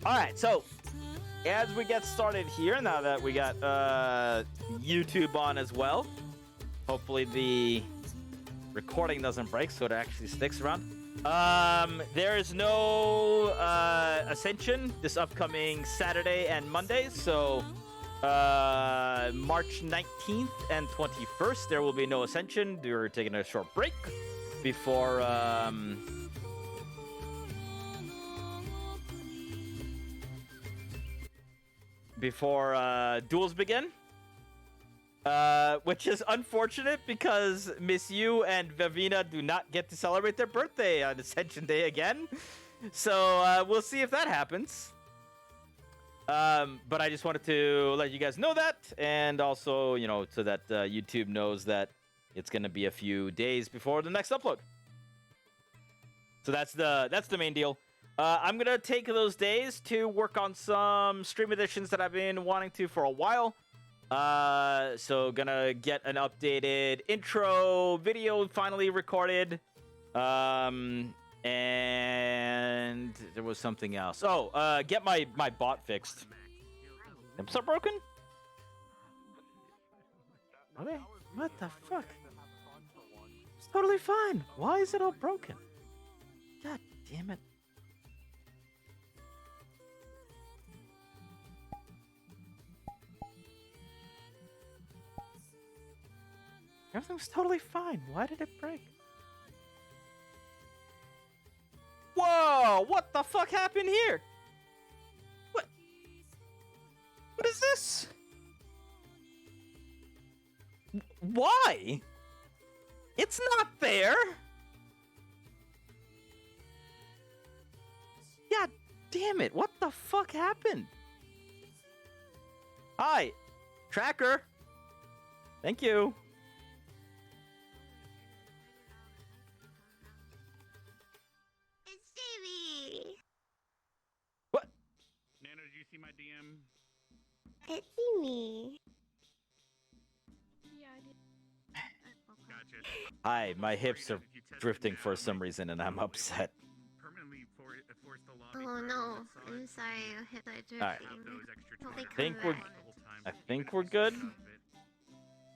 All right, so as we get started here, now that we got YouTube on as well, hopefully the recording doesn't break so it actually sticks around. There is no Ascension this upcoming Saturday and Monday, so March 19th and 21st there will be no Ascension. We're taking a short break before duels begin, which is unfortunate because Miss Yu and Vavina do not get to celebrate their birthday on Ascension Day again. So we'll see if that happens. But I just wanted to let you guys know that, and also, you know, so that YouTube knows that it's gonna be a few days before the next upload. So that's the main deal. I'm gonna take those days to work on some stream editions that I've been wanting to for a while. So gonna get an updated intro video finally recorded. And there was something else. Oh, get my bot fixed. Am I broken? Okay. What the fuck? It's totally fine. Why is it all broken? God damn it. Everything's totally fine. Why did it break? Whoa! What the fuck happened here? What? What is this? Why? It's not there! God damn it, what the fuck happened? Hi, tracker. Thank you. What? Nano, did you see my DM? It's me. Yeah, I did. Gotcha. Hi, my hips are drifting for some reason and I'm upset. Permanently forced the lobby Oh for no, everyone I'm saw sorry, I hit that drifting. Alright. have those extra Hope they 200 Think come we're- back. the whole time. I You think can we're good. stop it.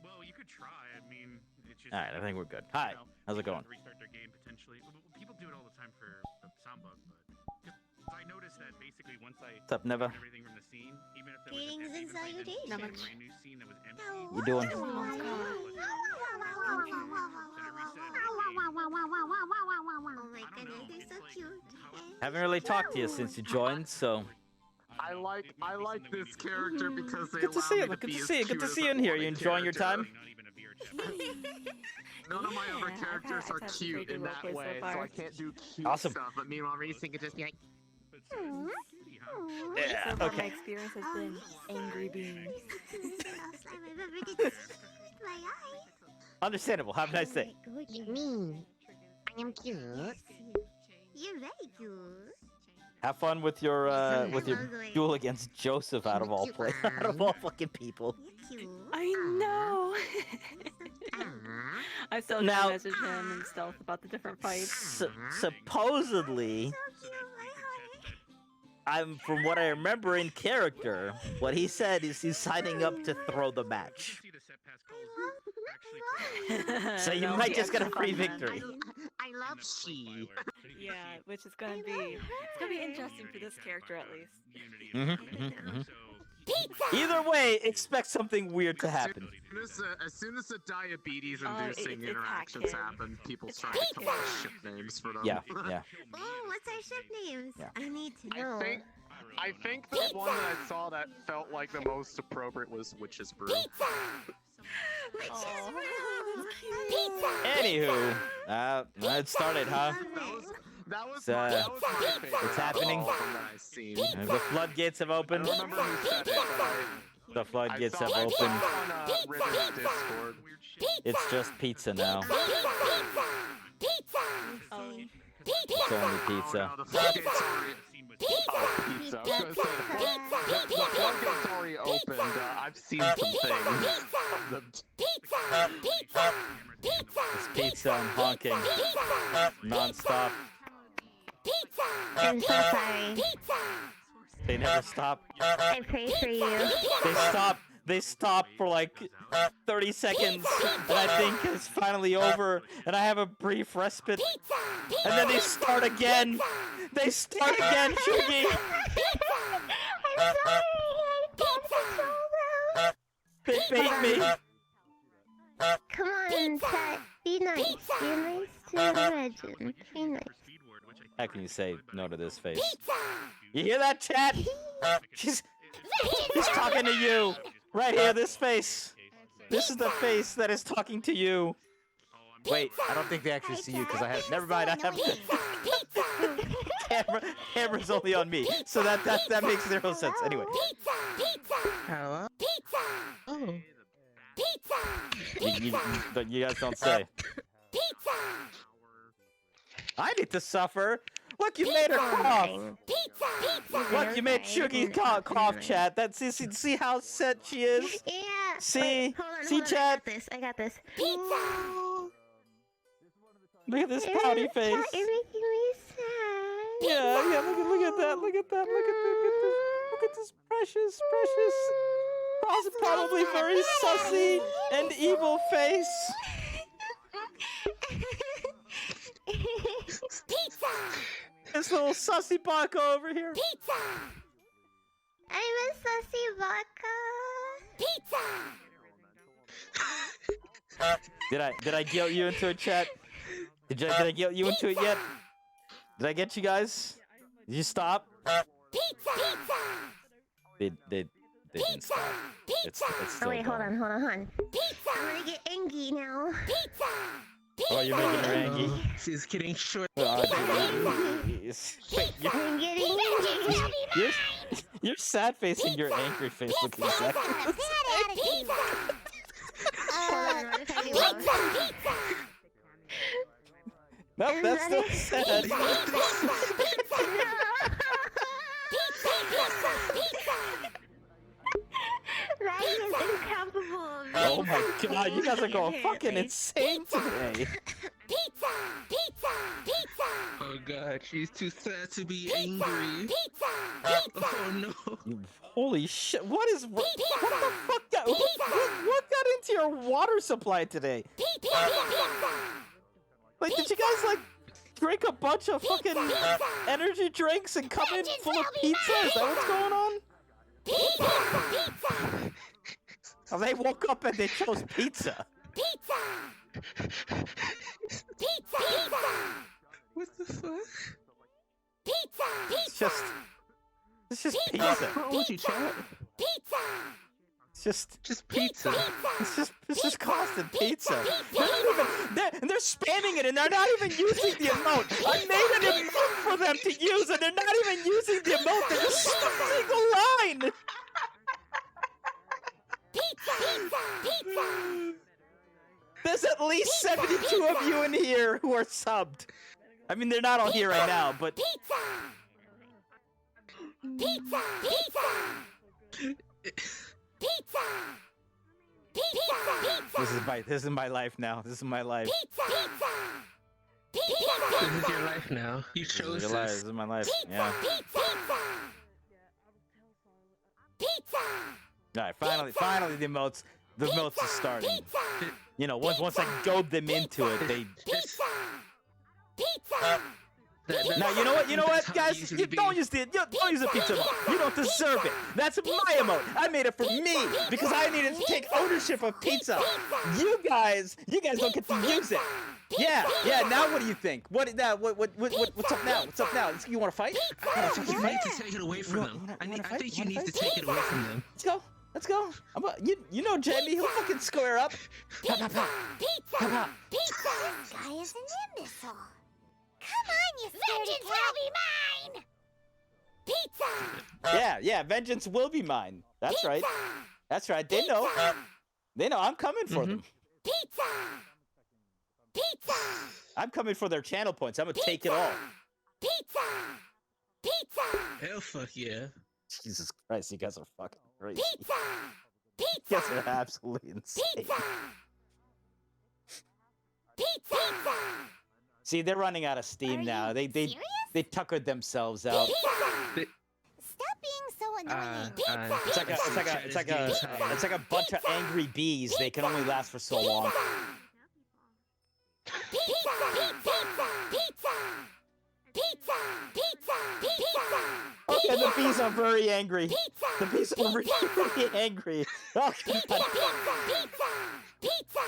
Well, you could try. I mean, it's just. Alright, I think we're good. Hi, you know, how's it people going? have to Restart their game potentially. People do it all the time for the sound bug, but 'cause I noticed that basically once I What's up, Neva? got everything from the scene, even if there was Greetings and even if I didn't see a salutations. brand new scene that was empty. You doing? then it Oh my goodness, they're so cute. Haven't really talked to you since you joined, so I like this character because they good to allow see you. me to Good be to as see you. Good cute to as see you I in here. want You a enjoying your character. time? Not even a VRChat. None of my other Yeah, characters I've are had cute pretty in good that roleplays so way, so far. I can't do cute Awesome. stuff. But meanwhile, Racing could just be like, Yeah, So far, my okay. experience has been angry beans. Understandable. Have a nice day. Me. I am cute. You're very cute. Have fun with your duel against Joseph out of all out of all fucking people. You're cute. I know. I still Now- now message him and stealth about the different fights. Supposedly, So cute, my heart. from what I remember in character, what he said is he's signing up to throw the match. See the set pass I calls love So you That'll might be just get a extra free fun then. victory. I love she. Yeah, which is gonna be interesting for this character at least. Either way, expect something weird to happen. As soon as the diabetes-inducing it's interactions Hacken. happen, people It's start to come up with Hacken. ship names for them. Yeah, yeah. Oh, what's our ship names? Yeah. I need to know. I think the one that I saw that felt like the most appropriate was Witch's Brew. Anywho, it started, huh? That was So, my favorite. it's happening. of all of them that I've seen. And the floodgates have I opened. don't remember who said it, but The floodgates have I opened. saw it on Ritter's Discord. It's just pizza now. Oh, It's only pizza. Oh, no, the floodgates already... Oh, pizza. I was gonna say, the floodgates already opened. I've seen some things. of them. It's pizza and honking. Non-stop. I'm so sorry. They never stop. I pray for you. They stop for like 30 seconds, and I think it's finally over, and I have a brief respite, and then they start again. They start again, Shugi. I'm sorry. I can't control them. They bait me. Come on, Chet. Be nice. Be nice to Legend. Be nice. How can you say no to this face? You hear that, chat? She's talking to you. Right here, this face. This is the face that is talking to you. Wait, I don't think they actually see you because I have. Never mind, I have. Camera's only on me, so that makes zero sense. Anyway. Hello? Oh. You guys don't say. I need to suffer. Look, you made her cough. Look, you made Shugi cough, chat. That's see how set she is. Yeah. See, Wait, hold on, see, chat. I got this. Look at this pouty face. Chat, you're making me sad. Yeah. Look at that. Look at this precious, probably very sussy and evil face. This little sussy baka over here. I'm a sussy vodka. Did I guilt you into a chat? Did I guilt you into it yet? Did I get you guys? Did you stop? They didn't stop. It's still Wait, hold going. on. I'm gonna get angry now. Oh, you're making her angry. She's getting short. Oh, jeez. Wait, I'm getting angry. your sad face and your angry face look exactly the same. Hold on, what if I do both? Nope, that's still sad. That is incomparable. Oh my god, you guys are going fucking insane today. Oh god, she's too sad to be angry. Oh no. Holy shit, what the fuck what got into your water supply today? Like, did you guys, like, drink a bunch of fucking energy drinks and come in full of pizza? Is that what's going on? Oh, they woke up and they chose pizza. What the fuck? It's just pizza. What's wrong with you, chat? It's just pizza. It's just constant pizza. They're spamming it and they're not even using the emote. I made an emote for them to use and they're not even using the emote. They're just using the line. There's at least 72 of you in here who are subbed. I mean, they're not all here right now, but this is my life now. This is my life. This is your life now. You chose This this. is my life. Yeah. All right, finally the emotes are starting. You know, once I goad them into it, they. Now you know what, guys? You don't use the pizza emote. You don't deserve it. That's my emote. I made it for me because I needed to take ownership of pizza. You guys don't get to use it. Yeah. Now what do you think? What's up now? What's up now? You want to fight? You need to take it away from them. I think you need to take it away from them. Let's go. You know Jamie, he'll fucking square up. This guy is an imbecile. Come on, you vengeance will be mine. Pizza. Yeah, vengeance will be mine. That's right. That's right. They know. I'm coming for them. Pizza. I'm coming for their channel points. I'm gonna take it all. Pizza. Hell fuck yeah. Jesus Christ, you guys are fucking crazy. You guys are absolutely insane. Pizza. See, they're running out of steam now. They tuckered themselves out. Stop being It's like a bunch of angry bees. They can only last for so long. Okay, the bees are very angry. The bees are really angry. Oh,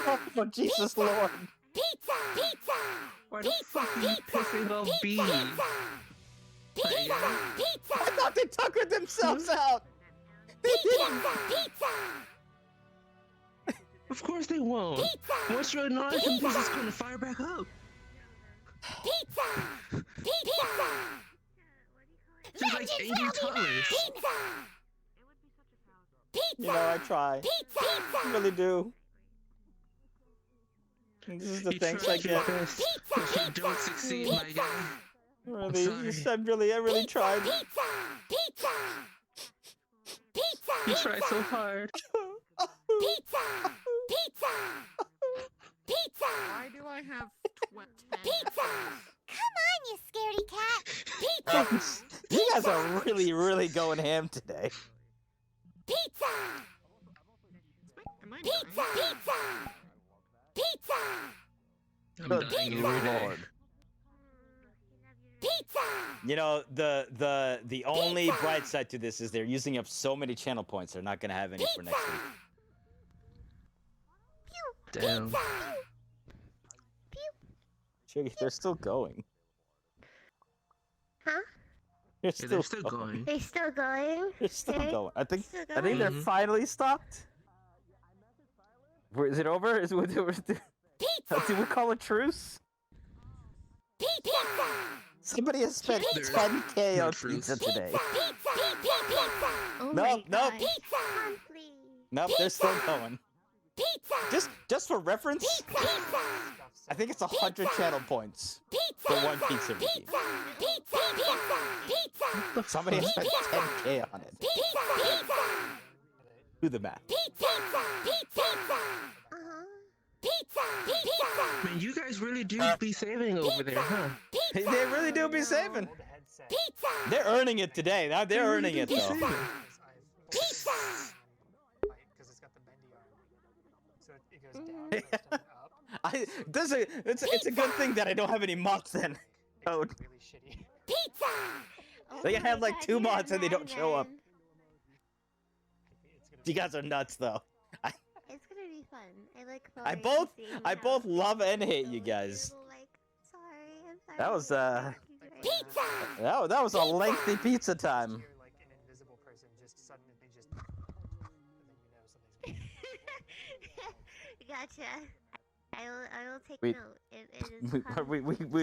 God. Oh, Jesus Lord. Why the fuck are you pissing off bees? I thought they tuckered themselves out. They didn't. Of course they won't. Once you're annoyed, them bees is gonna fire back up. Just like angry toddlers. You know, I try. I really do. This is the You thanks try I your get. best, but you don't succeed, my guy. Really, I really tried. You tried so hard. Why do I have 10 Come on, you scaredy cat. You guys are really, really going ham today. Am I dying? I'm dying every day. Lord. You know, the only bright side to this is they're using up so many channel points. They're not gonna have any for next week. Damn. Shiggy, they're still going. Huh? They're Yeah, they're still going. going. They still going? They're still Okay. going. I think Still they're going? finally stopped. Is it over? Did we call a truce? Somebody has spent There's 10K no on truce. pizza today. Oh Nope, my nope. God. Come on, please. Nope, they're still going. Just for reference, I think it's 100 channel points for one pizza review. Somebody has spent 10K on it. Do the math. Man, you guys really do be saving over there, huh? They really do be saving. They're earning it today. Now they're earning it though. Because it's got the bendy arm, so it goes down and up. It's a good thing that I don't have any mods then. Oh, Really shitty. Oh They can my have, like, God, 2 you're mods and they don't mad, show up. man. you guys are nuts though. It's gonna be fun. I look I forward both to seeing I how both love and hate it you goes. guys. It'll, like, sorry, I'm sorry. That was Pizza! that was a lengthy pizza time. You're like an invisible person just suddenly just, and then you know something's Gotcha. I will take We- note. It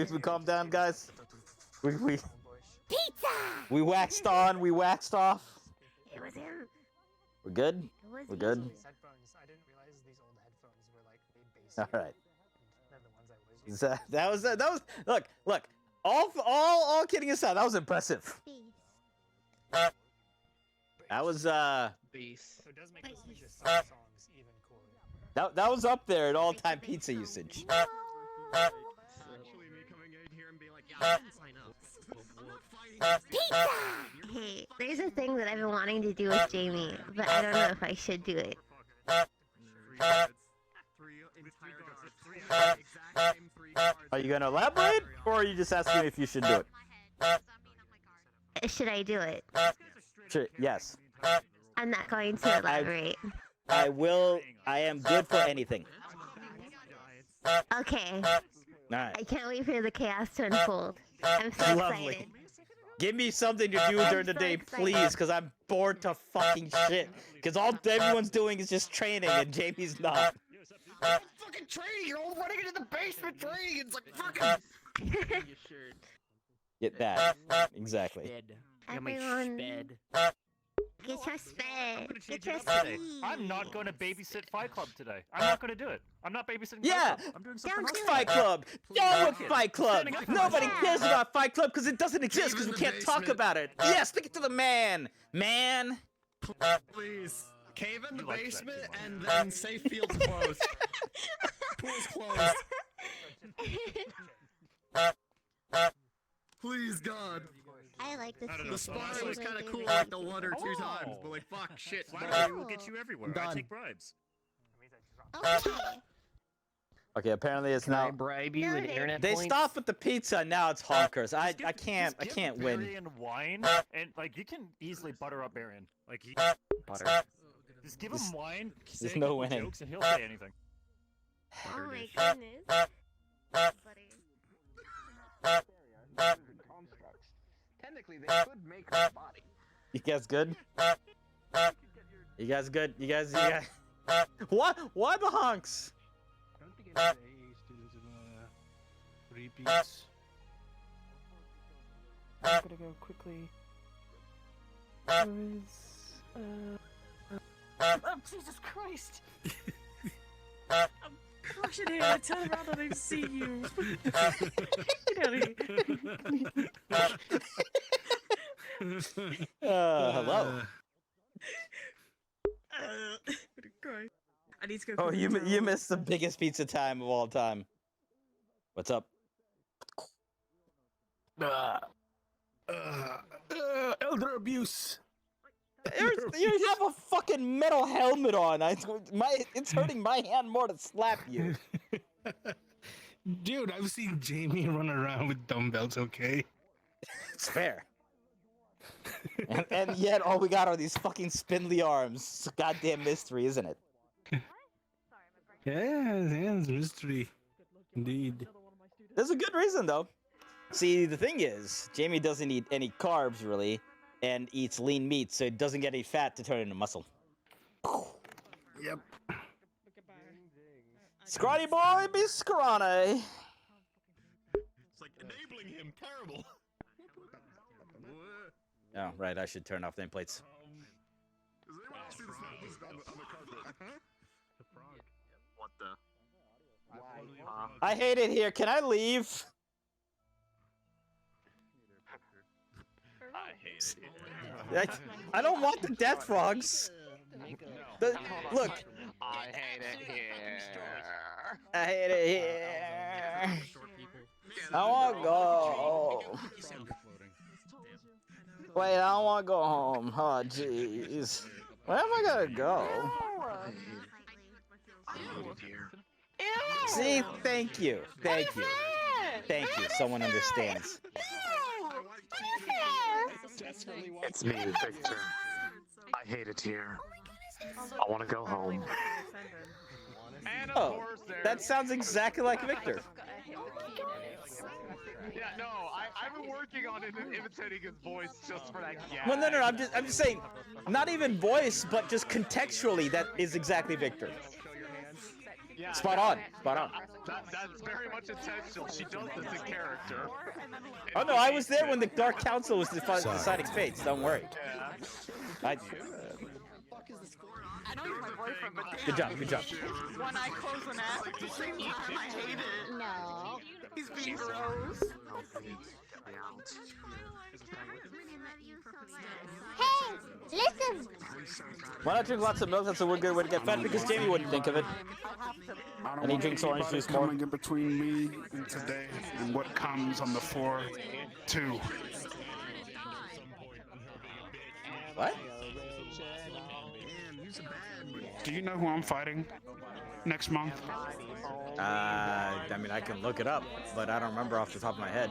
is We calm down, guys. We bush. we waxed on, we waxed off. It was him. We're good. It was We're good. him. These headphones, I didn't realize these old headphones were like made bass. All right. They're the ones I was using. That was look. All kidding aside, that was impressive. Peace. That was Beast. So it does make listening to some songs even cooler. that was up there at all-time pizza usage. No. Actually, me coming in here and being like, yeah, I didn't sign up. I'm not fighting this. Hey, there's a thing that I've been wanting to do with Jamie, but I don't know if I should do it. 3 cards. 3 entire cards. 3 exact same 3 cards. Are you gonna elaborate, or are you just asking if you should do it? Should I do it? Sure, yes. I'm not going to elaborate. I will. I am good for anything. Okay. Alright. I can't wait for the chaos to unfold. I'm so Lovely. excited. Give me something to do during the so day, excited. please, because I'm bored to fucking shit. Because all everyone's doing is just training, and Jamie's not. Fucking training! You're all running into the basement training! It's like fucking. Get that. Exactly. Everyone, get your sped. Get your today. speed. I'm not going to babysit Fight Club today. I'm not going to do it. I'm not babysitting Yeah. Fight Club. I'm doing something Don't else. do Fight Club! Done with Fuck it. Fight Club! Standing up for Nobody myself. cares about Fight Club because it doesn't exist because we Cave in can't the talk basement. about it. Yes, stick it to the man! Man! Please. Cave in the You like that basement too much. and then safe fields closed. Pool's closed. Please, God. I I like this. I don't know. The feature. spy It's was my kind of cool favorite like the feature. one or two times, but like fuck, shit. Flattery will get you everywhere. I Done. take bribes. Okay. Okay, apparently it's Can I now. bribe you No, in they- internet They points? stopped with the pizza. Now it's honkers. I Just give- can't just give win. Barian wine, and like you can easily butter up Barian. Like he, Butter. just give him wine. Say there's no a couple winning. jokes, and he'll say anything. Oh my goodness. Technically, they could make her body. You guys good? You guys good? You guys. What? Why the honks? Don't begin to say students of repeats. I'm gonna go quickly. Where is, oh, Jesus Christ! I'm crushing it. I turn around and I see you. Get out of here. Hello. I'm gonna cry. I need to go. Oh, quickly you to- you missed the biggest pizza time of all time. What's up? Elder abuse. You have a fucking metal helmet on. It's hurting my hand more to slap you. Dude, I've seen Jamie run around with dumbbells, okay? It's fair. and yet all we got are these fucking spindly arms. It's a goddamn mystery, isn't it? Yeah, it's mystery. Indeed. There's a good reason though. See, the thing is, Jamie doesn't eat any carbs really, and eats lean meat, so it doesn't get any fat to turn into muscle. Yep. Scrawny boy, be scrawny. It's like enabling him. Terrible. Oh, right. I should turn off nameplates. Does anyone else see the snippets on the carpet? What the? I hate it here. Can I leave? I hate it. I don't want the death frogs. Look, I hate it here. I hate it here. I want to go. Wait, I don't want to go home. Oh, jeez. Where am I gonna go? See, thank you. Thank you. Thank you. Someone understands. It's me, Victor. I hate it here. I want to go home. And of Oh, course, that sounds exactly like Victor. Yeah, no, I've been working on imitating his voice just for that gag. Well, no. I'm just saying, not even voice, but just contextually, that is exactly Victor. Yeah, Spot on. Spot on. That's very much intentional. She does this in character. Oh no, I was there when the Dark Council was deciding fates. Don't worry. I, I know you're my boyfriend, but good job. Good job. when I close an app at the same time, I hate it. No. He's being gross. Hey, listen. Why not drink lots of milk? That's a good way to get fat because Jamie wouldn't think of it. And he drinks orange juice more. Coming in between me and today and what comes on the 4-2. What? Do you know who I'm fighting next month? I mean, I can look it up, but I don't remember off the top of my head.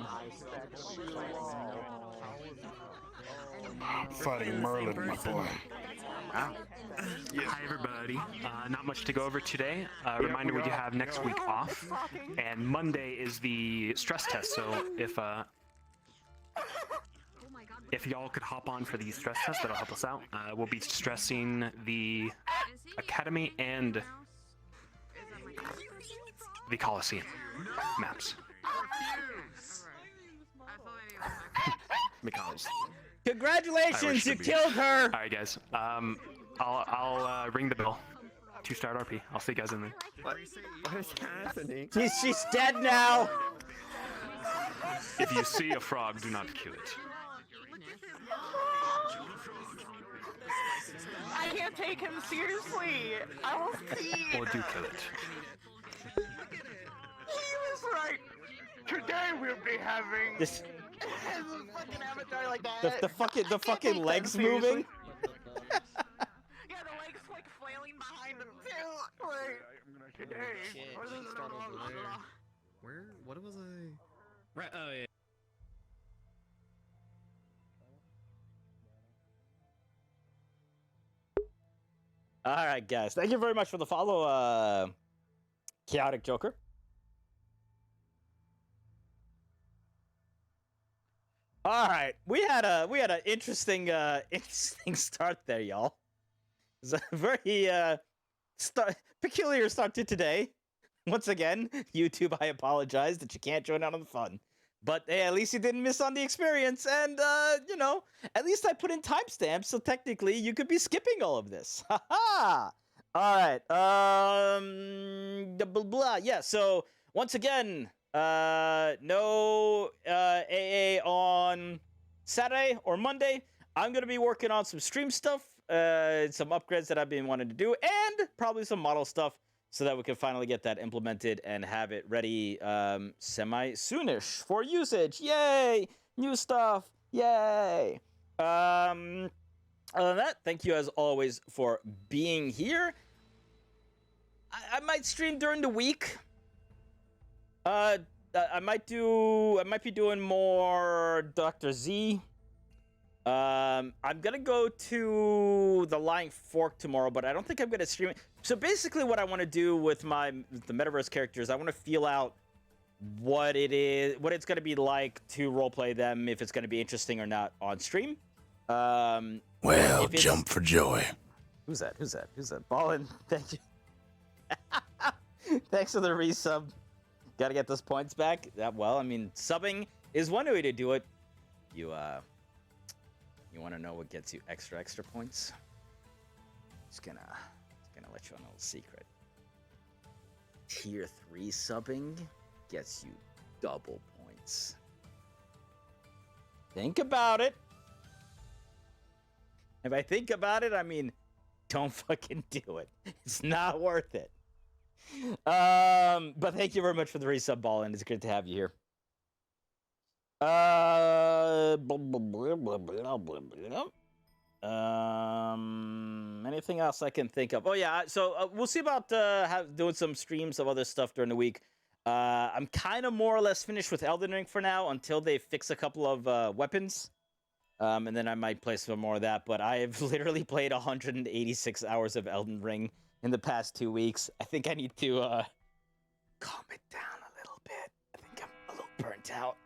I'm fighting Merlin, my boy. Wow. Hi everybody. Not much to go over today. Reminder: we do have next week off, and Monday is the stress test. So if y'all could hop on for the stress test, that'll help us out. We'll be stressing the Academy and the Coliseum maps. Because. Congratulations, you killed her. All right, guys. I'll ring the bell to start RP. I'll see you guys in there. What is happening? She's dead now. If you see a frog, do not kill it. I can't take him seriously. I will see. Or do kill it. He was right. Today we'll be having This, the fucking avatar like that. the fucking legs moving. Yeah, the legs like flailing behind him too. Like, today. Shit, she started over there. Where? What was I? Right. Oh yeah. All right, guys. Thank you very much for the follow, Chaotic Joker. All right, we had an interesting interesting start there, y'all. It's a very peculiar start to today. Once again, YouTube, I apologize that you can't join out on the fun. But hey, at least you didn't miss on the experience, and you know, at least I put in timestamps, so technically you could be skipping all of this. Haha! All right. Blah, blah. Yeah. So once again, no AA on Saturday or Monday. I'm gonna be working on some stream stuff, some upgrades that I've been wanting to do, and probably some model stuff, so that we can finally get that implemented and have it ready semi-soonish for usage. Yay! New stuff. Yay! Other than that, thank you as always for being here. I might stream during the week. I might be doing more Dr. Z. I'm gonna go to the Lying Fork tomorrow, but I don't think I'm gonna stream it. So basically, what I want to do with the Metaverse characters, I want to feel out what it's gonna be like to roleplay them, if it's gonna be interesting or not on stream. Well, jump for joy. Who's that? Ballin', thank you. Thanks for the resub. Gotta get those points back. Well, I mean, subbing is one way to do it. You want to know what gets you extra points? Just gonna let you on a little secret. Tier 3 subbing gets you double points. Think about it. If I think about it, I mean, don't fucking do it. It's not worth it. But thank you very much for the resub, Ball, and it's great to have you here. Anything else I can think of? Oh yeah, so we'll see about doing some streams of other stuff during the week. I'm kind of more or less finished with Elden Ring for now until they fix a couple of weapons. And then I might play some more of that, but I have literally played 186 hours of Elden Ring in the past 2 weeks. I think I need to calm it down a little bit. I think I'm a little burnt out.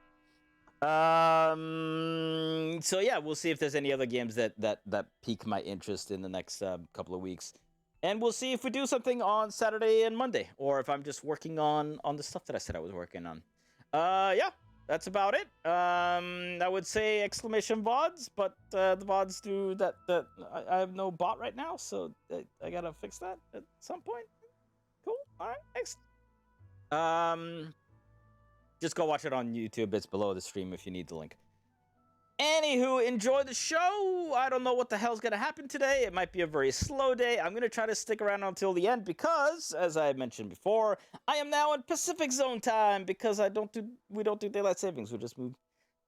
So yeah, we'll see if there's any other games that pique my interest in the next couple of weeks. And we'll see if we do something on Saturday and Monday, or if I'm just working on the stuff that I said I was working on. Yeah, that's about it. I would say exclamation VODs, but the VODs do that. I have no bot right now, so I gotta fix that at some point. Cool. All right. Thanks. Just go watch it on YouTube. It's below the stream if you need the link. Anywho, enjoy the show. I don't know what the hell's gonna happen today. It might be a very slow day. I'm gonna try to stick around until the end because, as I mentioned before, I am now in Pacific Zone time because we don't do daylight savings. We just move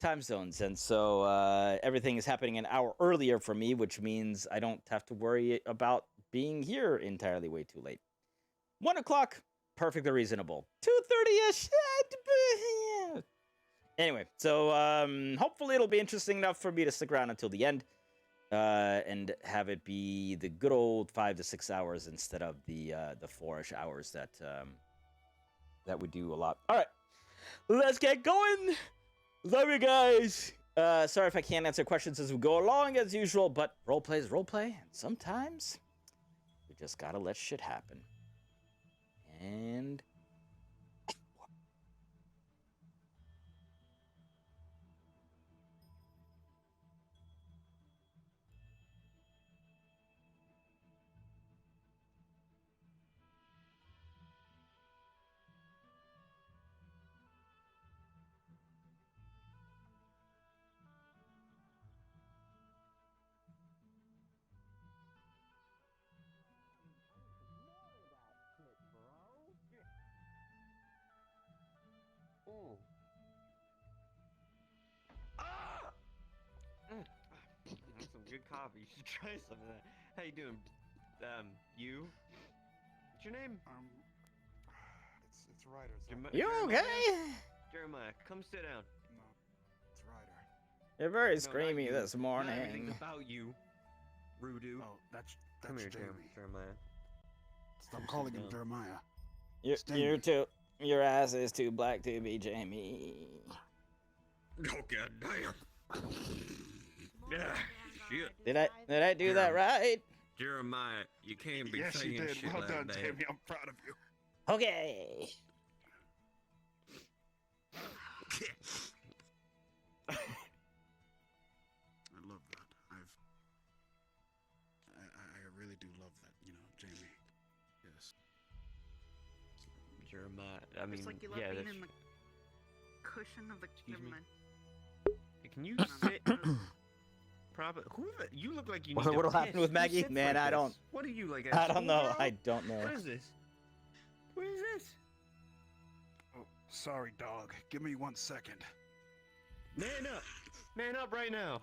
time zones, and so everything is happening an hour earlier for me, which means I don't have to worry about being here entirely way too late. 1 o'clock, perfectly reasonable. 2:30ish. Anyway, so hopefully it'll be interesting enough for me to stick around until the end, and have it be the good old 5 to 6 hours instead of the 4-ish hours that we do a lot. All right, let's get going. Love you guys. Sorry if I can't answer questions as we go along as usual, but roleplay is roleplay, and sometimes we just gotta let shit happen. And coffee. You should try some of that. How you doing? You? What's your name? It's Ryder. You okay? Jeremiah, come sit down. No, it's Ryder. You're very No, not screamy you. this Not everything's morning. about you. Rudu. Oh, that's Come here, Jamie. Jeremiah. Stop calling him down. Jeremiah. You're too. Your ass is too black to be Jamie. Oh god damn. Yeah, shit. Did I do that right? Jeremiah, you can't be Yes, saying you did. shit Well like done, that. Jamie. I'm proud of you. Okay. I love that. I really do love that. You know, Jamie. Yes. Jeremiah. I mean, It's like you love yeah. being That's... in the cushion of the. Never me? mind. Can you sit? Probably. You look like you need What'll to happen piss. with Who Maggie? sits Man, like I this? don't. What are you like? I don't know. I don't know. What is this? What is this? Oh, sorry, dog. Give me 1 second. Man up! Man up right now!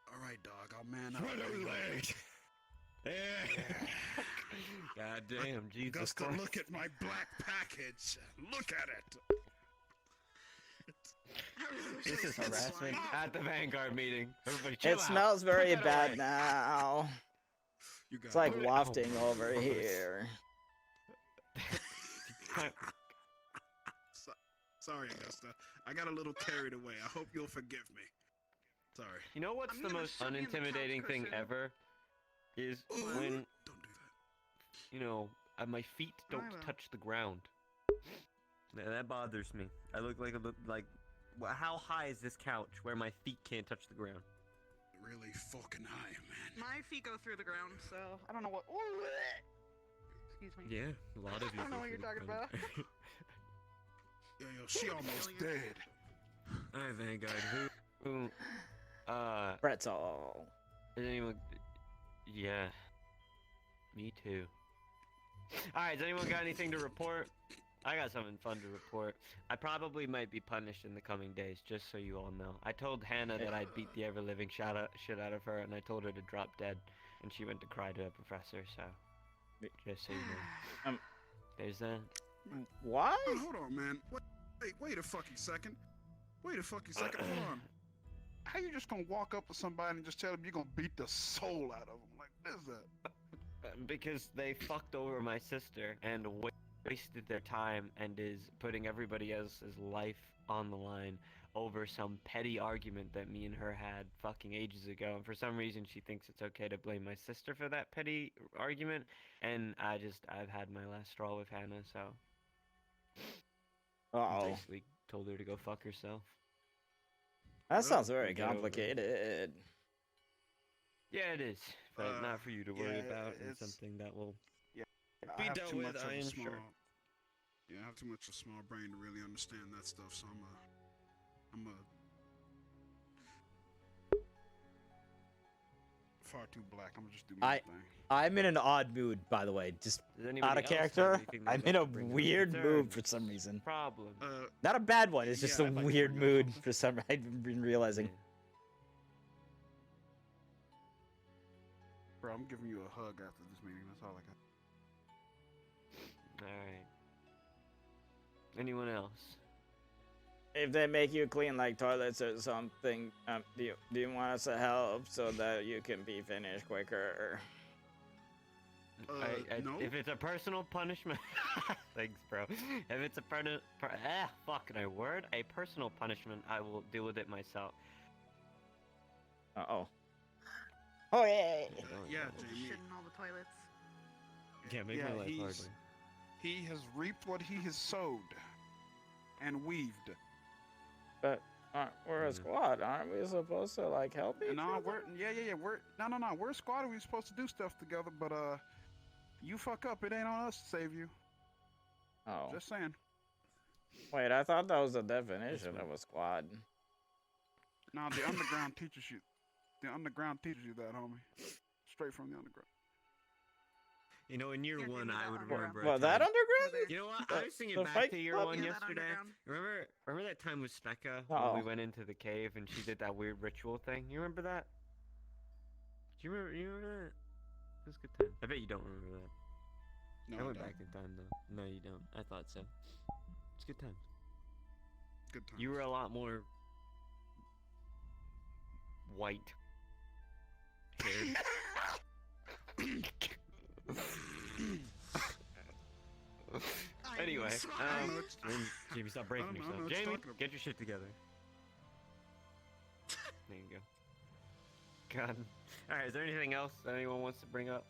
All right, dog. I'll man up. Run those legs. Yeah. God damn, Jesus Gusta, Christ. look at my black package. Look at it. This is harassment at the Vanguard meeting. Everybody chill It out. smells Put very that bad away. now. You got It's like it. wafting Oh, over gross. here. Sorry, Augusta. I got a little carried away. I hope you'll forgive me. Sorry. You know what's I'm the gonna most shove you in the couch unintimidating thing cushion. ever? Is when, Don't do that. you know, my feet don't will. touch the ground. Yeah, that bothers me. I look like how high is this couch where my feet can't touch the ground? Really fucking high, man. My feet go through the ground, so I don't know what. Excuse me. Yeah, a lot of you. I don't know what you're talking about. Yo, she almost dead. Alright, Vanguard. Who? Pretzel. Is anyone? Yeah. Me too. Alright, does anyone got anything to report? I got something fun to report. I probably might be punished in the coming days, just so you all know. I told Hannah that I'd beat the ever-living shit out of her, and I told her to drop dead, and she went to cry to a professor, so... Just so you know. There's that. Why? Oh, hold on, man. Wait a fucking second. Wait a fucking second. Hold on. How you just gonna walk up to somebody and just tell them you're gonna beat the soul out of them? Like, what is that? Because they fucked over my sister and wasted their time and is putting everybody else's life on the line over some petty argument that me and her had fucking ages ago. And for some reason she thinks it's okay to blame my sister for that petty argument. And I've had my last straw with Hannah, so... Uh-oh. Basically told her to go fuck herself. That sounds very Get over it. complicated. Yeah, it is. But not for you to worry yeah, about, and it's- something that will... I Be have dealt too with, much of I a am small, sure. Yeah, I have too much of a small brain to really understand that stuff, so I'm far too black. I'm gonna just do my thing. I'm in an odd mood, by the way. Just Does anybody out of else have character. anything they'd I'm like in to a bring up? weird mood Concerns? for some reason. Problem. Not a bad one. It's just yeah, a I'd like to weird bring up mood something. for some. I've been realizing. Bro, I'm giving you a hug after this meeting. That's all I got. Alright. Anyone else? If they make you clean like toilets or something, do you want us to help so that you can be finished quicker? No. If it's a personal punishment, thanks, bro. If it's a a personal punishment, I will deal with it myself. Uh-oh. Oh, yeah. Yeah, Just Jamie. shit in all the toilets. Yeah, make Yeah, my life harder. he has reaped what he has sowed and weaved. But we're a squad. Aren't we supposed to, like, help each No, other? we're no. We're a squad. We're supposed to do stuff together, but you fuck up, it ain't on us to save you. Oh. Just saying. Wait, I thought that was the definition of a squad. No, the underground teaches you. The underground teaches you that, homie. Straight from the underground. You know, in year Yeah, one, maybe I that would underground. remember. a Well, that time- underground? You know what? The- I was thinking the back fight to year club? one Yeah, that yesterday. underground. Remember that time with Stecca Uh-oh. when we went into the cave and she did that weird ritual thing? You remember that? Do you remember? You remember that? It was a good time. I bet you don't remember that. No, I went don't. back in time though. No, you don't. I thought so. It's good times. Good times. You were a lot more white. Haired. Anyway, Jamie, stop breaking yourself. Jamie, get your shit together. There you go. God. Alright, is there anything else that anyone wants to bring up?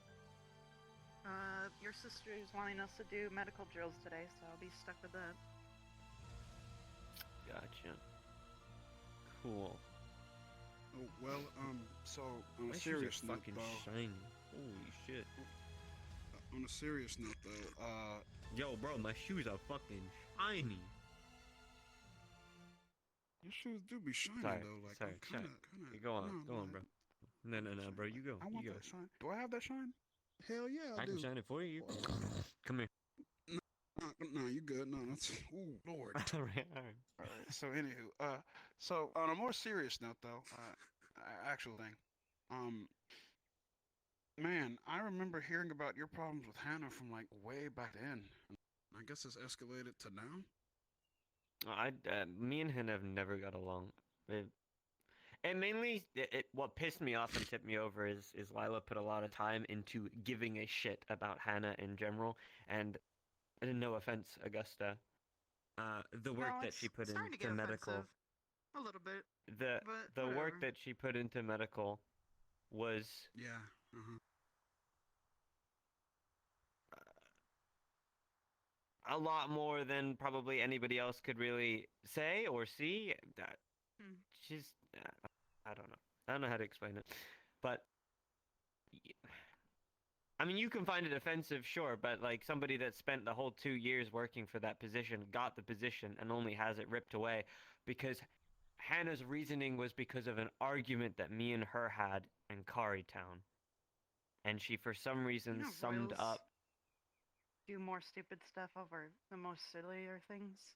Your sister is wanting us to do medical drills today, so I'll be stuck with that. Gotcha. Cool. Oh, well, so on My a shoes serious are note, fucking though. shiny. Holy shit. On a serious note, though, Yo, bro, my shoes are fucking shiny. your shoes do be shiny, Sorry, though. Like, sorry, I'm kinda. Go on, no, go on, bro. No, bro, you go. I want You go. that shine. Do I have that shine? Hell yeah, I I do. can shine it for you. Come here. No, you good. No, that's. Ooh, Lord. Alright. Alright, so anywho, so on a more serious note though, actual thing, man, I remember hearing about your problems with Hannah from like way back then. I guess it's escalated to now. Me and him have never got along. And mainly, what pissed me off and tipped me over is Lila put a lot of time into giving a shit about Hannah in general, and no offense, Augusta, the work that she put into medical. A little bit. The work that she put into medical was Yeah. a lot more than probably anybody else could really say or see. She's, I don't know. I don't know how to explain it, but I mean, you can find it offensive, sure, but like somebody that spent the whole 2 years working for that position, got the position, and only has it ripped away because Hannah's reasoning was because of an argument that me and her had in Kari Town, and she for some reason summed Royals up. do more stupid stuff over the most sillier things.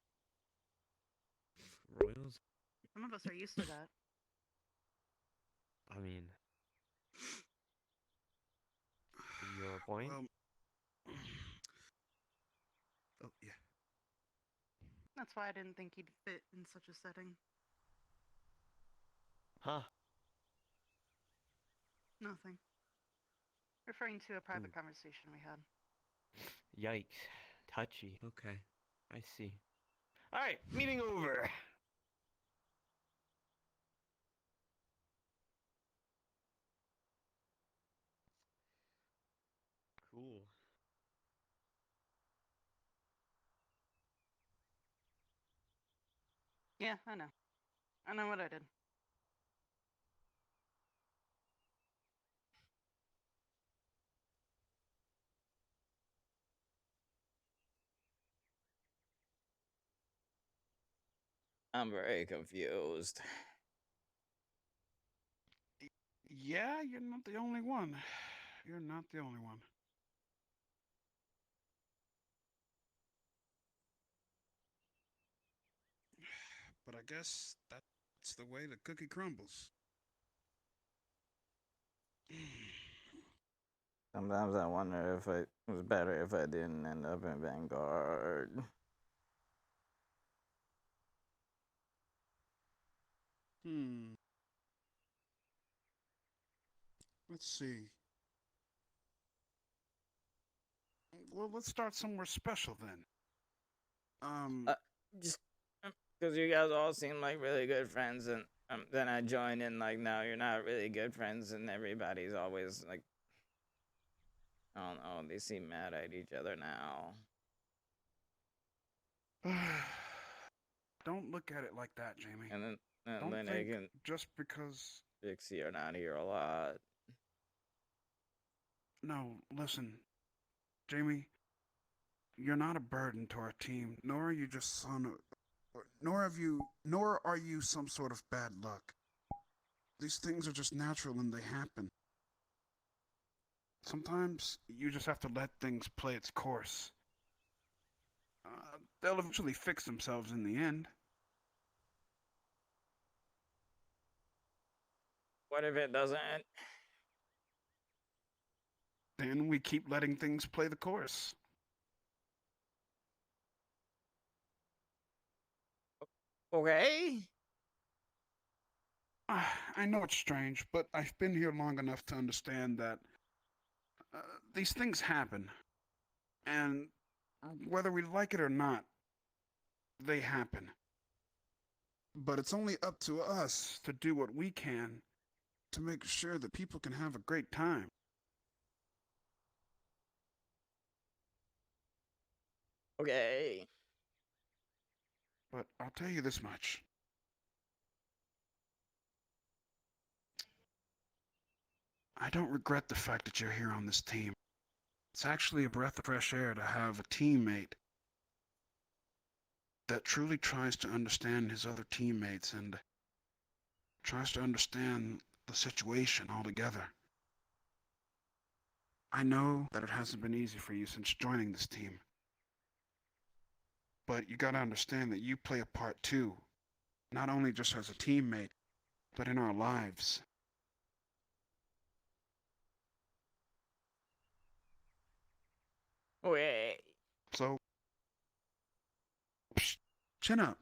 Royals? Some of us are used to that. I mean, your point? Oh yeah. That's why I didn't think he'd fit in such a setting. Huh? Nothing. Referring to a private conversation we had. Yikes. Touchy. Okay. I see. Alright, meeting over. Cool. Yeah, I know. I know what I did. I'm very confused. Yeah, you're not the only one. You're not the only one. But I guess that's the way the cookie crumbles. Sometimes I wonder if it was better if I didn't end up in Vanguard. Let's see. Well, let's start somewhere special then. Just because you guys all seem like really good friends, and then I join in like, no, you're not really good friends, and everybody's always like, I don't know, they seem mad at each other now. Don't look at it like that, Jamie. And then Don't Linux think and just because. Dixie are not here a lot. No, listen, Jamie. You're not a burden to our team, nor are you just nor are you some sort of bad luck. These things are just natural and they happen. Sometimes you just have to let things play its course. They'll eventually fix themselves in the end. What if it doesn't? then we keep letting things play the course. Okay. I know it's strange, but I've been here long enough to understand that these things happen. And whether we like it or not, they happen. But it's only up to us to do what we can to make sure that people can have a great time. Okay. But I'll tell you this much. I don't regret the fact that you're here on this team. It's actually a breath of fresh air to have a teammate that truly tries to understand his other teammates and tries to understand the situation altogether. I know that it hasn't been easy for you since joining this team. But you gotta understand that you play a part too, not only just as a teammate, but in our lives. Okay. So, chin up.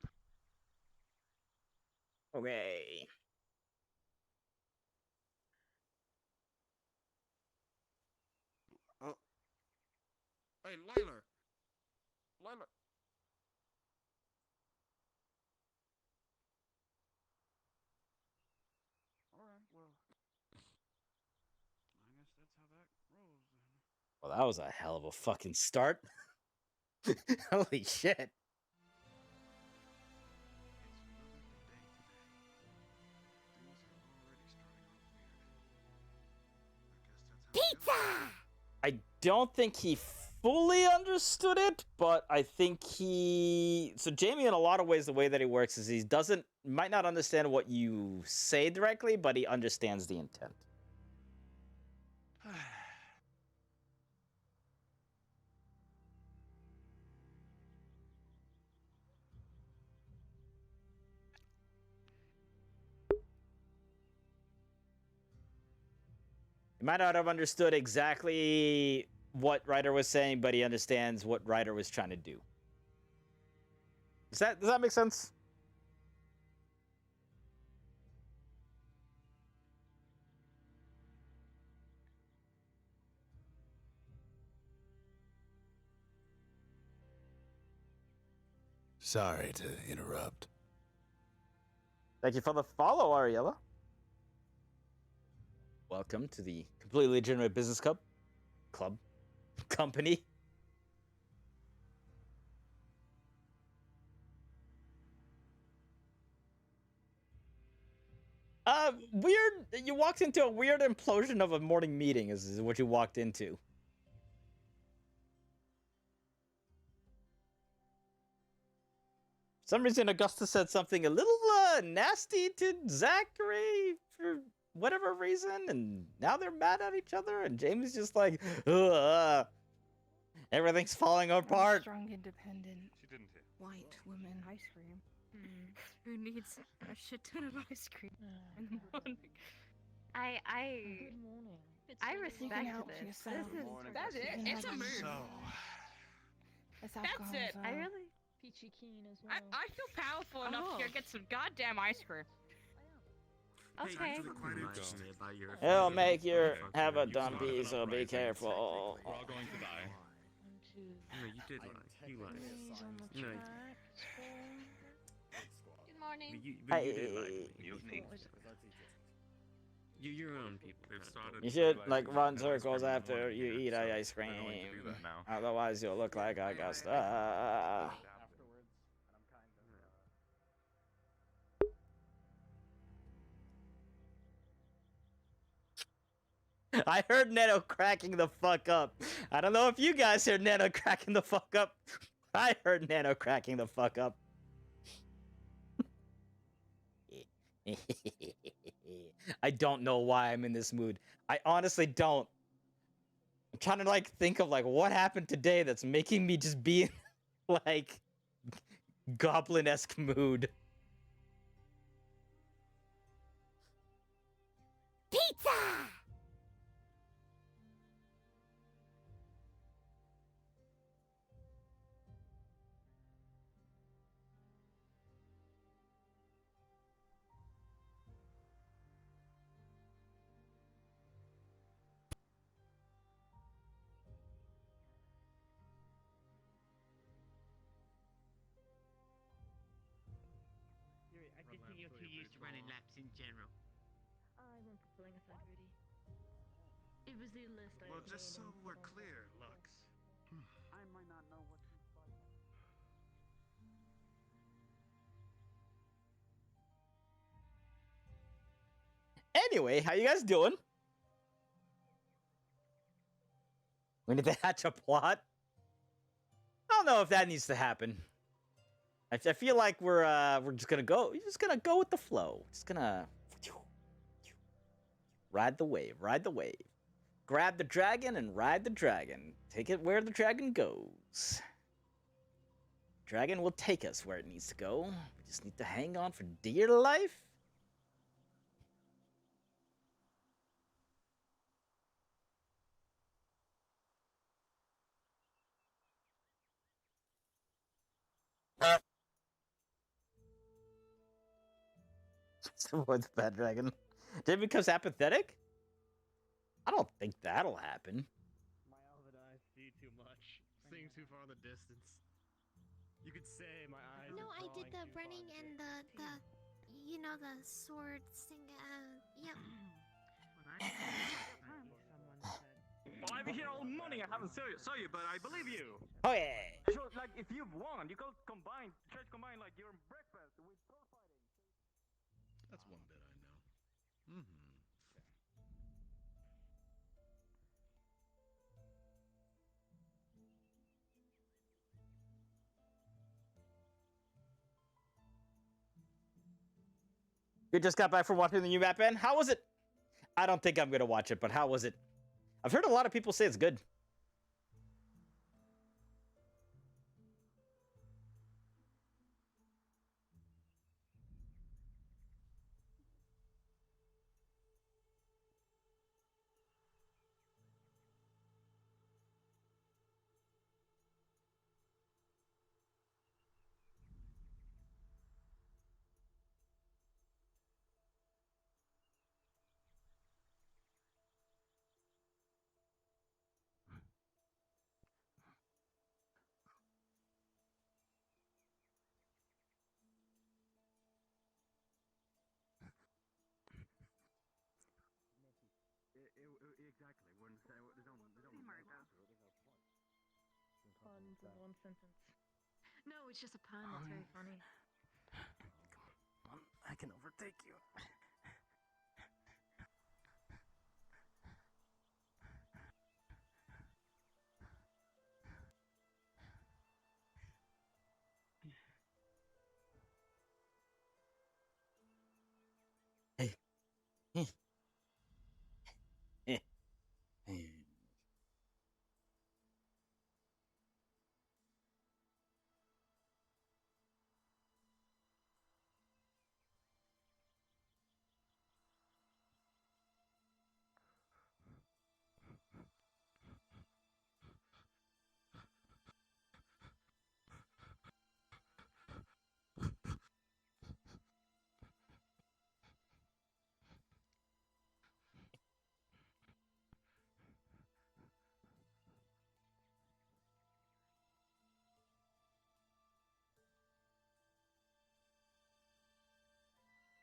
Okay. Hey, Layla. Layla. Alright, well. I guess that's how that rolls then. Well, that was a hell of a fucking start. Holy shit. Pizza! I don't think he fully understood it, but I think he... So Jamie, in a lot of ways, the way that he works is he might not understand what you say directly, but he understands the intent. He might not have understood exactly what Ryder was saying, but he understands what Ryder was trying to do. Does that make sense? Sorry to interrupt. Thank you for the follow, Ariella. Welcome to the Completely Legitimate Business Company. Weird. You walked into a weird implosion of a morning meeting is what you walked into. For some reason, Augusta said something a little nasty to Zachary for whatever reason, and now they're mad at each other, and Jamie's just like, ugh, everything's falling apart. Strong, independent, She didn't hear. white woman. Ice cream. Who needs a shit ton of ice cream in the morning? Good morning. I respect this. This is That's it. It's a move. That's it. I really. Peachy keen as well. I feel powerful enough to go get some goddamn ice cream. Okay. It'll make you have a dumpy, so be careful. We're all going to die. No, you did lie. You lied. No, Good morning. you did lie. You're your own people. You should like run circles after you eat ice cream. Otherwise, you'll look like Augusta. I heard Nano cracking the fuck up. I don't know if you guys heard Nano cracking the fuck up. I heard Nano cracking the fuck up. I don't know why I'm in this mood. I honestly don't. I'm trying to like think of like what happened today that's making me just be in like goblin-esque mood. Pizza! just think you're too used to running laps in general. I went for pulling aside, Rudy. It was the list I Well, had just so made and we're put on clear, Lux. I might not know what these fights are. Anyway, how you guys doing? We need to hatch a plot. I don't know if that needs to happen. I feel like we're just gonna go. We're just gonna go with the flow. Just gonna ride the wave. Ride the wave. Grab the dragon and ride the dragon. Take it where the dragon goes. Dragon will take us where it needs to go. We just need to hang on for dear life. What's bad dragon? Did it becomes apathetic? I don't think that'll happen. My elven eyes see too much, seeing too far in the distance. You could say my eyes. No, are I did the drawing too running far. and the you know, the sword thing. Yep. Well, I've been here all morning. I haven't saw you, but I believe you. Oh yeah. So, like, if you've won, you could combine, try to combine like your breakfast with sword fighting. That's one bit I know. Mm-hmm. You just got back from watching the new Batman. How was it? I don't think I'm gonna watch it, but how was it? I've heard a lot of people say it's good. Exactly. puns in one sentence. No, it's just a pun. It's very funny. Come on, I can overtake you.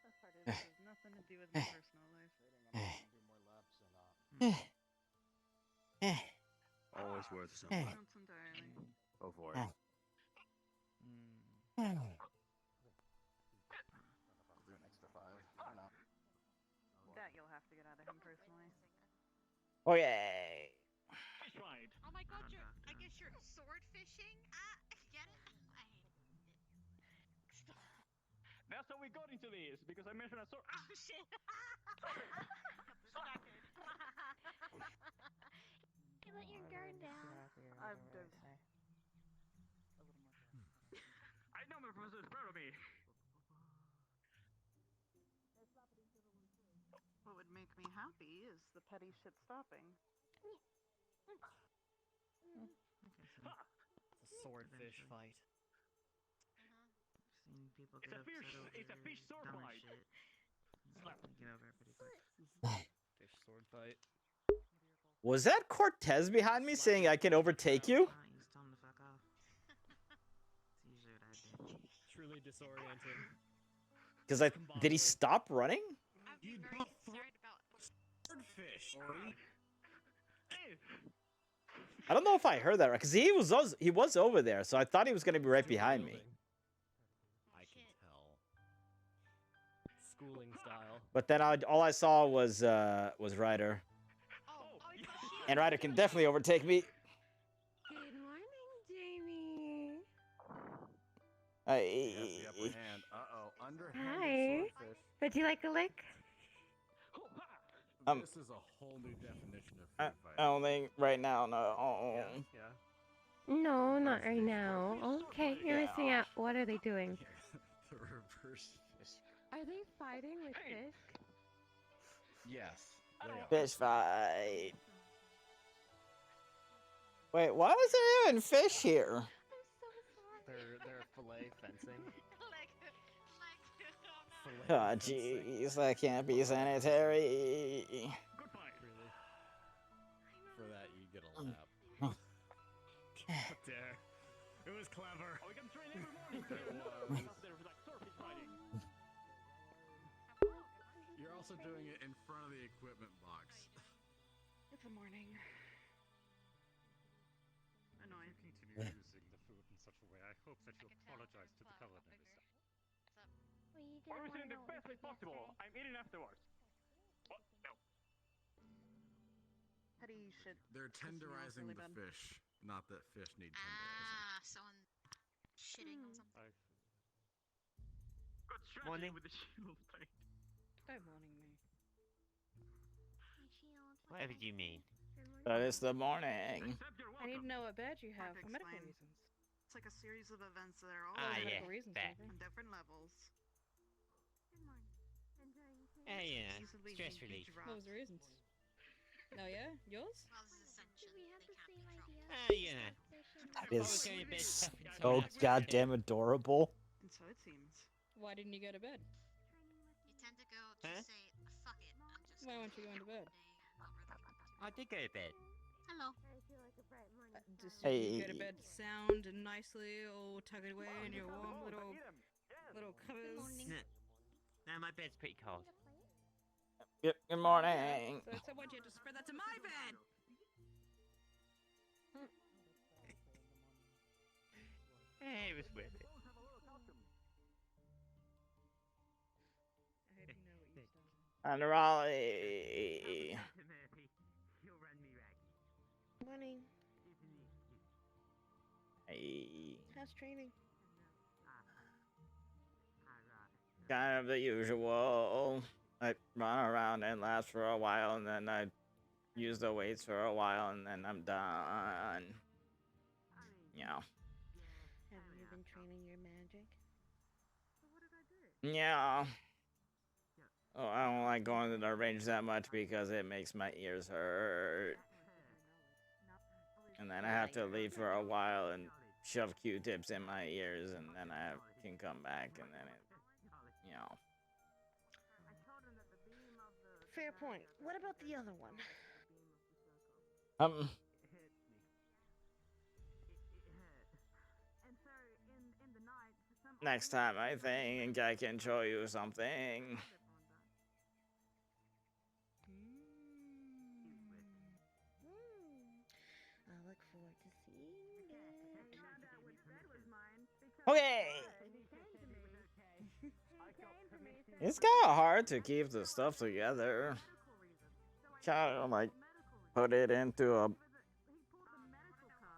That part is, has nothing to do with my personal life. Always worth something. Counts entirely. Go for it. I'll do an extra 5. Why not? That you'll have to get out of him personally. Oh yeah. Right. Oh my god, I guess you're sword fishing? Get it? That's how we got into this, because I mentioned a sword. Oh shit! You let your guard down. I'm I know my professor is proud of me. What would make me happy is the petty shit stopping. It's a swordfish fight. Seen people It's get a fish. upset over It's a fish sword dumb fight. shit. Get over it pretty quick. Fish sword fight. Was that Cortez behind me saying I can overtake you? Just tell him to fuck off. It's usually what I do. Truly disorienting. Because did he stop running? I'm very concerned about Swordfish. I don't know if I heard that right, because he was over there, so I thought he was gonna be right behind me. I can tell. Schooling style. But then all I saw was Ryder, and Ryder can definitely overtake me. Good morning, Jamie. The upper hand. Uh-oh. Underhanded Hi. swordfish. Would you like a lick? This is a whole new definition of food fight. I don't think right now, no. Yeah. No, not right now. Okay, you're missing out. What are they doing? The reverse fish. Are they fighting with fish? Yes. They are. Fish fight. Wait, why is there even fish here? They're fillet fencing. Oh, jeez, that can't be sanitary. Really? For that, you get a lap. There. It was clever. Oh, we can train every morning. There was like swordfish fighting. You're also doing it in front of the equipment box. It's a morning. Annoying. Continue using the food in such a way. I hope that you apologize to the culinary staff. Everything the best way possible. I'm eating afterwards. What? No. Hetty should. They're tenderizing really the bad. fish, not that fish need tenderizing. someone shitting on something. Got stretching with the shield thing. Don't morning me. Whatever you mean. But it's the morning. I need to know what badge you have Hard to for medical explain. reasons. It's like a series of events that are all Ah, over yeah. Medical reasons, That. maybe. on different levels. Yeah. Easily Stress be relief. What was the reasons? Oh yeah, yours? Well, this is essentially they can't control. Yeah. That I was is going to bed. so goddamn adorable. And so it seems. Why didn't you go to bed? You tend to go to Huh? say, fuck it, I'm just Why weren't you going to bed? I did go to bed. Hello. Just Hey. you go to bed sound and nicely, all tucked away in your warm little covers. No, my bed's pretty cold. Yep, good morning. So why'd you have to spread that to my bed? Hey, it was worth it. I hope you know what you've done. And Raleigh. Morning. Hey. How's training? Kind of the usual. I run around and last for a while, and then I use the weights for a while, and then I'm done. Yeah. Have you been training your magic? Yeah. Oh, I don't like going to the range that much because it makes my ears hurt. And then I have to leave for a while and shove Q-tips in my ears, and then I can come back, and then it, you know. Fair point. What about the other one? Next time I think I can show you something. I look forward to seeing it. Okay. It's kind of hard to keep the stuff together. Kind of like put it into a,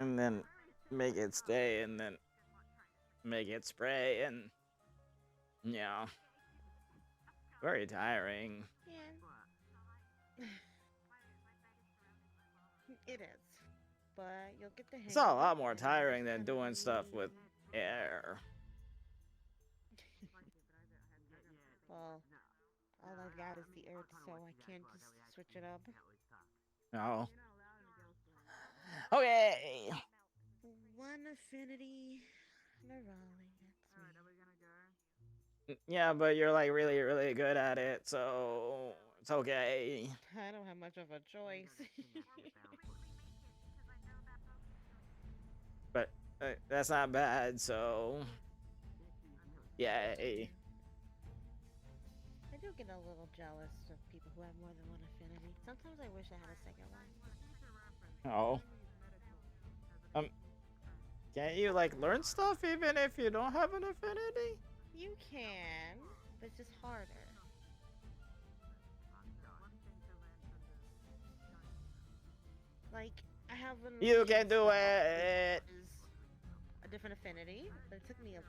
and then make it stay, and then make it spray, and yeah, very tiring. Yeah. It is. But you'll get the hang It's a of it, lot more and tiring just than doing stuff with air. Well, all I've got is the earth, so I can't just switch it up. No. Okay. One affinity, Nerali, that's me. Yeah, but you're like really, really good at it, so it's okay. I don't have much of a choice. But that's not bad, so yay. get a little jealous of people who have more than one affinity. Sometimes I wish I had a second one. Oh. Can't you like learn stuff even if you don't have an affinity? You can, but it's just harder. Like, I have an You can do it! a different affinity, but it took me a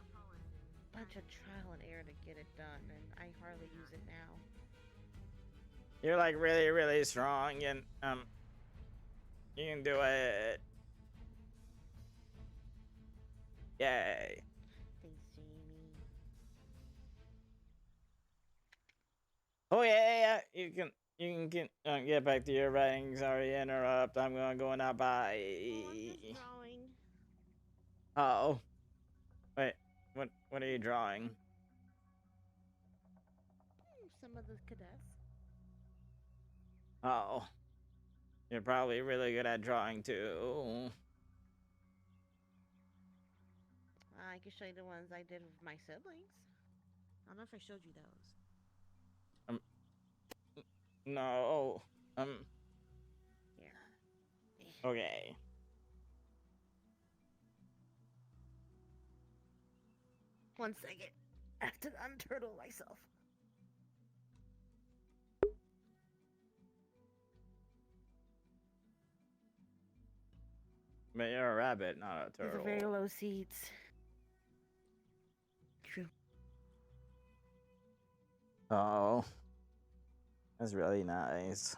bunch of trial and error to get it done, and I hardly use it now. You're like really, really strong and you can do it. Yay. Thanks, Jamie. Oh yeah, you can get back to your writing. Sorry to interrupt. I'm gonna go now. Bye. Drawing. Oh. Wait, what are you drawing? Some of the cadets. Oh. You're probably really good at drawing too. I can show you the ones I did with my siblings. I don't know if I showed you those. No. Here. Okay. One second. I have to unturtle myself. But you're a rabbit, not a These turtle. are very low seats. True. Oh. That's really nice.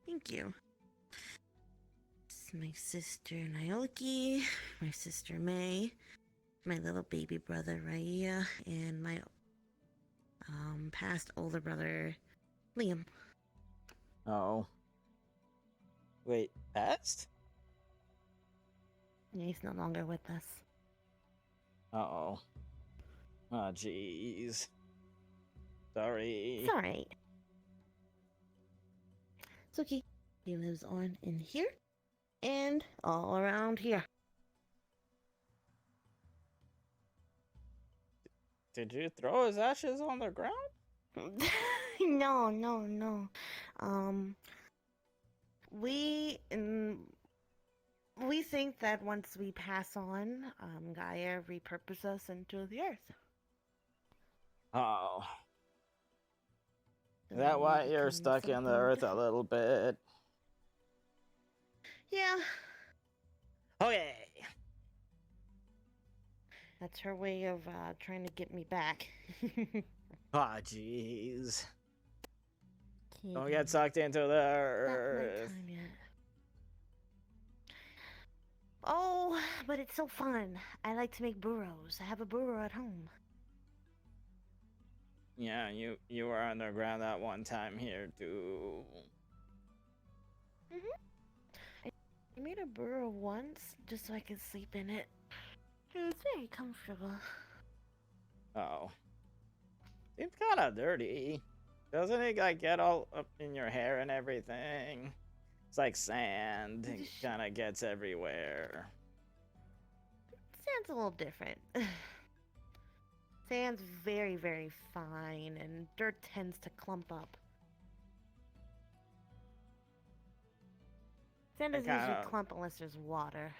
Thank you. This is my sister Naoki, my sister May, my little baby brother Raya, and my past older brother Liam. Oh. Wait, past? Yeah, he's no longer with us. Uh-oh. Oh, jeez. Sorry. It's alright. It's okay. He lives on in here and all around here. Did you throw his ashes on the ground? No. We think that once we pass on, Gaia repurpose us into the earth. Oh. So Is that we why you're become stuck in the something earth a different. little bit? Yeah, Okay. that's her way of trying to get me back. Ah, jeez. Don't Kidding. get sucked into the Not earth. nighttime yet. Oh, but it's so fun. I like to make burrows. I have a burrow at home. Yeah, you were underground that one time here too. I made a burrow once just so I could sleep in it. It was very comfortable. Oh. Seems kind of dirty. Doesn't it like get all up in your hair and everything? It's like sand. It kind of gets everywhere. Sand's a little different. Sand's very, very fine, and dirt tends to clump up. Sand doesn't usually kinda- clump unless there's water.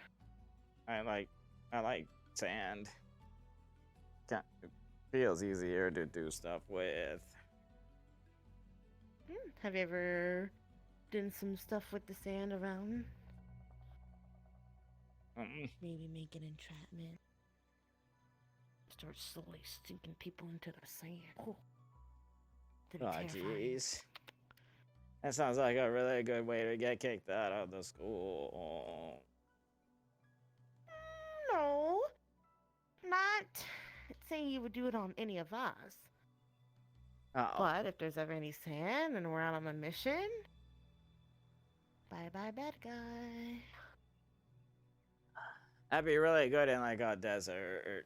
I like sand. It feels easier to do stuff with. Have you ever done some stuff with the sand around? Maybe make an entrapment. Start slowly sinking people into the sand. Oh, that'd be Oh, terrifying. jeez. That sounds like a really good way to get kicked out of the school. No, not saying you would do it on any of us. Oh. But if there's ever any sand and we're out on a mission, bye bye bad guy. That'd be really good in like a desert.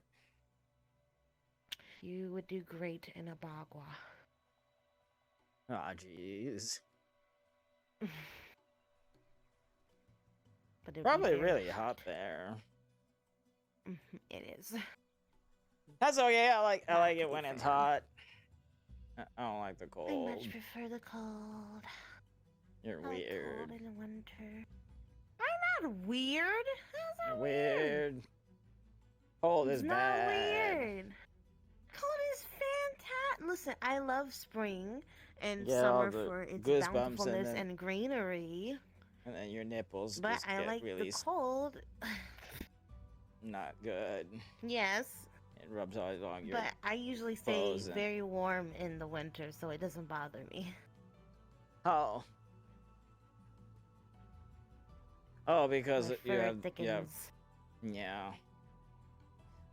You would do great in a bagua. Oh, jeez. But it would be Probably very really hot there. It is. That's okay. I like it when it's hot. I don't like the I cold. much prefer the cold. You're I like weird. cold in the winter. I'm not weird. How's You're that weird? weird. Cold It's is not bad. weird. Cold is fantastic. Listen, I love spring and Get all summer the for its goosebumps bountifulness and then, and greenery. and then your nipples But just I get like really the cold. not good. Yes, It rubs all along your but I usually stay clothes and... very warm in the winter, so it doesn't bother me. Oh. Oh, because My you fur have... thickens. Yeah.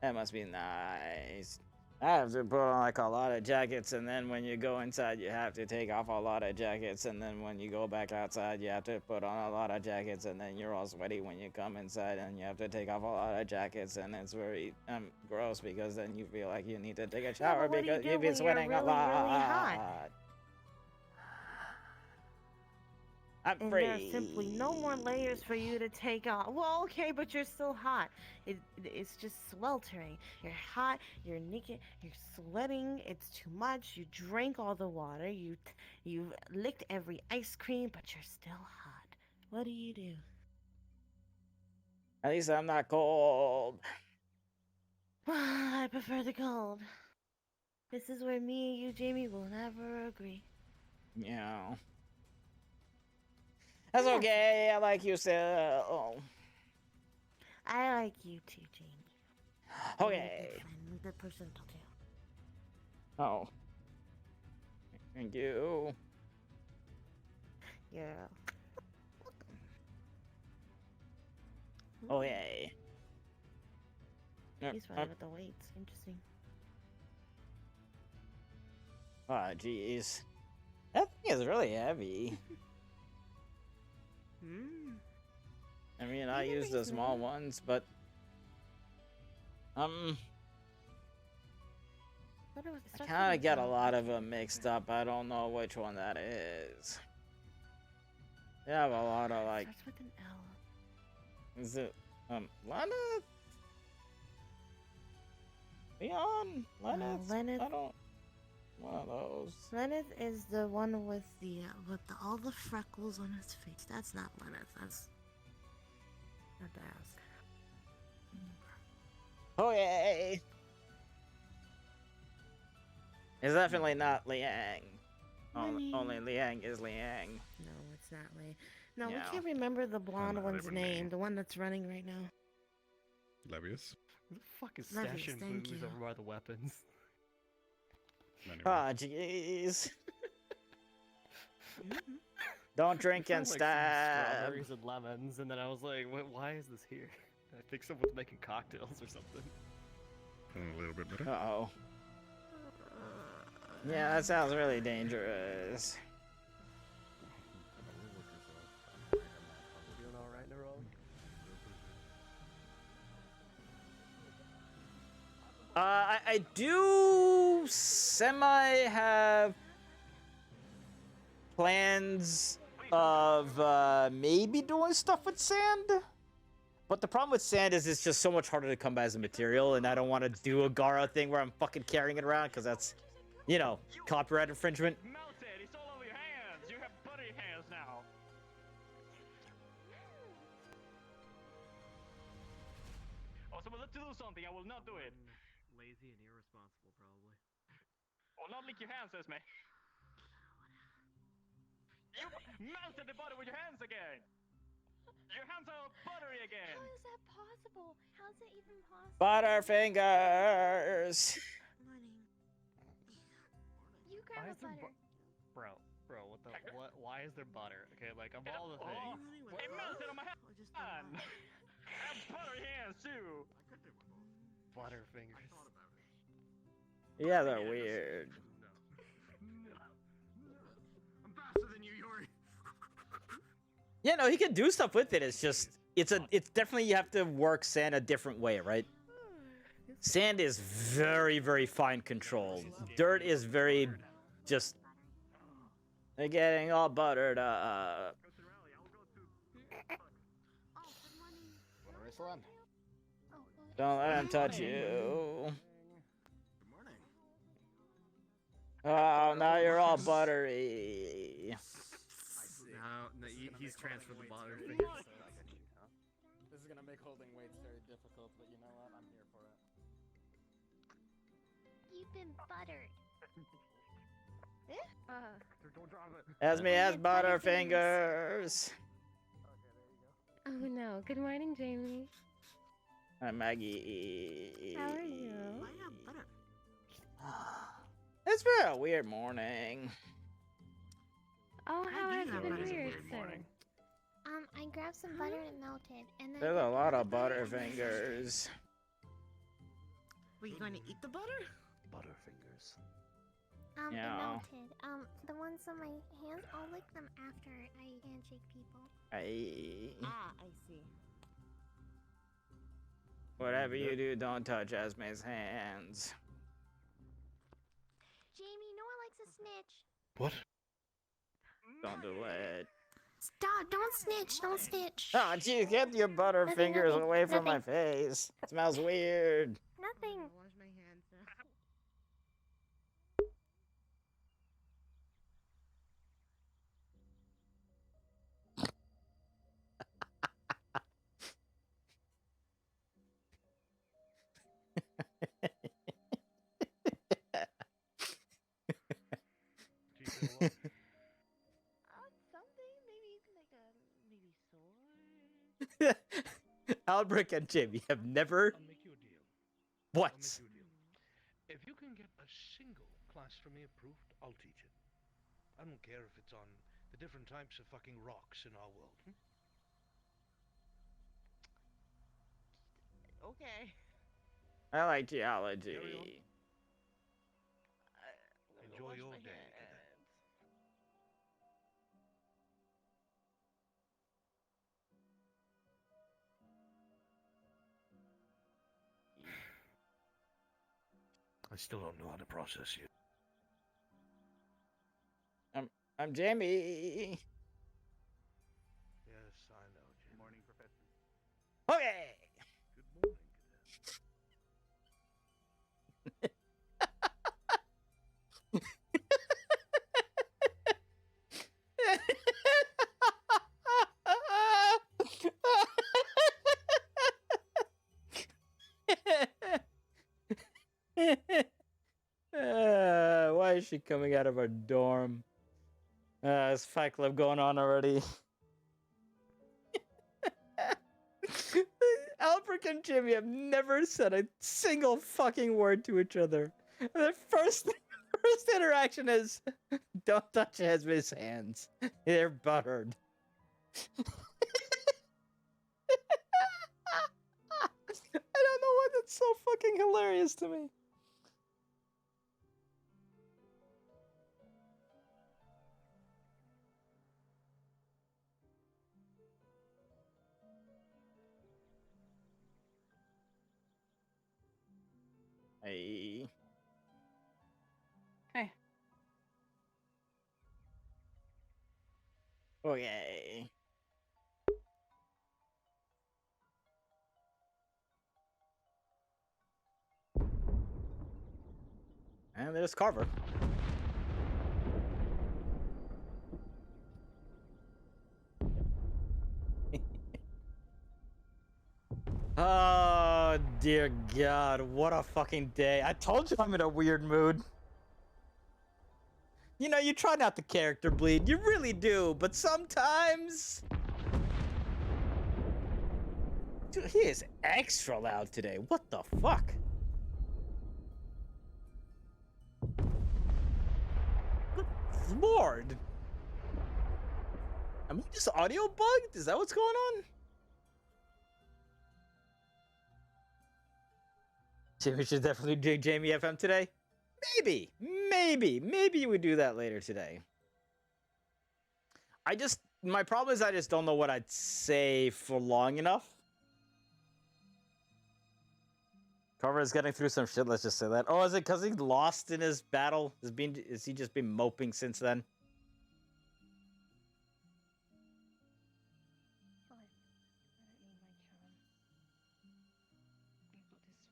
That must be nice. I have to put on like a lot of jackets, and then when you go inside, you have to take off a lot of jackets, and then when you go back outside, you have to put on a lot of jackets, and then you're all sweaty when you come inside, and you have to take off a lot of jackets, and it's very gross because then you feel like you need to take a shower but what do you because do you've been when you're sweating really, a lot. really hot? I'm And free. there's simply no more layers for you to take off. Well, okay, but you're still hot. It's just sweltering. You're hot. You're naked. You're sweating. It's too much. You drank all the water. You've licked every ice cream, but you're still hot. What do you do? At least I'm not cold. I prefer the cold. This is where me and you, Jamie, will never agree. Yeah. That's Yeah. okay. I like you still. I like you too, Jamie. Okay. You're a good friend, a good person to talk to. Oh. Thank you. Yeah. Oh, yay. He's fine with the weights. Interesting. Oh, jeez. That thing is really heavy. I mean, I use the small ones, but... I kind of get a lot of them mixed up. I don't know which one that is. They have a lot of, like... Starts with an L. Is it, Lenneth? Leon? Lenneth? Lenneth. I don't... One of those. Lenneth is the one with all the freckles on his face. That's not Lenneth. That's not the ass. Oh, yay! It's definitely not Liang. Only Liang is Liang. No, it's not Lei. No, Yeah. we can't remember the blonde one's name. The one that's running right now. Levius. Who the fuck is Levius, stashing thank booze you. over by the weapons? Ah, jeez. Don't drink and Like some stab. strawberries and lemons, and then I was like, why is this here? I think someone's making cocktails or something. A little bit better. Uh-oh. Yeah, that sounds really dangerous. We're doing alright in a row. I do semi have plans of maybe doing stuff with sand. But the problem with sand is it's just so much harder to come by as a material, and I don't want to do a Gara thing where I'm fucking carrying it around, because that's, you know, copyright infringement. Melted! It's all over your hands! You have buttery hands now! Oh, so let's do something, I will not do it! Lazy and irresponsible, probably. Oh, not lick your hands, Esme! You melted the butter with your hands again! Your hands are buttery again! How is that possible? How is that even possible? Butterfingers! You Why grab is a there butter. Bro, what? Why is there butter? Okay, like of all the things. It melted on my hand! I have buttery hands too! Butterfingers. Yeah, they're weird. I'm faster than you, Yori. Yeah, no, he can do stuff with it. It's just, it's definitely, you have to work sand a different way, right? Sand is very, very fine controlled. Dirt is very, just, they're getting all buttered up. Race run. Don't let him touch you. Good morning. Oh now you're all buttery. No, he's transferred the butter. This is gonna make holding weights very difficult, but you know what? I'm here for it. You've been buttered. Don't drop it. Esme has butterfingers. Oh no. Good morning, Jamie. Hi, Maggie. How are you? It's been a weird morning. Oh, how has it been It is a weird, weird sir? morning. I grabbed some butter and melted, and then. There's a lot of butterfingers. Were you going to eat the butter? Butterfingers. It Yeah. melted. The ones on my hands, I'll lick them after I handshake people. I see. Whatever you do, don't touch Esme's hands. Jamie, Noah likes a snitch. What? Don't do it. Stop! Don't snitch! Don't snitch! Oh, geez, get your butterfingers nothing, away from my nothing. face. It smells weird. Nothing. Wash my hands now. Something, maybe like a sword. Albrecht and Jamie have never. I'll make you a deal. What? I'll make you a deal. If you can get a single class for me approved, I'll teach it. I don't care if it's on the different types of fucking rocks in our world. Okay. I like geology. Enjoy your day. I still don't know how to process you. I'm Jamie. Yes, I know. Jim. Good morning, Professor. Okay. Good Why is she coming out of our dorm? Is Fight Club going on already? Albrecht and Jimmy have never said a single fucking word to each other. Their first interaction is, don't touch Esme's hands. They're buttered. I don't know why that's so fucking hilarious to me. Hey. Hey. Okay. And there's Carver. Oh, dear God. What a fucking day. I told you I'm in a weird mood. You know, you try not to character bleed. You really do. But sometimes... Dude, he is extra loud today. What the fuck? Good Lord. Am I just audio bugged? Is that what's going on? We should definitely do Jamie FM today. Maybe we do that later today. My problem is I just don't know what I'd say for long enough. Carver is getting through some shit, let's just say that. Oh, is it because he lost in his battle? Is he just been moping since then?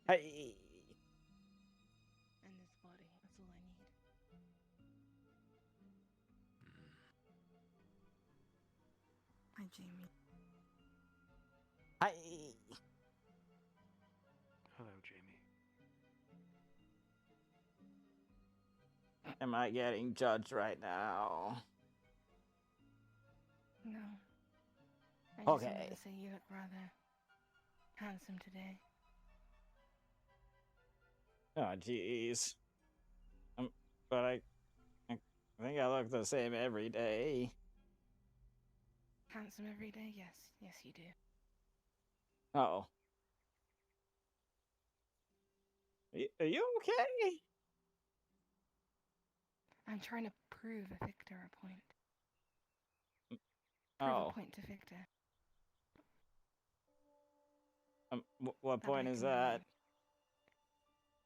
Hey. And this body, that's all I need. Jamie. Hi. Hello, Jamie. Am I getting judged right now? No. I just wanted Okay. to say you look rather handsome today. Oh, jeez. But I think I look the same every day. Handsome every day? Yes. Yes, you do. Oh. Are you okay? I'm trying to prove Victor a point. Prove Oh. a point to Victor. What That point I is can that?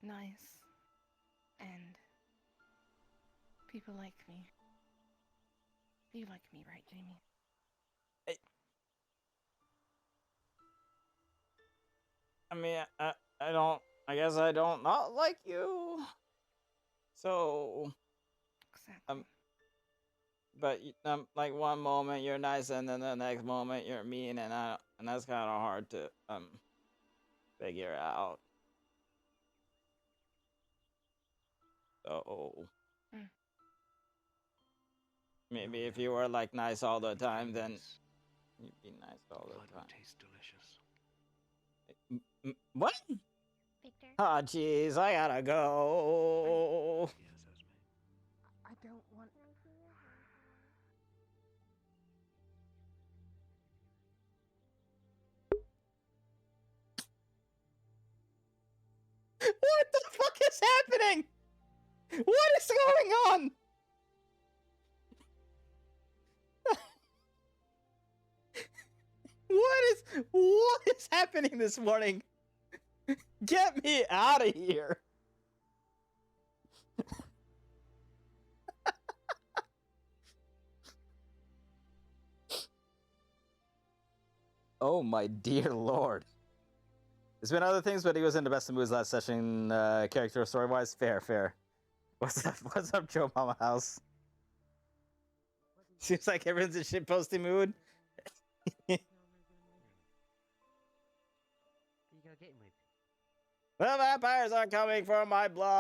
be nice. And people like me. You like me, right, Jamie? I mean, I don't. I guess I don't not like you. So. Exactly. But like one moment you're nice, and then the next moment you're mean, and that's kind of hard to figure out. So. Maybe if you were like nice all the time, then you'd be nice all the time. Tastes delicious. What? Victor? Oh, jeez, I gotta go. I don't want. What the fuck is happening? What is going on? What is happening this morning? Get me out of here. Oh my dear lord. There's been other things, but he was in the best of moods last session, character story-wise. Fair. What's up, Joe Mama House? Seems like everyone's in shitposting mood. The vampires are coming for my blood.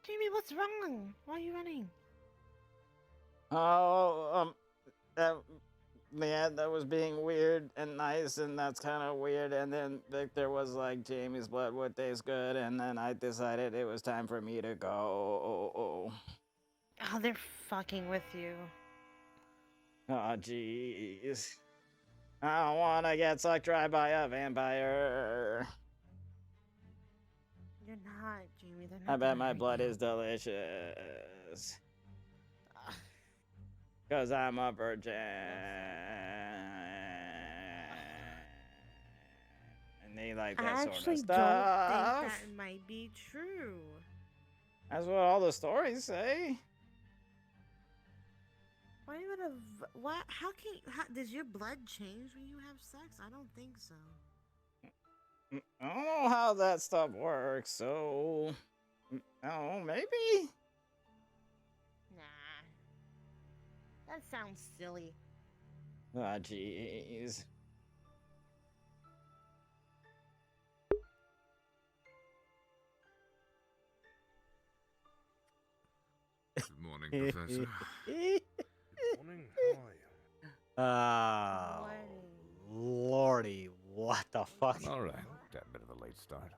Jamie, what's wrong? Why are you running? Oh, that was being weird and nice, and that's kind of weird. And then Victor was like, Jamie's blood would taste good, and then I decided it was time for me to go. Oh, they're fucking with you. Oh, jeez. I don't want to get sucked dry by a vampire. You're not, Jamie. They're not. I bet my blood is delicious. Cause I'm a virgin. And they like that I sort of actually stuff. don't think that might be true. That's what all the stories say. Why would a what? How does your blood change when you have sex? I don't think so. I don't know how that stuff works, so I don't know, maybe. Nah, that sounds silly. Ah, jeez. Good morning, Professor. Good morning. How are you? Lordy, what the fuck? All right, that bit of a late start.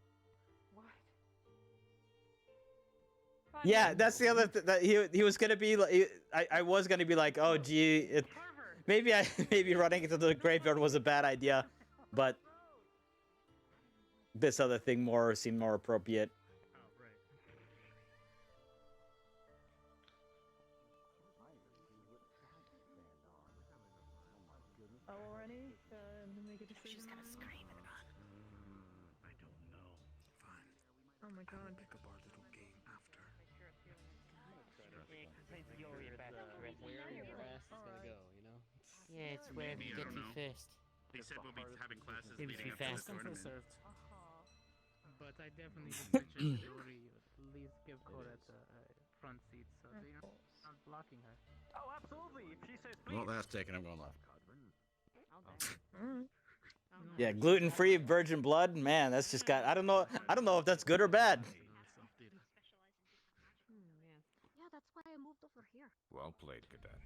Yeah, that's the other that he was gonna be like. I was gonna be like, oh gee, maybe running into the graveyard was a bad idea, but this other thing seemed more appropriate. Oh, already? Make a decision. She's gonna scream and run. I don't know. Fine. Oh my god. Pick up our little game after. Where your ass is gonna go, you know? Yeah, it's wherever Maybe, you I get don't to know. first. They said we'll be having classes Maybe leading too up to fast. the tournament. Served. But I definitely would suggest Dory at least give Cora the front seat so they're not blocking her. Oh, absolutely! If she says Well, that's taken. I'm going left. Yeah, gluten-free virgin blood. Man, that's just got. I don't know if that's good or bad. Yeah, that's why I moved over here. Well played, cadet.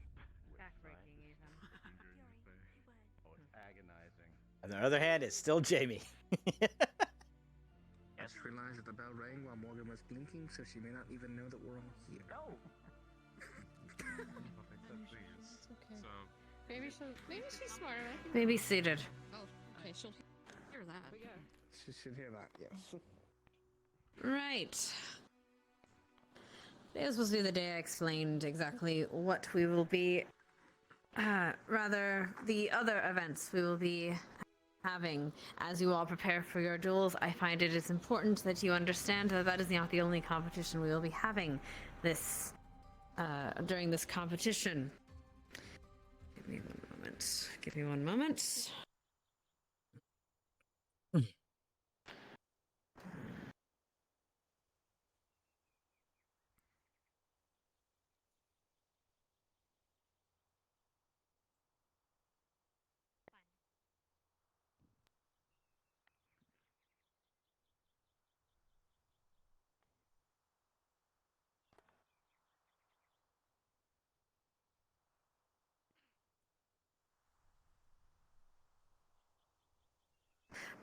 Backbreaking, even. Oh, it's agonizing. On the other hand, it's still Jamie. I just realized that the bell rang while Morgan was blinking, so she may not even know that we're all here. No! It's okay. Maybe she's smarter. Maybe seated. Oh, okay, she'll hear that. She should hear that, yes. Right. Today was supposed to be the day I explained exactly what we will be. Rather, the other events we will be having as you all prepare for your duels. I find it is important that you understand that that is not the only competition we will be having this during this competition. Give me one moment. Give me one moment.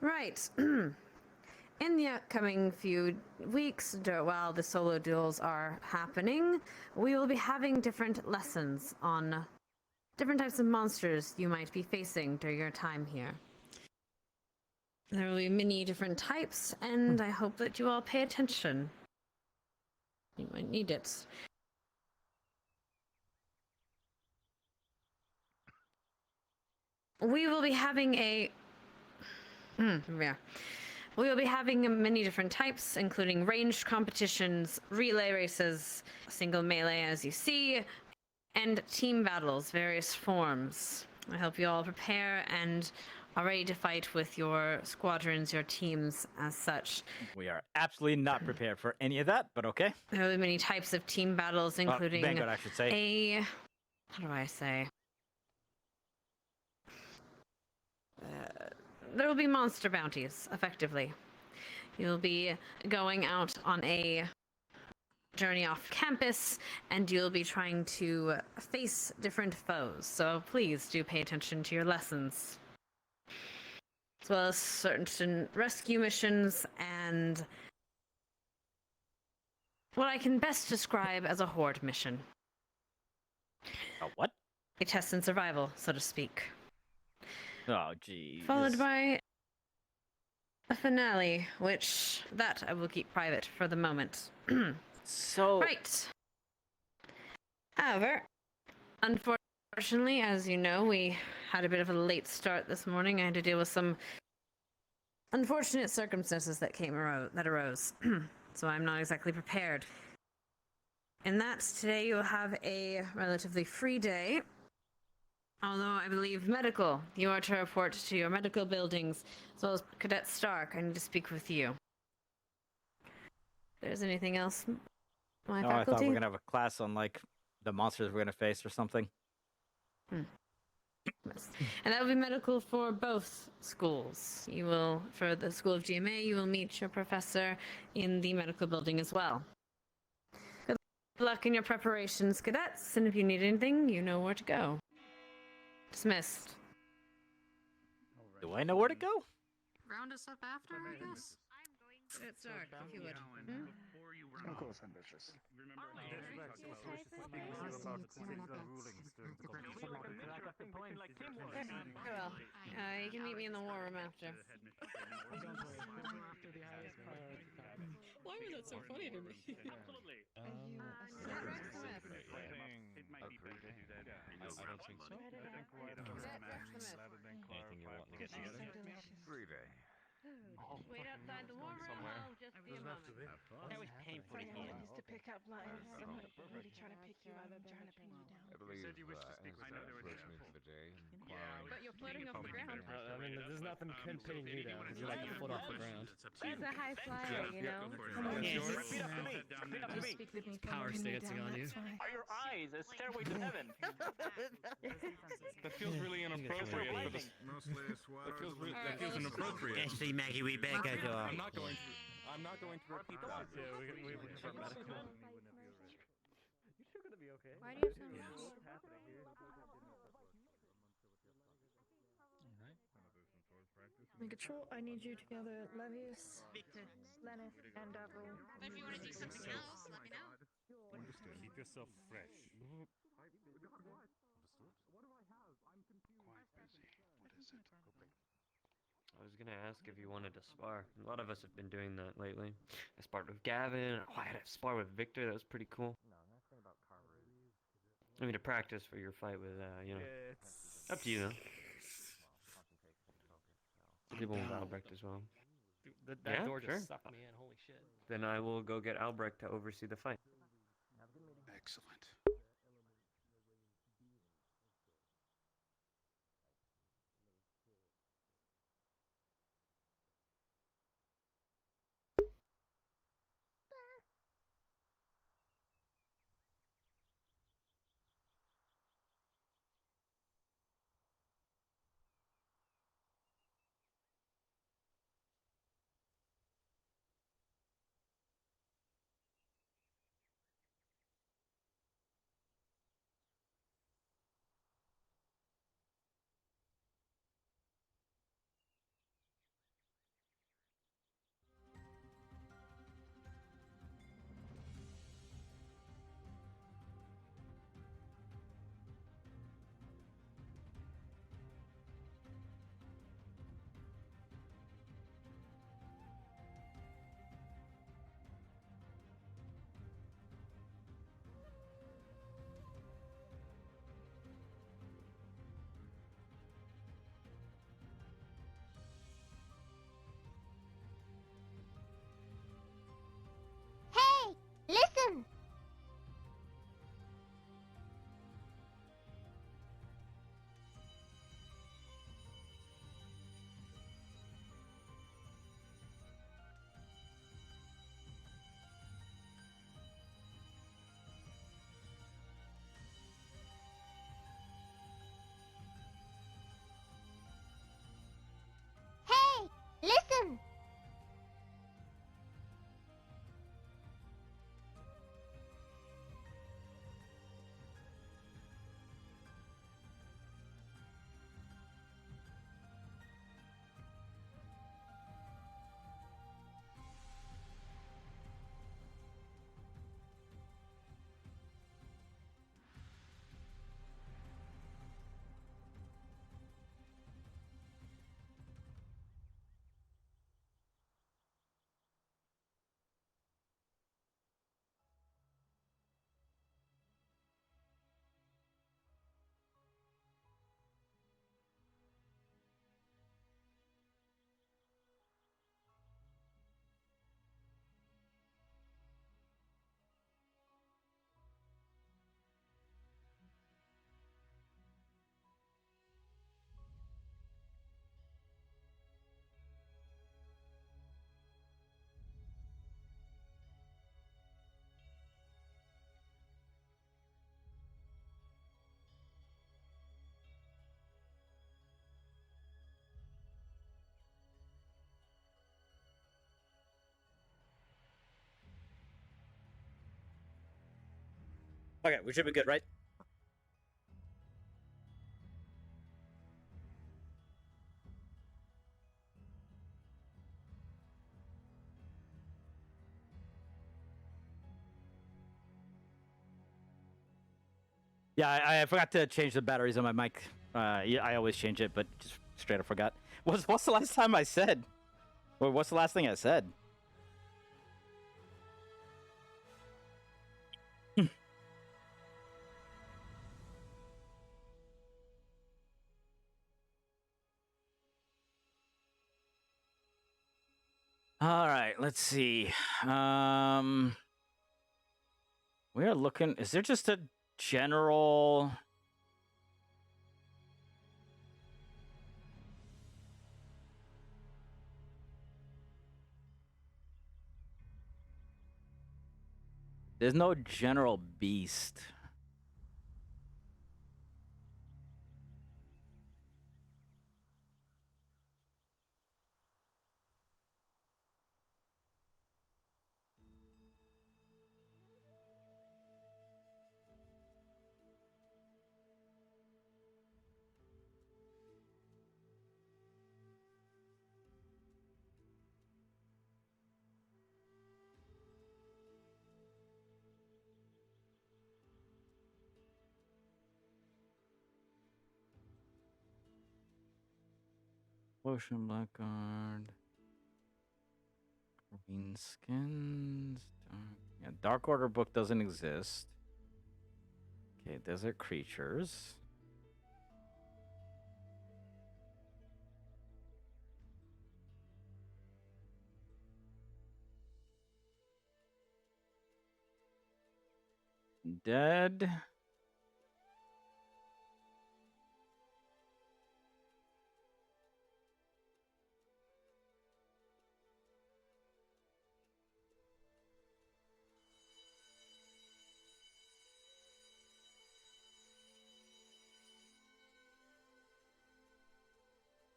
Right. In the upcoming few weeks, while the solo duels are happening, we will be having different lessons on different types of monsters you might be facing during your time here. There will be many different types, and I hope that you all pay attention. You might need it. We will be having a... yeah. We will be having many different types, including ranged competitions, relay races, single melee as you see, and team battles, various forms. I hope you all prepare and are ready to fight with your squadrons, your teams as such. We are absolutely not prepared for any of that, but okay. There will be many types of team battles, including Vanguard, I should say. How do I say? There will be monster bounties, effectively. You'll be going out on a journey off campus, and you'll be trying to face different foes. So please do pay attention to your lessons. As well as certain rescue missions and what I can best describe as a horde mission. A what? A test in survival, so to speak. Oh, geez. Followed by a finale, which that I will keep private for the moment. So... Right. However, unfortunately, as you know, we had a bit of a late start this morning. I had to deal with some unfortunate circumstances that arose. So I'm not exactly prepared. In that, today you will have a relatively free day. Although I believe medical, you are to report to your medical buildings, as well as Cadet Stark. I need to speak with you. If there's anything else, my No, faculty? I thought we were gonna have a class on like the monsters we're gonna face or something. And that will be medical for both schools. You will, for the School of GMA, you will meet your professor in the medical building as well. Good luck in your preparations, cadets, and if you need anything, you know where to go. Dismissed. Do I know where to go? Round us up after, I guess? Cadet Stark, if you would. Of course, ambitious. about the rulings during the competition. Very well. You can meet me in the war room after. Why was that so funny to me? Absolutely. It might be better to do that. I don't think so. Anything you want to get together? 3 day. Wait outside the war room. Somewhere. I'll just be a moment. That was painful to Sorry, hear. I used to pick up lines. I'm not really trying to pick you up. I'm trying to pin you down. I believe said you wished to speak with Ezra her. approached me for the day, Yeah, inquiring. But you're floating off the ground. I mean, there's nothing pinning you down because you're like a foot off the ground. He's a high flyer, you know? Yes. Repeat after me. Repeat after me. Speak with me. Power stancing on you. Are your eyes a stairway to heaven? That feels really inappropriate for this. Mostly That feels inappropriate. Ashley, Maggie, we back at you. I'm not going to repeat that. Yeah, we prefer medical. You're gonna be okay. Why do you have so much? What's happening here? Megatron, I need you to gather Levius, Victor. Lenith, and Avril. But if you want to do something else, let me know. Understood. Keep yourself fresh. Quite busy. What is it? I was gonna ask if you wanted to spar. A lot of us have been doing that lately. I sparred with Gavin. Oh, I had a spar with Victor. That was pretty cool. No, I'm not saying about car race. I mean, to practice for your fight with, you know. It's Up to you, though. concentration, People with Albrecht as well. Dude, that Yeah, door just sure. sucked me in. Holy shit. Then I will go get Albrecht to oversee the fight. Excellent. Hey, listen! Hey, listen! Okay, we should be good, right? Yeah, I forgot to change the batteries on my mic. Yeah, I always change it, but just straight up forgot. What's the last time I said? Or what's the last thing I said? All right, let's see. We're looking. Is there just a general? There's no general beast. Ocean Blackguard. Green skins. Yeah, Dark Order book doesn't exist. Okay, desert creatures. Dead.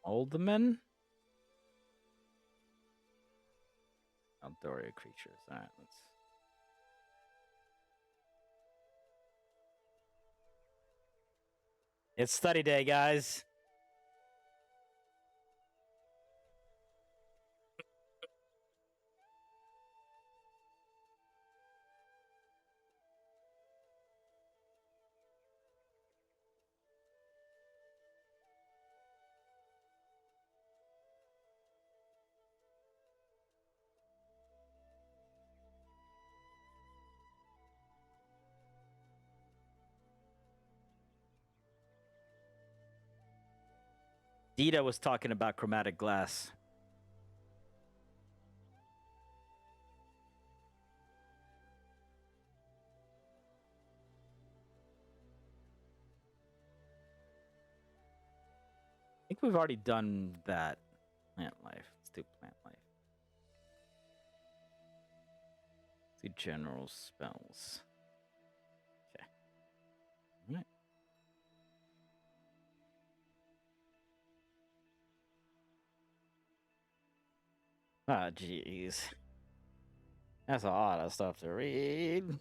Oldman? Outdoor creatures. Alright, let's. It's study day, guys. Dita was talking about chromatic glass. I think we've already done that. Plant life. Let's do plant life. Let's do general spells. Okay. All right. Ah, jeez. That's a lot of stuff to read.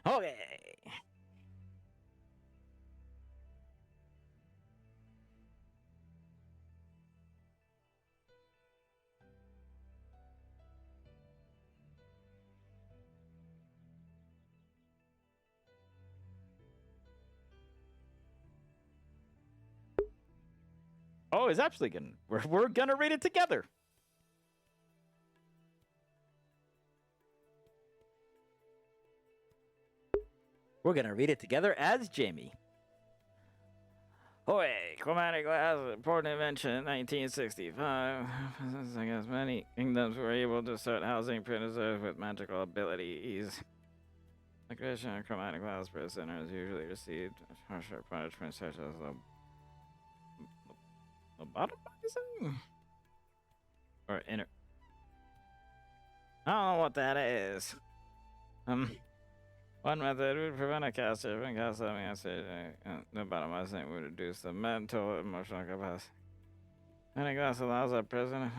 Okay. Oh, it's actually gonna. We're gonna read it together. We're gonna read it together as Jamie. Hoy, chromatic glass, important invention in 1965. I guess many kingdoms were able to start housing prisoners with magical abilities. The creation of chromatic glass prisoners usually received harsher punishment such as lobotomizing? Or inner. I don't know what that is. One method would prevent a caster from casting a message. Lobotomizing would reduce the mental emotional capacity. Chromatic glass allows a prisoner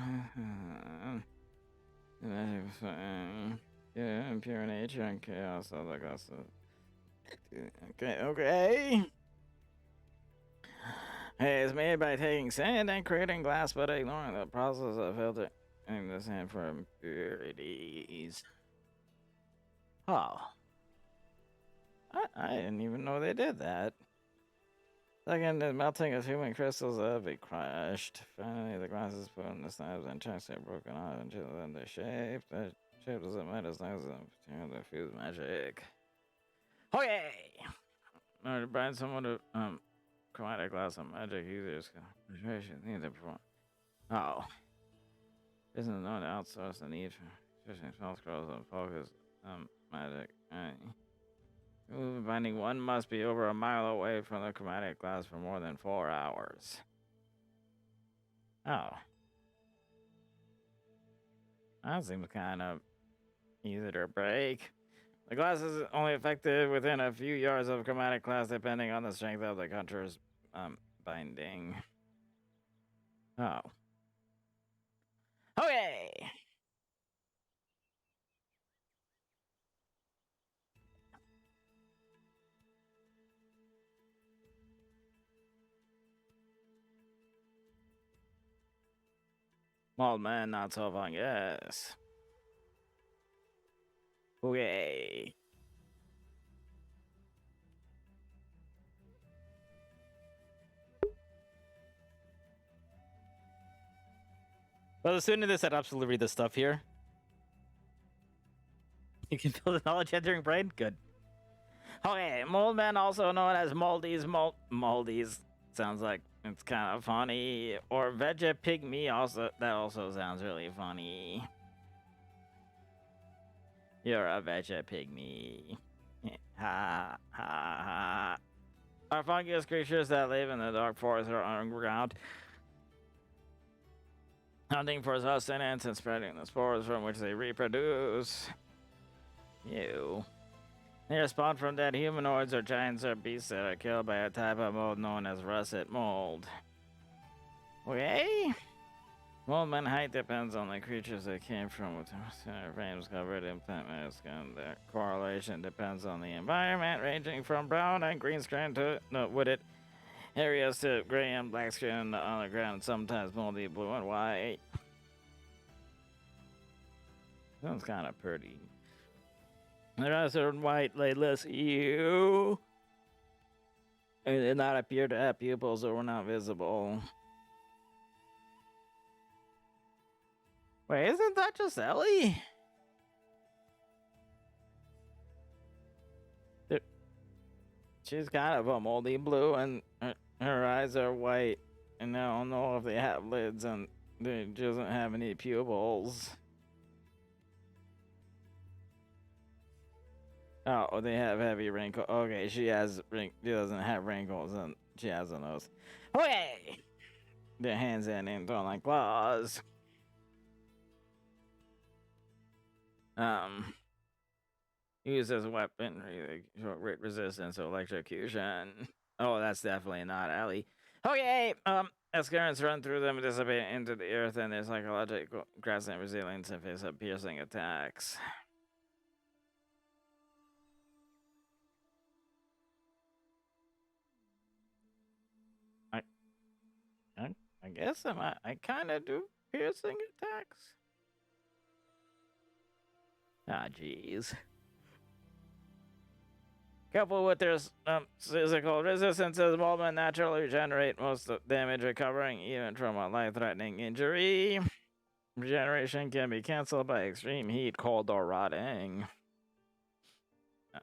impure nature and chaos of the glass. Okay. It's made by taking sand and creating glass, but ignoring the process of filtering the sand for impurities. Oh. What? I didn't even know they did that. Second, the melting of human crystals have been crushed. Finally, the glass is put in the slabs and chunks are broken off until then the shape. The shape doesn't matter as long as the fuse magic. Okay! In order to bind someone to chromatic glass and magic users need to perform. Oh. Isn't known to outsource the need for switching spell scrolls and focus magic. Binding one must be over a mile away from the chromatic glass for more than 4 hours. Oh. That seems kind of easy to break. The glass is only effective within a few yards of chromatic glass depending on the strength of the conjurer's binding. Oh. Okay! Old man, not so fun, yes. Okay. Well, the student in this had absolutely read the stuff here. You can feel the knowledge entering brain? Good. Okay, mold men, also known as moldies. Moldies sounds like it's kind of funny. Or veggie pygmy, that also sounds really funny. You're a veggie pygmy. Ha ha ha. Are fungus creatures that live in the dark forest or underground, hunting for sustenance and spreading the spores from which they reproduce. Ew. They are spawned from dead humanoids or giants or beasts that are killed by a type of mold known as russet mold. Okay? Moldman height depends on the creatures they came from, with their frames covered in plant skin. Their correlation depends on the environment, ranging from brown and green skin to wooded areas to gray and black skin on the ground, sometimes moldy blue and white. Sounds kind of pretty. The rest are white, layless, ew. They did not appear to have pupils or were not visible. Wait, isn't that just Ellie? She's kind of a moldy blue and her eyes are white. And I don't know if they have lids and they doesn't have any pupils. Oh, they have heavy wrinkles. Okay, she doesn't have wrinkles and she has a nose. Okay! Their hands and names are like claws. Uses weaponry, short resistance to electrocution. Oh, that's definitely not Ellie. Okay, as currents run through them, dissipate into the earth, and their psychological grasping resilience and face up piercing attacks. I guess I kind of do piercing attacks. Ah, jeez. Coupled with their physical resistances, Moldmen naturally regenerate most of damage, recovering even from a life-threatening injury. Regeneration can be cancelled by extreme heat, cold, or rotting.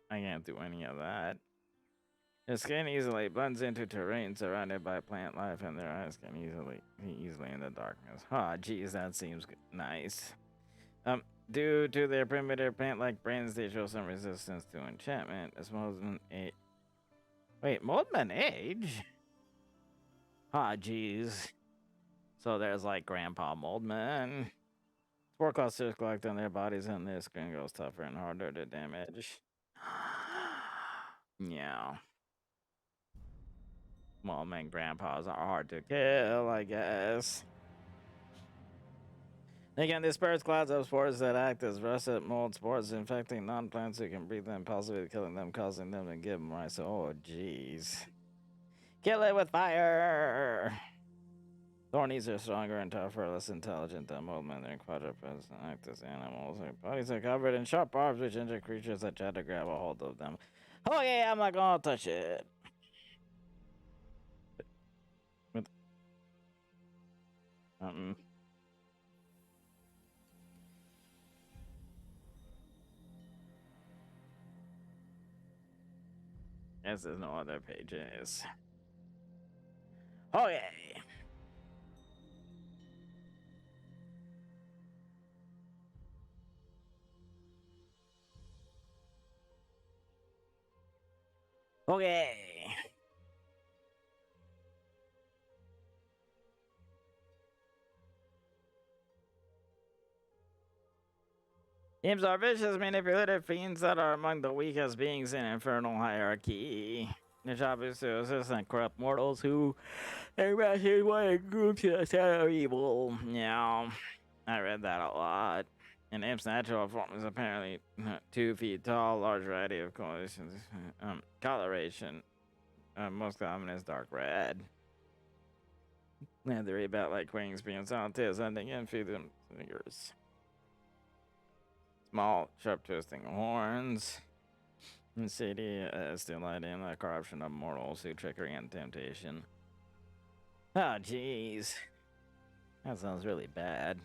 I can't do any of that. Their skin easily blends into terrain surrounded by plant life, and their eyes can easily in the darkness. Ah, geez, that seems nice. Due to their primitive plant-like brains, they show some resistance to enchantment. As Moldmen age. Wait, Moldmen age? Ah, geez. So there's like Grandpa Moldman. Spore clusters collect on their bodies, and their skin goes tougher and harder to damage. Yeah. Moldman grandpas are hard to kill, I guess. They can disperse clouds of spores that act as russet mold spores, infecting non-plants who can breathe them, possibly killing them, causing them to give them rise. Oh, jeez. Kill it with fire! Thornies are stronger and tougher, less intelligent than movement than quadrupeds and actus animals. Their bodies are covered in sharp barbs which injure creatures that try to grab a hold of them. Okay, I'm not gonna touch it. With Yes, there's no other pages. Okay. Okay. Imps are vicious, manipulative fiends that are among the weakest beings in infernal hierarchy. Their job is to assist and corrupt mortals who enrapture one group to the center of evil. Yeah, I read that a lot. An imp's natural form is apparently 2 feet tall, large variety of colorations. Coloration. Most common is dark red. Leathery bat-like wings, being sound tails ending in fingers. Small, sharp twisting horns. Insidia is delighting the corruption of mortals through trickery and temptation. Oh, jeez. That sounds really bad.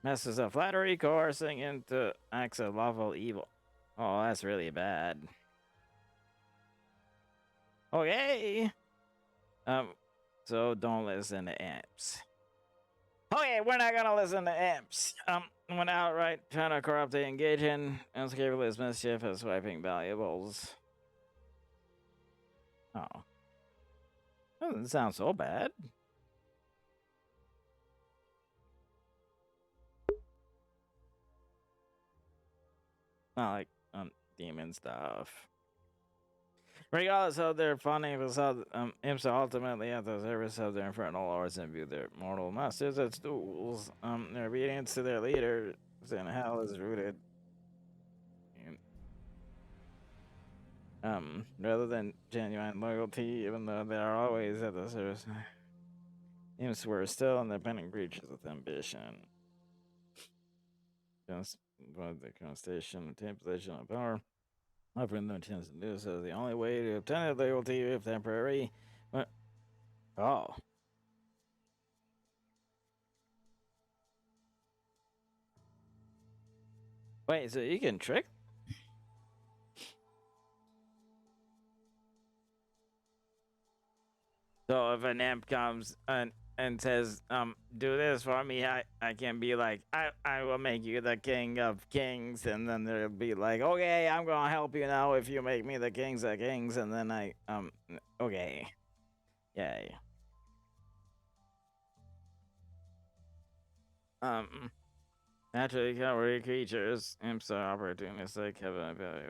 Masters of flattery coercing into acts of lawful evil. Oh, that's really bad. Okay. So don't listen to imps. Okay, we're not gonna listen to imps. When outright trying to corrupt the engage in unscrupulous mischief as swiping valuables. Oh. Doesn't sound so bad. Not like demon stuff. Regardless of their funding facade, imps are ultimately at the service of their infernal lords and view their mortal masters as tools. Their obedience to their leaders in hell is rooted in, rather than genuine loyalty, even though they are always at the service. Imps were still independent creatures with ambition. Just the constellation and take position of power. Offering no chance to do so. The only way to obtain loyalty, if temporary. What? Oh. Wait, so you can trick? So if an imp comes and says, do this for me, I can be like, I will make you the king of kings, and then they'll be like, okay, I'm gonna help you now if you make me the kings of kings, and then okay. Yay. Naturally cowardly creatures, imps are opportunistic, have an ability.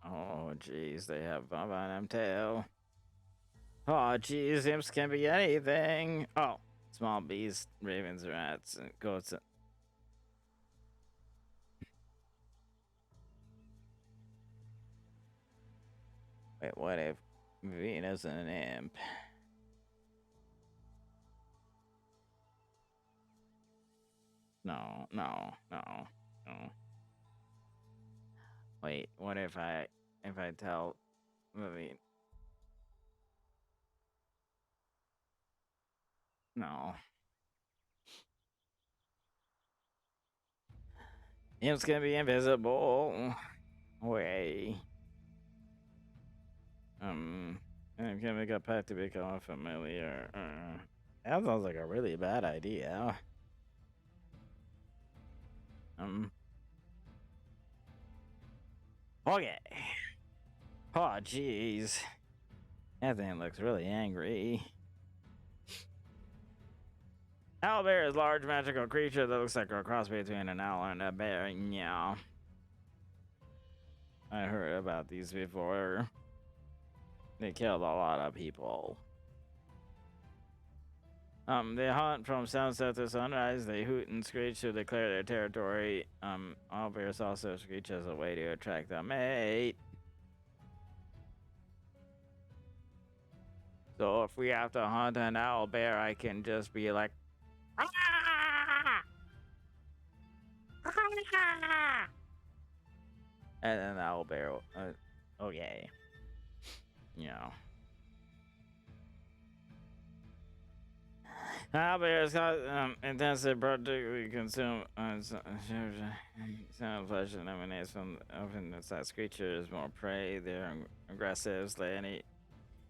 Oh, jeez, they have bump on them tail. Oh, geez, imps can be anything. Oh, small beasts, ravens, rats, and goats. Wait, what if Venus and an imp? No. Wait, what if I tell Venus? No. Imps can be invisible. Way. And can make a pact to become familiar. That sounds like a really bad idea. Okay. Oh, jeez. That thing looks really angry. Owlbear is a large magical creature that looks like a cross between an owl and a bear. Yeah. I heard about these before. They killed a lot of people. They hunt from sunset to sunrise. They hoot and screech to declare their territory. Owlbears also screech as a way to attract a mate. So if we have to hunt an owl bear, I can just be like, and then the owl bear, okay, you know. Owl bears got intensive, particularly consume some flesh and emanates from often the size creature is more prey. They're aggressive, slay any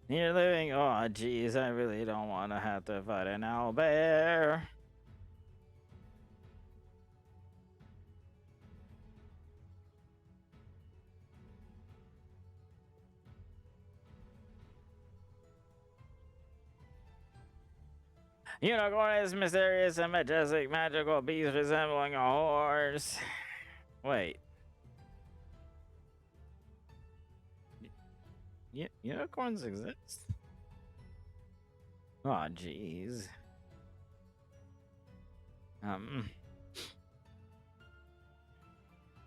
near living. Oh, jeez, I really don't want to have to fight an owl bear. Unicorn is mysterious and majestic, magical beast resembling a horse. Wait. Unicorns exist? Oh, jeez.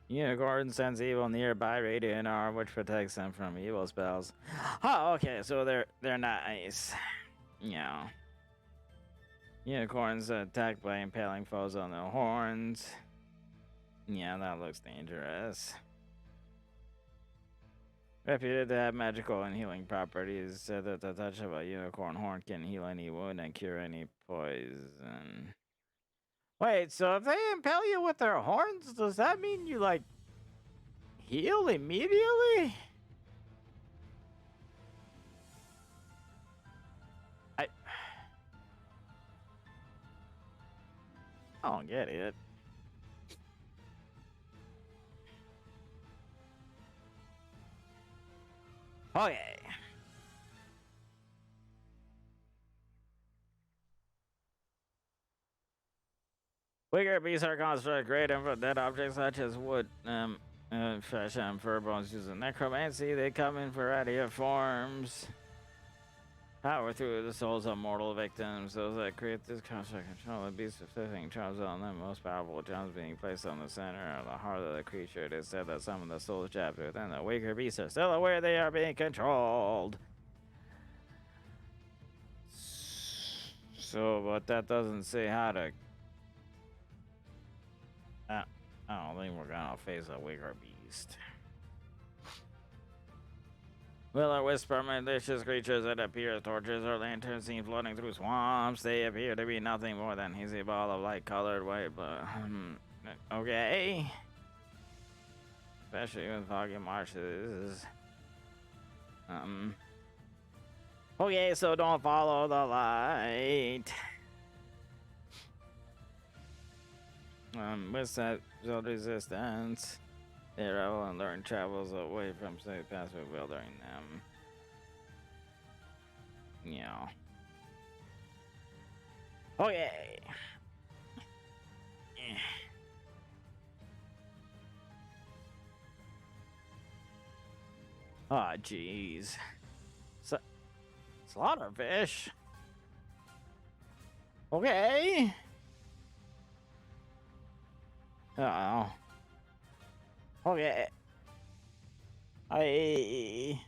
Unicorn sense evil nearby, radiant arm, which protects them from evil spells. Oh, okay, so they're nice. Yeah. Unicorns attack by impaling foes on their horns. Yeah, that looks dangerous. Reputed to have magical and healing properties, said that the touch of a unicorn horn can heal any wound and cure any poison. Wait, so if they impale you with their horns, does that mean you, like, heal immediately? I don't get it. Okay. Weaker beasts are constructed great and from dead objects such as wood, flesh, and fur bones using necromancy. They come in variety of forms. Power through the souls of mortal victims. Those that create this construct control the beast with fitting charms on them. Most powerful charms being placed on the center of the heart of the creature. It is said that some of the souls trapped within the weaker beasts are still aware they are being controlled. So, but that doesn't say how to. I don't think we're gonna face a weaker beast. Will whisper malicious creatures that appear as torches or lanterns seen floating through swamps. They appear to be nothing more than hazy ball of light-colored white blood. Okay. Especially with foggy marshes. Okay, so don't follow the light. With that build resistance. They revel and learn travels away from safe paths with wielding them. Yeah. Okay. Ah, jeez. Slaughterfish. Okay. Oh. Okay. I.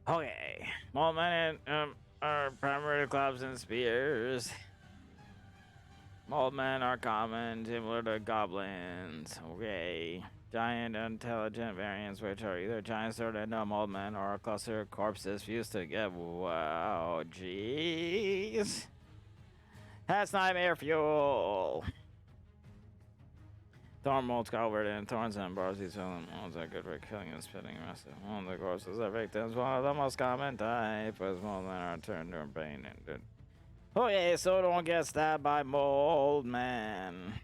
Okay. Well, men are primarily clubs and spears. Mold men are common, similar to goblins. Okay. Giant intelligent variants, which are either giants turned into mold men or a cluster of corpses fused together. Wow, jeez. That's nightmare fuel. Thorn molds covered in thorns and bars. These molds are good for killing and spitting rest of one of the corpses are victims. One of the most common type, as mold men are turned to pain and okay, so don't get stabbed by mold man.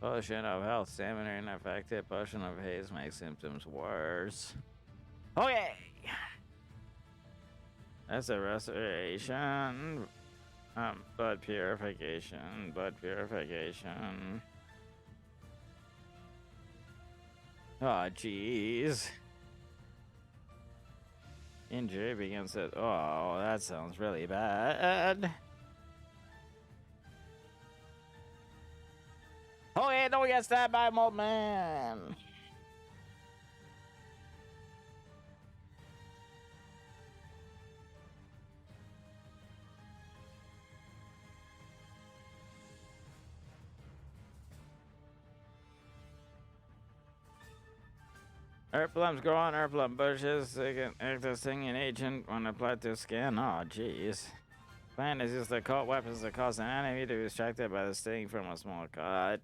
Potion of health, stamina ineffective. Potion of haste makes symptoms worse. Okay. That's a restoration. Blood purification, blood purification. Oh, jeez. Injury begins at. Oh, that sounds really bad. Oh, yeah, don't get stabbed by a mold man. Herb plums grow on herb plum bushes. They can act as stinging agent when applied to skin. Oh, jeez. Plant is used to cut weapons that cause an enemy to be distracted by the sting from a small cut.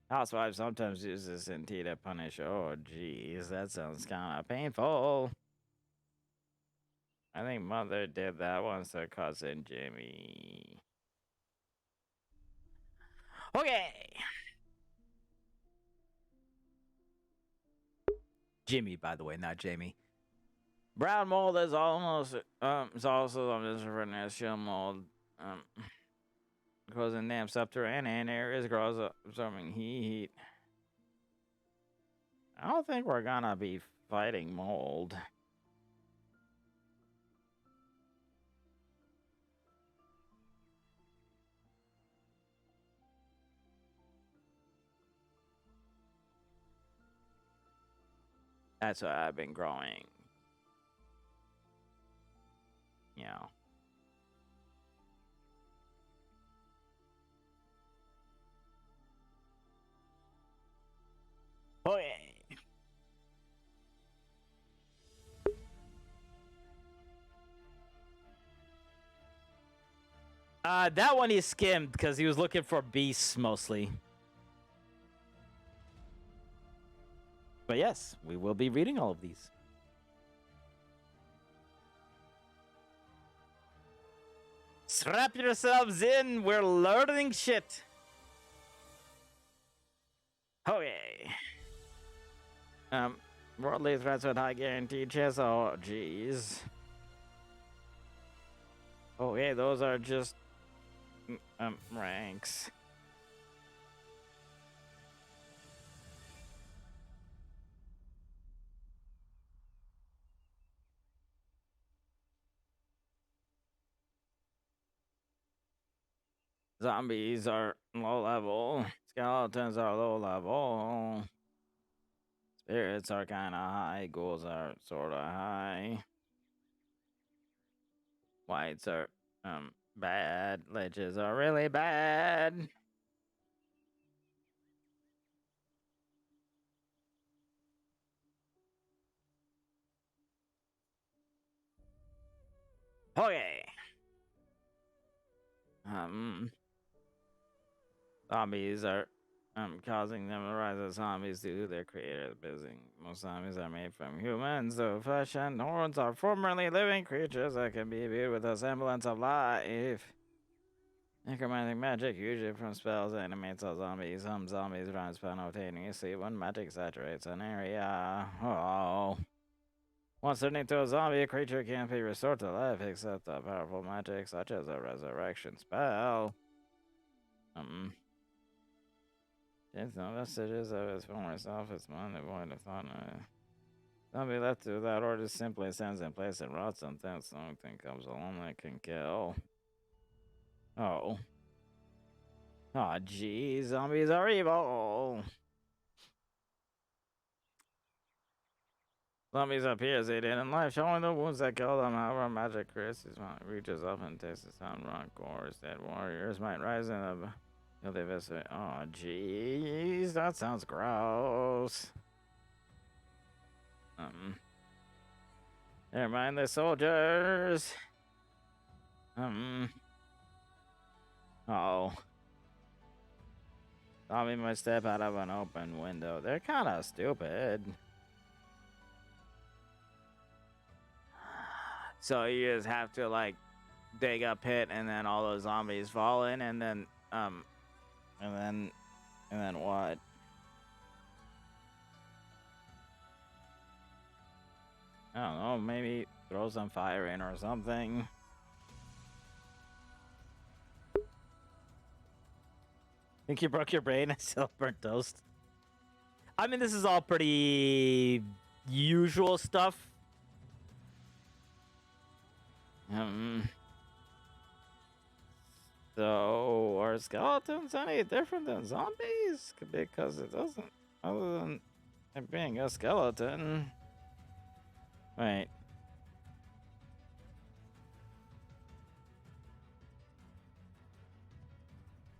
Housewife sometimes uses this in tea to punish. Oh, jeez, that sounds kind of painful. I think Mother did that once to cousin Jimmy. Okay. Jimmy, by the way, not Jamie. Brown mold is almost is also a different mold. Grows in damp subterranean areas, grows absorbing heat. I don't think we're gonna be fighting mold. That's what I've been growing. Yeah. Oh, yeah. That one he skimmed because he was looking for beasts mostly. But yes, we will be reading all of these. Strap yourselves in, we're learning shit. Okay. Worldly threats with high guaranteed chance. Oh, jeez. Okay, those are just ranks. Zombies are low level. Skeletons are low level. Spirits are kind of high. Ghouls are sort of high. Whites are bad. Liches are really bad. Okay. Zombies are causing them to rise as zombies due to their creator's busy. Most zombies are made from humans, though flesh and horns are formerly living creatures that can be viewed with a semblance of life. Necromantic magic, usually from spells, animates all zombies. Some zombies run spontaneously when magic saturates an area. Oh. Once turning into a zombie, a creature can't be restored to life except a powerful magic such as a resurrection spell. It's no vestiges of its former self, its mind devoid of thought. Zombie left without orders simply stands in place and rots until something comes along that can kill. Oh. Oh, geez, zombies are evil. Zombies appear as they did in life, showing the wounds that kill them. However, magic reaches up and takes the sound rock cores. Dead warriors might rise in a kill the eviscerate. Oh, jeez, that sounds gross. Never mind the soldiers. Oh. Zombie might step out of an open window. They're kind of stupid. So you just have to like dig a pit and then all those zombies fall in and then what? I don't know, maybe throw some fire in or something. Think you broke your brain and still burnt toast? I mean, this is all pretty usual stuff. So, are skeletons any different than zombies? Because it doesn't, other than it being a skeleton. Wait.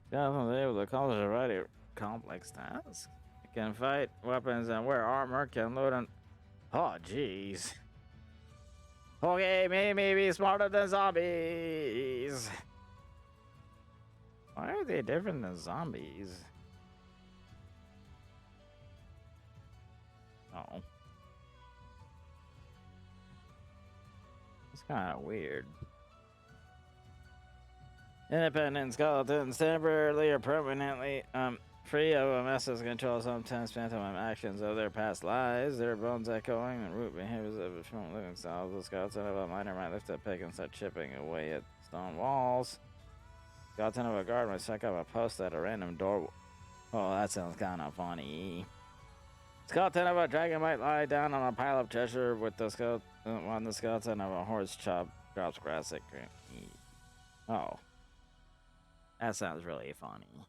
Skeletons are able to accomplish a variety of complex tasks. It can fight weapons and wear armor, can load and... Oh, jeez. Okay, maybe smarter than zombies. Why are they different than zombies? Oh. It's kind of weird. Independent skeletons, temporarily or permanently free of a message control, sometimes pantomime actions of their past lives, their bones echoing and root behaviors of different living styles. The skeleton of a miner might lift a pick and start chipping away at stone walls. Skeleton of a guard might strike up a post at a random door. Oh, that sounds kind of funny. Skeleton of a dragon might lie down on a pile of treasure with the skeleton, while the skeleton of a horse drops grass at green. Oh. That sounds really funny.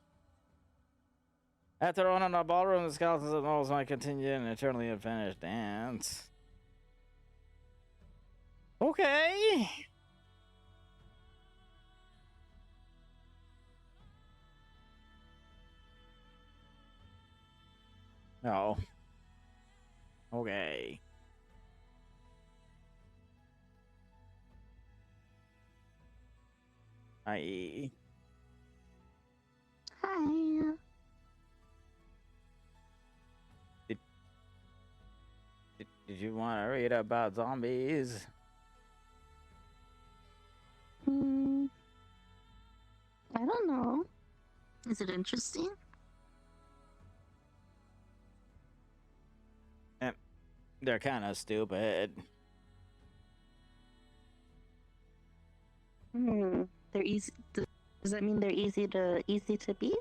After running a ballroom, the skeletons of nobles might continue an eternally unfinished dance. Okay. No. Okay. I. Hi. Did you want to read about zombies? I don't know. Is it interesting? They're kind of stupid. They're easy. Does that mean they're easy to beat?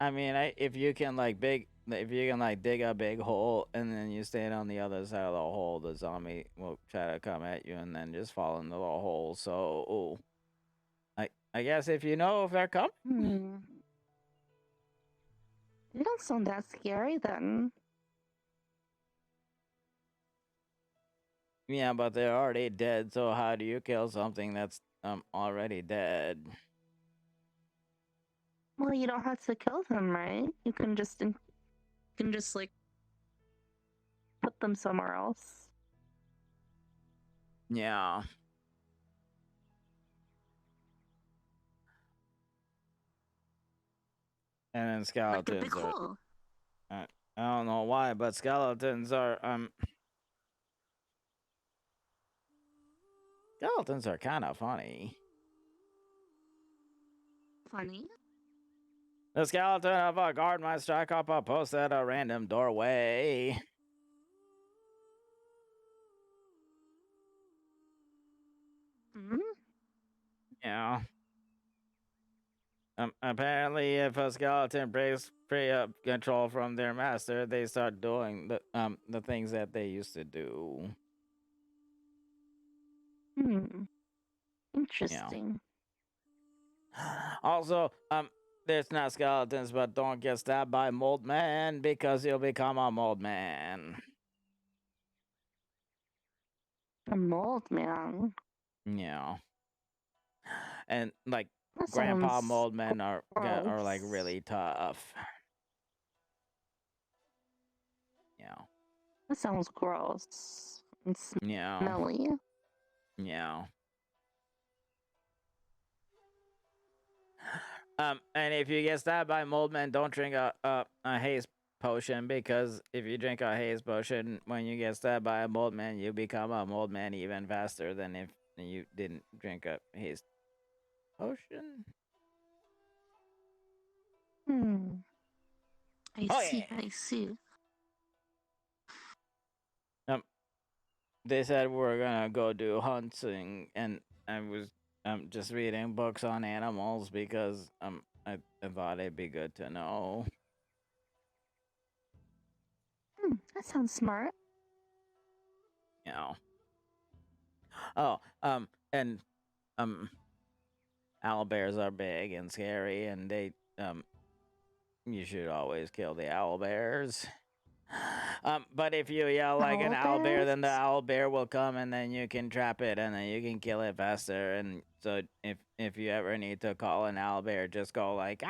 I mean, if you can dig a big hole and then you stand on the other side of the hole, the zombie will try to come at you and then just fall into the hole. So, I guess if you know if they're coming. They don't sound that scary then. Yeah, but they're already dead. So how do you kill something that's already dead? Well, you don't have to kill them, right? You can just like put them somewhere else. Yeah. And then skeletons big are. hole. I don't know why, but skeletons are Skeletons are kind of funny. Funny? The skeleton of a guard might strike up a post at a random doorway. Yeah. Apparently, if a skeleton breaks free of control from their master, they start doing the things that they used to do. Interesting. Also, there's not skeletons, but don't get stabbed by mold man because you'll become a mold man. A mold man? Yeah. And like That grandpa sounds mold men are like gross. really tough. Yeah. That sounds gross. And Yeah. smelly. Yeah. And if you get stabbed by mold men, don't drink a haze potion, because if you drink a haze potion when you get stabbed by a mold man, you become a mold man even faster than if you didn't drink a haze potion. I Oh, see, yeah. I see. they said we're gonna go do hunting, and I was just reading books on animals because I thought it'd be good to know. That sounds smart. You know. Oh, and owlbears are big and scary, and they you should always kill the owlbears. But if you yell like an owlbear, then the owlbear will come, and then you can trap it, and then you can kill it faster. And so if you ever need to call an owlbear, just go like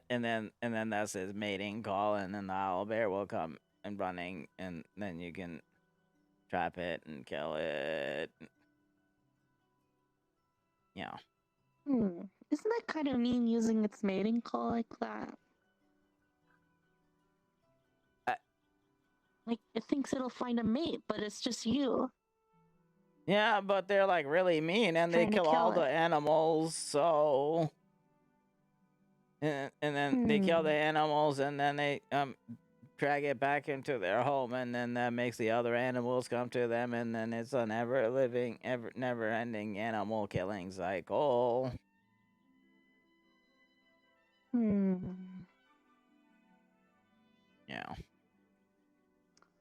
and then that's his mating call, and then the owlbear will come and running, and then you can trap it and kill it. Yeah. Isn't that kind of mean using its mating call like that? Like, it thinks it'll find a mate, but it's just you. Yeah, but they're like really mean, and they Trying to kill all kill the it. animals. So, and then they kill the animals, and then they drag it back into their home, and then that makes the other animals come to them, and then it's a never-ending animal killing cycle. Yeah.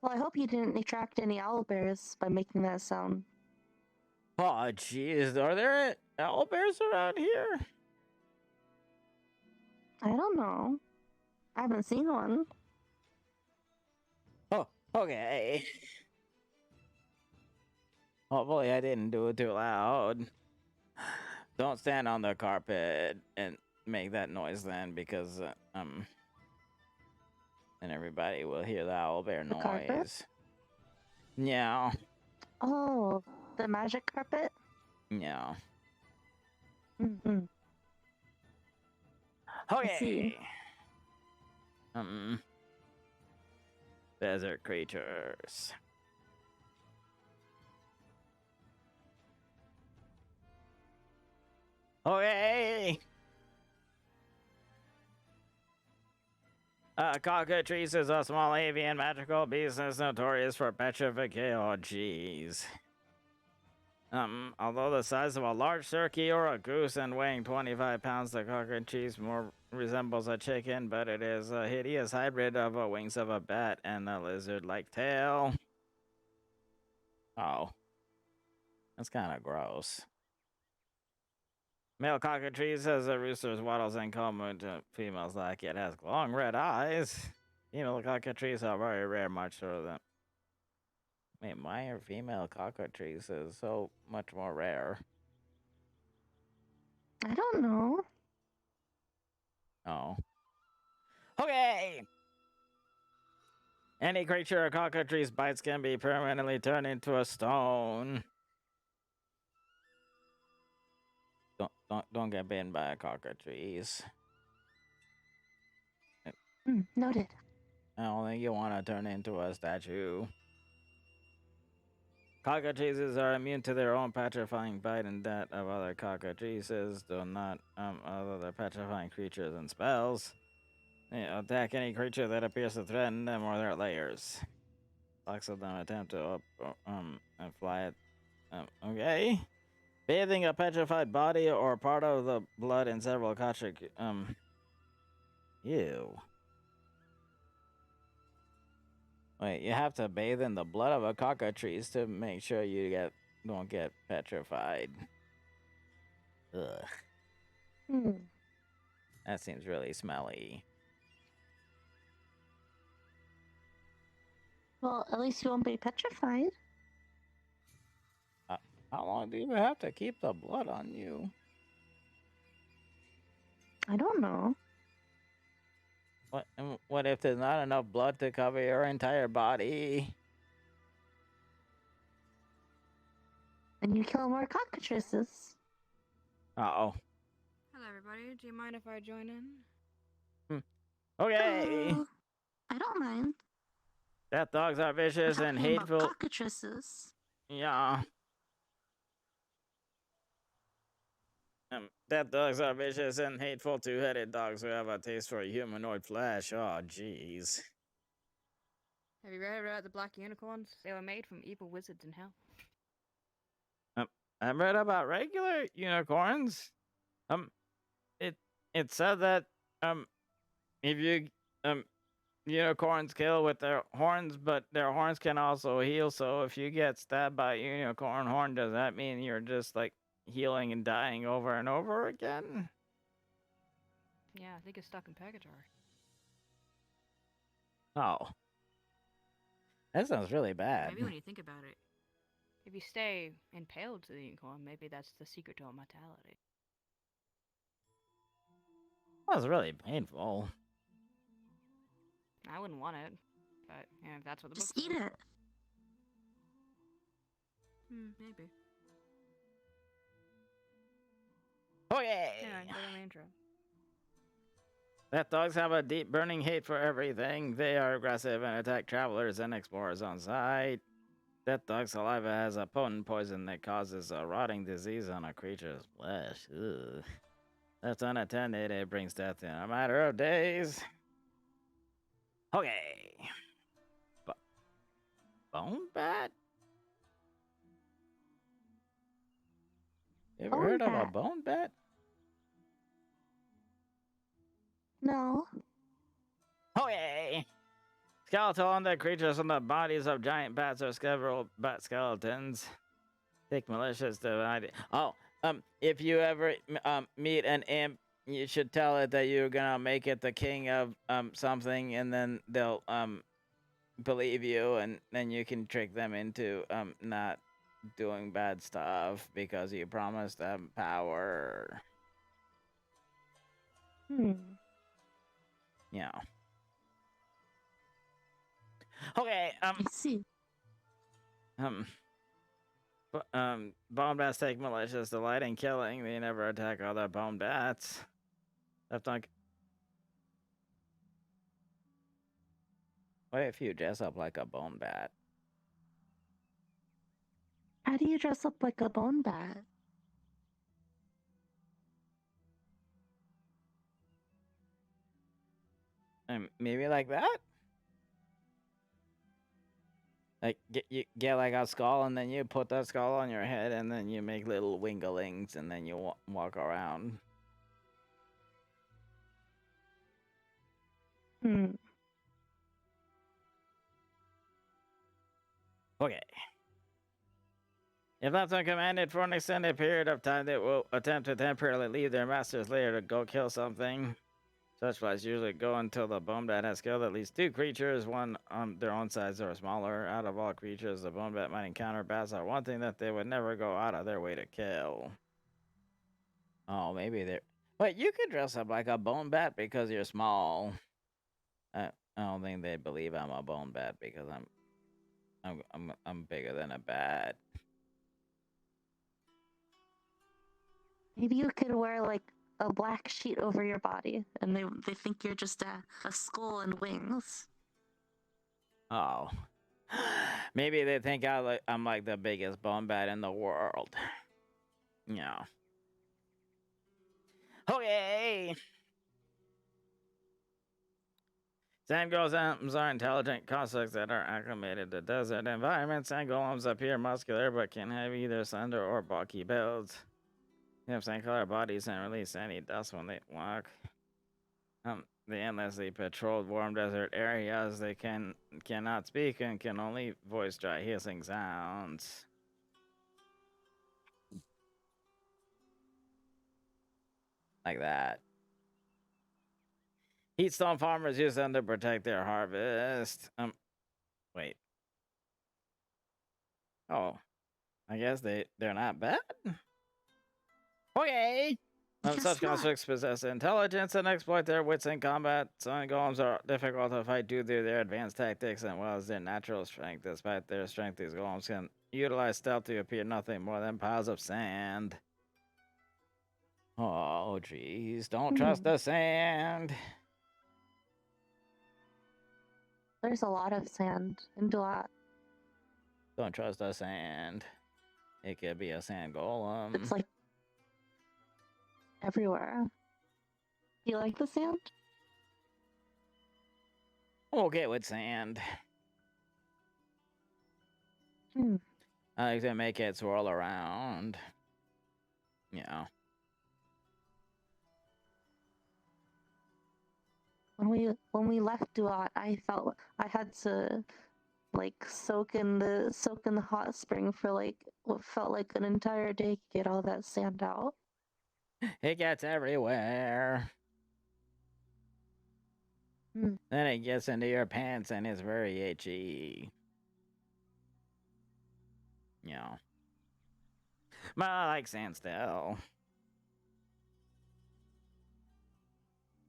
Well, I hope you didn't attract any owlbears by making that sound. Oh, jeez, are there owlbears around here? I don't know. I haven't seen one. Oh, okay. Hopefully I didn't do it too loud. Don't stand on the carpet and make that noise then, because and everybody will hear the owlbear noise. Carpet? Yeah. Oh, the magic carpet? Yeah. Mm-hmm. Okay. Desert creatures. Okay. Cockatrice is a small avian magical beast that's notorious for petrification. Oh, jeez. Although the size of a large turkey or a goose and weighing 25 pounds, the cockatrice more resembles a chicken, but it is a hideous hybrid of the wings of a bat and a lizard-like tail. Oh. That's kind of gross. Male cockatrice has a rooster's wattles in common to females like it has long red eyes. Female cockatrice are very rare, much so than... Wait, why are female cockatrices so much more rare? I don't know. Oh. Okay! Any creature a cockatrice bites can be permanently turned into a stone. Don't get bitten by a cockatrice. Noted. I don't think you want to turn into a statue. Cockatrices are immune to their own petrifying bite, and that of other cockatrices do not other petrifying creatures and spells. They attack any creature that appears to threaten them or their layers. Lots of them attempt to fly it. Okay. Bathing a petrified body or part of the blood in several cockatrices. Ew. Wait, you have to bathe in the blood of a cockatrice to make sure you don't get petrified. Ugh. That seems really smelly. Well, at least you won't be petrified. How long do you have to keep the blood on you? I don't know. What if there's not enough blood to cover your entire body? And you kill more cockatrices. Uh-oh. Hello, everybody. Do you mind if I join in? Okay. I don't mind. Death dogs are vicious and hateful. Cockatrices. Yeah. Death dogs are vicious and hateful two-headed dogs who have a taste for humanoid flesh. Oh, jeez. Have you read about the black unicorns? They were made from evil wizards in hell. I read about regular unicorns. It said that if you unicorns kill with their horns, but their horns can also heal. So if you get stabbed by a unicorn horn, does that mean you're just like healing and dying over and over again? Yeah, I think it's stuck in purgatory. Oh, that sounds really bad. Maybe when you think about it, if you stay impaled to the unicorn, maybe that's the secret to immortality. That was really painful. I wouldn't want it, but yeah, if that's what the Just book eat it. Maybe. Okay. Yeah, put on the intro. That dogs have a deep burning hate for everything. They are aggressive and attack travelers and explorers on sight. That dog's saliva has a potent poison that causes a rotting disease on a creature's flesh. Ugh. That's unattended. It brings death in a matter of days. Okay. Bone bat? You ever Bone heard of a bat? bone bat? No. Okay. Skeletal undead creatures from the bodies of giant bats or several bat skeletons. Think malicious to if you ever meet an imp, you should tell it that you're gonna make it the king of something, and then they'll believe you, and then you can trick them into not doing bad stuff because you promised them power. Yeah. Okay. I see. Bone bats take malicious delight in killing. They never attack other bone bats. What if you dress up like a bone bat? How do you dress up like a bone bat? Maybe like that? Like you get like a skull, and then you put that skull on your head, and then you make little winglings, and then you walk around. Okay. If left uncommanded for an extended period of time, they will attempt to temporarily leave their master's lair to go kill something. Such flies usually go until the bone bat has killed at least 2 creatures, one on their own size or smaller. Out of all creatures the bone bat might encounter, bats are one thing that they would never go out of their way to kill. Oh, maybe they're... Wait, you could dress up like a bone bat because you're small. I don't think they believe I'm a bone bat because I'm bigger than a bat. Maybe you could wear like a black sheet over your body, and they think you're just a skull and wings. Oh. Maybe they think I'm like the biggest bone bat in the world. Yeah. Okay. Sand golems are intelligent constructs that are acclimated to desert environments. Sand golems appear muscular but can have either slender or bulky builds. They have sand-colored bodies and release sandy dust when they walk. They endlessly patrolled warm desert areas. They cannot speak and can only voice dry hissing sounds. Like that. Heatstone farmers use them to protect their harvest. Wait. Oh. I guess they're not bad? Okay. Such constructs possess intelligence and exploit their wits in combat. Sun golems are difficult to fight due to their advanced tactics and well as their natural strength. Despite their strength, these golems can utilize stealth to appear nothing more than piles of sand. Oh, jeez. Don't trust the sand. There's a lot of sand and a lot. Don't trust the sand. It could be a sand golem. It's like everywhere. Do you like the sand? Okay with sand. I like to make it swirl around. Yeah. When we left Duat, I felt I had to like soak in the hot spring for like what felt like an entire day to get all that sand out. It gets everywhere. Then it gets into your pants and it's very itchy. Yeah. But I like sand still.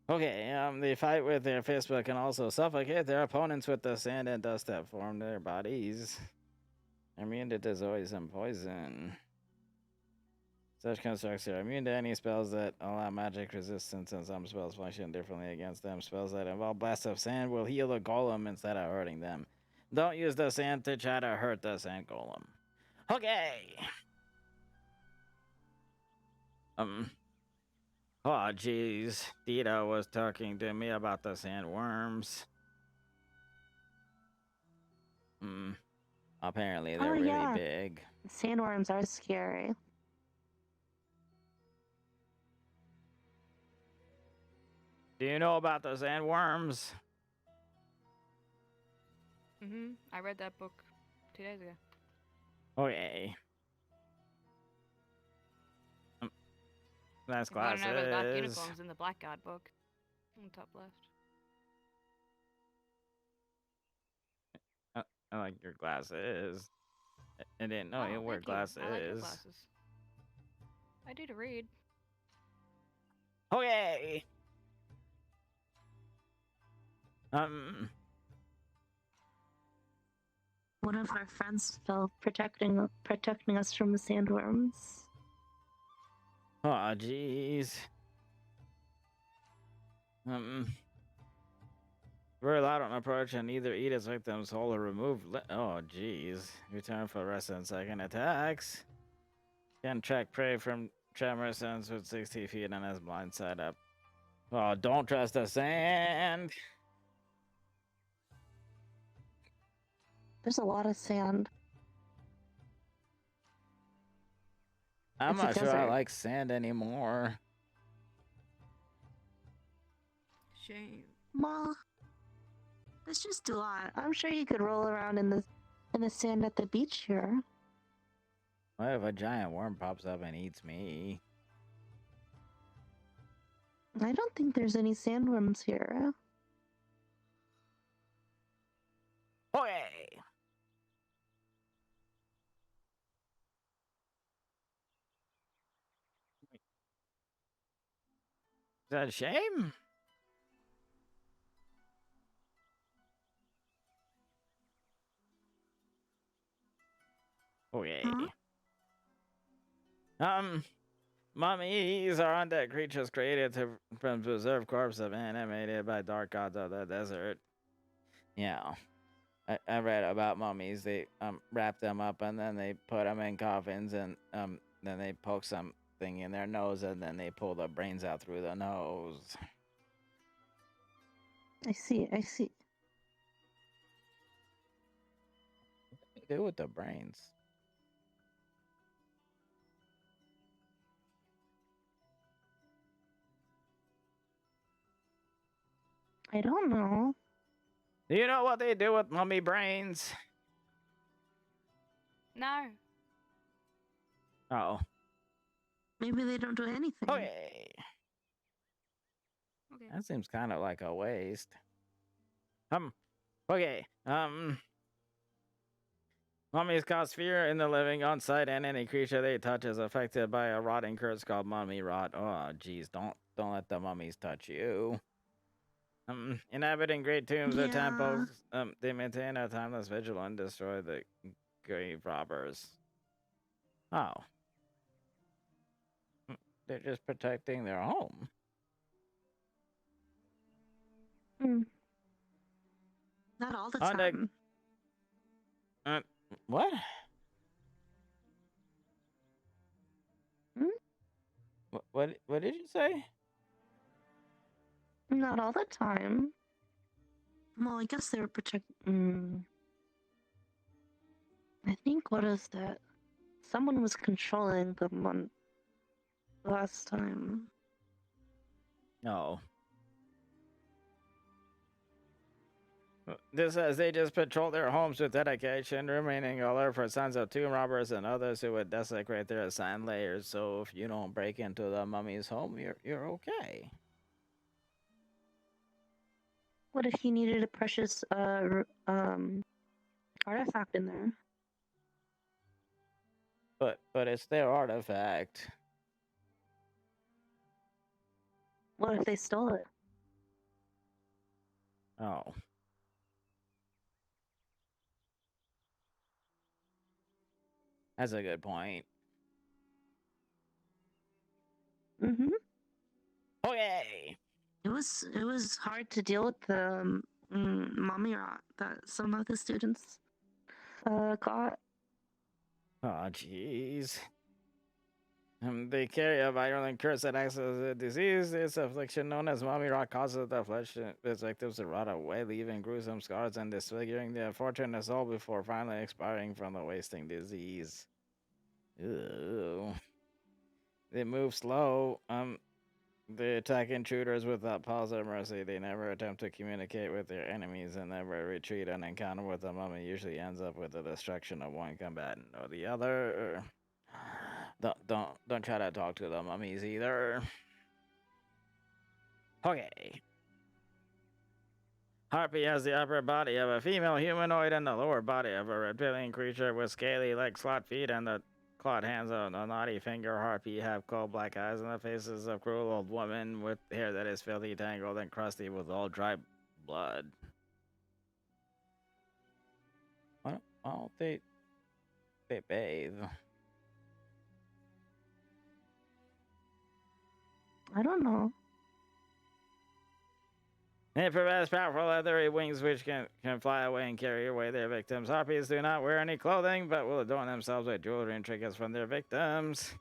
Okay, they fight with their fists but can also suffocate their opponents with the sand and dust that form their bodies. Immune to disease and poison. Such constructs are immune to any spells that allow magic resistance, and some spells function differently against them. Spells that involve blasts of sand will heal the golem instead of hurting them. Don't use the sand to try to hurt the sand golem. Okay. Oh, jeez. Dita was talking to me about the sandworms. Apparently they're really big. Sandworms are scary. Do you know about the sandworms? I read that book 2 days ago. Okay. Nice If you want to know about black glasses. uniforms in the Blackguard book. On the top left. I like your glasses. I didn't know you wear thank you. glasses. I like your glasses. I do to read. Okay. One of our friends fell protecting us from the sandworms. Oh, jeez. Very loud on approach and either eat its victims whole or remove. Oh, jeez. Return for rest and second attacks. Can track prey from tremor sense with 60 feet and has blind side up. Oh, don't trust the sand. There's a lot of sand. I'm It's a not sure I desert. like sand anymore. Shame. Ma, let's just do a lot. I'm sure you could roll around in the sand at the beach here. What if a giant worm pops up and eats me? I don't think there's any sandworms here. Okay. Is that a shame? Okay. Mummies are undead creatures created from preserved corpses of animated by dark gods of the desert. Yeah. I read about mummies. They wrap them up and then they put them in coffins and then they poke something in their nose and then they pull the brains out through the nose. I see. What do they do with the brains? I don't know. Do you know what they do with mummy brains? No. Oh. Maybe they don't do anything. Okay. That seems kind of like a waste. Okay. Mummies cause fear in the living on sight, and any creature they touch is affected by a rotting curse called mummy rot. Oh, jeez, don't let the mummies touch you. Inhabiting great tombs or temples, they maintain a timeless vigil and destroy the grave robbers. Oh. They're just protecting their home. Not all the time. What? What did you say? Not all the time. Well, I guess they were protecting. I think what is that? Someone was controlling them on last time. No. This says they just patrol their homes with dedication, remaining alert for signs of tomb robbers and others who would desecrate their assigned layers. So if you don't break into the mummy's home, you're okay. What if you needed a precious artifact in there? But it's their artifact. What if they stole it? Oh. That's a good point. Mm-hmm. Okay. It was hard to deal with the mommy rot that some of the students got. Oh, jeez. They carry a virulent curse that acts as a disease. This affliction, known as mommy rot, causes the flesh its victims to rot away, leaving gruesome scars and disfiguring the unfortunate soul before finally expiring from the wasting disease. Ew. They move slow. They attack intruders without pause or mercy. They never attempt to communicate with their enemies and never retreat. An encounter with a mummy usually ends up with the destruction of one combatant or the other. Don't try to talk to the mummies either. Okay. Harpy has the upper body of a female humanoid and the lower body of a reptilian creature with scaly legs, clawed feet, and the clawed hands of a knotty finger. Harpy have cold black eyes and the faces of cruel old women with hair that is filthy, tangled, and crusty with all dry blood. Why don't they bathe? I don't know. It provides powerful leathery wings which can fly away and carry away their victims. Harpies do not wear any clothing, but will adorn themselves with jewelry and trinkets from their victims.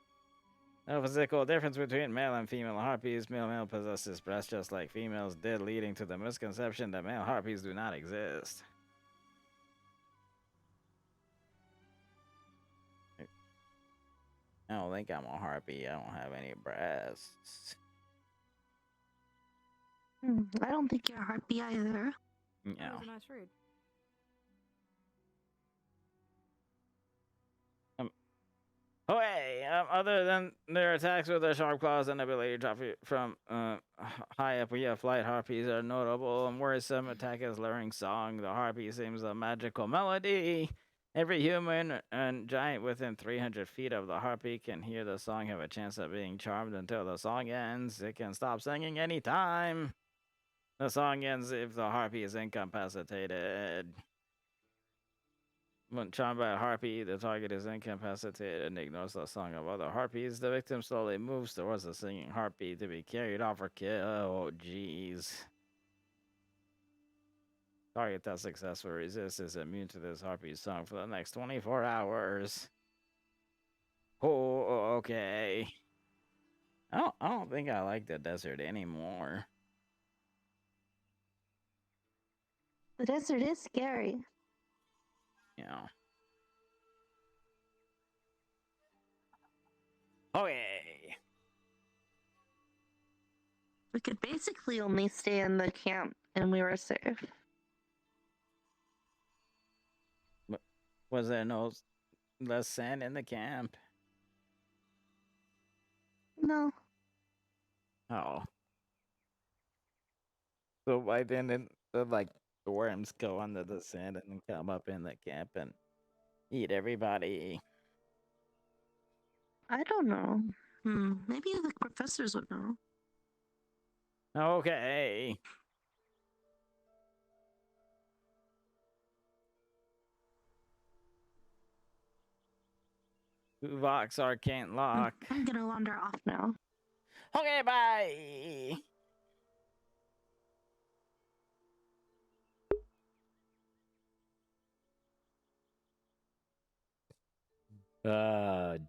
No physical difference between male and female harpies. Male possesses breasts just like females did, leading to the misconception that male harpies do not exist. I don't think I'm a harpy. I don't have any breasts. I don't think you're a harpy either. No. That was a nice read. Other than their attacks with their sharp claws and ability to drop from high up via flight, harpies are notable and worrisome. Attack is luring song. The harpy sings a magical melody. Every human and giant within 300 feet of the harpy can hear the song, have a chance of being charmed until the song ends. It can stop singing anytime. The song ends if the harpy is incapacitated. When charmed by a harpy, the target is incapacitated and ignores the song of other harpies. The victim slowly moves towards the singing harpy to be carried off or killed. Oh, jeez. Target that successfully resists is immune to this harpy's song for the next 24 hours. Oh, okay. I don't think I like the desert anymore. The desert is scary. Yeah. Okay. We could basically only stay in the camp and we were safe. Was there no less sand in the camp? No. Oh. So why didn't the worms go under the sand and come up in the camp and eat everybody? I don't know. Maybe the professors would know. Okay. Vox Arcane Lock. I'm gonna wander off now. Okay, bye.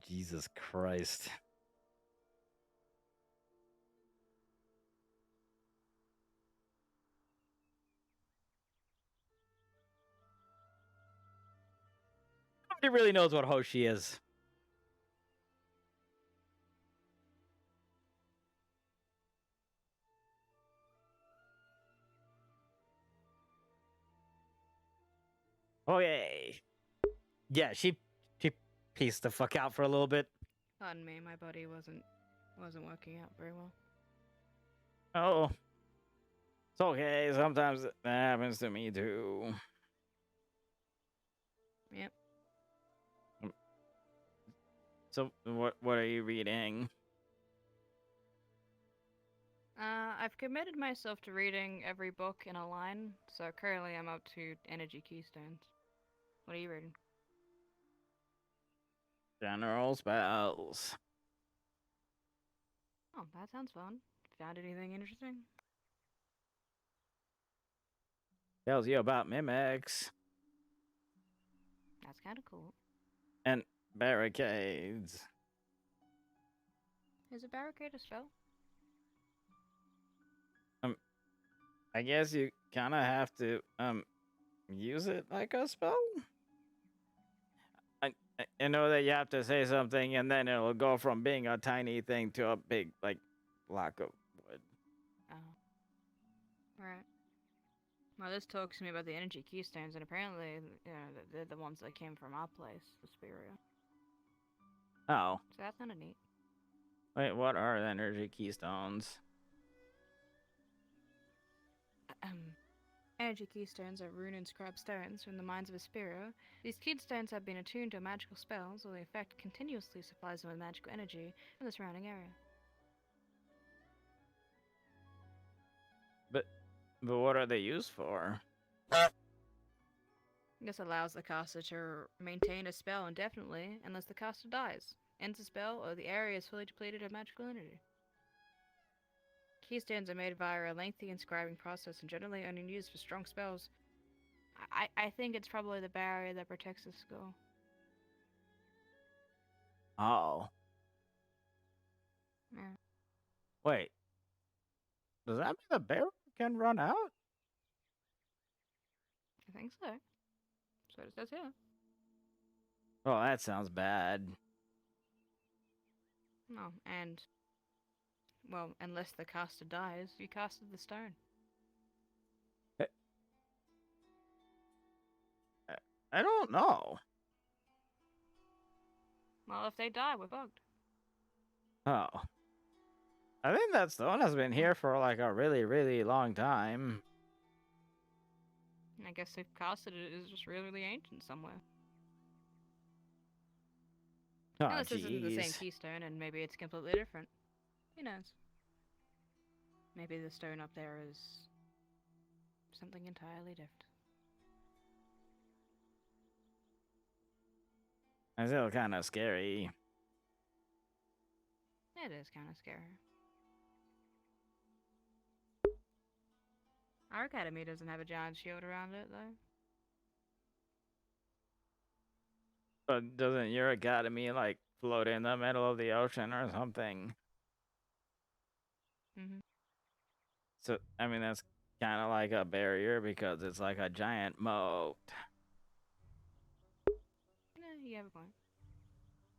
Jesus Christ. really knows what Hoshi is. Okay. Yeah, she pieced the fuck out for a little bit. Pardon me, my body wasn't working out very well. Oh. It's okay. Sometimes it happens to me too. Yep. So what are you reading? I've committed myself to reading every book in a line, so currently I'm up to Energy Keystones. What are you reading? General spells. Oh, that sounds fun. Found anything interesting? Tells you about mimics That's kind of cool. and barricades. Is a barricade a spell? I guess you kind of have to use it like a spell. I know that you have to say something and then it'll go from being a tiny thing to a big like block of wood. Oh. Right. Well, this talks to me about the energy keystones, and apparently, you know, they're the ones that came from our place, Suspiria. Oh. So that's kind of neat. Wait, what are the energy keystones? Energy keystones are rune-inscribed stones from the mines of Asperia. These keystones have been attuned to magical spells, or the effect continuously supplies them with magical energy from the surrounding area. But what are they used for? This allows the caster to maintain a spell indefinitely unless the caster dies, ends the spell, or the area is fully depleted of magical energy. Keystones are made via a lengthy inscribing process and generally only used for strong spells. I think it's probably the barrier that protects the skull. Oh. Yeah. Wait. Does that mean the barrel can run out? I think so. That's what it says here. Oh, that sounds bad. No, and... well, unless the caster dies, you casted the stone. I don't know. Well, if they die, we're bugged. Oh. I think that stone has been here for like a really, really long time. I guess if casted it is just really, really ancient somewhere. Oh, Unless this isn't the same jeez. keystone and maybe it's completely different. Who knows? Maybe the stone up there is something entirely different. It's still kind of scary. It is kind of scary. Our academy doesn't have a giant shield around it, though. But doesn't your academy like float in the middle of the ocean or something? Mm-hmm. So, I mean, that's kind of like a barrier because it's like a giant moat. Yeah, you have a point.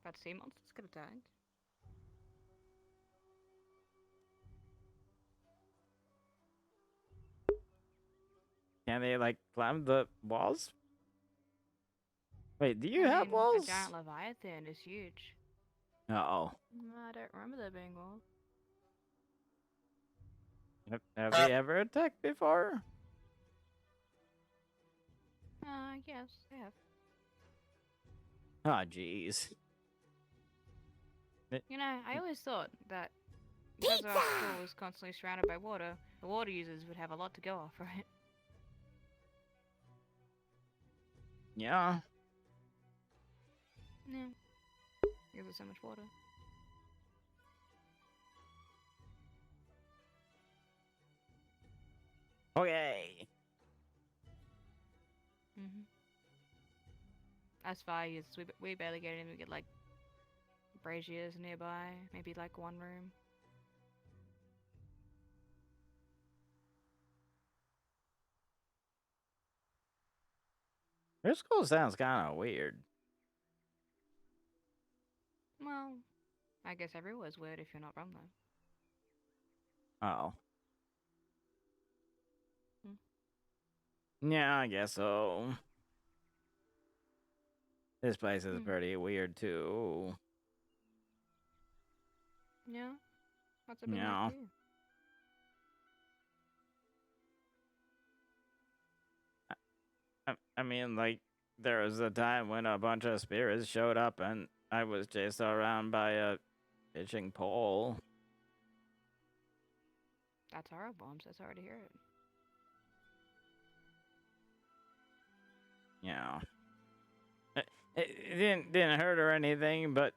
But sea monsters could have died. Can they like climb the walls? Wait, do you I have mean, walls? a giant leviathan is huge. Oh. I don't remember there being walls. Have they ever attacked before? Yes, they have. Oh, jeez. You know, I always thought that because our school was constantly surrounded by water, the water users would have a lot to go off, right? Yeah. No. Because there's so much water. Okay. Mm-hmm. As far as we barely get in, we get like braziers nearby, maybe like one room. Your school sounds kind of weird. Well, I guess everywhere's weird if you're not from there. Oh. Hmm. Yeah, I guess so. This place is Hmm. pretty weird too. Yeah? What's it been Yeah. like for you? I mean, like, there was a time when a bunch of spirits showed up and I was chased around by a fishing pole. That's horrible. I'm so sorry to hear it. Yeah. It didn't hurt or anything, but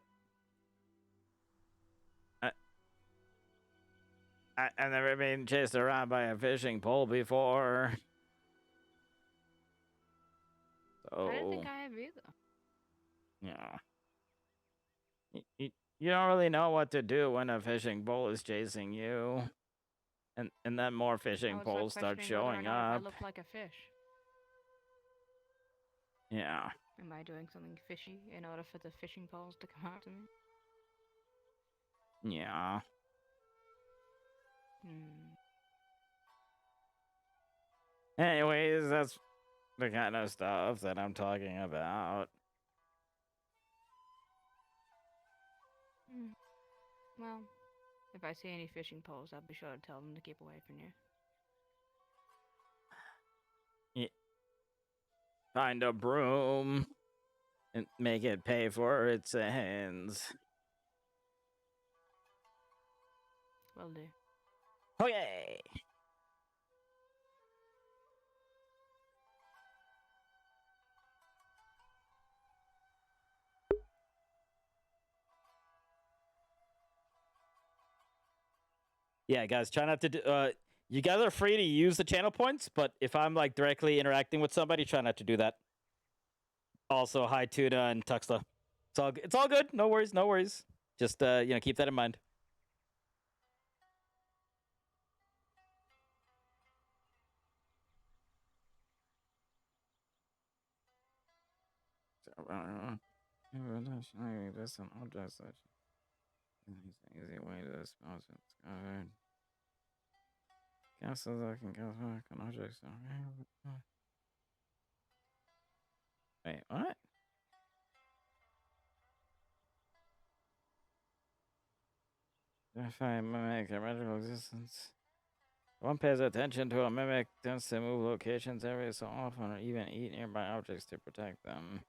I've never been chased around by a fishing pole before. So, I didn't think I have either. yeah. You don't really know what to do when a fishing pole is chasing you. And then more fishing I was like poles start questioning whether or showing not if I up. look like a fish. Yeah. Am I doing something fishy in order for the fishing poles to come after me? Yeah. Hmm. Anyways, that's the kind of stuff that I'm talking about. Hmm. Well, if I see any fishing poles, I'll be sure to tell them to keep away from you. Find a broom and make it pay for its sins. Will do. Okay. Yeah, guys, try not to do. You guys are free to use the channel points, but if I'm like directly interacting with somebody, try not to do that. Also, hi Tuna and Tuxla. It's all good. No worries, no worries. Just keep that in mind. This an object such easy way to dispose of discovered. Castles that can go back on objects. Wait, what? If I mimic a magical existence. One pays attention to a mimic, tends to move locations every so often or even eat nearby objects to protect them.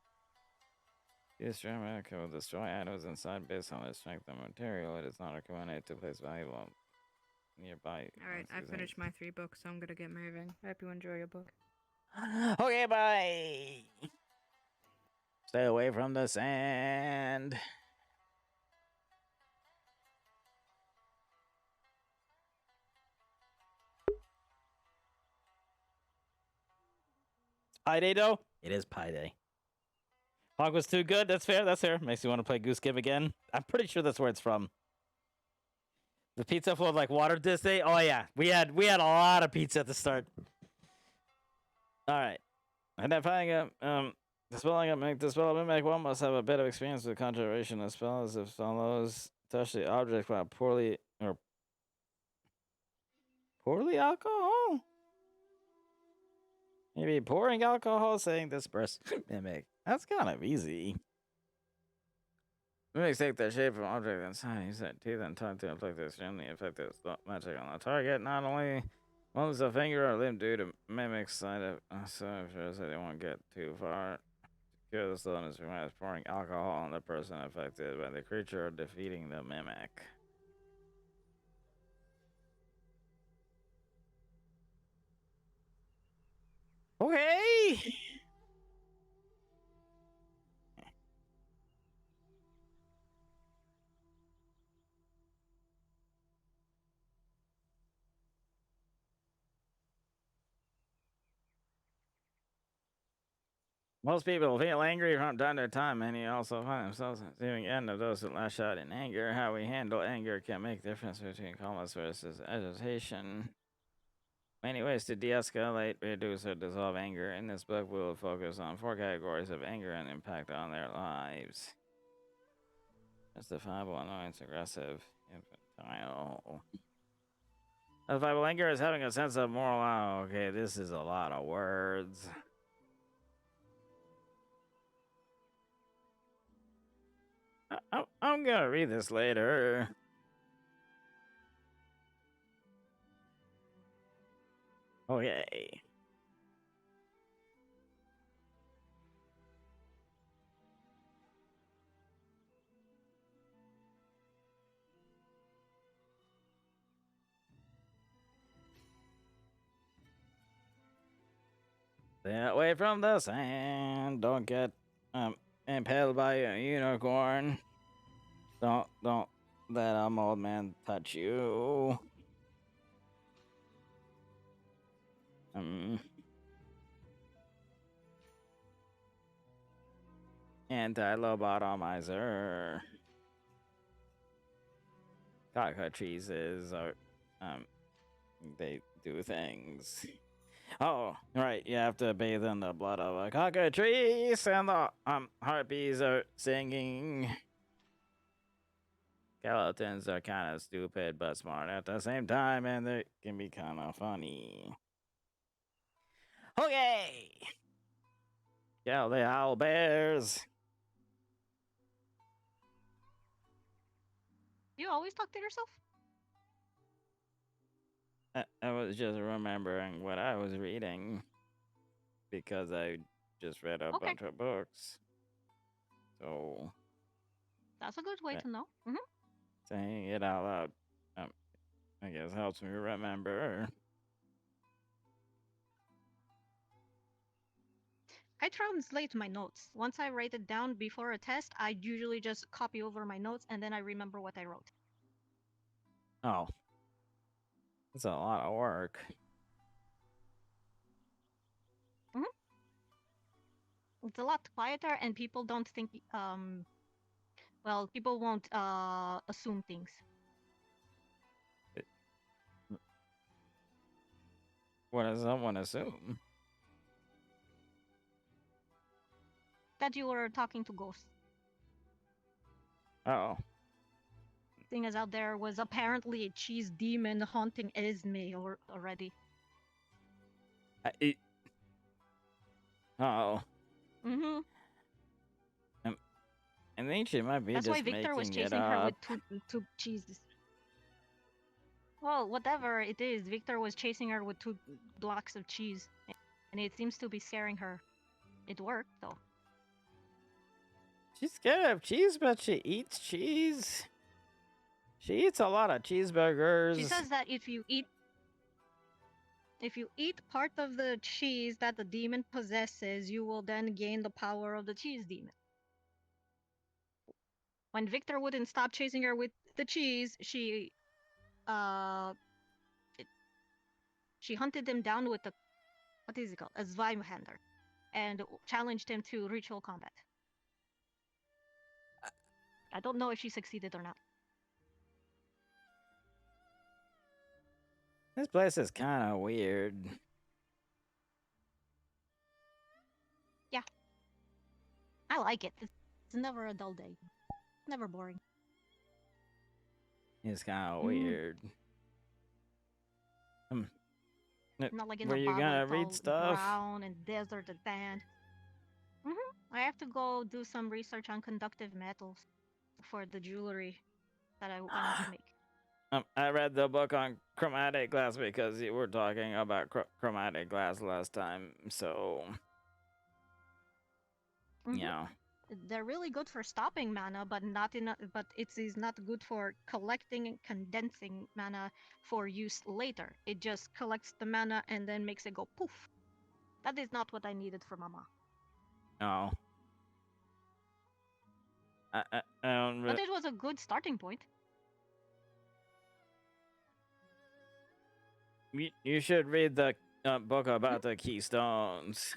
This mimic will destroy items inside based on its strength and material. It is not recommended to place valuable nearby. Alright, I finished my 3 books, so I'm gonna get moving. I hope you enjoy your book. Okay, bye! Stay away from the sand. Pi Day, though? It is Pi Day. Hog was too good. That's fair. That's fair. Makes you want to play Goose Game again. I'm pretty sure that's where it's from. The pizza full of like water this day. Oh yeah, we had a lot of pizza at the start. All right, identifying the spelling of make the spell of mimic one must have a bit of experience with conjuration of spells. If follows touch the object while poorly alcohol. Maybe pouring alcohol, saying disperse mimic. That's kind of easy. Mimics take the shape of an object inside. Use their teeth and tongue to inflict extremely effective magic on the target. Not only moves a finger or limb due to mimics side of so they won't get too far. Cure the slowness requires pouring alcohol on the person affected by the creature or defeating the mimic. Okay. Most people feel angry from time to time, and you also find themselves receiving end of those who lash out in anger. How we handle anger can make the difference between calmness versus agitation. Many ways to de-escalate, reduce, or dissolve anger. In this book, we will focus on 4 categories of anger and impact on their lives. Justifiable, annoyance, aggressive, infantile. Justifiable anger is having a sense of moral. Oh, okay, this is a lot of words. I'm gonna read this later. Okay. Stay away from the sand. Don't get impaled by a unicorn. Don't let an old man touch you. Anti-lobotomizer. Cockatrices are they do things. Oh, right, you have to bathe in the blood of a cockatrice, and the harpies are singing. Skeletons are kind of stupid but smart at the same time, and they can be kind of funny. Okay! Yeah, they howl bears. You always talk to yourself? I was just remembering what I was reading because I just read a bunch of books. So That's a good way to know. saying it out loud, I guess helps me remember. I translate my notes. Once I write it down before a test, I usually just copy over my notes and then I remember what I wrote. Oh. That's a lot of work. It's a lot quieter and people don't think, well, people won't assume things. What does someone assume? That you were talking to ghosts. Oh. Thing as out there was apparently a cheese demon haunting Esme already. Oh. Mm-hmm. I think she might be That's just why Victor was making it chasing her up. with two cheeses. Well, whatever it is, Victor was chasing her with 2 blocks of cheese, and it seems to be scaring her. It worked, though. She's scared of cheese, but she eats cheese. She eats a lot of cheeseburgers. She says that if you eat part of the cheese that the demon possesses, you will then gain the power of the cheese demon. When Victor wouldn't stop chasing her with the cheese, she hunted him down with what is it called? A Zweihander, and challenged him to ritual combat. I don't know if she succeeded or not. This place is kind of weird. Yeah. I like it. It's never a dull day. Never boring. It's kind of weird. Not like in Were the you bottle, gonna it's read all stuff? brown and desert and sand. I have to go do some research on conductive metals for the jewelry that I want to make. I read the book on chromatic glass because you were talking about chromatic glass last time, so yeah. They're really good for stopping mana, but it is not good for collecting and condensing mana for use later. It just collects the mana and then makes it go poof. That is not what I needed for Mama. No. I don't But it was a good starting point. You should read the book about the keystones.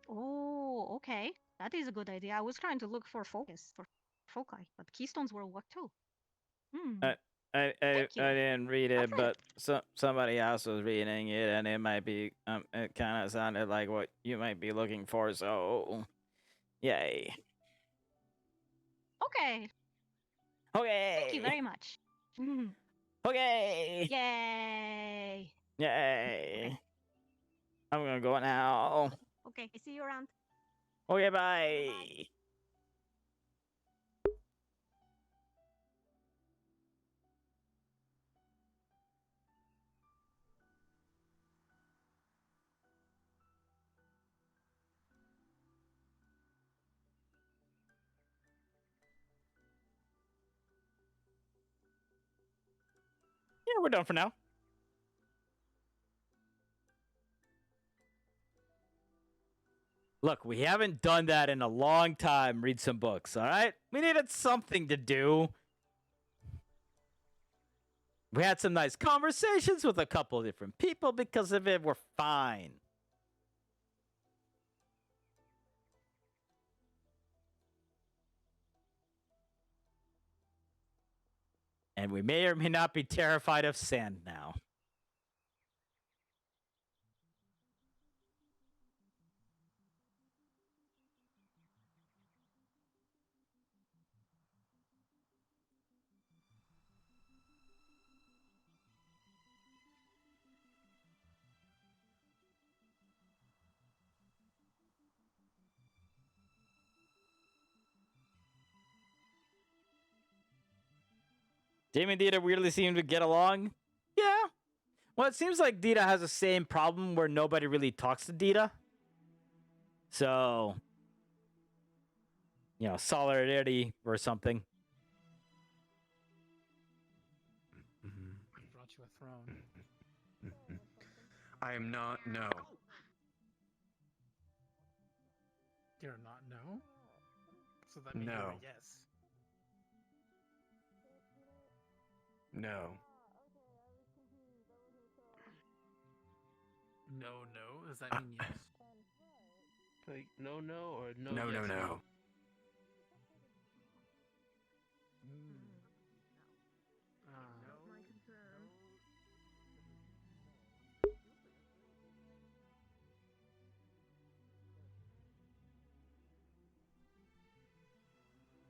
Oh, okay. That is a good idea. I was trying to look for focus for foci, but keystones will work too. I didn't read it, but somebody else was reading it, and it might be it kind of sounded like what you might be looking for. So, yay! Okay. Okay. Thank you very much. Okay. Yay. Yay. I'm gonna go now. Okay, I see you around. Okay, bye. Yeah, we're done for now. Look, we haven't done that in a long time. Read some books, all right? We needed something to do. We had some nice conversations with a couple of different people because of it. We're fine. And we may or may not be terrified of sand now. Jamie and Dita weirdly seem to get along. Yeah. Well, it seems like Dita has the same problem where nobody really talks to Dita. So, you know, solidarity or something. I brought you a throne. I am not. No. You're not no? So that means No. you're a yes. No. No, no? Does that mean yes? Like, no, or no, No, yes, no, no.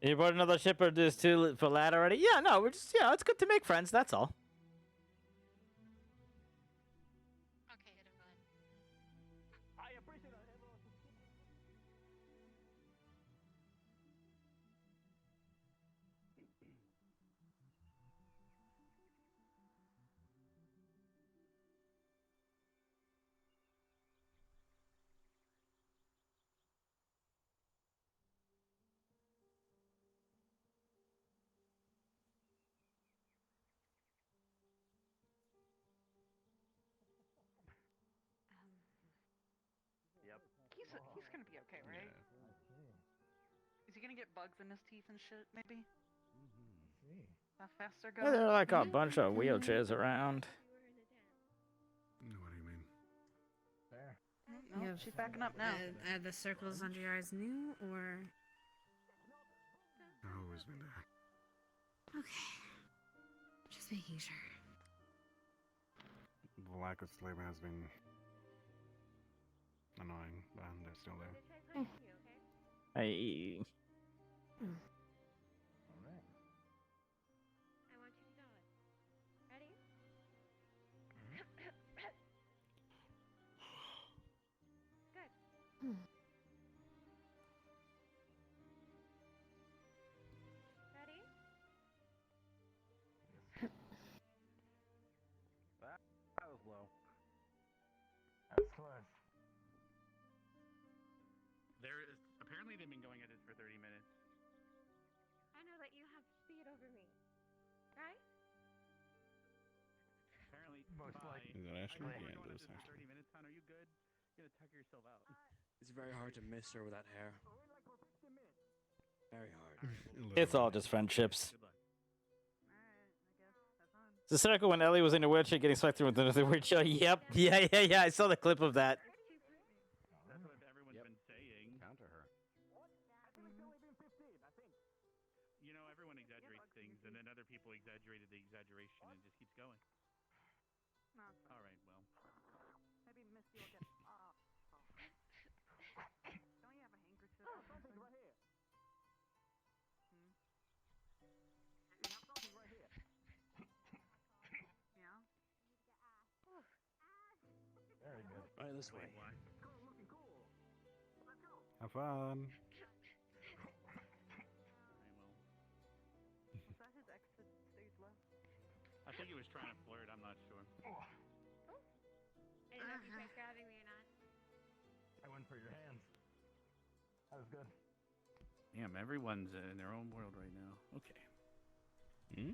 You brought another ship or just two for lad already? Yeah, no, we're just, it's good to make friends, that's all. Yep. He's gonna be okay, right? Is he gonna get bugs in his teeth and shit, maybe? How fast they're Yeah, going? there are like a bunch of wheelchairs around. What do you mean? There. No, she's backing up now. Are the circles under your eyes new, or...? I've always been there. Okay. Just making sure. The lack of sleep has been annoying, but they're still there. Hey. Alright. I want you to know it. Ready? Good. Ready? That was low. That was close. Apparently they've been going at it for 30 minutes. I know that you have speed over me. Right? Apparently, Most likely. Is that Ashley? We're Yeah, going it at is this for Ashley. 30 minutes, hon. Are you good? You're gonna tuck yourself out. It's very hard to miss her with that hair. Very hard. It's all just friendships. Good luck. It's a circle when Ellie was in a wheelchair getting swept through with another wheelchair. Yep. Yeah. I saw the clip of that. That's what everyone's been saying. Counter her. You know, everyone exaggerates things, and then other people exaggerated the exaggeration, and it just keeps going. All right, well. Maybe Misty will get. Don't you have a handkerchief? Oh, something's right here. this way. Have fun. Was that his exit stage left? I think he was trying to flirt. I'm not sure. I didn't know if you tried grabbing me or not. I went for your hands. That was good. Damn, everyone's in their own world right now. Okay. Hmm?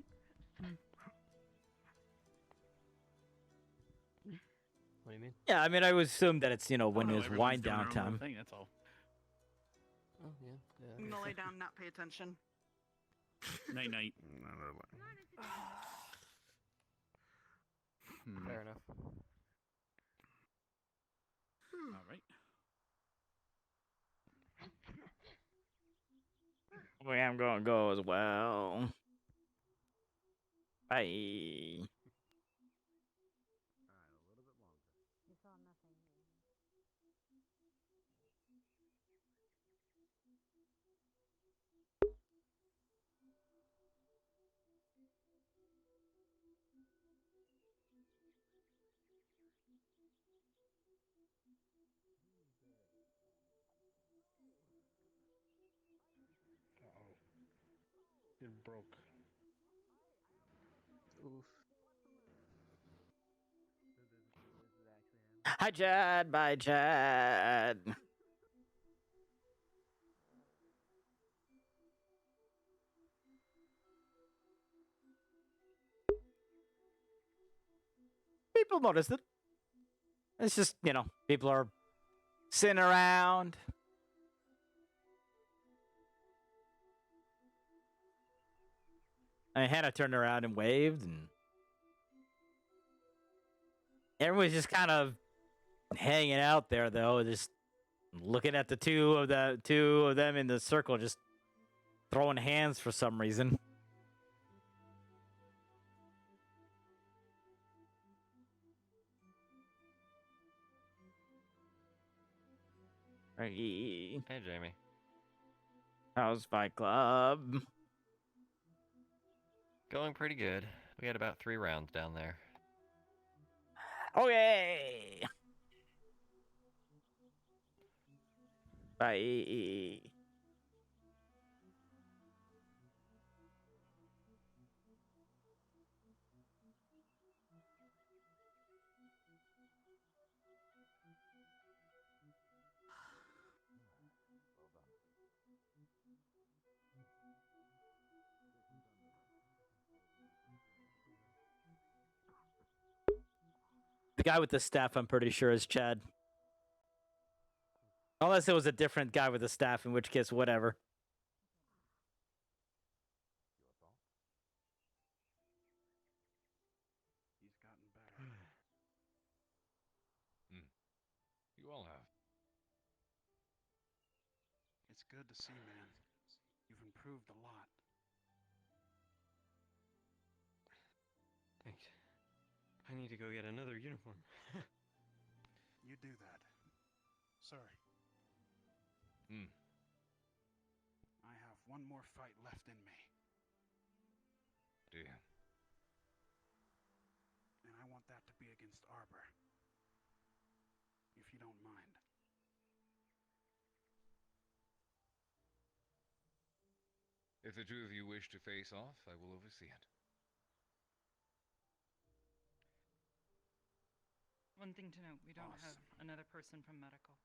What do you mean? Yeah, I mean, I would assume that it's, when no, it's everyone's wind doing their down own little time. thing, that's all. Oh, yeah. I'm gonna lay down and not pay attention. Night night. Fair enough. All right. Well, I'm gonna go as well. Bye. You saw nothing. Uh-oh. It broke. Oof. Hi, Chad. Bye, Chad. People noticed it. It's just, people are sitting around. And Hannah turned around and waved, and everyone's just kind of hanging out there, though, just looking at the two of them in the circle, just throwing hands for some reason. Hey, Jamie. How's Fight Club? Going pretty good. We had about 3 rounds down there. Okay. Bye. The guy with the staff, I'm pretty sure, is Chad. Unless it was a different guy with a staff, in which case, whatever. He's gotten better. You all have. It's good to see, man. You've improved a lot. Thanks. I need to go get another uniform. You do that. Sorry. I have one more fight left in me. Do you? And I want that to be against Arbor. If you don't mind. If the two of you wish to face off, I will oversee it. One thing to note, we don't have another person from medical.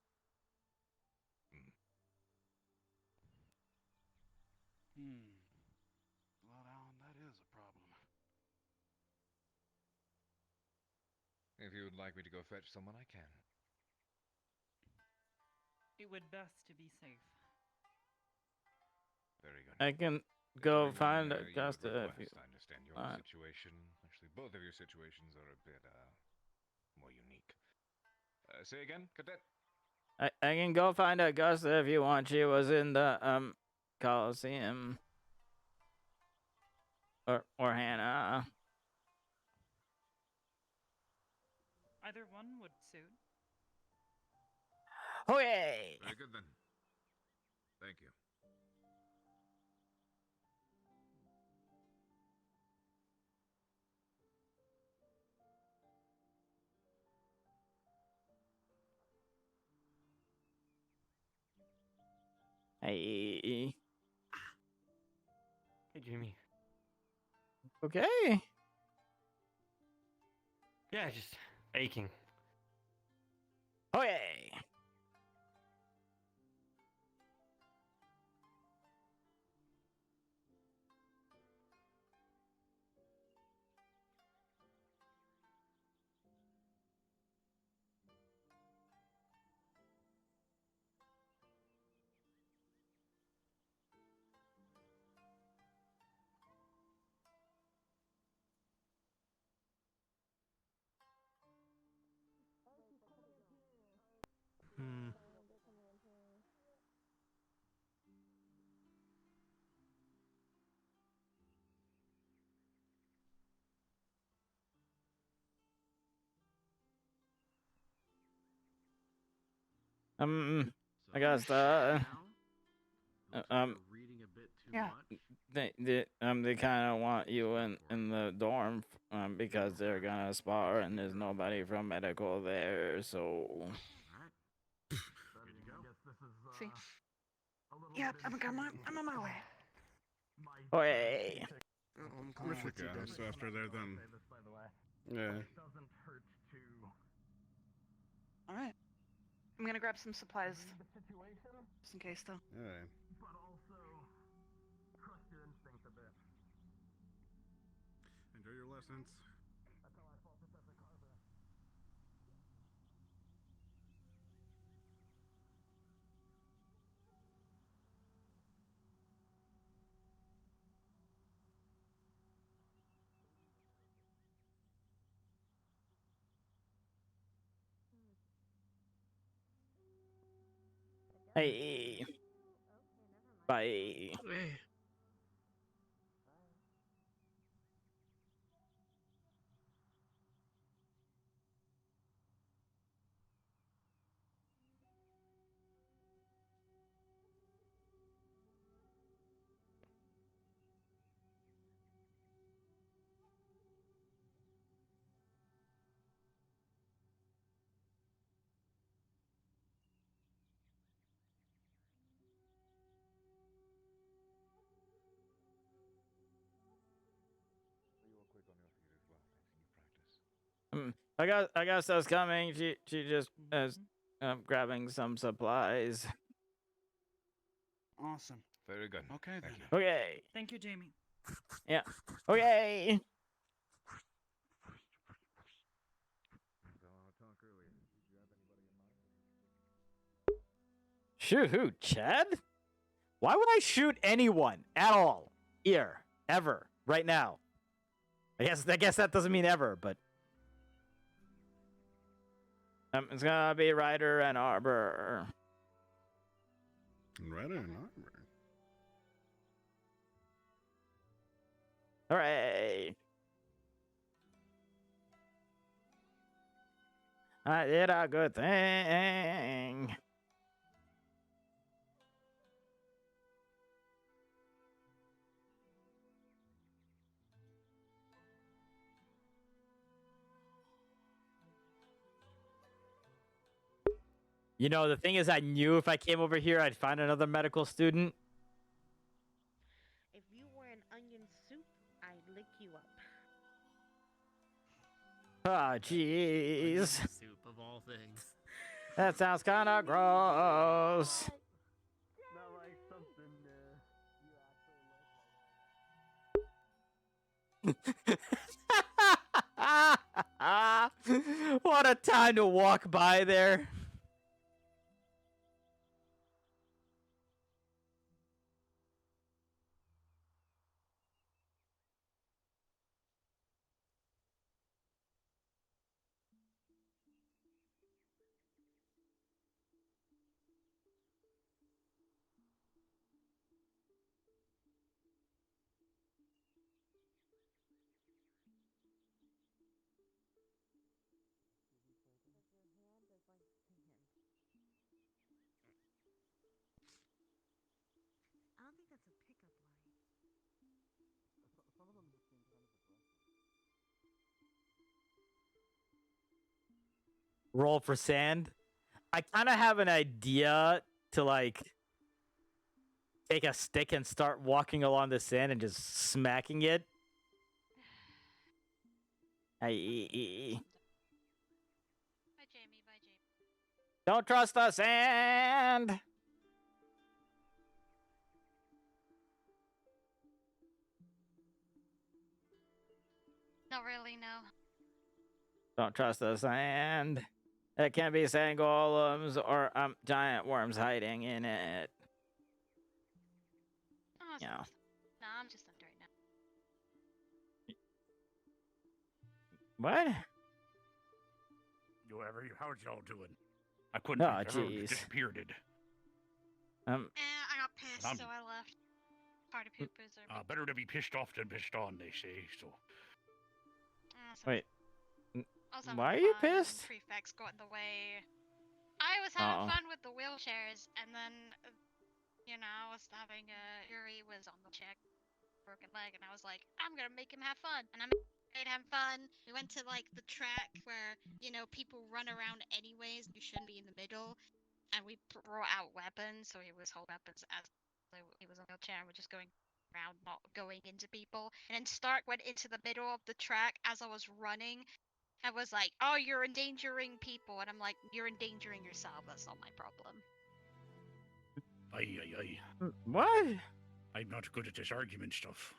Well, Alan, that is a problem. If you would like me to go fetch someone, I can. It would best to be safe. Very good. I can go find Augusta if you... I understand your situation. Actually, both of your situations are a bit, more unique. Say again, Cadet? I can go find Augusta if you want. She was in the, Coliseum. Or Hannah. Either one would suit. Okay. Very good then. Thank you. Hey. Hey, Jimmy. Okay. Yeah, just aching. Okay. Hmm. I guess Yeah. they kind of want you in the dorm because they're gonna spar and there's nobody from medical there, so. See. Yep, I'm on my way. Hey. We're sick guys, so after they're done. Yeah. All right. I'm gonna grab some supplies. Just in case, though. Alright. Enjoy your lessons. Hey. Bye. Real quick on your feet as well. I've seen you practice. I guess that's coming. She just is grabbing some supplies. Awesome. Very good. Okay then. Okay. Thank you, Jamie. Yeah. Okay. Shoot who? Chad? Why would I shoot anyone at all? Here. Ever. Right now. I guess that doesn't mean ever, but it's gonna be Ryder and Arbor. Ryder and Arbor. Hooray! I did a good thing. You know, the thing is, I knew if I came over here, I'd find another medical student. If you were an onion soup, I'd lick you up. Ah, jeez. Soup of all things. That sounds kind of gross. Not like something What a time to walk by there. I don't think that's a pickup line. Some of them just seem kind of aggressive. Roll for sand. I kind of have an idea to like take a stick and start walking along the sand and just smacking it. Bye, Jamie. Bye, Jamie. Don't trust the sand. Not really, no. Don't trust the sand. It can be sand golems or giant worms hiding in it. Oh, You know. No, I'm just under it now. What? How's y'all doing? I couldn't. Oh, think the herd jeez. disappeared. I got pissed, so I left. Party poopers are. Better to be pissed off than pissed on, they say. So. Wait. Also, Why are you fun, and pissed? Prefects got in the way. I was having fun with the wheelchairs, and then, I was having Yuri was on the check, broken leg, and I was like, I'm gonna make him have fun, and I made him fun. We went to like the track where people run around anyways. You shouldn't be in the middle, and we brought out weapons, so he was holding weapons as he was on the wheelchair, and we're just going around, not going into people. And then Stark went into the middle of the track as I was running. I was like, oh, you're endangering people. And I'm like, you're endangering yourself. That's not my problem. Aye. What? I'm not good at this argument stuff.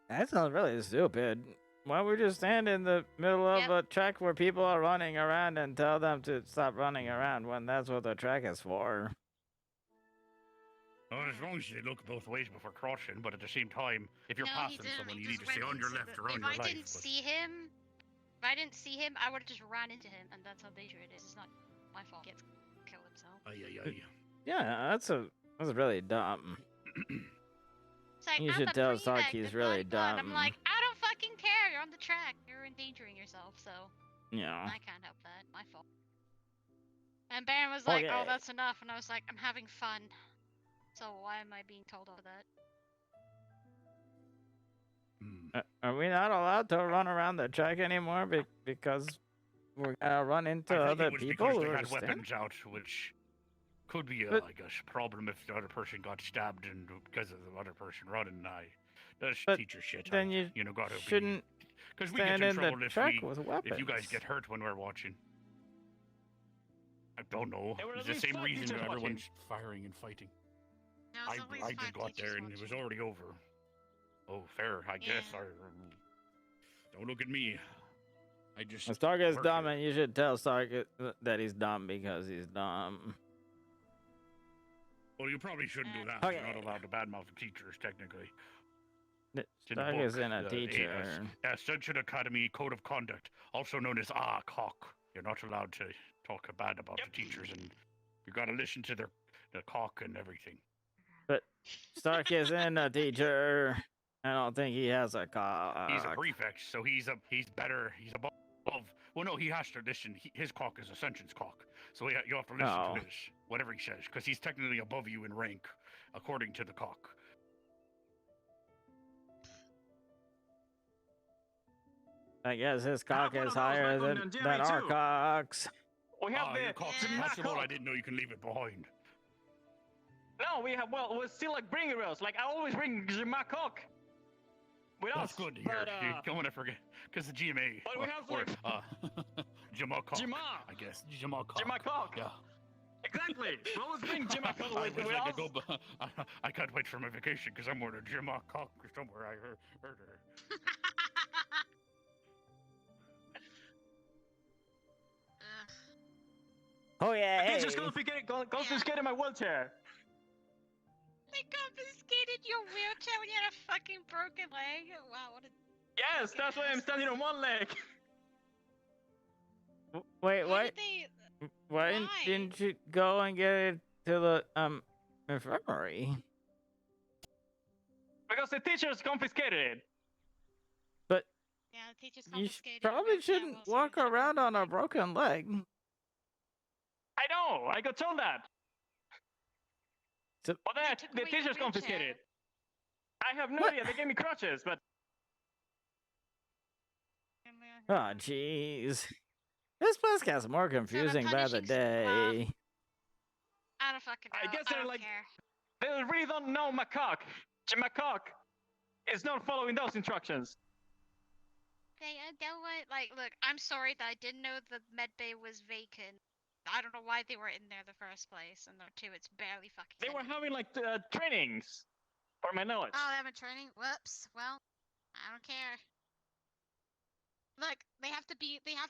That sounds really stupid. Why don't we just stand in the middle of a track where people are running around and tell them to stop running around when that's what the track is for? Well, as long as they look both ways before crossing, but at the same time, if you're No, he passing didn't. someone, He you need just to stay went on your into left the- or on If your I right. didn't see him, I would have just ran into him, and that's how dangerous it is. It's not my fault. He gets kill himself. Aye. Yeah, that's really dumb. It's like, You I'm should the tell Stark prefect, he's and really blah, blah, blah. dumb. I'm like, I don't fucking care. You're on the track. You're endangering yourself, so Yeah. I can't help that. My fault. And Baron was like, oh, Okay. that's enough. And I was like, I'm having fun. So why am I being told all that? Are we not allowed to run around the track anymore because we're gonna run into I think other it was people because who they are had standing? weapons out, which could be, But- I guess, a problem if the other person got stabbed and because of the other person running. That's But teacher shit. then you gotta shouldn't because we get stand in in the trouble track with weapons. if you guys get hurt when we're watching. I don't know. There were It's at the least same 5 reason teachers that everyone's watching. firing and fighting. No, I it's always just 5 got there teachers and it was watching. already over. Oh, fair, I guess. Don't look at me. I just. If Stark is work dumb, here. and you should tell Stark that he's dumb because he's dumb. Well, you probably shouldn't do that. You're not allowed to badmouth the teachers, technically. It's in the Stark book, isn't a the teacher. Ascension Academy Code of Conduct, also known as cock. You're not allowed to talk bad about the teachers, and you gotta listen to the cock and everything. But Stark isn't a teacher. I don't think he has a cock. He's a prefect, so he's better. He's above. Well, no, he has to listen. His cock is Ascension's cock, so you have to listen Oh. to his whatever he says, because he's technically above you in rank, according to the cock. I guess his cock is higher than our cocks. We have your the cock's Jimmy impossible. cock. I didn't know you can leave it behind. No, we have. Well, we're still like bringing rails. Like I always bring my cock. With That's us. good to hear. But, You don't want to forget, because the GMA. But we have, like- Jima cock. Jima. I guess. Jima cock. Jimmy cock. Yeah. Exactly. We always bring Jimmy cock I with wish us. I could go, but I can't wait for my vacation because I'm going to Jima cock somewhere. I heard her. Oh yeah. They Hey. just confiscated my wheelchair. They confiscated your wheelchair when you had a fucking broken leg? Wow, what a... Yes, that's why I'm standing on one leg. Wait, Why what? did they... Why didn't you go and get it to the infirmary? Because the teachers confiscated it. But Yeah, the teachers you confiscated your probably wheelchair shouldn't while walk around on a broken leg. I know. I got told that. So, Well, the teachers confiscated it. I have no idea. They gave me crutches, but oh jeez. This place gets more confusing by the day. I don't fucking know. I guess they're don't like- care. They really don't know macaque. Macaque is not following those instructions. They don't want, like, look, I'm sorry that I didn't know the med bay was vacant. I don't know why they were in there the first place, and number two, it's barely fucking. They were having like trainings, for my knowledge. Oh, they have a training? Whoops. Well, I don't care. Look, they have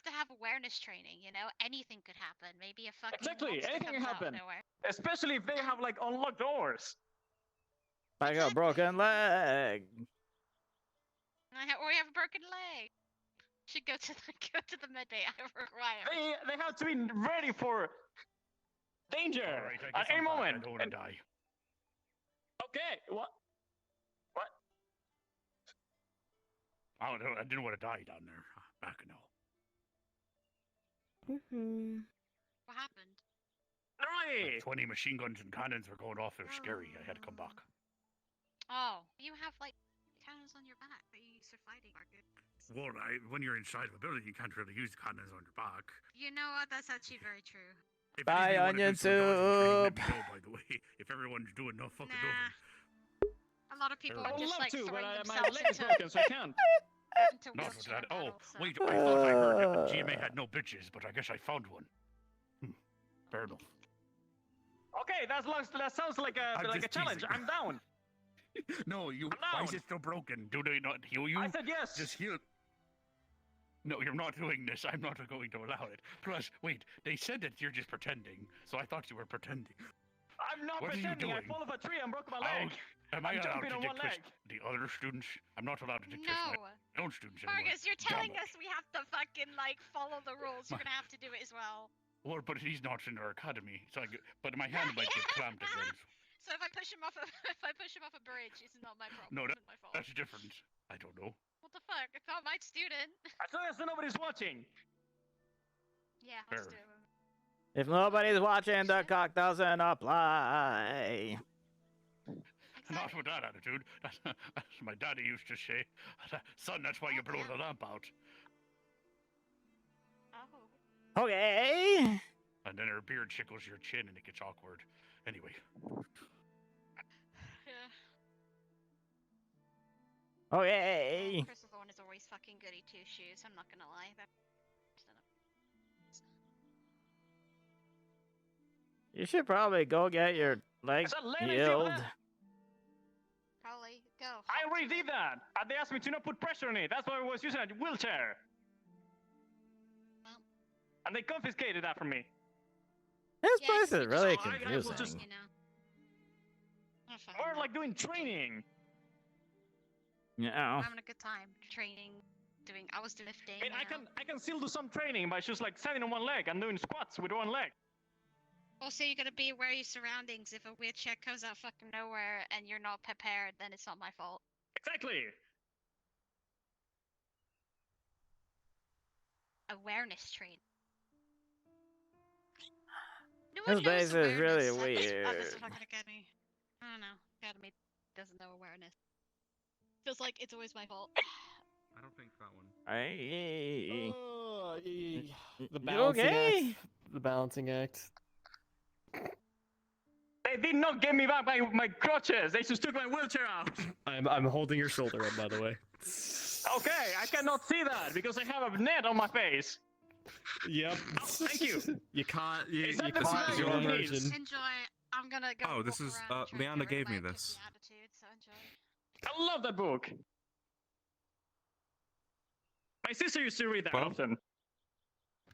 to have awareness training, you know? Anything could happen. Maybe a fucking Exactly, monster anything can comes out of happen. nowhere. Especially if they have like unlocked doors. I got a broken leg. Or we have a broken leg. Should go to the med bay. I require. They have to be ready for danger Alright, I at guess any I'm back. moment. I don't want to die. Okay, what? What? I didn't want to die down there. Back now. What happened? Right. 20 machine guns and cannons were going off. It was scary. I had to come back. Oh, you have like cannons on your back that you use for fighting, Margaret. Well, when you're inside of a building, you can't really use cannons on your back. You know what? That's actually very true. If Buy any of you wanna onion do some dodging training, let soup. me know, by the way. If everyone's doing enough fucking dodging. A lot of people I are would just love like to, but throwing my themselves leg is into, broken, so I can't. into Not wheelchair that. Oh, battles, so- wait, I thought I heard that GMA had no bitches, but I guess I found one. Fair enough. Okay, that sounds like a I'm like a just challenge. teasing. I'm down. No, you. I'm Why is down. it still broken? Do they not heal you? I said yes. Just heal. No, you're not doing this. I'm not going to allow it. Plus, wait, they said that you're just pretending, so I thought you were pretending. I'm not What are you pretending. I doing? fall off a tree and broke my Oh, leg. am I I'm allowed jumping to on dick one twist leg. the other students? I'm not allowed to dick twist No. my own students anymore. Marcus, you're Damn telling it. us we have to fucking like follow the rules. You're gonna have to do it as well. Well, but he's not in our academy, so but my hand might get clamped again. So if I push him off a bridge, it's not my problem. No, it's my fault. that's different. I don't know. What the fuck? It's not my student. As long as nobody's watching. Yeah, Fair. I'll do it. If nobody's watching, the cock doesn't apply. Not with that attitude. That's my daddy used to say. Son, that's why you blow the lamp out. Oh. Okay. And then her beard tickles your chin and it gets awkward. Anyway. Yeah. Okay. Crystal Thorn is always fucking goody two shoes. I'm not gonna lie. You should probably go get your leg Is that Lena healed. still there? Probably go. I already did that. They asked me to not put pressure on it. That's why I was using a wheelchair. And they confiscated that from me. This place is really I was confusing. just- We're like doing training. Yeah. Having a good time training, I was lifting. I mean, I can still do some training by just like standing on one leg and doing squats with one leg. Also, you gotta be aware of your surroundings. If a weird check comes out fucking nowhere and you're not prepared, then it's not my fault. Exactly. Awareness training. No This one knows place is awareness really at this weird. fucking academy. I don't know. Academy doesn't know awareness. Feels like it's always my fault. I don't think that one. Hey. The You balancing okay? act. The balancing act. They did not give me back my crutches. They just took my wheelchair out. I'm holding your shoulder up, by the way. Okay, I cannot see that because I have a net on my face. Yep. Oh, thank you. You can't. You, Is that you the can't smell your you need? version. Enjoy. I'm gonna go. Oh, this walk is. around and try Leanna to gave me revive this. the attitude, so enjoy. I love that book. My sister used to read that Well, often.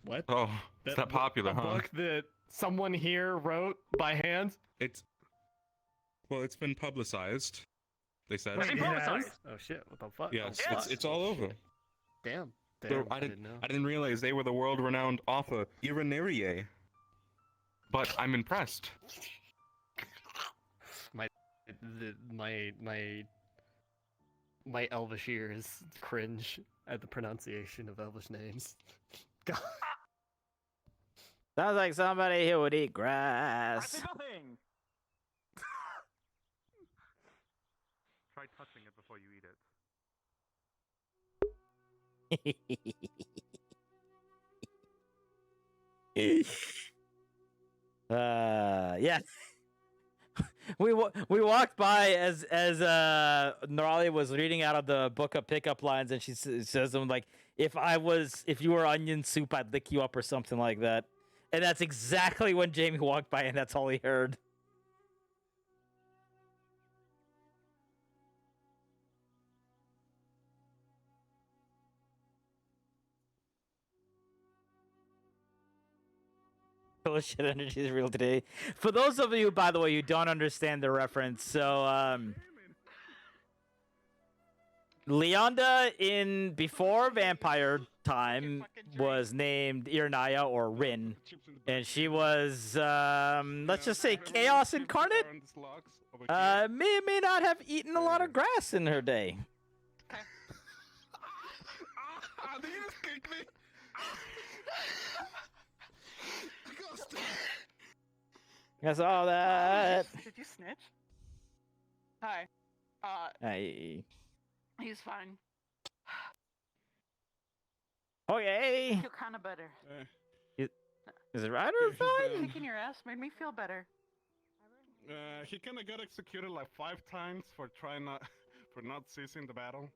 What? Oh, it's that popular, a huh? book that someone here wrote by hand? Well, it's been publicized. They said. Wait, it has? Oh shit! What the fuck? Yeah, Oh, fuck. it's all over. Damn. They're- Damn. I I didn't. didn't know. I didn't realize they were the world-renowned author Iranerie. But I'm impressed. My Elvish ears cringe at the pronunciation of Elvish names. God. Sounds like somebody who would eat I grass. said nothing. Try touching it before you eat it. Yeah. we walked by as Norali was reading out of the book of pickup lines, and she says something like, if you were onion soup, I'd lick you up," or something like that. And that's exactly when Jamie walked by, and that's all he heard. Holy shit, energy is real today. For those of you, by the way, who don't understand the reference, so Leonda in before Vampire Time was named Irnaya or Rin, and she was let's just say Chaos incarnate. May not have eaten a lot of grass in her day. Did you just kick me? That's all that. Did you snitch? Hi. Hey. He's fine. Okay. I feel kind of better. Is it Ryder fine? Kicking your ass made me feel better. He kind of got executed like 5 times for not ceasing the battle.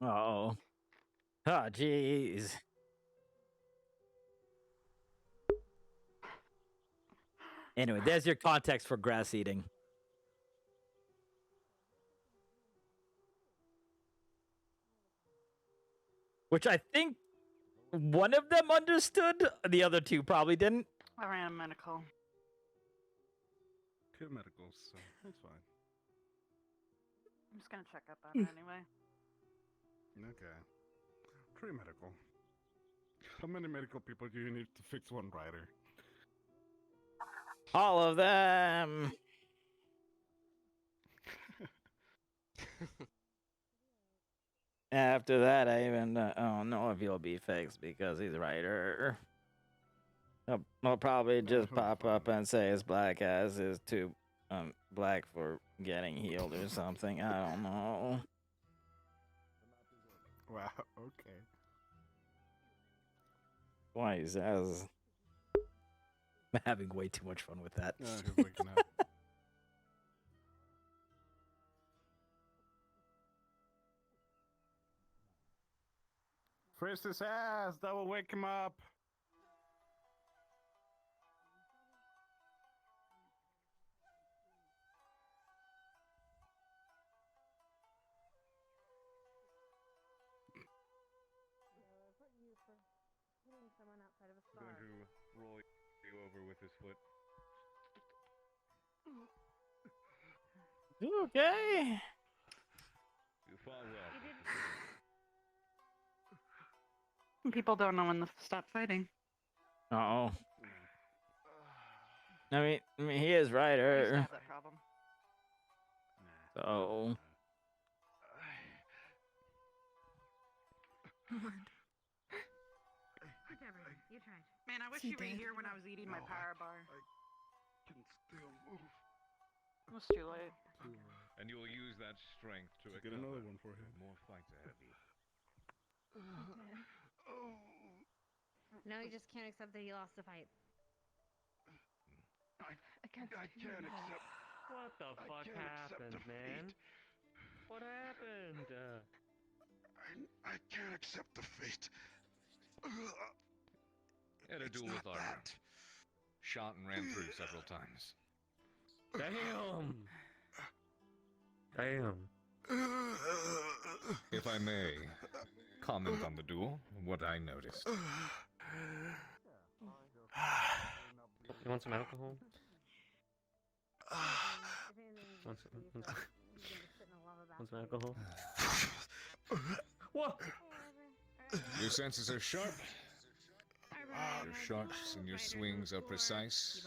Oh. Oh, jeez. Anyway, there's your context for grass eating. Which I think one of them understood, the other two probably didn't. I ran a medical. 2 medicals, so that's fine. I'm just gonna check up on her anyway. Okay. 3 medical. How many medical people do you need to fix one rider? All of them. After that, I even don't know if he'll be fixed because he's a writer. He'll probably just pop up and say his black ass is too black for getting healed or something. I don't know. Wow, okay. Why is that? I'm having way too much fun with that. He's waking up. Frisk his ass! That will wake him up! Going to roll you over with his foot. You okay? You fall well. People don't know when to stop fighting. Uh-oh. I mean, he is right. I used to have that problem. So. Whatever, you tried. Man, I wish you were here when I was eating my power bar. I can still move. It was too late. And you will use that strength to Get another one for him. More fights ahead of you. No, you just can't accept that he lost the fight. I can't accept. What the fuck happened, man? What happened? I can't accept the fate. Had a duel with Arthur. Shot and ran through several times. Damn! Damn. If I may comment on the duel, what I noticed. You want some alcohol? Want some alcohol? What? Your senses are sharp. Your shots and your swings are precise.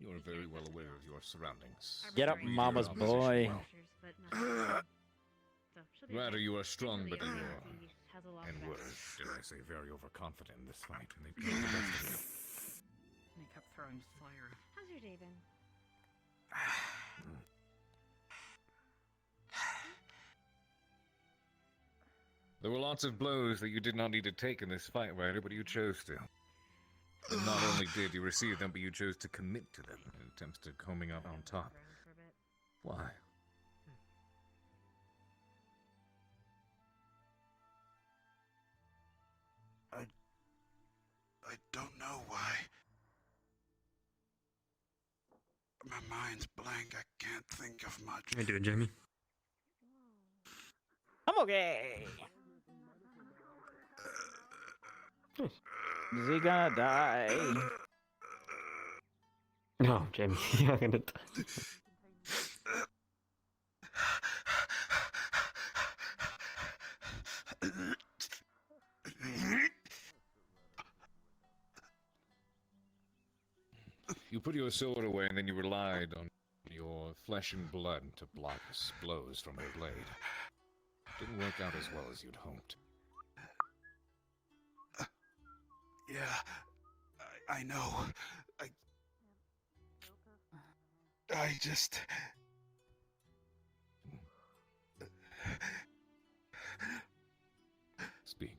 You are very well aware of your surroundings. Get up, mama's boy. Rather, you are strong, but you are, and were, dare I say, very overconfident in this fight, and they played the best of you. And he kept throwing fire. How's your day been? There were lots of blows that you did not need to take in this fight, Ryder, but you chose to. And not only did you receive them, but you chose to commit to them in attempts to coming out on top. Why? I don't know why. My mind's blank. I can't think of much. How you doing, Jamie? I'm okay. Is he gonna die? No, Jamie, you're not gonna die. You put your sword away and then you relied on your flesh and blood to block blows from her blade. Didn't work out as well as you'd hoped. Yeah, I know. I just... Speak.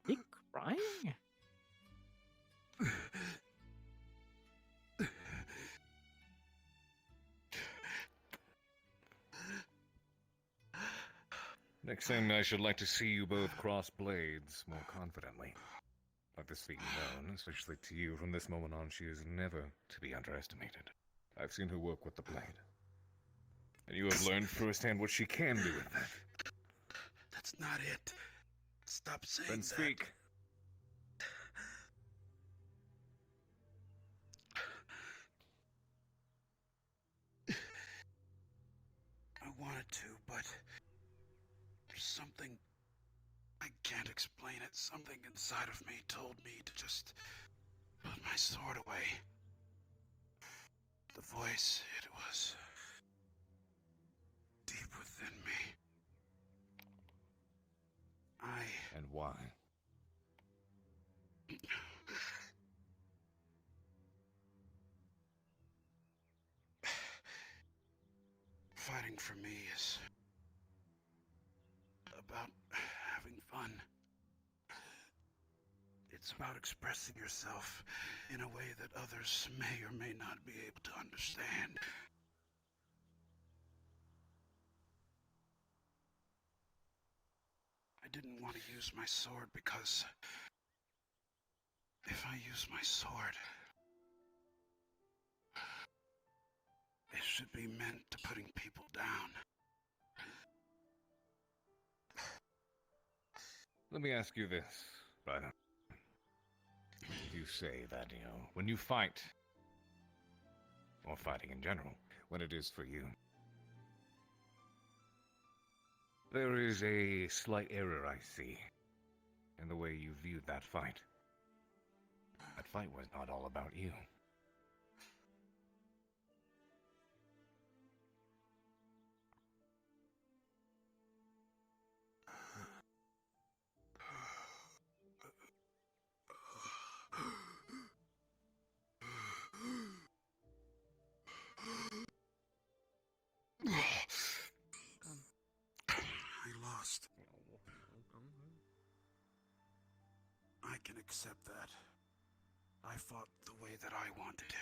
He crying? Next time I should like to see you both cross blades more confidently. Let this be known, especially to you, from this moment on she is never to be underestimated. I've seen her work with the blade. And you have learned firsthand what she can do with that. That's not it. Stop saying that. Then speak. I wanted to, but there's something I can't explain it. Something inside of me told me to just put my sword away. The voice, it was deep within me. And why? Fighting for me is about having fun. It's about expressing yourself in a way that others may or may not be able to understand. I didn't want to use my sword because if I use my sword, it should be meant to putting people down. Let me ask you this, Ryder. You say that, when you fight, or fighting in general, when it is for you, there is a slight error I see in the way you viewed that fight. That fight was not all about you. I lost. I can accept that. I fought the way that I wanted to.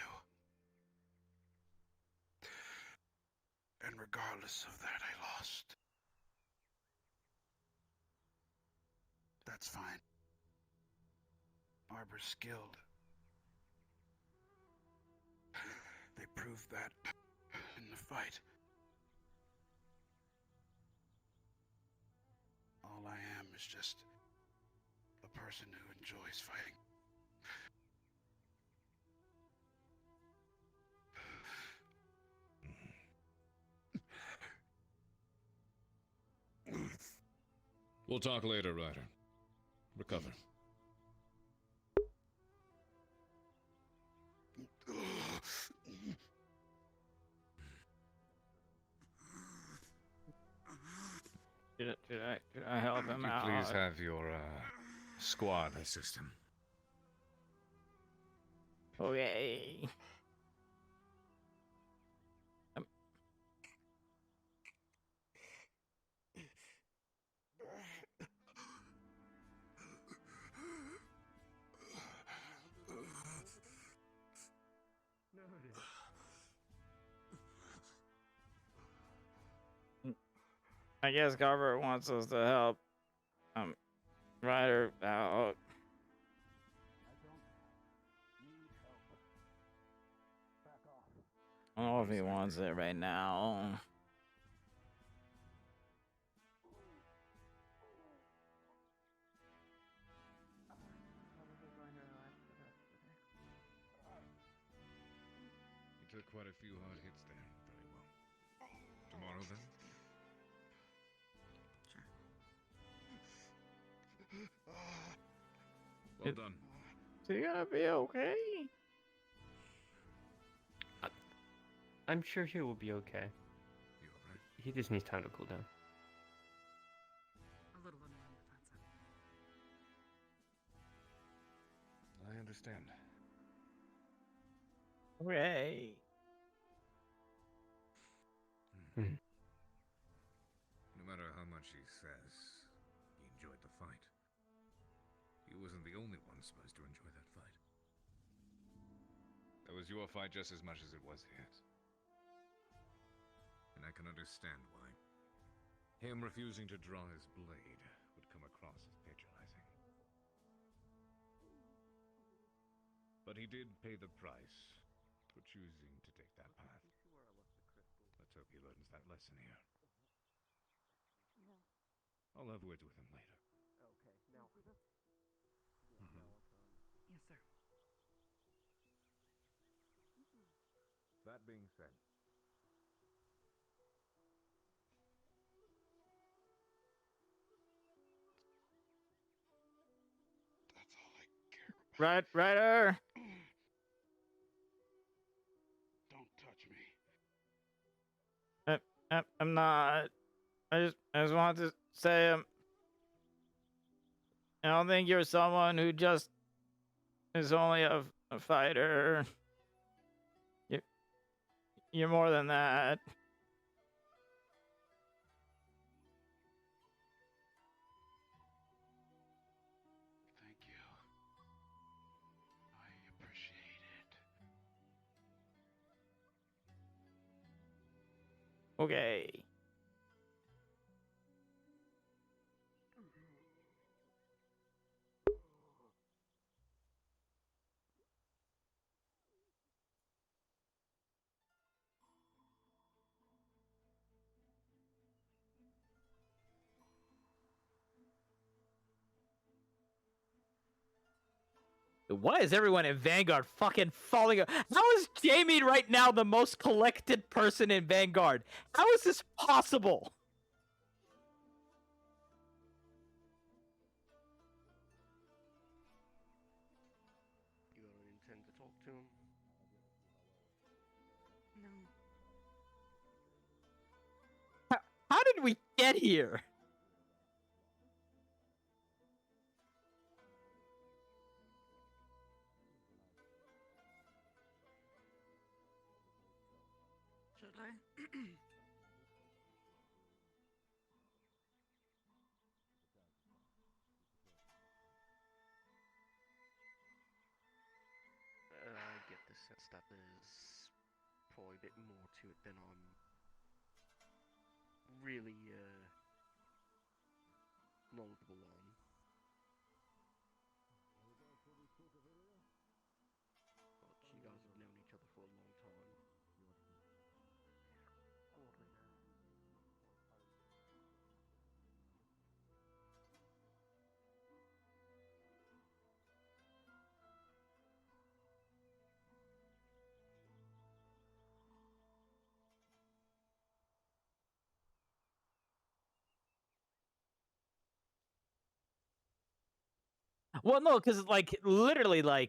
And regardless of that, I lost. That's fine. Arbor's skilled. They proved that in the fight. All I am is just a person who enjoys fighting. We'll talk later, Ryder. Recover. Should I help him Please have your squad assist him. Okay. I guess Garber wants us to help Ryder out. I don't know if he wants it right now. You took quite a few hard hits there. Very well. Tomorrow then? Well done. Is he gonna be okay? I'm sure he will be okay. You alright? He just needs time to cool down. A little annoying, but that's it. I understand. Okay. No matter how much he says, he enjoyed the fight. He wasn't the only one supposed to enjoy that fight. That was your fight just as much as it was his. And I can understand why. Him refusing to draw his blade would come across as patronizing. But he did pay the price for choosing to take that path. Let's hope he learns that lesson here. I'll have words with him later. Okay, now. Yes, sir. That being said, That's all I care about. Ryder. Don't touch me. I'm not. I just want to say I don't think you're someone who just is only a fighter. You're more than that. Thank you. I appreciate it. Okay. Why is everyone in Vanguard fucking falling? How is Jamie right now the most collected person in Vanguard? How is this possible? You don't intend to talk to him? No. How did we get here? Should I? I get the sense that there's probably a bit more to it than I'm really knowledgeable on. But you guys have known each other for a long time. Well, no, because literally, I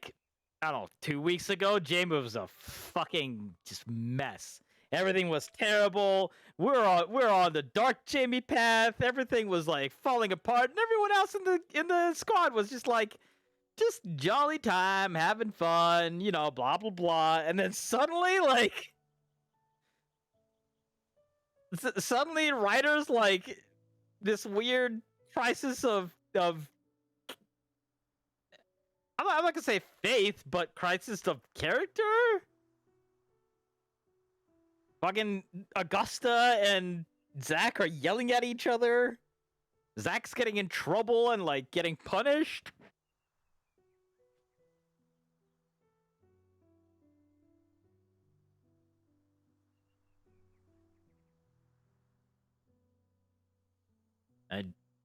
don't know, 2 weeks ago, Jamie was a fucking just mess, everything was terrible. We're on the dark Jamie path. Everything was like falling apart, and everyone else in the squad was just like, just jolly time, having fun, you know, blah blah blah. And then suddenly, like, suddenly writers like this weird crisis of I'm not gonna say faith, but crisis of character. Fucking Augusta and Zach are yelling at each other. Zach's getting in trouble and like getting punished.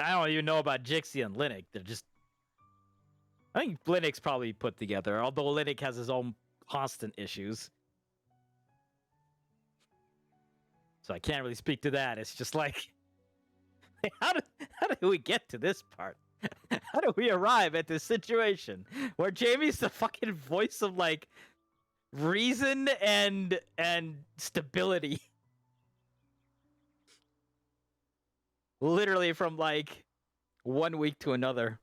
I don't even know about Jixie and Linux. They're just, I think Linux probably put together, although Linux has his own constant issues. So I can't really speak to that. It's just like, how did we get to this part? How do we arrive at this situation where Jamie's the fucking voice of like reason and stability? Literally from like 1 week to another.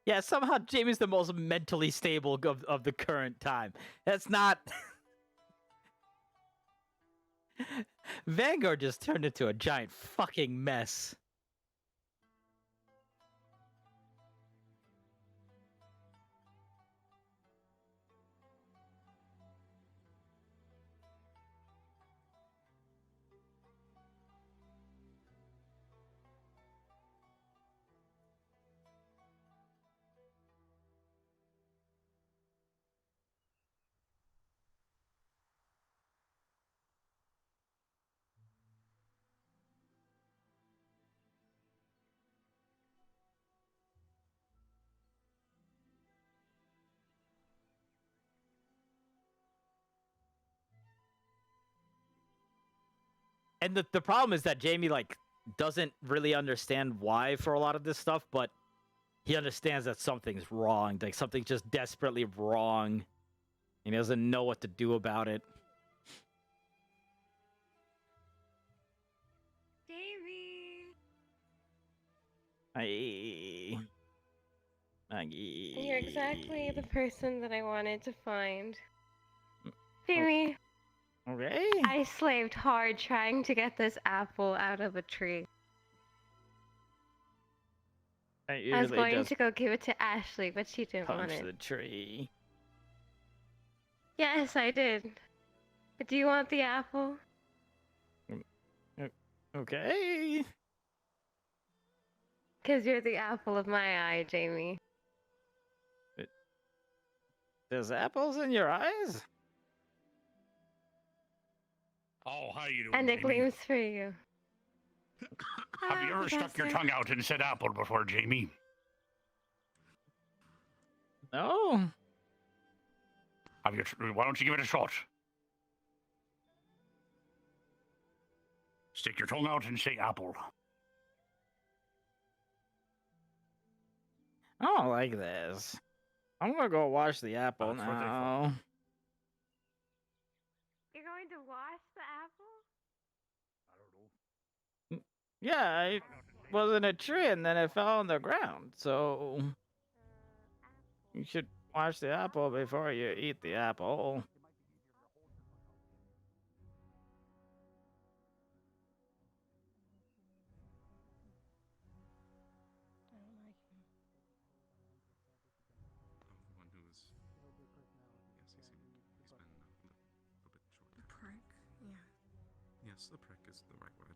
Yeah, somehow Jamie's the most mentally stable of the current time. That's not... Vanguard just turned into a giant fucking mess. And the problem is that Jamie, like, doesn't really understand why for a lot of this stuff, but he understands that something's wrong. Like, something's just desperately wrong. And he doesn't know what to do about it. Davey! Maggie. You're exactly the person that I wanted to find. Jamie. Okay. I slaved hard trying to get this apple out of a tree. I was going to go give it to Ashley, but she didn't want it. Punch the tree. Yes, I did. But do you want the apple? Okay. Because you're the apple of my eye, Jamie. There's apples in your eyes? Oh, how you doing, And it Jamie? gleams for you. Have you ever stuck your tongue out and said apple before, Jamie? No. Have you? Why don't you give it a shot? Stick your tongue out and say apple. I don't like this. I'm gonna go wash the apple now. You're going to wash the apple? Yeah, I was in a tree and then it fell on the ground, so you should wash the apple before you eat the apple. The prick? Yeah. Yes, the prick is the right word.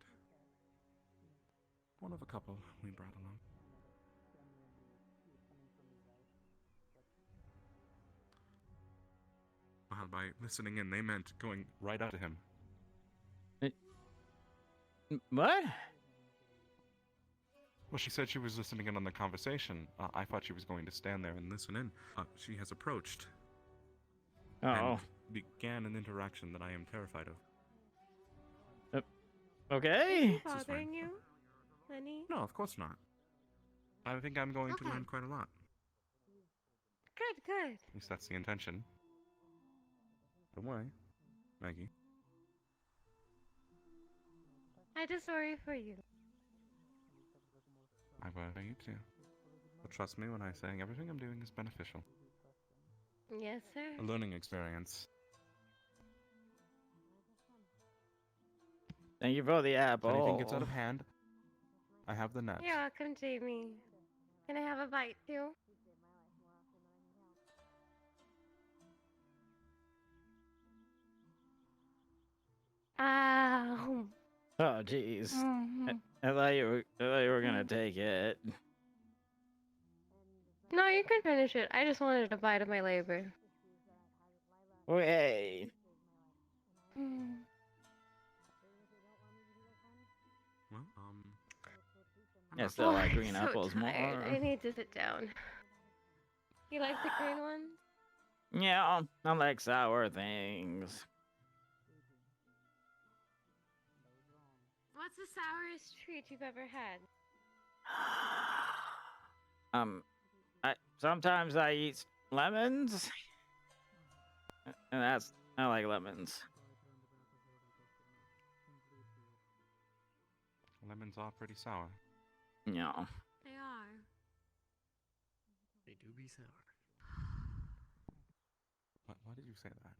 One of a couple we brought along. by listening in, they meant going right up to him. What? Well, she said she was listening in on the conversation. I thought she was going to stand there and listen in. She has approached. And began an interaction that I am terrified of. Okay. Is he bothering you, Lenny? No, of course not. I think I'm going to learn quite a lot. Good, good. At least that's the intention. Don't worry, Maggie. I just worry for you. I worry for you too. But trust me when I say everything I'm doing is beneficial. Yes, sir. A learning experience. Thank you for the apple. If anything gets out of hand, I have the net. You're welcome, Jamie. Can I have a bite too? Ow. Oh, jeez. I thought you were gonna take it. No, you can finish it. I just wanted a bite of my labor. Okay. Well, I still like green so apples tired. more. I need to sit down. You like the green one? Yeah, I like sour things. What's the sourest treat you've ever had? Sometimes I eat lemons, and I like lemons. Lemons are pretty sour. Yeah. They are. They do be sour. Why did you say that?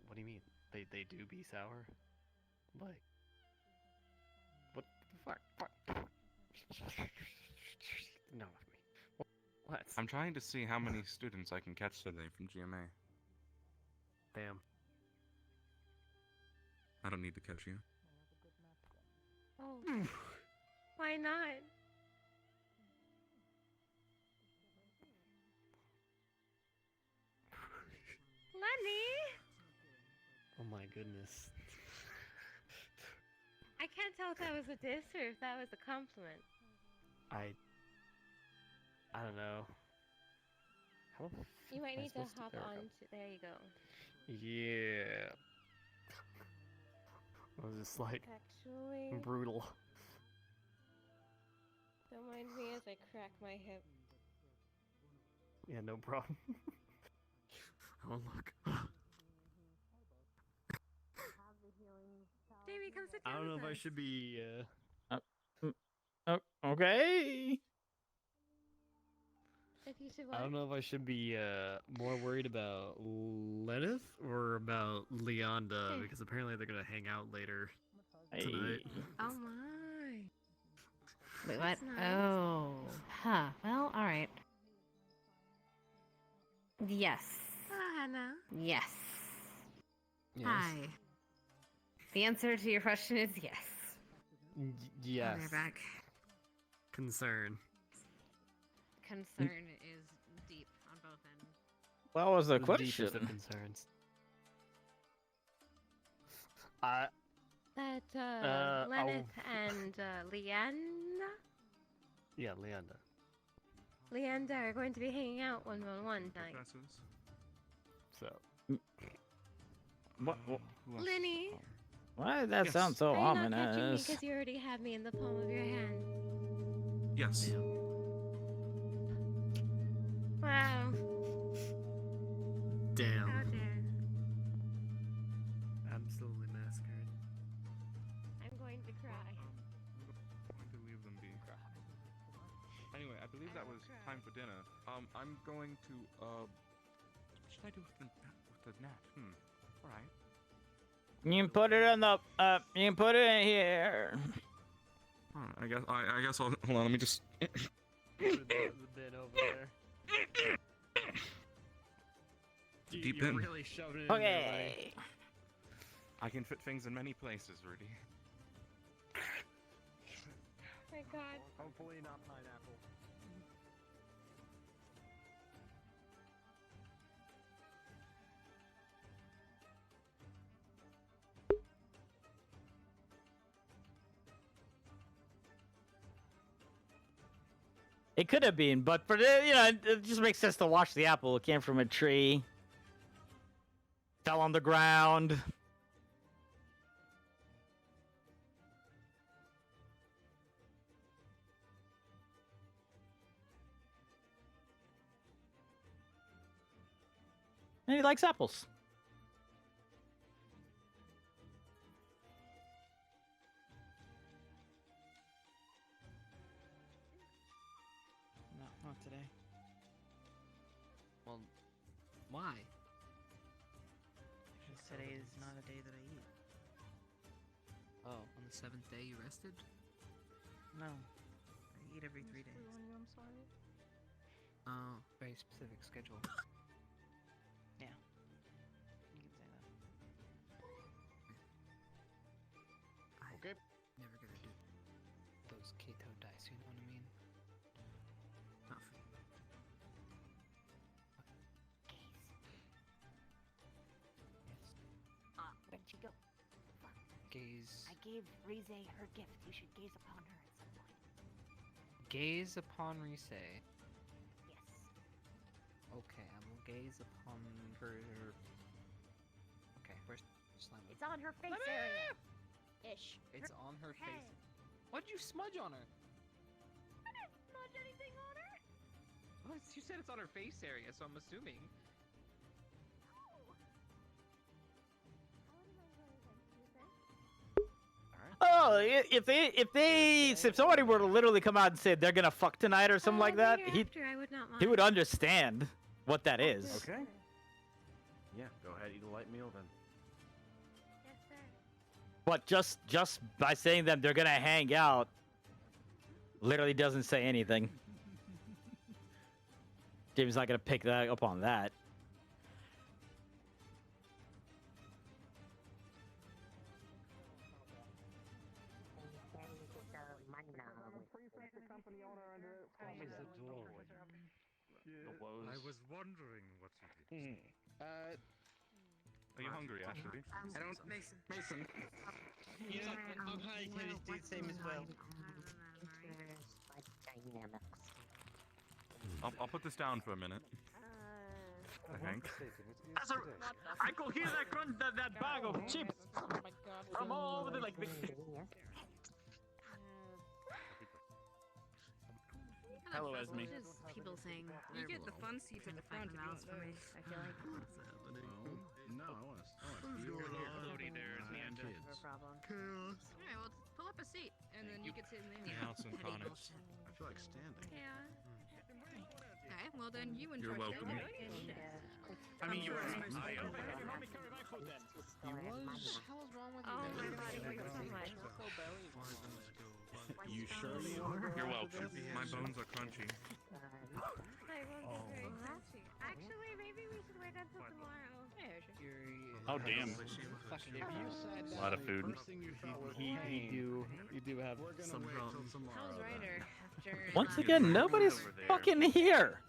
What do you mean? They do be sour? Like, what the fuck? No, what? I'm trying to see how many students I can catch today from GMA. Damn. I don't need to catch you. Oh. Why not? Lenny! Oh my goodness. I can't tell if that was a diss or if that was a compliment. I don't know. How the You might am I need to supposed hop there we on go. to. There you go. Yeah. It was just like Actually, brutal. don't mind me as I crack my hip. Yeah, no problem. Oh look. Jamie, come sit down I don't know with if I us. should be Okay. If you should I don't know if I should be more worried about Lenith or about Leonda because apparently they're gonna hang out later tonight. Oh my. Wait, what? That's nice. Oh. Huh. Well, alright. Yes. Hello, Hannah. Yes. Yes. Hi. The answer to your question is yes. Yes. They're back. Concern. Concern is deep on both ends. What was the The question? deepest of concerns. That I'll- Lenith and Leanna? Yeah, Leonda. Leanda are going to be hanging out one-on-one tonight. So. What? Lenny, Why did that Yes. sound so are you not catching me ominous? because you already have me in the palm of your hand? Yes. Wow. Damn. How dare. Absolutely massacred. I'm going to cry. Going to leave them be. Anyway, I believe that was time for dinner. I'm going to what should I do with the net? All right. You can put it in the you can put it in here. I guess I'll hold on. Let me just. The bin over there. Deep You're in. really shoving it in there, Okay. I can fit things in many places, Rudy. My God. Hopefully not pineapple. It could have been, but for the, it just makes sense to wash the apple. It came from a tree. Fell on the ground. And he likes apples. No, not today. Well, why? Because today is not a day that I eat. Oh, on the 7th day you rested? No. I eat every 3 days. I'm sorry. Oh, very specific schedule. Yeah. You can say that. Okay. Never gonna do those Kato dice, you know what I mean? Not for you. Where'd she go? Gaze. I gave Rize her gift. You should gaze upon her at some point. Gaze upon Rise. Yes. Okay, I will gaze upon her. Okay, where's Slime? It's on her face area. Ish. It's on her Hey. face. What'd you smudge on her? I didn't smudge anything on her. Well, you said it's on her face area, so I'm assuming. Oh, if somebody were to literally come out and say they're gonna fuck tonight or something like that, I would not mind. he would understand what that is. Okay. Yeah, go ahead, eat a light meal then. Yes, sir. But just by saying them they're gonna hang out, literally doesn't say anything. Jamie's not gonna pick that up on that. I was wondering what you did. Are you hungry, Ashley? I don't. Mason. Yeah, I'm high, Kenny's dude, same as well. I'll put this down for a minute. Hank. I could hear that crunch, that bag of chips from all over the like. Hello, Esme. Just people saying You get the fun seats at the front. mouths for me. I feel like No, I want to. Floaty there is the end. no problem. Alright, well, pull up a seat, and then you can sit in there. House and Connors. I feel like standing. Yeah. Okay, well then you enjoy. You're welcome. I mean, you were What the hell is wrong with Oh, you? my body hurts so much. You sure you are? You're welcome. My bones are crunchy. I will be very crunchy. Actually, maybe we should wait until tomorrow. Oh damn! A lot of food. You do have some problems. How's Ryder after? Once again, nobody's fucking here.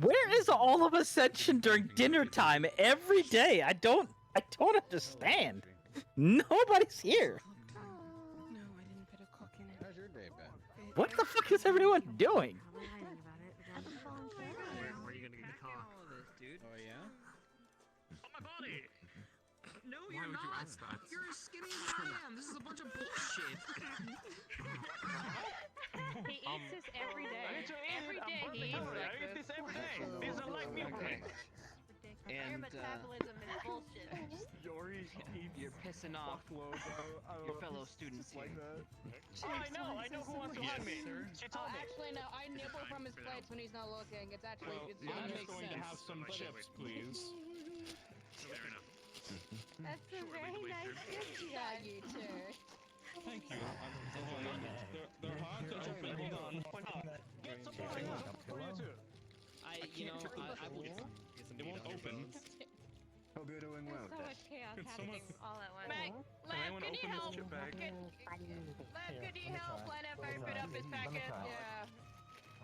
Where is all of Ascension during dinner time every day? I don't understand. Nobody's here. No, I didn't put a cook in it. How's your day been? What the fuck is everyone doing? Where are you gonna get the cock? Dude. Oh yeah. On my body. No, Why you're would you not. ask that? You're as skinny as I am. This is a bunch of bullshit. He eats this every day. Every day he eats I like eat this every day. This is like meal for me. Your And metabolism is bullshit. you're pissing off your fellow students here. Oh, I know who wants to hug me. She told me. Actually, no. I nibble from his plates when he's not looking. It's actually it makes sense. some chips, please. Fair enough. That's a very nice gift, you Yeah, guys. you too. Thank you. They're hot. Hold on. Get some more. For you too. I will. It won't open. Hope you're doing well. There's so much chaos Can happening all at once. Meg, anyone Lev, can you open this help? chip bag? Lev, could you help Lev open up his packet? Yeah.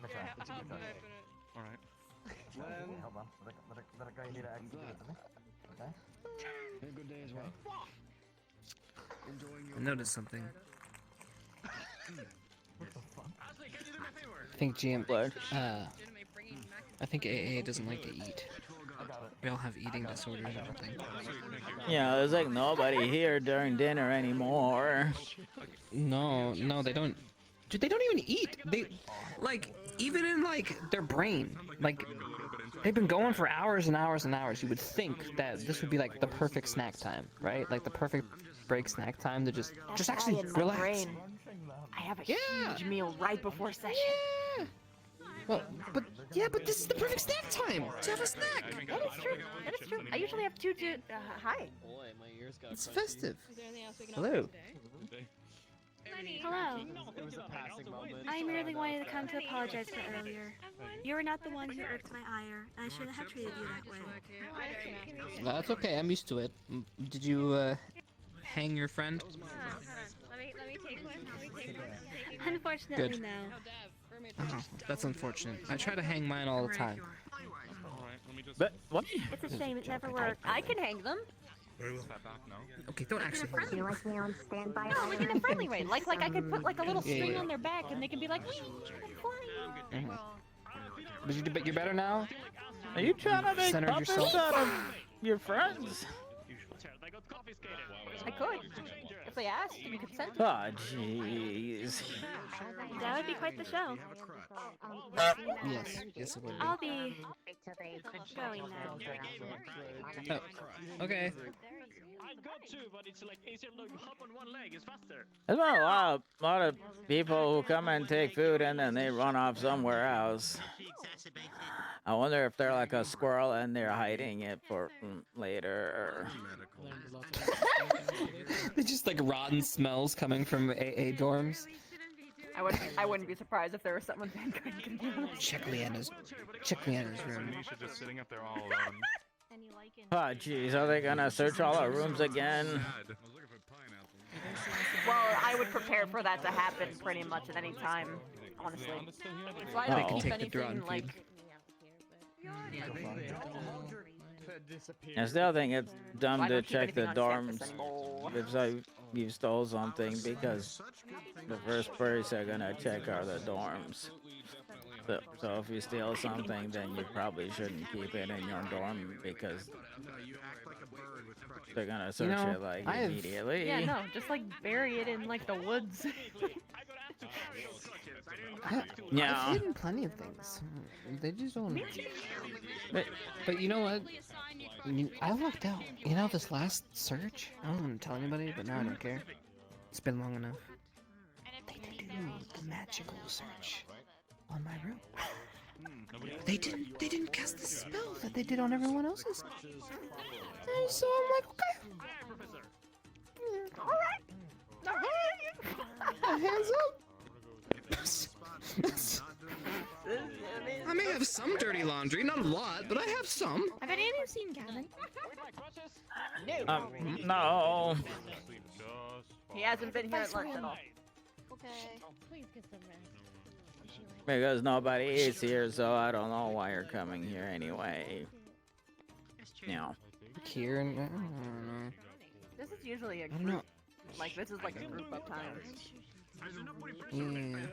Yeah, help him open it. All right. Len. Hold on. Let a guy need to actually give it to me. Okay. Have a good day as well. Enjoying your. I noticed something. Ashley, can you do me a favor? think GM. What? I think AA doesn't like to eat. We all have eating disorders, I don't think. Yeah, there's like nobody here during dinner anymore. No, they don't. Dude, they don't even eat. They, like, even in like their brain, like, they've been going for hours and hours and hours. You would think that this would be like the perfect snack time, right? Like the perfect break snack time to just actually relax. I have a huge meal right before session. Yeah. Well, but this is the perfect snack time. To have a snack. That is true. That is true. I usually have two. Hi. Boy, my ears got. It's festive. Hello. Hello. It was a passing moment. I merely wanted to come to apologize for earlier. You were not the one who irked my ire, and I shouldn't have treated you that way. That's okay. I'm used to it. Did you hang your friend? Let me take one. Unfortunately, Good. no. Oh, that's unfortunate. I try to hang mine all the time. But what? It's a shame it never worked. I can hang them. Okay, don't actually. You like me on standby? No, like in a friendly way. Like I could put like a little string on their back, and they can be like, But you're better now. Are you trying to make Centered puppets yourself. out of your friends? I could. If they asked, we could send Oh, jeez. That would be quite the show. Yes, it would. I'll be going now. Oh, okay. I've got two, but it's like easier to hop on one leg. It's faster. There's been a lot of people who come and take food and then they run off somewhere else. I wonder if they're like a squirrel and they're hiding it for later. It's just like rotten smells coming from AA dorms. I wouldn't be surprised if there was someone Vanguard could do. Check Leanna's room. Nisha just sitting up there all alone. Oh, jeez, are they gonna search all our rooms again? Well, I would prepare for that to happen pretty much at any time, honestly. So I don't keep anything like. I still think it's dumb to check the dorms if you stole something, because the first place they're gonna check are the dorms. So if you steal something, then you probably shouldn't keep it in your dorm, because they're gonna search it like immediately. Yeah, no, just like bury it in like the woods. Yeah. I've hidden plenty of things. They just don't. But you know what? I lucked out. You know, this last search, I don't want to tell anybody, but now I don't care. It's been long enough. They did do the magical search on my room. They didn't cast the spell that they did on everyone else's. And so I'm like, okay. Alright. Hands up. I may have some dirty laundry, not a lot, but I have some. Have any of you seen Gavin? No. He hasn't been here at lunch at all. Okay. Please get some rest. Because nobody is here, so I don't know why you're coming here anyway. No. Here and I don't know. This is usually a I don't group. know. Like this is like a group of times. Yeah.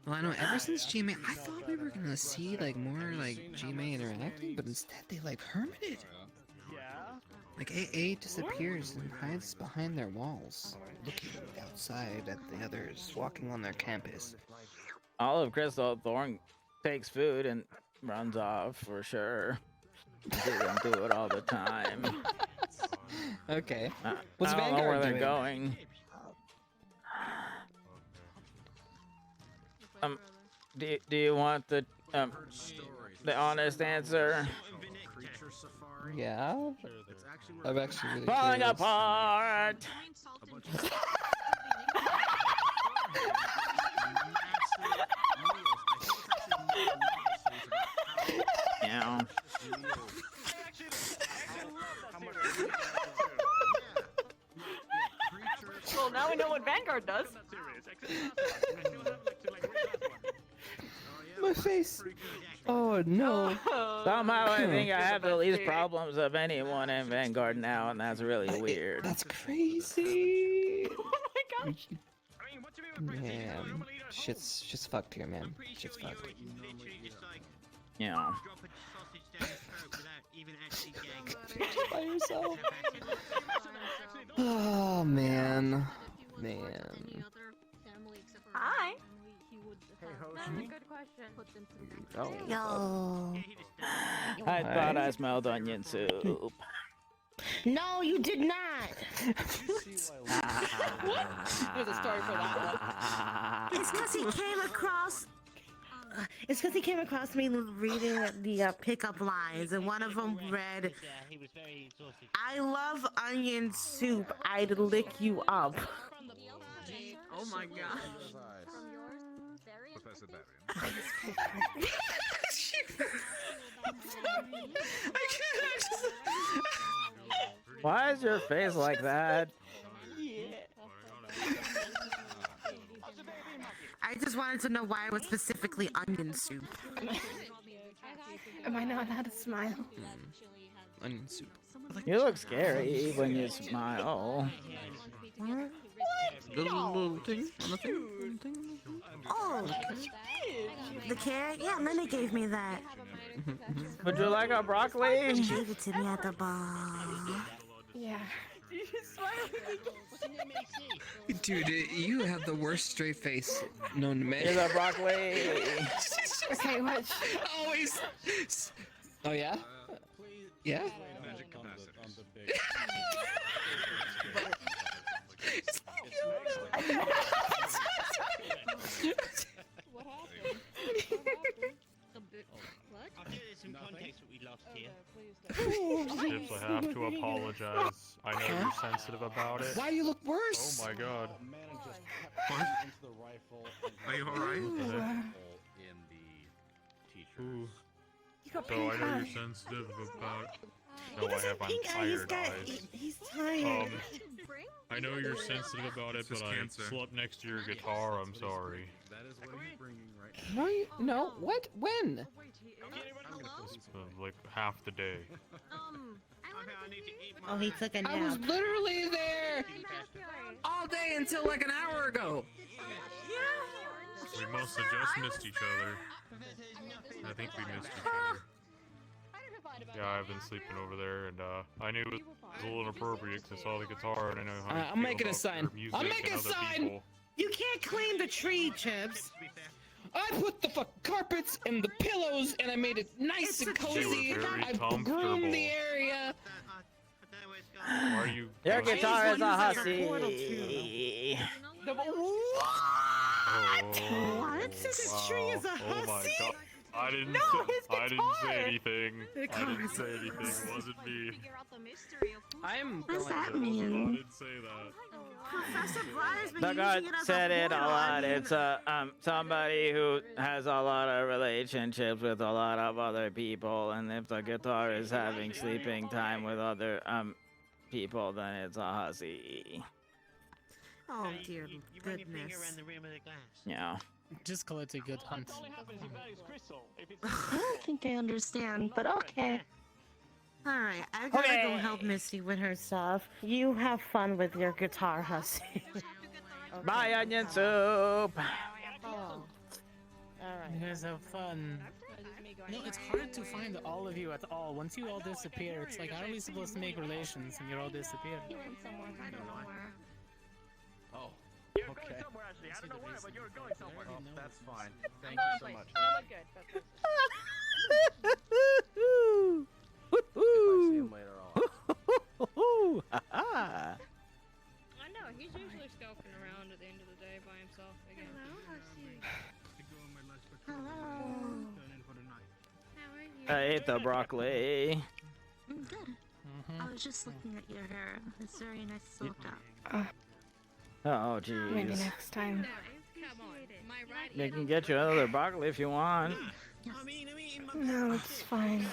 Well, I know ever since GMA, I thought we were gonna see like more like GMA interacting, but instead they like hermited. Like AA disappears and hides behind their walls, looking outside at the others walking on their campus. All of Crystal Thorn takes food and runs off for sure. She doesn't do it all the time. Okay. What's Vanguard I don't know where they're doing? going. Do you want the honest answer? Yeah. I'm actually really Falling curious. apart. Yeah. Well, now we know what Vanguard does. My face. Oh no. Somehow I think I have the least problems of anyone in Vanguard now, and that's really weird. That's crazy. Oh my gosh. Man, shit's fucked here, man. Shit's fucked. Yeah. By yourself. Oh man, Hi. That's a good question. Oh. Yo. I thought I smelled onion soup. No, you did not. There's a story for that one. It's because he came across. It's because he came across me reading the pickup lines, and one of them read, "I love onion soup. I'd lick you up." Oh my god. Professor Barry. Why is your face like that? I just wanted to know why it was specifically onion soup. Am I not allowed to smile? Onion soup. You look scary when you smile. Little thing, nothing. Oh, the carrot? Yeah, Linda gave me that. Would you like a broccoli? She gave it to me at the bar. Yeah. Dude, you have the worst straight face known to man. Here's a broccoli. Okay, watch. Always. Oh yeah? Yeah? Magic capacity. What happened? What? I'll give you some context what we lost here. Chips, I have to apologize. I know you're sensitive about it. Why do you look worse? Oh my god. Are you alright? Ooh. You got So pink I know eye. you're sensitive about. He No, I doesn't have pink eye, he's tired got, eyes. he's tired. I know you're sensitive about it, It's but just I cancer. slept next to your guitar. I'm sorry. That is what he's bringing right No, what? When? Like half the day. Oh, he took a nap. I was literally there all day until like an hour ago. We must have just missed each other. I think we missed each other. Yeah, I've been sleeping over there, and I knew it was a little inappropriate because I saw the guitar, and I know how you I'm feel making a about sign. your music I'm making and a other sign. people. You can't clean the tree, Chips. I put the fucking carpets and the pillows, and I made it nice and cozy. very I comfortable. groomed the area. Why are you? Your guitar is a hussy. What? This tree is a Oh my hussy? god. I didn't No, say, his I didn't say guitar. anything. The I guitar didn't is say a anything. hussy. It wasn't me. I'm What's going that to. I mean? didn't say that. Professor Briar's been The using God it as said a it a portal. lot. It's somebody who has a lot of relationships with a lot of other people, and if the guitar is having sleeping time with other people, then it's a hussy. Oh dear goodness. Yeah. Just call it a good hunt. I don't think I understand, but okay. Alright, I gotta Okay. go help Misty with her stuff. You have fun with your guitar, hussy. Bye, onion soup. Oh. You Alright. guys have fun. You know, it's hard to find all of you at all. Once you all disappear, it's like, how are we supposed to make relations when you all disappear? Oh, You're okay. going somewhere, Ashley. I don't know where, but you're going somewhere. Well, that's fine. Thank you so much. If I see him later on. I know, he's usually skulking around at the end of the day by himself again. I ate the broccoli. Good. I was just looking at your hair. It's very nice looked up. Oh, Maybe jeez. next time. They can get you another broccoli if you want. No, it's fine.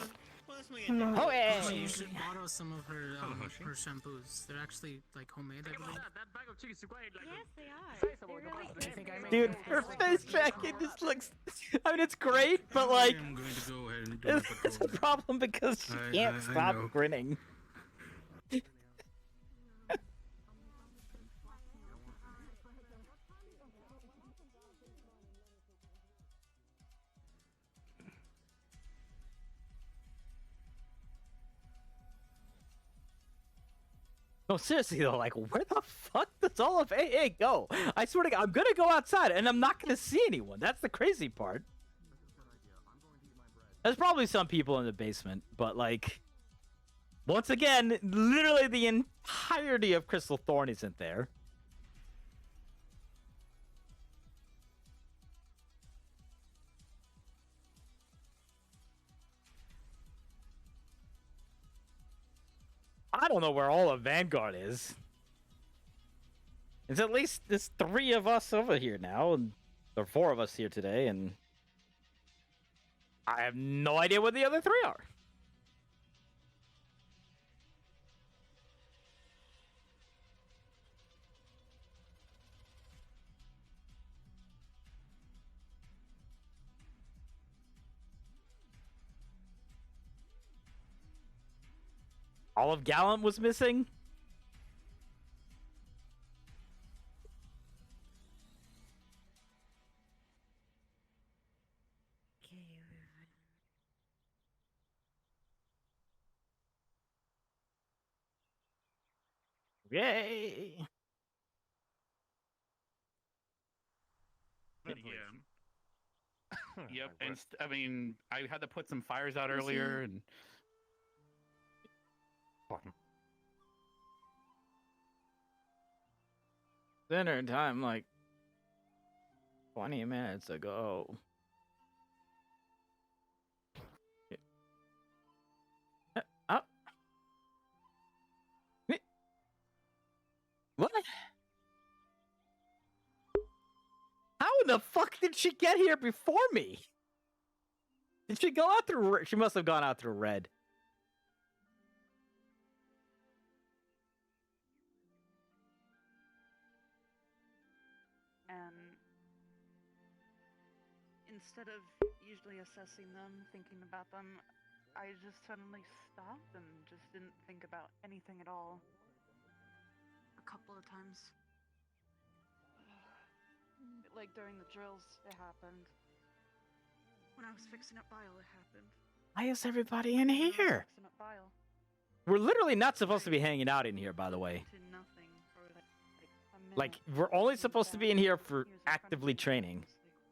I'm not. Oh, hey. Oh, you should borrow some of her shampoos. They're actually like homemade, I believe. That bag of chicken is quite like. Yes, they are. Say something. I think I made Dude, them her for face tracking just looks. I mean, it's great, but like, I'm going to go ahead and do my it's a patrol. problem because she I can't stop know. grinning. No, seriously though, like where the fuck does all of AA go? I swear to God, I'm gonna go outside and I'm not gonna see anyone. That's the crazy part. There's probably some people in the basement, but like, once again, literally the entirety of Crystal Thorn isn't there. I don't know where all of Vanguard is. It's at least there's 3 of us over here now, and there are 4 of us here today, and I have no idea where the other 3 are. All of Gallant was missing? Yay! But yeah. Yep, and I mean, I had to put some fires out earlier, and Dinner time like 20 minutes ago. Up. What? How in the fuck did she get here before me? Did she go out through? She must have gone out through red. And instead of usually assessing them, thinking about them, I just suddenly stopped and just didn't think about anything at all. A couple of times. Like during the drills, it happened. When I was fixing up bile, it happened. Why is everybody in here? Fixing up bile. We're literally not supposed to be hanging out in here, by the way. To nothing for like a minute. Like, we're only supposed to be in here for actively training.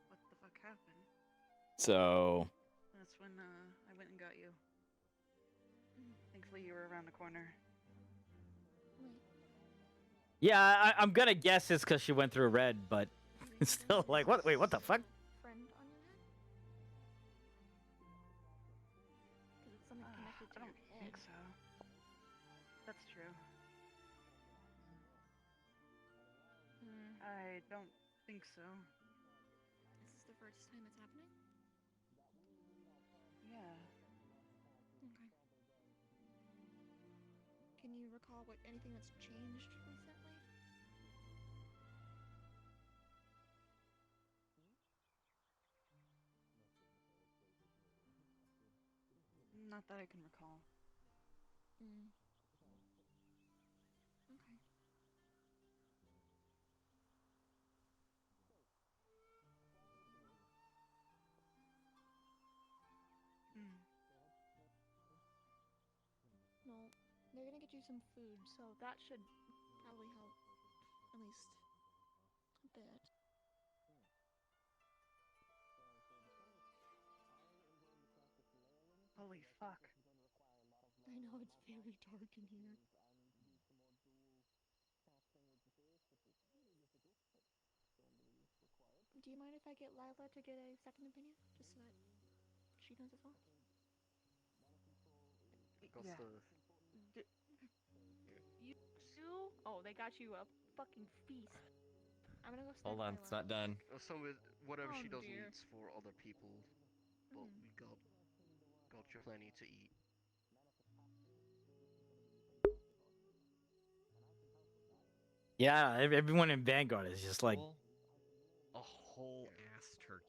What the fuck happened? So... That's when I went and got you. Thankfully, you were around the corner. Yeah, I'm gonna guess it's because she went through red, but it's still like, what? Wait, what the fuck? Friend on your head? Because it's something connected to I your don't head. think so. That's true. I don't think so. Is this the first time it's happening? Yeah. Okay. Can you recall anything that's changed recently? Not that I can recall. Okay. Well, they're gonna get you some food, so that should probably help, at least a bit. Holy fuck. I know it's very dark in here. Do you mind if I get Lila to get a second opinion? Just so that she knows as well? Yeah. You too? Oh, they got you a fucking feast. I'm gonna go Hold on, it's not done. Some with whatever Oh, she doesn't dear. eat for other people, but we got you plenty to eat. Yeah, everyone in Vanguard is just like... A whole ass turkey.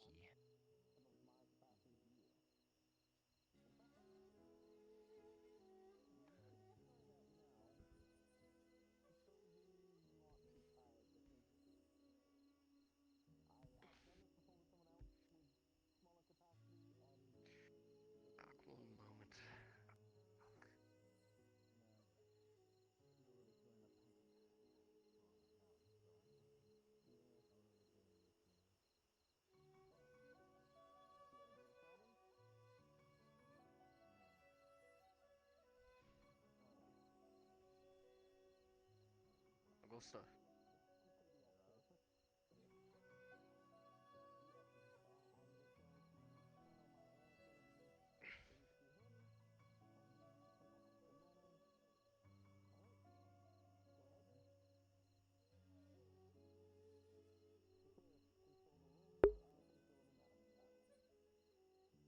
One moment. Augusta.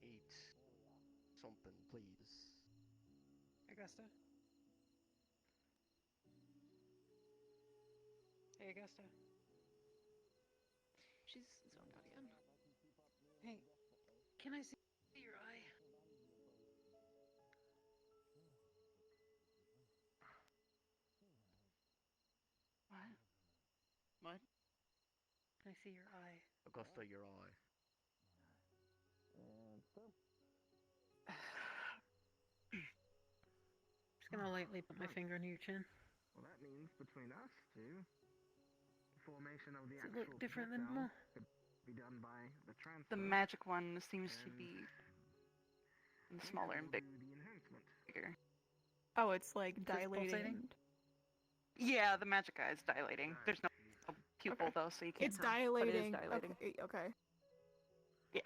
Eat something, please. Augusta? Hey, Augusta. She's zoned out again. Hey, can I see your eye? What? What? Can I see your eye? Augusta, your eye. Just gonna lightly put my finger under your chin. Well, that means between us two, the formation of the Does it actual look different than projectile normal? could be done by the transfer. The magic one seems to and be we smaller and will do the enhancement. bigger. Oh, it's like Just dilating. pulsating? Yeah, the magic eye is dilating. There's no pupil though, so you can't It's tell, dilating. But it is dilating. Okay. Yeah.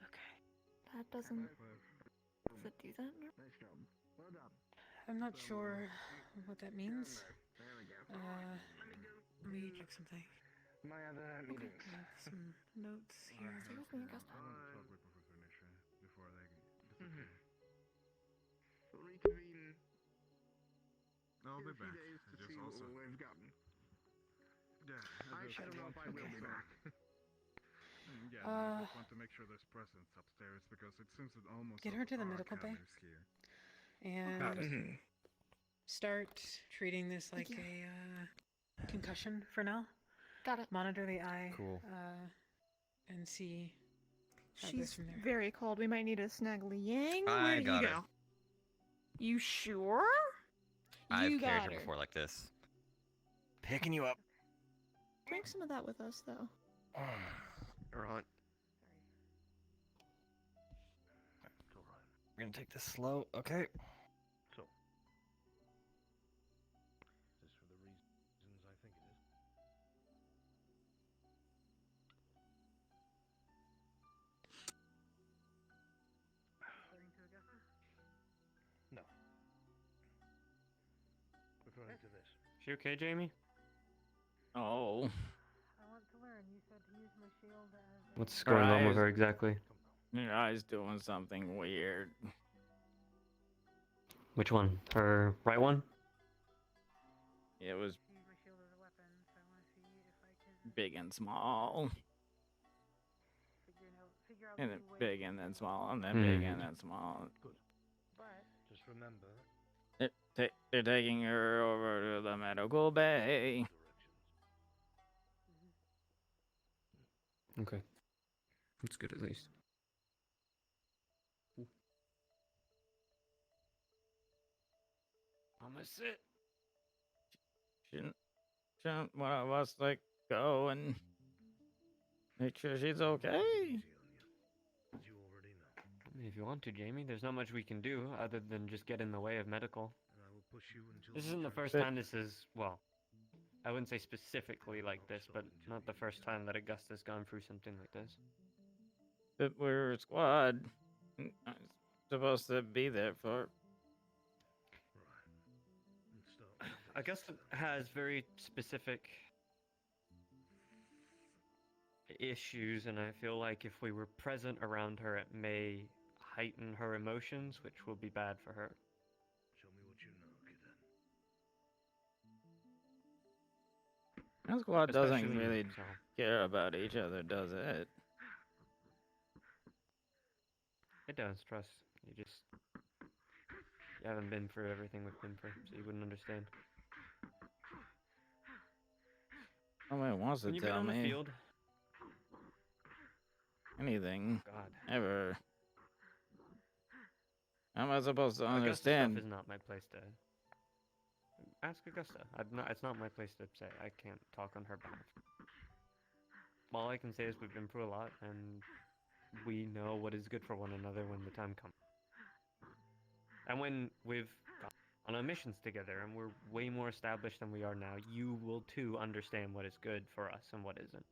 Okay. That doesn't. Does it do that? Nice job. Well done. I'm not sure what that means. There we go. Let me check something. My other meetings. Some notes here. I want to talk with Professor Nisha before they disappear. We'll reconvene I'll in be a few back. days to Just see also. what we've gotten. Yeah, I don't know if I will be back. Yeah, I just want to make sure there's presence upstairs because it seems that almost Get all her to the our medical bay. academy's here. And start treating this like Thank a concussion for now. Got it. Monitor the eye. Cool. And see how it goes She's from there. very cold. We might need to snag Liang. I Where did got he her. go? You sure? I've You carried got her her. before like this. Picking you up. Drink some of that with us, though. Alright. We're gonna take this slow, okay? So, is this for the reasons I think it is? No. Referring to this. She okay, Jamie? Oh. I want to learn. You said to use my shield as What's going on with her exactly? Your eye's doing something weird. Which one? Her right one? It was big and small. And then big and then small, and then big and then small. Good. Just remember. They're taking her over to the medical bay. Okay. That's good at least. I'm gonna sit. Shouldn't one of us like go and make sure she's okay? I mean, if you want to, Jamie, there's not much we can do other than just get in the way of medical. This isn't the first time this is, well, I wouldn't say specifically like this, but not the first time that Augusta's gone through something like this. But we're a squad. I'm supposed to be there for. Augusta has very specific issues, and I feel like if we were present around her, it may heighten her emotions, which will be bad for her. Show me what you know, kid. Our squad doesn't Especially- really care about each other, does it? It does, trust. You haven't been through everything we've been through, so you wouldn't understand. Nobody wants to When you've been tell on the me field, anything. God. Ever. How am I supposed to Augusta understand? stuff is not my place to ask Augusta. It's not my place to say. I can't talk on her behalf. All I can say is we've been through a lot, and we know what is good for one another when the time comes. And when we've on our missions together, and we're way more established than we are now, you will too understand what is good for us and what isn't.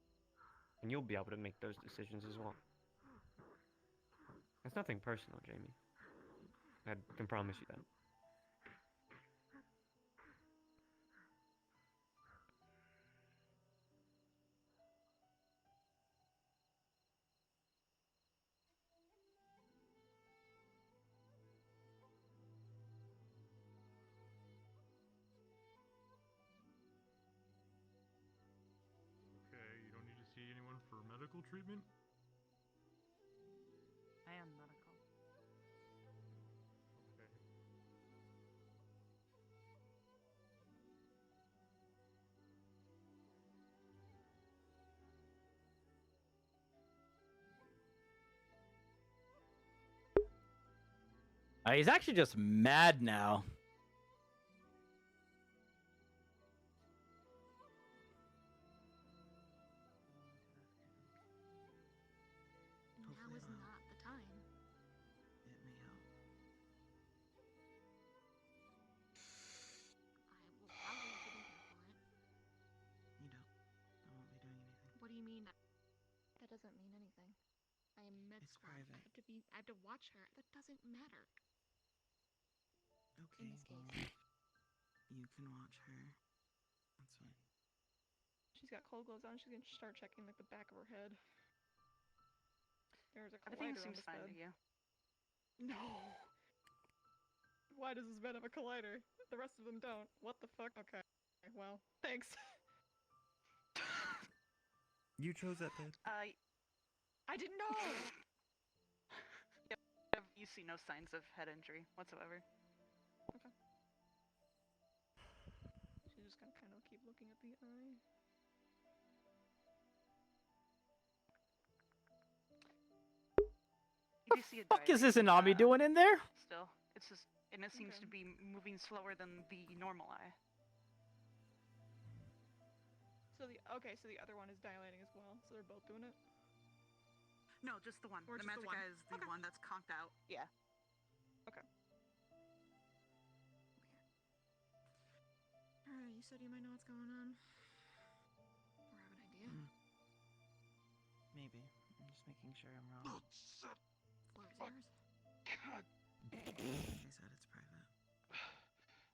And you'll be able to make those decisions as well. It's nothing personal, Jamie. I can promise you that. Okay, you don't need to see anyone for medical treatment? I am medical. Okay. He's actually just mad now. Now is not the time. It may help. I will probably have to be here for it. You don't. I won't be doing anything. What do you mean? That doesn't mean anything. I am med It's squad. private. I have to watch her. That doesn't matter. Okay, In this well, case. you can watch her. That's fine. She's got cold gloves on. She's gonna start checking like the back of her head. There's a collider Everything on seems this fine bed. to you. No. Why does this bed have a collider? The rest of them don't. What the fuck? Okay. Well, thanks. You chose that bed. I didn't know. Yep. You see no signs of head injury whatsoever. Okay. She's just gonna kind of keep looking at the eye. You do see a Fuck is this dilating, Inami doing in there? Still, it's just, and it seems to be moving slower than the normal eye. So the other one is dilating as well. So they're both doing it. No, just the one. Or The just the magic one. eye is the one that's conked out. Yeah. Okay. Alright, you said you might know what's going on. Or have an idea. Maybe. I'm just making sure I'm wrong. Floor is yours. God. Like I said, it's private.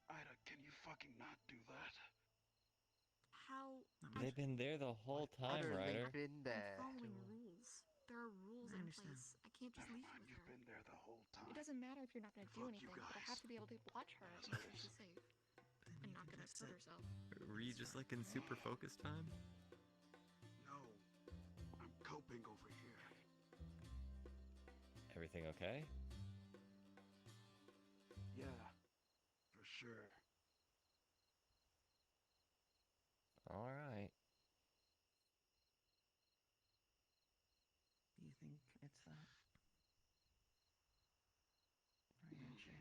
Ida, can you fucking not do that? How? They've been there the whole time, Ryder. been I'm there. following rules. There are rules I in understand. place. I can't just leave her with You've her. been there the whole time. It doesn't matter if you're not gonna do Fuck you anything, but I guys. have to be able to watch her and make sure she's safe and not gonna hurt herself. Were you just like in super focus time? No. I'm coping over here. Everything okay? Yeah. For sure. Alright. Do you think it's that? Are you sure?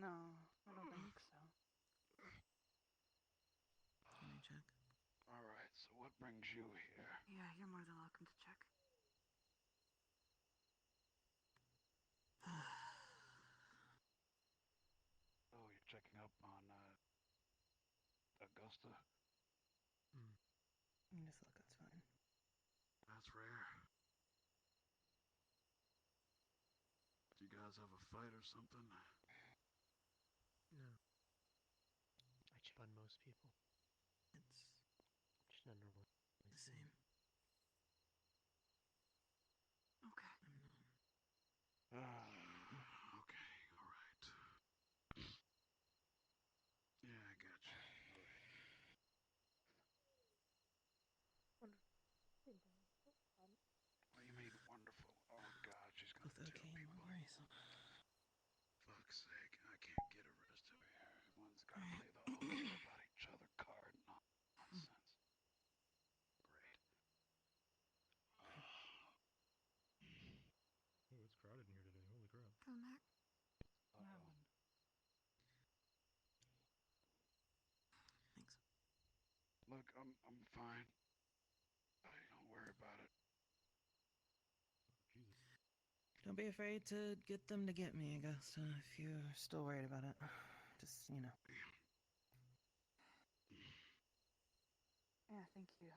No, I don't think so. Can I check? Alright, so what brings you here? Yeah, you're more than welcome to check. Oh, you're checking up on, Augusta? Just look, that's fine. That's rare. Do you guys have a fight or something? No. I chip on most people. It's Just none are the same. Okay. I'm not. Okay, alright. Yeah, I got you. What do you mean wonderful? Oh god, she's gonna Both tell okay and people. more worrisome. Fuck's sake, I can't get arrested here. Everyone's gotta play the whole care about each other card. Nonsense. Great. Oh, it's crowded in here today. Holy crap. Come back. Thanks. Look, I'm fine. Don't worry about it. Jesus. Don't be afraid to get them to get me, Augusta, if you're still worried about it. Just, you know. Yeah, thank you.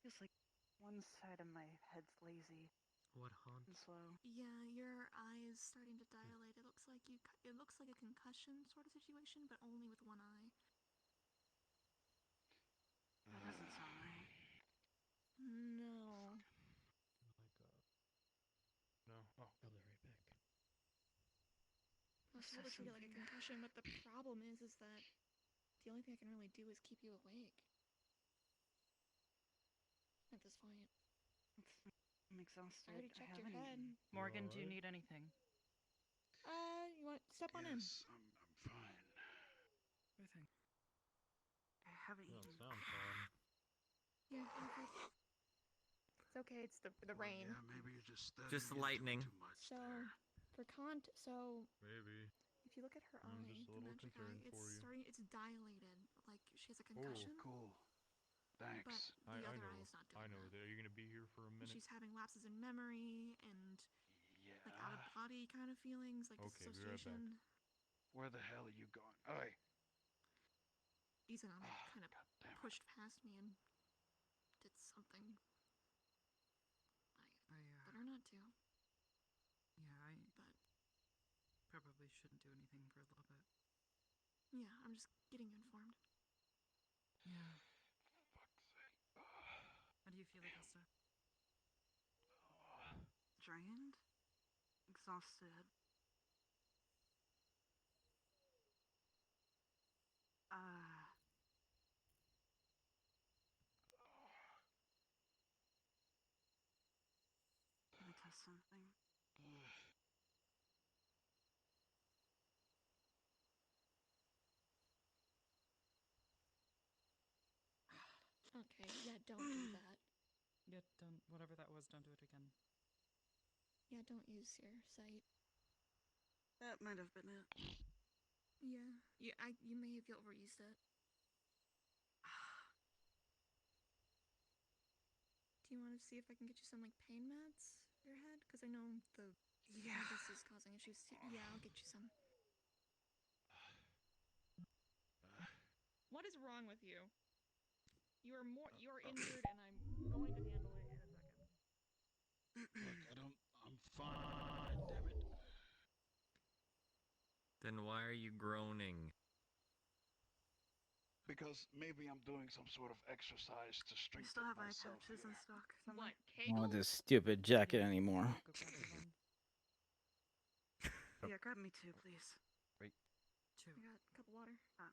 Feels like one side of my head's lazy What haunt? and slow. Yeah, your eye is starting to dilate. It looks like it looks like a concussion sort of situation, but only with one eye. That doesn't sound right. No. No. Oh. I'll be right back. Well, she looks like you get like a concussion, but the problem is that the only thing I can really do is keep you awake. At this point. I'm exhausted. I already checked your head. Morgan, do you need anything? You want step on in? Yes, I'm fine. Everything. I haven't eaten. Sounds fun. Yeah, it's okay. It's the rain. Yeah, maybe you're just Just lightning. too much So, there. so Maybe. if you look at her I'm eye, just a the little magic concerned eye, for you. it's dilated. Like she has a concussion. Cool. Thanks. But the I other know. eye is not doing I know. that. Are you gonna be here for a And minute? she's having lapses in memory and like out of body kind of feelings, like Okay, be right back. dissociation. Where the hell are you going? Oi! Izanami kind of pushed past me and did something I better not do. Yeah, I But probably shouldn't do anything for a little bit. yeah, I'm just getting you informed. Yeah. How do you feel, Augusta? Drained? Exhausted. Can I test something? Okay, yeah, don't do that. Yeah, don't. Whatever that was, don't do it again. Yeah, don't use your sight. That might have been it. Yeah, you may have overused it. Do you want to see if I can get you some like pain meds for your head? Because I know this is causing issues. Yeah, I'll get you some. What is wrong with you? You are injured, and I'm going to handle it in a second. Look, I'm fine, damn it. Then why are you groaning? Because maybe I'm doing some sort of exercise to You strengthen still have eye myself patches in here. stock. What, I don't want this stupid jacket anymore. Yeah, grab me two, please. Right. Two. I got a cup of water. Sure.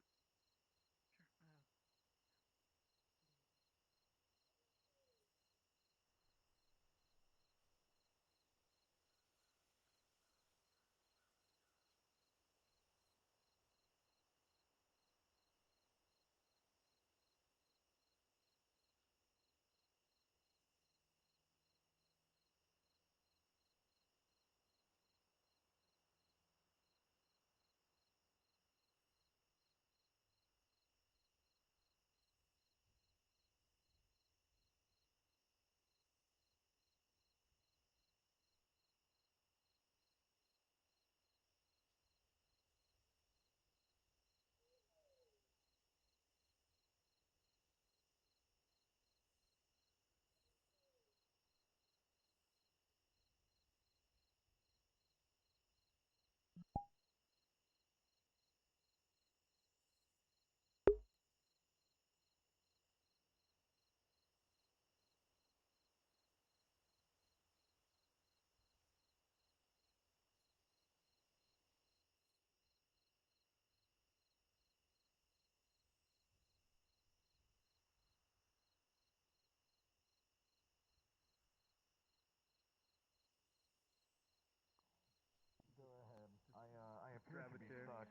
I appear Grab to a be chair. stuck.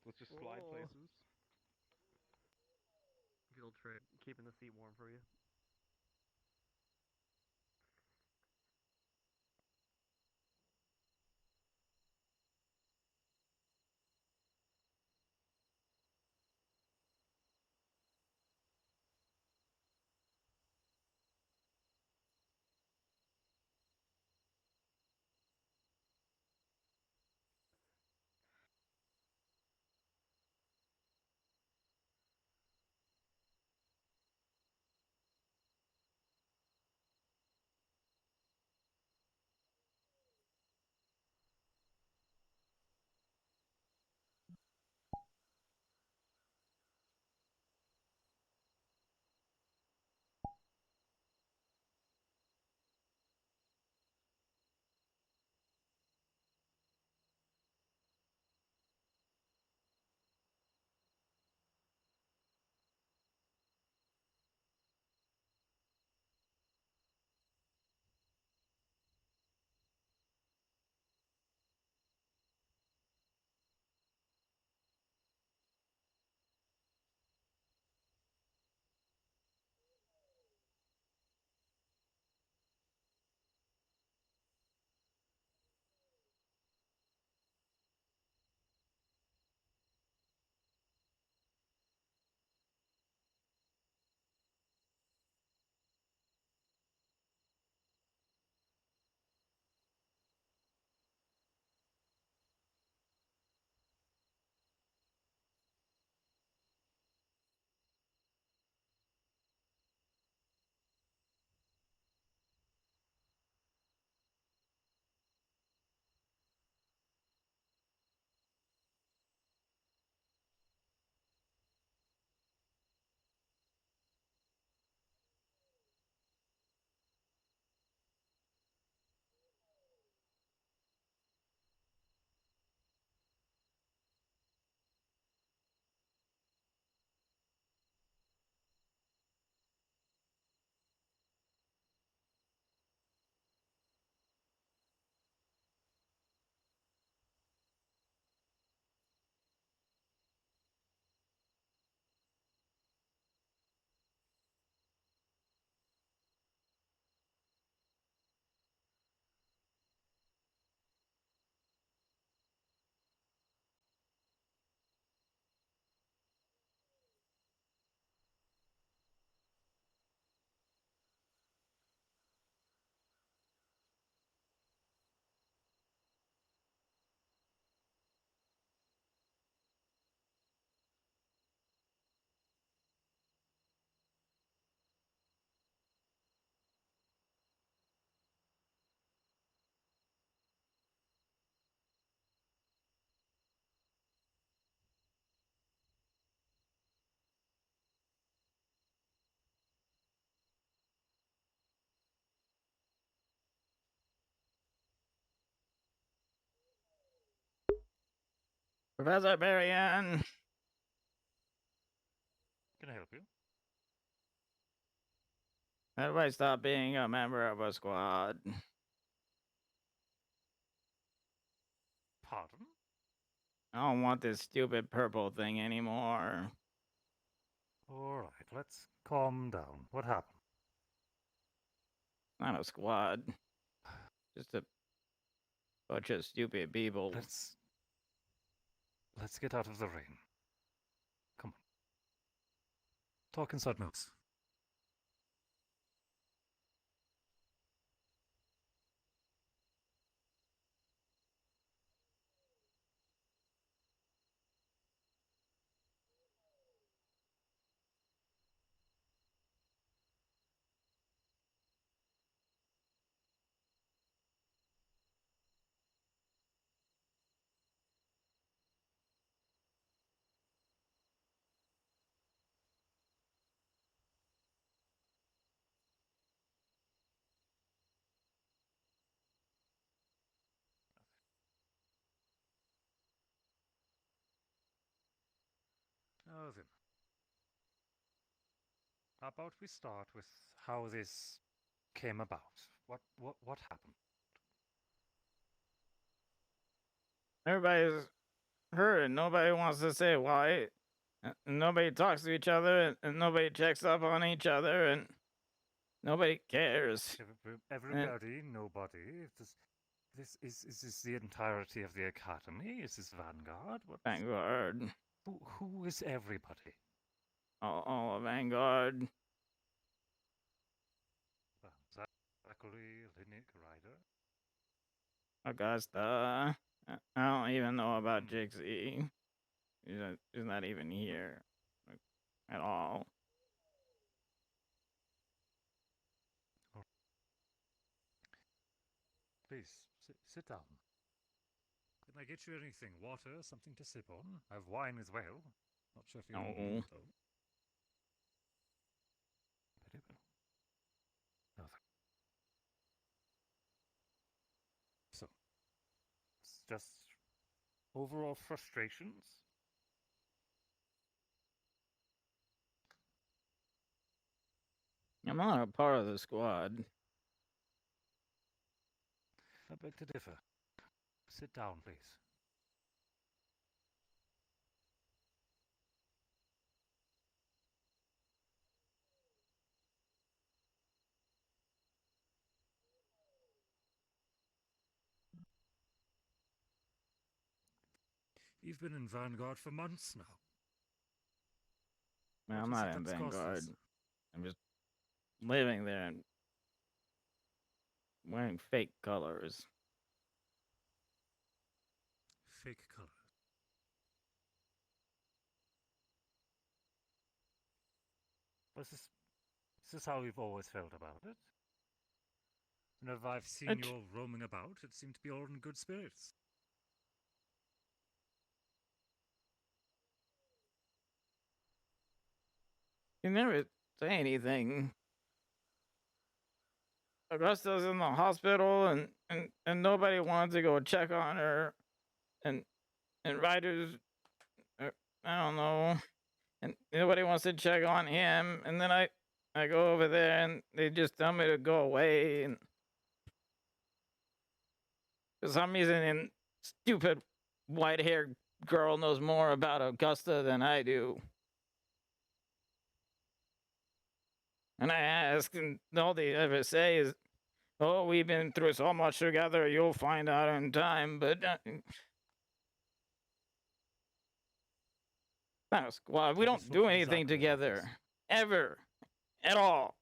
Let's just slide places. Good old trick, keeping the seat warm for you. Professor Marianne. Can I help you? Everybody stop being a member of a squad. Pardon? I don't want this stupid purple thing anymore. Alright, let's calm down. What happened? Not a squad. Just a bunch of stupid people. Let's get out of the rain. Come on. Talk inside mouse. Now then. How about we start with how this came about? What happened? Everybody's hurt and nobody wants to say why. And nobody talks to each other and nobody checks up on each other and nobody cares. Everybody, nobody. Is this the entirety of the academy? Is this Vanguard? Vanguard. Who is everybody? All of Vanguard. Zachary, Linnick, Ryder. Augusta. I don't even know about Jixie. She's not even here at all. Please, sit down. Can I get you anything? Water, something to sip on? I have wine as well. Not sure if you want it, though. Very well. Nothing. So, it's just overall frustrations. I'm not a part of the squad. I beg to differ. Sit down, please. You've been in Vanguard for months now. Man, I'm not in Vanguard. I'm just living there and wearing fake colors. Fake color. Is this how you've always felt about it? Whenever I've seen you roaming about, it seemed to be all in good spirits. You never say anything. Augusta's in the hospital and nobody wanted to go check on her. And Ryder's, I don't know. And nobody wants to check on him. And then I go over there and they just tell me to go away. And for some reason, stupid white-haired girl knows more about Augusta than I do. And I ask, and all they ever say is, "Oh, we've been through so much together, you'll find out in time." But not a squad. We don't do anything together. Ever. At all.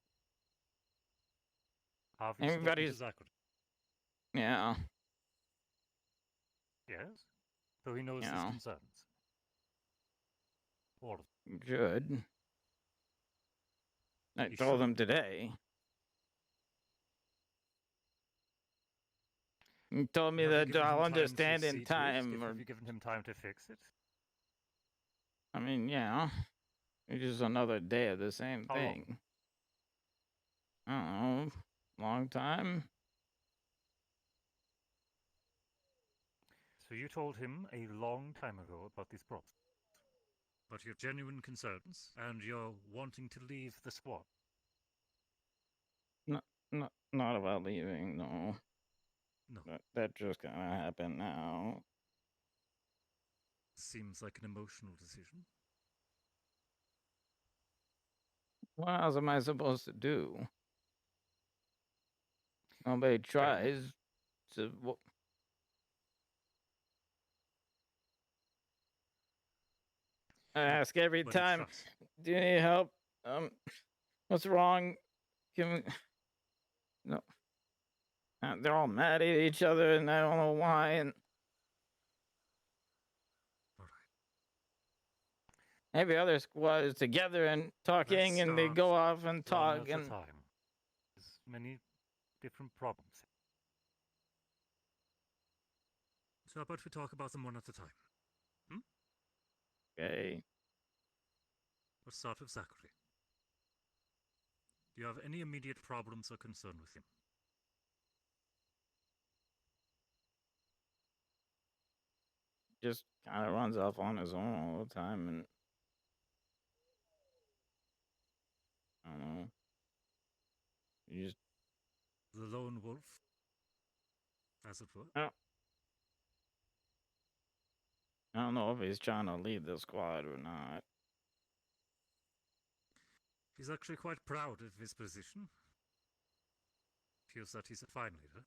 Everybody's... Yeah. Yes? So he knows his concerns. All of them. Good. I told him today. He told me that I'll understand in time. Have you given him time to fix it? I mean, yeah. It's just another day of the same thing. I don't know. Long time? So you told him a long time ago about these problems. But your genuine concerns, and you're wanting to leave the squad. Not about leaving, no. No. That just kind of happened now. Seems like an emotional decision. What else am I supposed to do? Nobody tries to. I ask every Nobody time, trusts. do you need help? What's wrong? No. They're all mad at each other, and I don't know why. And every other squad is together and talking, Let's and they start go off and one talk. at And a time. There's many different problems. So how about we talk about them one at a time? okay, Let's start with Zachary. Do you have any immediate problems or concern with him? just kind of runs off on his own all the time, and I don't know. You just The lone wolf, as it were? I don't know if he's trying to lead the squad or not. He's actually quite proud of his position. Feels that he's a fine leader.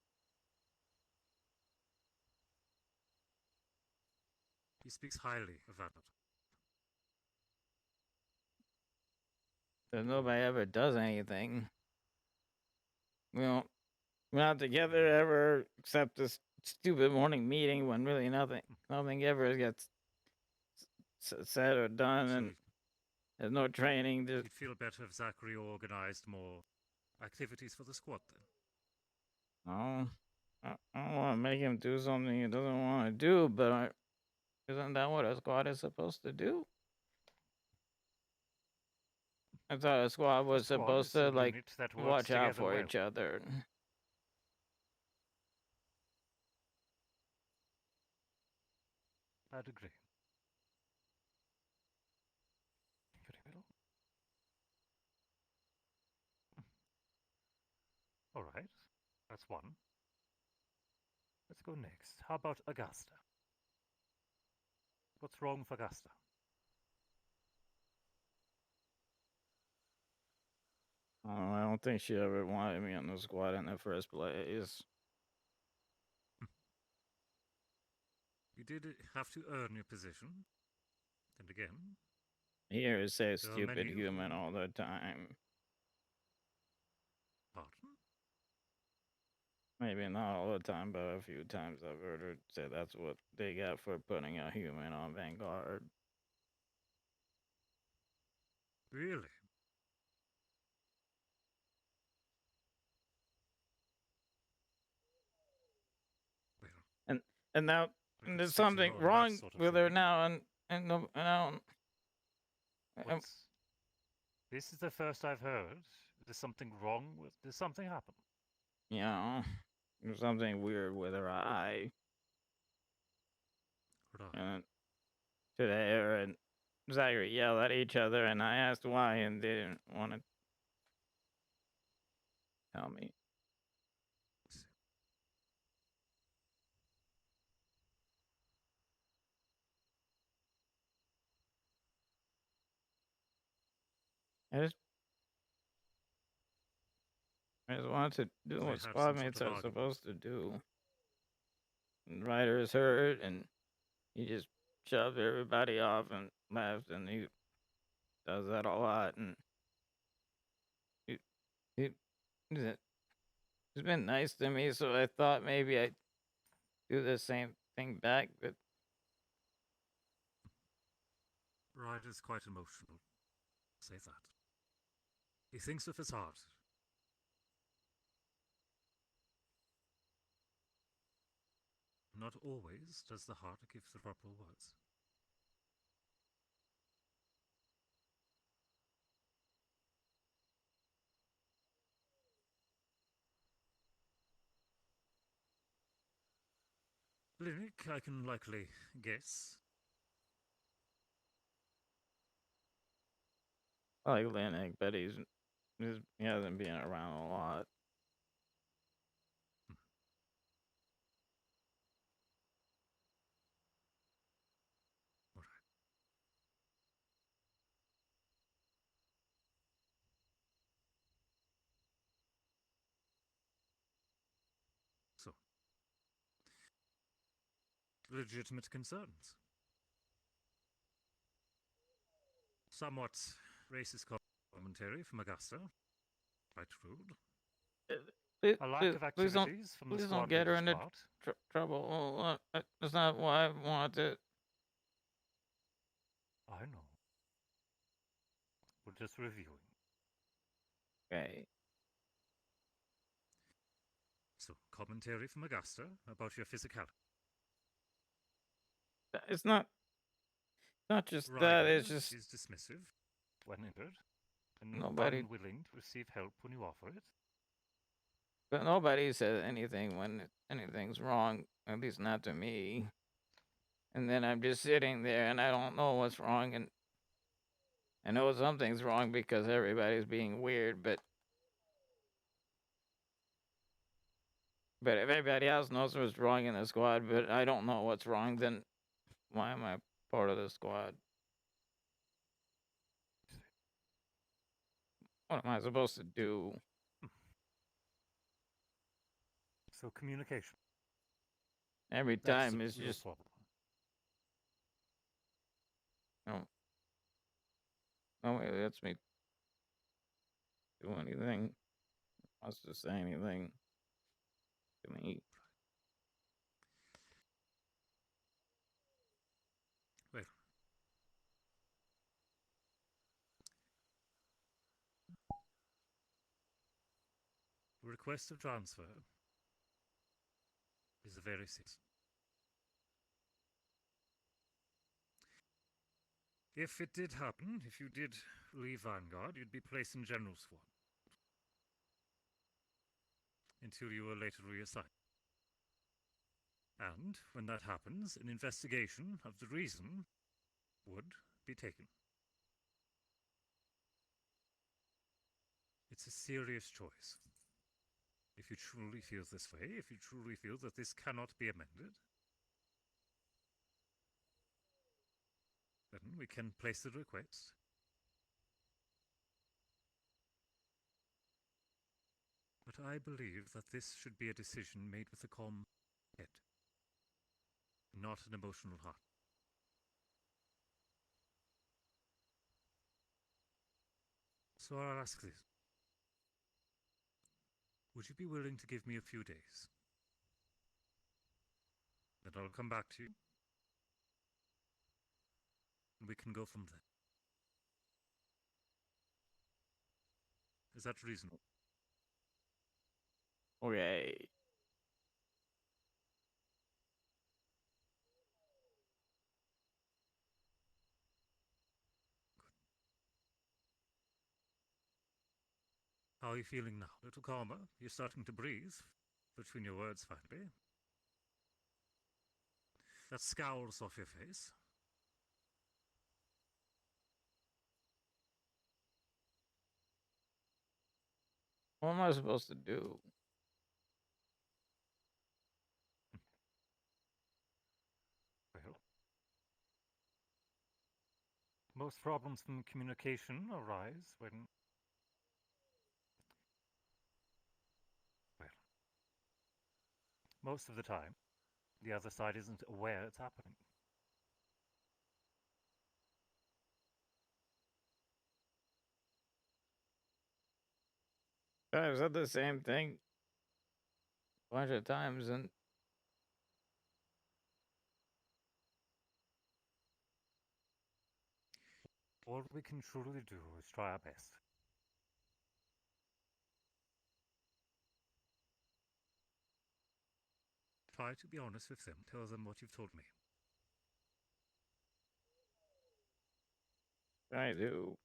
He speaks highly of Vanguard. That nobody ever does anything. We're not together ever except this stupid morning meeting when really nothing ever gets said or done, and there's no training. You'd feel better if Zachary organized more activities for the squad then. No, I don't want to make him do something he doesn't want to do, but isn't that what a squad is supposed to do? I thought a squad was supposed to like watch out for each other. I'd agree. Very well. All right, that's one. Let's go next. How about Augusta? What's wrong with Augusta? I don't think she ever wanted me on the squad in the first place. You did have to earn your position. And again, Here it says there are stupid many human all the time. Pardon? Maybe not all the time, but a few times I've heard her say that's what they got for putting a human on Vanguard. Really? And now there's something wrong with her now, and I don't. This is the first I've heard. There's something wrong with. Did something happen? Yeah, there's something weird with her eye. And today, her and Zachary yelled at each other, and I asked why, and they didn't want to tell me. I just wanted to do Might what have squad some sort mates of are argument. supposed to do. And Ryder is hurt, and he just shoved everybody off and left, and he does that a lot. And he's been nice to me, so I thought maybe I'd do the same thing back, but Ryder's quite emotional. Say that. He thinks with his heart. Not always does the heart give the proper words. Clinic, I can likely guess. I like Linux, but he hasn't been around a lot. So, legitimate concerns. Somewhat racist commentary from Augusta. Quite rude. A lack of activities from the please squad don't get her leader's into part. trouble. That's not why I want it. I know. We're just reviewing. Okay. So, commentary from Augusta about your physicality. It's not just that. Ryder It's just is dismissive when injured, and Nobody- unwilling to receive help when you offer it. but nobody says anything when anything's wrong. At least not to me. And then I'm just sitting there and I don't know what's wrong, and I know something's wrong because everybody's being weird, but if everybody else knows what's wrong in the squad, but I don't know what's wrong, then why am I part of the squad? What am I supposed to do? So, communication. Every That's time the it's real just problem. nobody lets me do anything. Wants to say anything to me. Well, request of transfer is a very serious. If it did happen, if you did leave Vanguard, you'd be placed in General Squad until you were later reassigned. And when that happens, an investigation of the reason would be taken. It's a serious choice. If you truly feel this way, if you truly feel that this cannot be amended, then we can place the request. But I believe that this should be a decision made with a calm head, not an emotional heart. So I'll ask this. Would you be willing to give me a few days? Then I'll come back to you, and we can go from there. Is that reasonable? Okay. How are you feeling now? A little calmer? You're starting to breathe between your words, finally. That scowl's off your face. What am I supposed to do? Well, most problems from communication arise when... Well, most of the time, the other side isn't aware it's happening. I've said the same thing a bunch of times, and All we can truly do is try our best. Try to be honest with them. Tell them what you've told me. I do.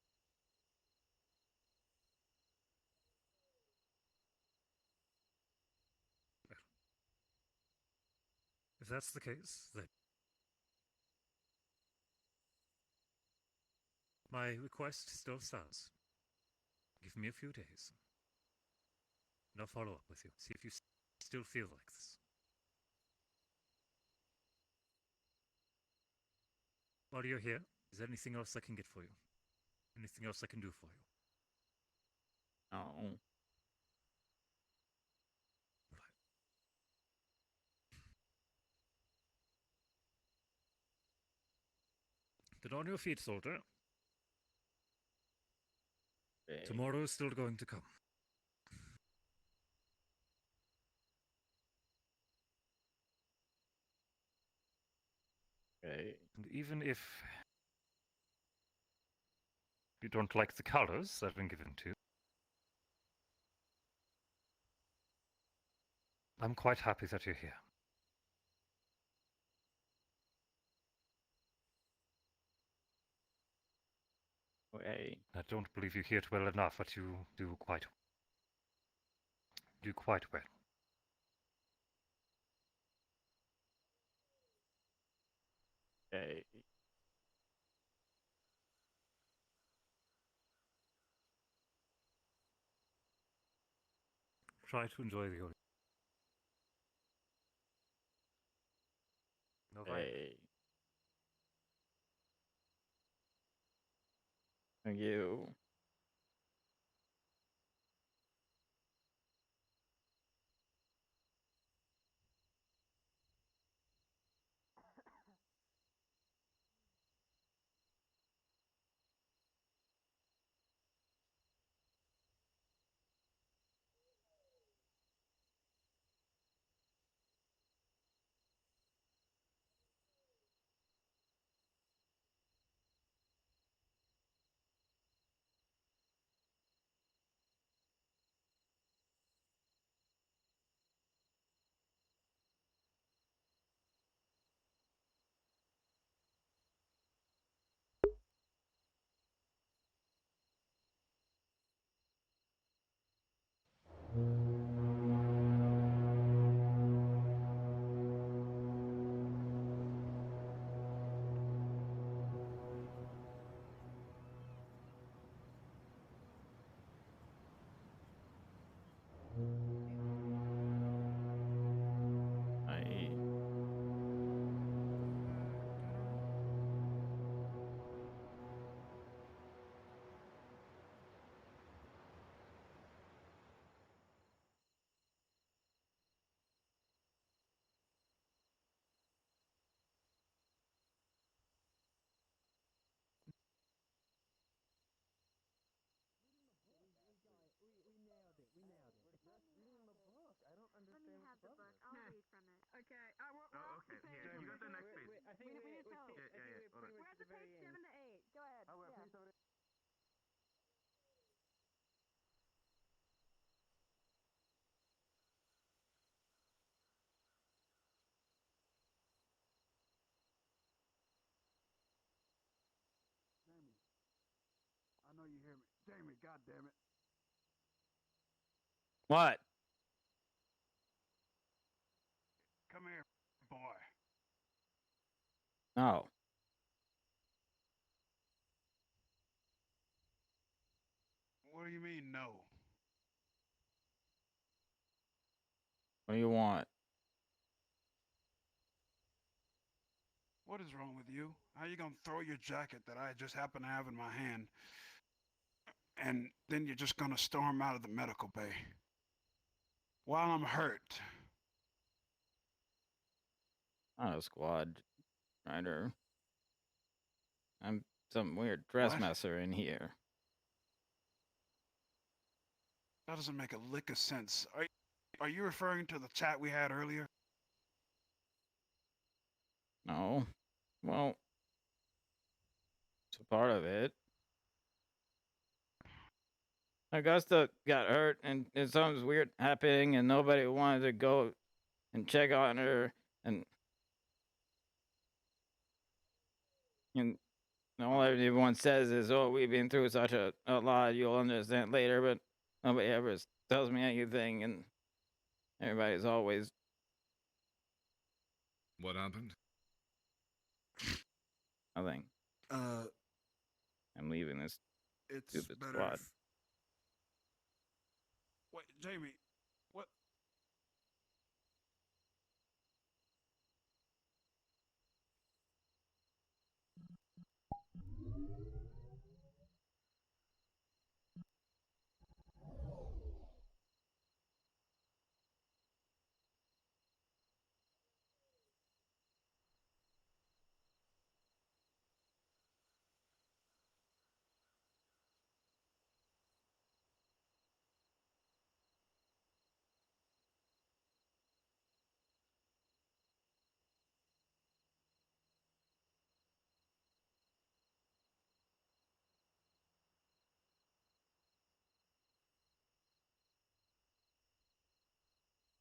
If If that's the case, then my request still stands. Give me a few days, and I'll follow up with you. See if you still feel like this. While you're here, is there anything else I can get for you? Anything else I can do for you? Oh. Get on your feet, soldier. Okay. Tomorrow is still going to come. Okay. And even if you don't like the colors that have been given to you, I'm quite happy that you're here. Okay. I don't believe you hear it well enough, but you do quite well. Okay. Try to enjoy the audience. No violence. Hey. Thank you. Let me have the book. I'll read from it. Okay, okay. Here, you got the next page. I think Yeah, hold on. we're at the page 7 to 8. Go ahead. Oh, we're at page 7 to 8. Jamie, I know you hear me. Jamie, God damn it. What? Come here, boy. Oh. What do you mean, no? What do you want? What is wrong with you? How you gonna throw your jacket that I just happen to have in my hand, and then you're just gonna storm out of the medical bay while I'm hurt? Not a squad rider. I'm some weird dress What? messer in here. That doesn't make a lick of sense. Are you referring to the chat we had earlier? No. Well, it's a part of it. Augusta got hurt and something's weird happening and nobody wanted to go and check on her and all everyone says is, oh, we've been through such a lot, you'll understand later, but nobody ever tells me anything and everybody's always What happened? Nothing. I'm leaving this It's stupid better. squad. Wait, Jamie, what?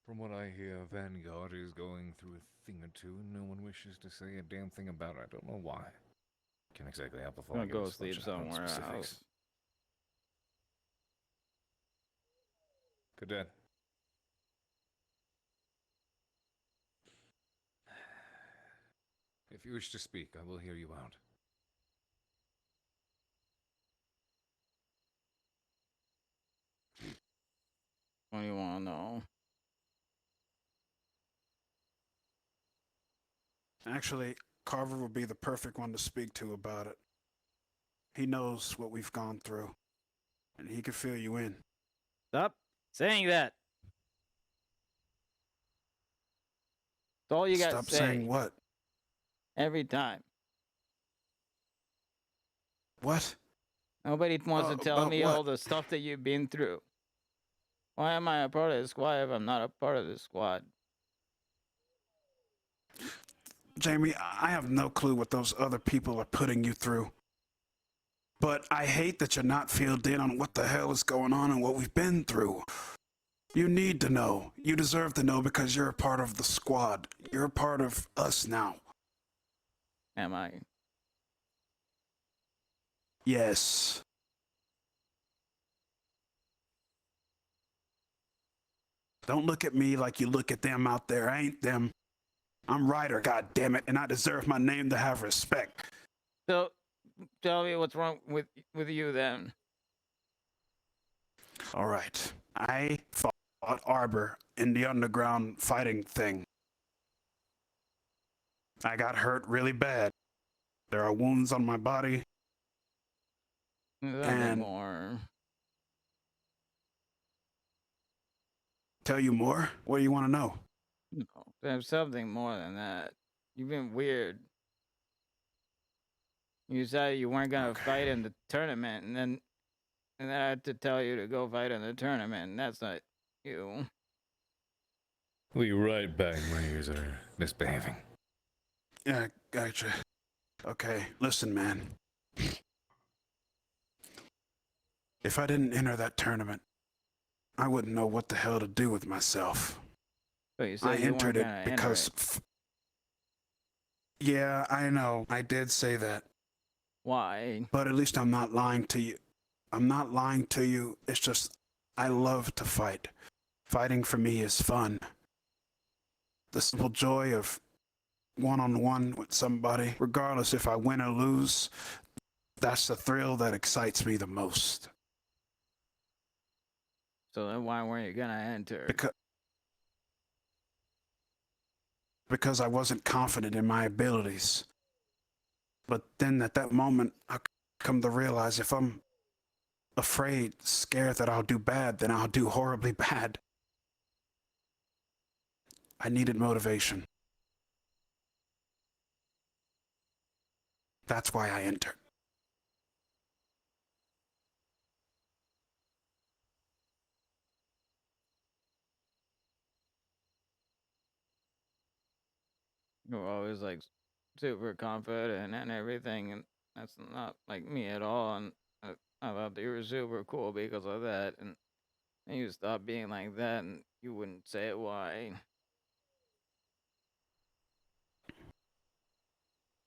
From what I hear, Vanguard is going through a thing or two, and no one wishes to say a damn thing about it. I don't know why. Can't exactly help if I Gonna give go us sleep much about somewhere specifics. else. Cadet. If you wish to speak, I will hear you out. What do you want to know? Actually, Carver will be the perfect one to speak to about it. He knows what we've gone through, and he can fill you in. Stop saying that. That's all you got to Stop say. saying what? Every time. What? Nobody wants to tell about me what? all the stuff that you've been through. Why am I a part of the squad if I'm not a part of the squad? Jamie, I have no clue what those other people are putting you through. But I hate that you're not filled in on what the hell is going on and what we've been through. You need to know. You deserve to know because you're a part of the squad. You're a part of us now. Am I? Yes. Don't look at me like you look at them out there. I ain't them. I'm Ryder, goddammit, and I deserve my name to have respect. So, tell me what's wrong with you then. All right. I fought Arbor in the underground fighting thing. I got hurt really bad. There are wounds on my body. Nothing more. Tell you more? What do you want to know? No, there's something more than that. You've been weird. You said you weren't gonna fight in the tournament, and then I had to tell you to go fight in the tournament, and that's not you. We'll be right back. My ears are misbehaving. Yeah, gotcha. Okay, listen, man. If I didn't enter that tournament, I wouldn't know what the hell to do with myself. But you said I you weren't entered it gonna enter because... it. Yeah, I know. I did say that. Why? But at least I'm not lying to you. I'm not lying to you. It's just, I love to fight. Fighting for me is fun. The simple joy of one-on-one with somebody, regardless if I win or lose, that's the thrill that excites me the most. So then why weren't you gonna enter? Because I wasn't confident in my abilities. But then at that moment, I come to realize if I'm afraid, scared that I'll do bad, then I'll do horribly bad. I needed motivation. That's why I entered. You're always like super confident and everything, and that's not like me at all. And I thought that you were super cool because of that, and you stopped being like that, and you wouldn't say why.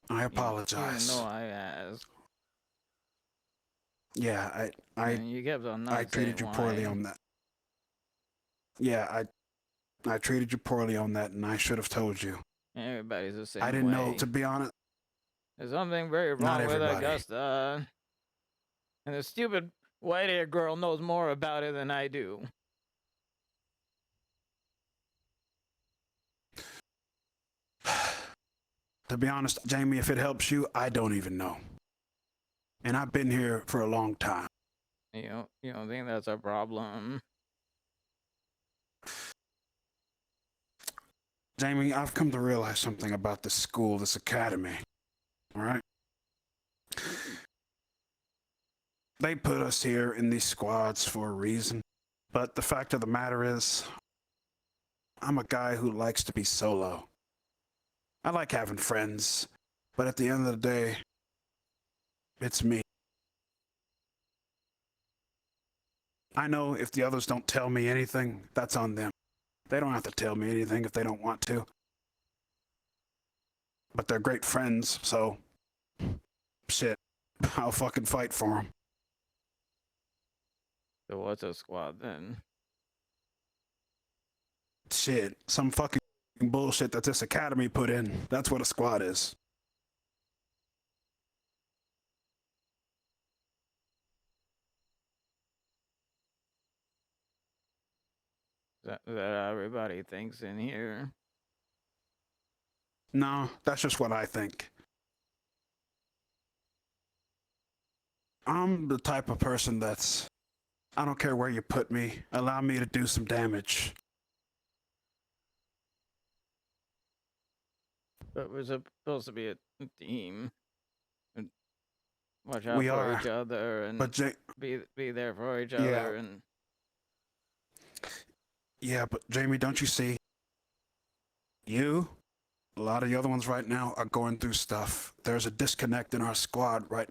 I apologize. Even though I asked. Yeah, And you kept on not I treated you saying poorly why. on that. Yeah, I treated you poorly on that, and I should have told you. Everybody's the same I didn't know, way. to be honest. There's something very Not wrong with everybody. Augusta. And the stupid white-haired girl knows more about it than I do. To be honest, Jamie, if it helps you, I don't even know. And I've been here for a long time. You don't think that's a problem? Jamie, I've come to realize something about this school, this academy. All right? They put us here in these squads for a reason. But the fact of the matter is, I'm a guy who likes to be solo. I like having friends, but at the end of the day, it's me. I know if the others don't tell me anything, that's on them. They don't have to tell me anything if they don't want to. But they're great friends, so shit, I'll fucking fight for them. So what's a squad then? Shit, some fucking bullshit that this academy put in. That's what a squad is. That everybody thinks in here. No, that's just what I think. I'm the type of person that's, I don't care where you put me, allow me to do some damage. But we're supposed to be a team. And watch out We for are, each other and but be there for each Yeah. other and Yeah, but Jamie, don't you see? You, a lot of the other ones right now are going through stuff. There's a disconnect in our squad, right?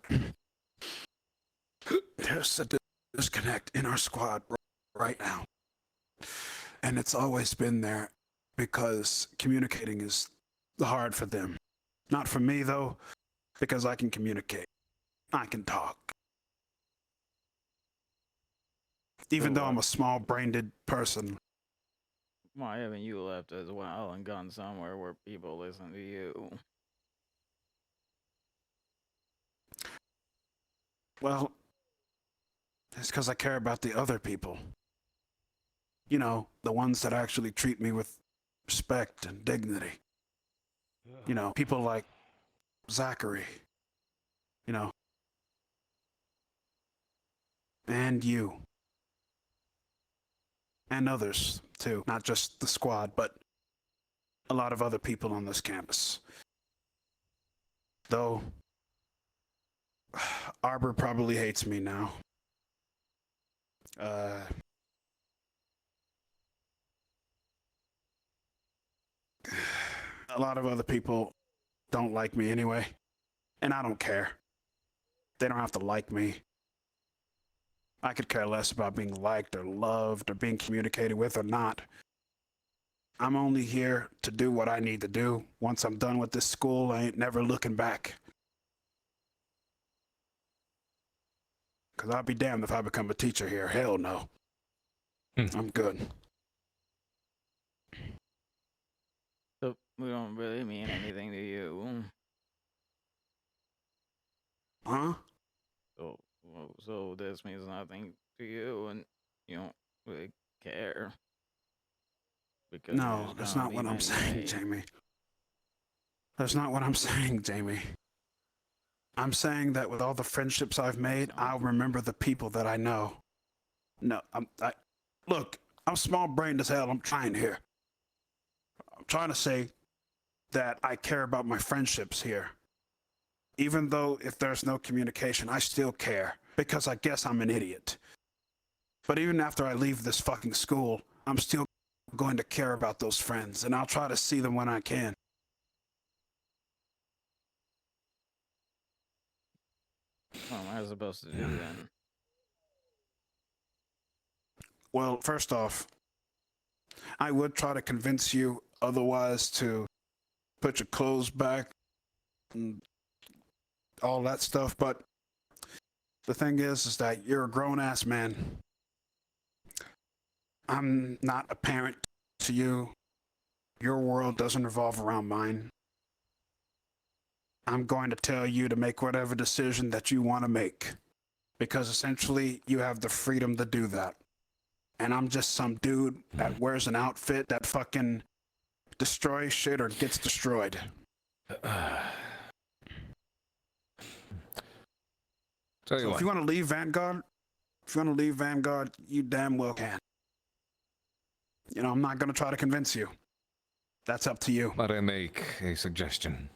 There's a disconnect in our squad right now. And it's always been there because communicating is hard for them. Not for me, though, because I can communicate. I can talk. Even though I'm a small-brained person. why haven't you left as well and gone somewhere where people listen to you? Well, it's because I care about the other people. You know, the ones that actually treat me with respect and dignity. You know, people like Zachary. You know. And you. And others, too. Not just the squad, but a lot of other people on this campus. Though, Arbor probably hates me now. A lot of other people don't like me anyway, and I don't care. They don't have to like me. I could care less about being liked or loved or being communicated with or not. I'm only here to do what I need to do. Once I'm done with this school, I ain't never looking back. Because I'll be damned if I become a teacher here. Hell no. I'm good. So we don't really mean anything to you. Huh? So this means nothing to you, and you don't really care. Because No, that's not what I'm saying, Jamie. That's not what I'm saying, Jamie. I'm saying that with all the friendships I've made, I'll remember the people that I know. No, look, I'm small-brained as hell. I'm trying here. I'm trying to say that I care about my friendships here. Even though if there's no communication, I still care. Because I guess I'm an idiot. But even after I leave this fucking school, I'm still going to care about those friends. And I'll try to see them when I can. What am I supposed to do then? Well, first off, I would try to convince you otherwise to put your clothes back and all that stuff, but the thing is that you're a grown-ass man. I'm not a parent to you. your world doesn't revolve around mine. I'm going to tell you to make whatever decision that you want to make. Because essentially, you have the freedom to do that. And I'm just some dude that wears an outfit that fucking destroys shit or gets destroyed. Tell you So what. if you want to leave Vanguard, you damn well can. You know, I'm not going to try to convince you. That's up to you. Might I make a suggestion?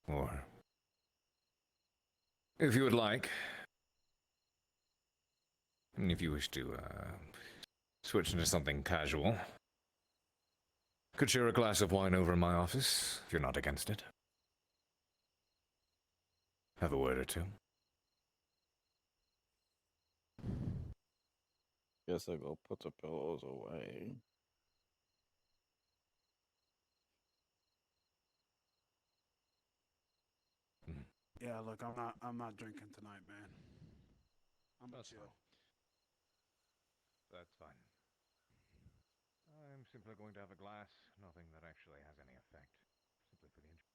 Or, if you would like, and if you wish to switch into something casual, could share a glass of wine over in my office, if you're not against it. Have a word or two. Guess I'll go put the pillows away. Yeah, look, I'm not drinking tonight, man. I'm gonna chill. That's fine. I'm simply going to have a glass, nothing that actually has any effect. Simply for the enjoyment.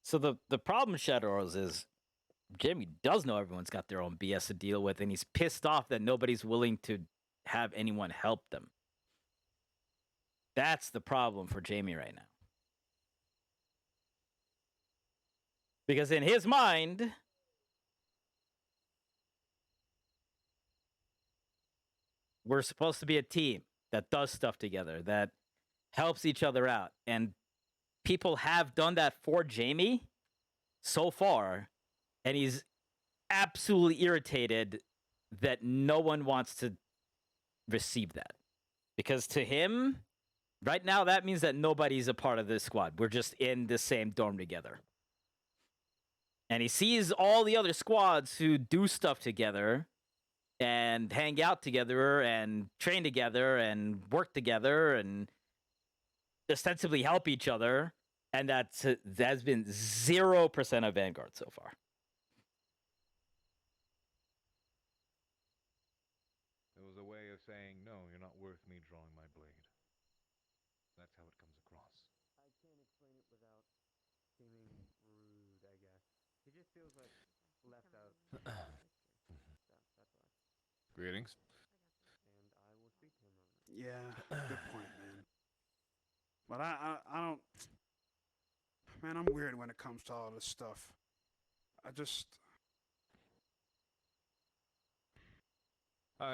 So the problem, Shadows, is Jamie does know everyone's got their own BS to deal with, and he's pissed off that nobody's willing to have anyone help them. That's the problem for Jamie right now. Because in his mind, we're supposed to be a team that does stuff together, that helps each other out. And people have done that for Jamie so far, and he's absolutely irritated that no one wants to receive that. Because to him, right now, that means that nobody's a part of this squad. We're just in the same dorm together. And he sees all the other squads who do stuff together and hang out together and train together and work together and ostensibly help each other. And that's been 0% of Vanguard so far. It was a way of saying, no, you're not worth me drawing my blade. That's how it comes across. I can't explain it without seeming rude, I guess. He just feels like left out. That's why. Greetings. And I will speak to him on it. Yeah, good point, man. But I don't. Man, I'm weird when it comes to all this stuff. I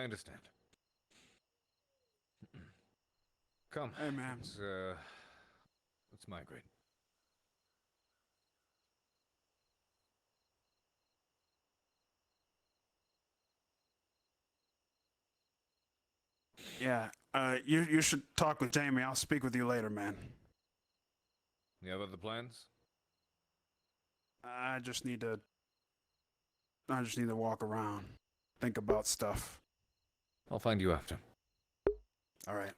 understand. Come. Hey, man. Let's migrate. Yeah, you should talk with Jamie. I'll speak with you later, man. You have other plans? I just need to walk around, think about stuff. I'll find you after. All right.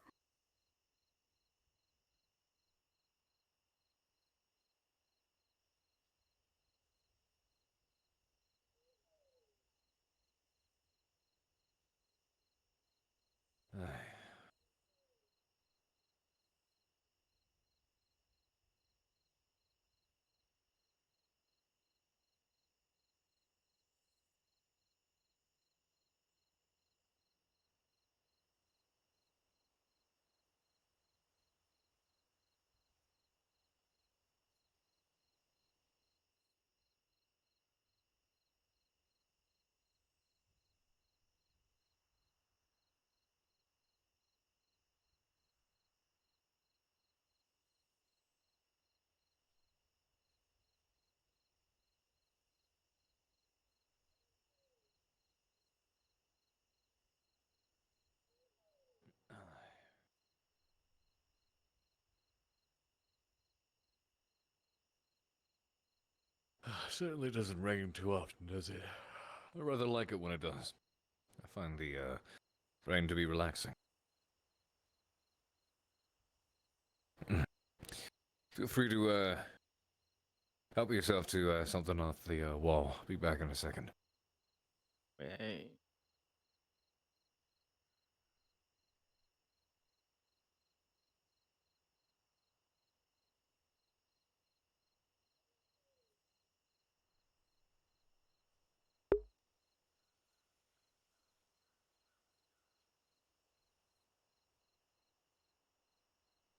Certainly doesn't rain too often, does it? I rather like it when it does. I find the rain to be relaxing. Feel free to help yourself to something off the wall. Be back in a second. Hey.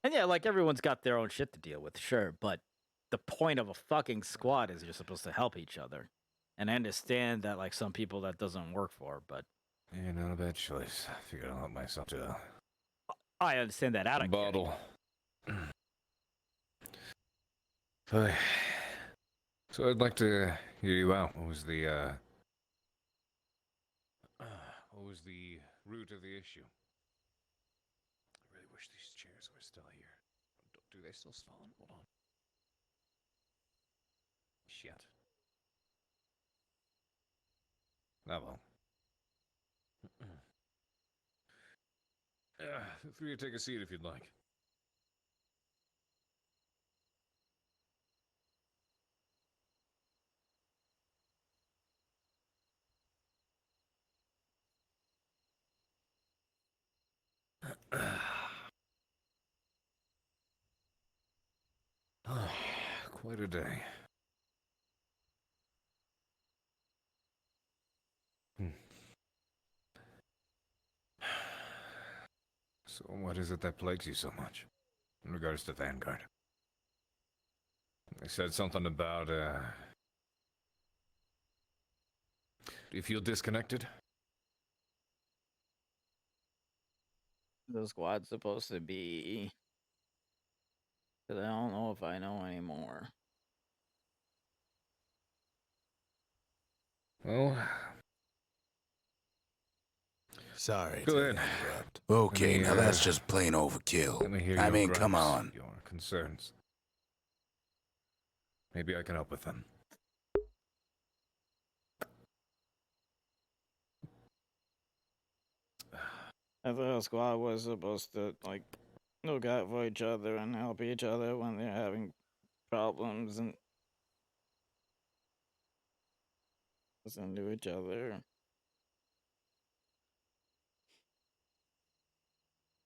And yeah, like everyone's got their own shit to deal with, sure, but the point of a fucking squad is you're supposed to help each other. And I understand that like some people that doesn't work for, but Yeah, not a bad choice. I figured I'll help myself to I understand that out a of bottle. So I'd like to hear you out. What was the root of the issue? I really wish these chairs were still here. Do they still stall? Hold on. Shit. Oh well. Feel free to take a seat if you'd like. Quite a day. So what is it that plagues you so much? In regards to Vanguard. They said something about, do you feel disconnected? the squad's supposed to be. Because I don't know if I know anymore. Well, Sorry go to ahead. interrupt. Okay, now that's just plain overkill. Let me hear I your mean, come gripes, on. Your concerns. Maybe I can help with them. I thought the squad was supposed to like look out for each other and help each other when they're having problems and listen to each other.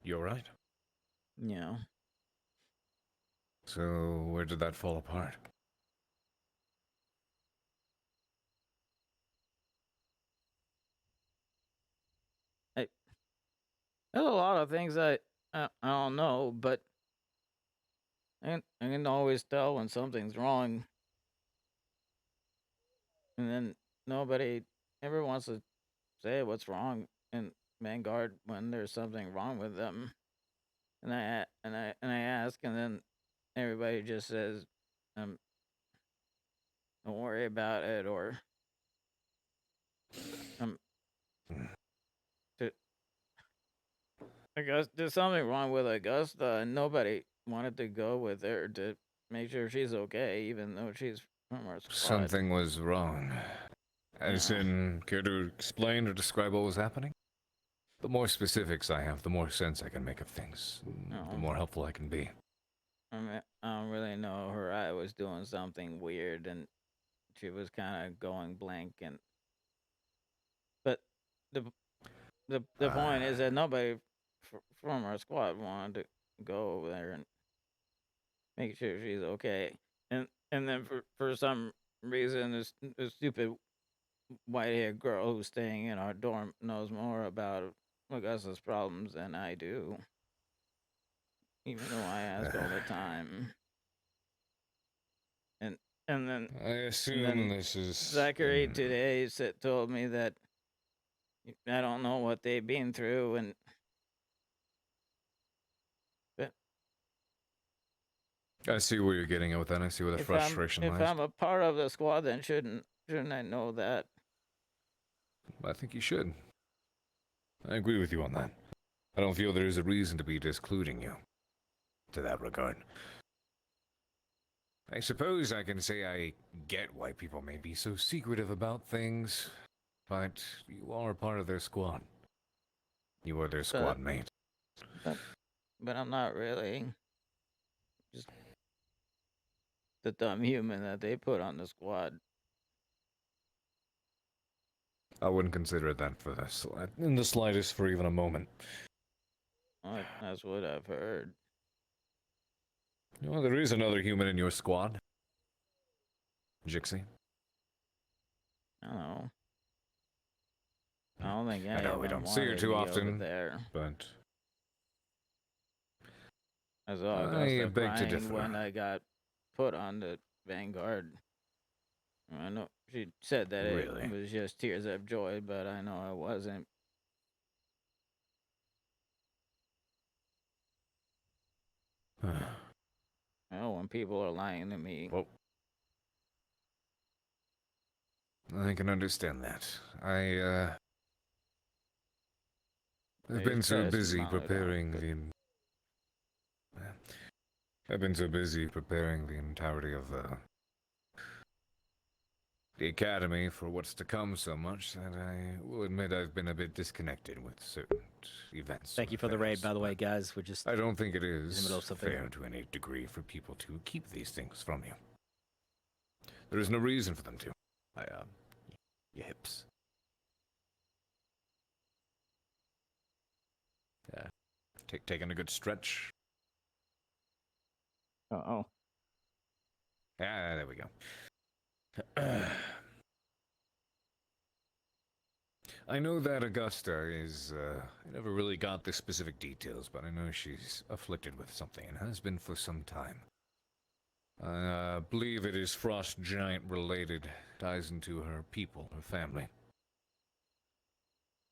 You're right. Yeah. So where did that fall apart? There's a lot of things I don't know, but I can always tell when something's wrong. And then nobody ever wants to say what's wrong in Vanguard when there's something wrong with them. And I ask, and then everybody just says, "Don't worry about it," or I guess there's something wrong with Augusta, and nobody wanted to go with her to make sure she's okay, even though she's from our squad. Something was wrong. As in, care to explain or describe what was happening? The more specifics I have, the more sense I can make of things. The more helpful I can be. I mean, I don't really know. Her eye was doing something weird, and she was kind of going blank. But the point is that nobody from our squad wanted to go over there and make sure she's okay. And then for some reason, this stupid white-haired girl who's staying in our dorm knows more about Augusta's problems than I do. Even though I ask all the time. And then I assume this is Zachary today told me that I don't know what they've been through, and I see where you're getting at with that. I see where the frustration lies. If I'm a part of the squad, then shouldn't I know that? I think you should. I agree with you on that. I don't feel there is a reason to be discluding you to that regard. I suppose I can say I get why people may be so secretive about things, but you are a part of their squad. You are their squad mate. But I'm not really. the dumb human that they put on the squad. I wouldn't consider it that for in the slightest for even a moment. That's what I've heard. Well, there is another human in your squad. Jixie. I don't know. I don't think I know we don't see her too often, there. but I saw I beg to crying differ. when I got put on the Vanguard. I know she said that Really? it was just tears of joy, but I know it wasn't. Oh, when people are lying to me. Well, I can understand that. I've been so busy preparing I've been so busy preparing the entirety of the Academy for what's to come so much that I will admit I've been a bit disconnected with certain events. Thank you for the raid, by the way, guys. We're just... I don't think it is in the middle of something. fair to any degree for people to keep these things from you. There is no reason for them to. Your hips. Yeah. Taking a good stretch. Uh-oh. Yeah, there we go. I know that Augusta is, I never really got the specific details, but I know she's afflicted with something and has been for some time. I believe it is Frost Giant related, ties into her people, her family.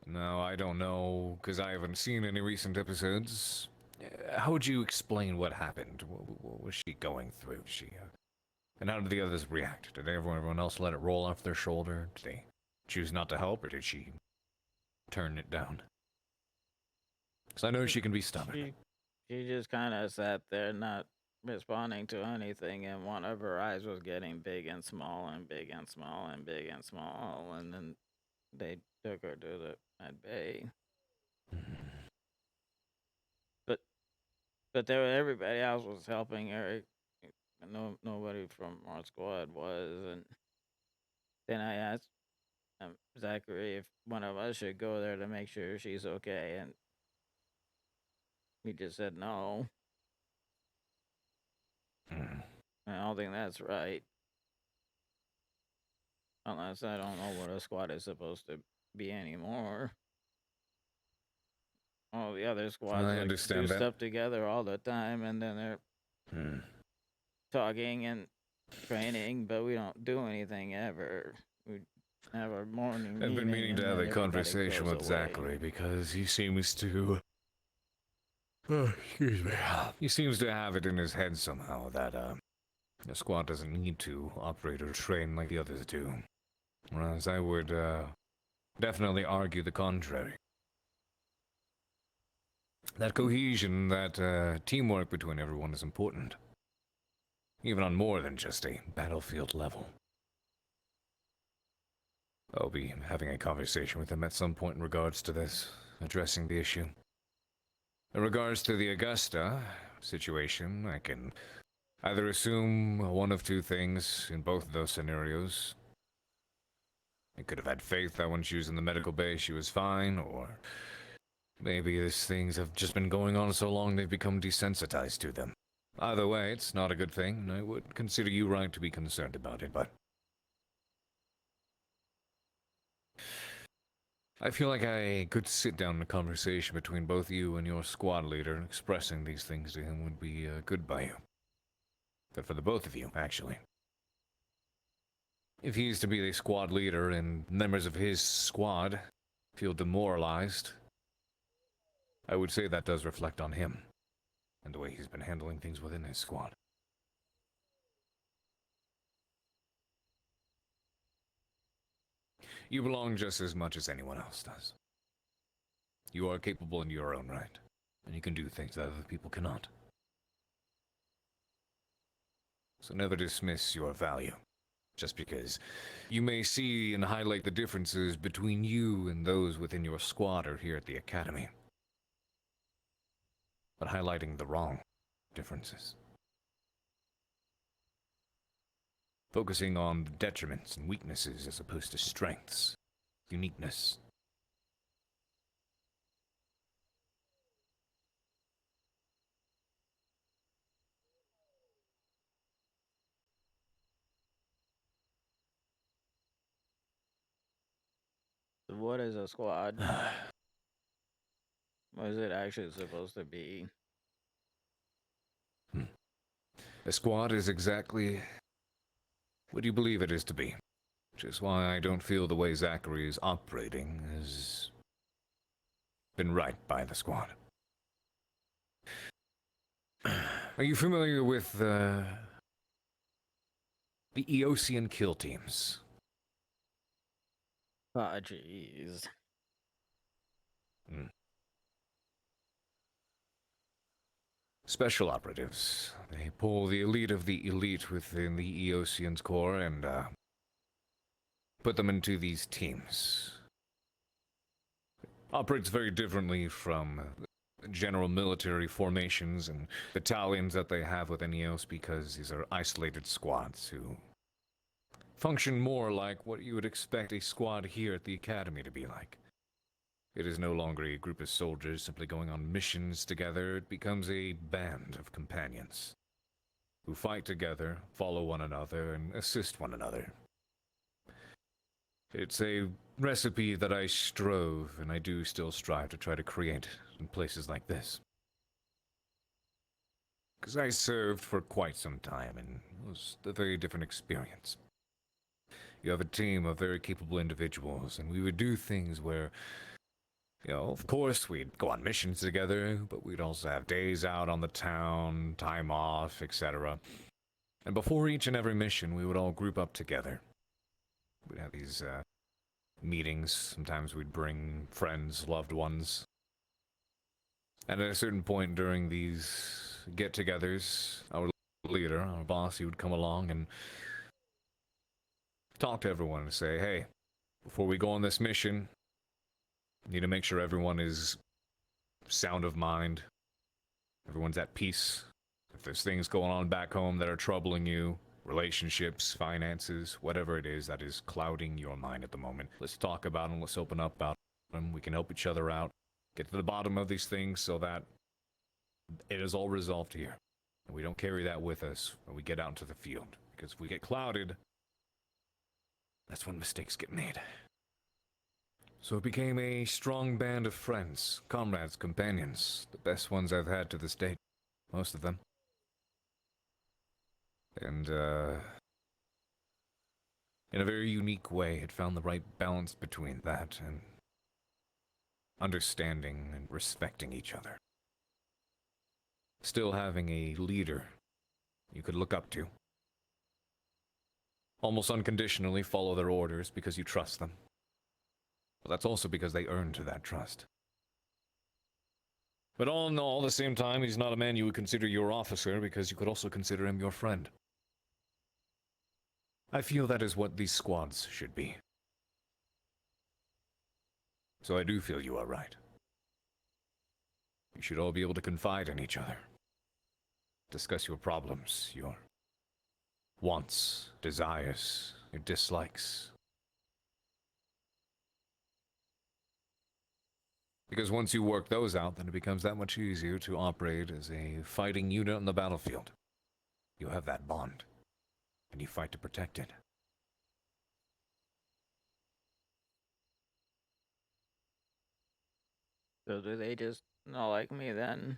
Now, I don't know, because I haven't seen any recent episodes. How would you explain what happened? What was she going through? And how did the others react? Did everyone else let it roll off their shoulder? Did they choose not to help, or did she turn it down? Because I know she can be stubborn. She just kind of sat there not responding to anything, and one of her eyes was getting big and small and big and small and big and small, and then they took her to the med bay. But everybody else was helping her. Nobody from our squad was, and then I asked Zachary if one of us should go there to make sure she's okay, and he just said no. I don't think that's right. Unless I don't know what a squad is supposed to be anymore. All the other squads do stuff together all the time, and then they're talking and training, but we don't do anything ever. We have our morning meeting. I've been meaning to have a conversation with Zachary because he seems to... excuse me. He seems to have it in his head somehow that the squad doesn't need to operate or train like the others do. Whereas I would definitely argue the contrary. That cohesion, that teamwork between everyone is important. Even on more than just a battlefield level. I'll be having a conversation with him at some point in regards to this, addressing the issue. In regards to the Augusta situation, I can either assume one of two things in both of those scenarios. I could have had faith that when she was in the medical bay she was fine, or maybe these things have just been going on so long they've become desensitized to them. Either way, it's not a good thing, and I would consider you right to be concerned about it, but I feel like a good sit-down conversation between both you and your squad leader expressing these things to him would be good by you. Good for the both of you, actually. If he is to be the squad leader and members of his squad feel demoralized, I would say that does reflect on him and the way he's been handling things within his squad. You belong just as much as anyone else does. You are capable in your own right, and you can do things that other people cannot. So never dismiss your value, just because you may see and highlight the differences between you and those within your squad or here at the Academy. But highlighting the wrong differences. focusing on the detriments and weaknesses as opposed to strengths, uniqueness. What is a squad? What is it actually supposed to be? A squad is exactly what you believe it is to be, which is why I don't feel the way Zachary is operating has been right by the squad. Are you familiar with the Eosian kill teams? Ah, jeez. Special operatives. They pull the elite of the elite within the Eosian's core and put them into these teams. Operates very differently from general military formations and battalions that they have within EOS because these are isolated squads who function more like what you would expect a squad here at the Academy to be like. It is no longer a group of soldiers simply going on missions together. It becomes a band of companions who fight together, follow one another, and assist one another. It's a recipe that I strove, and I do still strive to try to create in places like this. Because I served for quite some time, and it was a very different experience. You have a team of very capable individuals, and we would do things where, you know, of course, we'd go on missions together, but we'd also have days out on the town, time off, etc. And before each and every mission, we would all group up together. We'd have these meetings. Sometimes we'd bring friends, loved ones. And at a certain point during these get-togethers, our leader, our boss, he would come along and talk to everyone and say, hey, before we go on this mission, need to make sure everyone is sound of mind. Everyone's at peace. If there's things going on back home that are troubling you, relationships, finances, whatever it is that is clouding your mind at the moment, let's talk about them. Let's open up about them. We can help each other out. Get to the bottom of these things so that it is all resolved here. And we don't carry that with us when we get out into the field. Because if we get clouded, that's when mistakes get made. So it became a strong band of friends, comrades, companions, the best ones I've had to this date, most of them. And, in a very unique way, it found the right balance between that and understanding and respecting each other. Still having a leader you could look up to. Almost unconditionally follow their orders because you trust them. But that's also because they earned that trust. But all in all, at the same time, he's not a man you would consider your officer because you could also consider him your friend. I feel that is what these squads should be. So I do feel you are right. You should all be able to confide in each other. Discuss your problems, your wants, desires, your dislikes. Because once you work those out, then it becomes that much easier to operate as a fighting unit on the battlefield. You have that bond, and you fight to protect it. So do they just not like me then?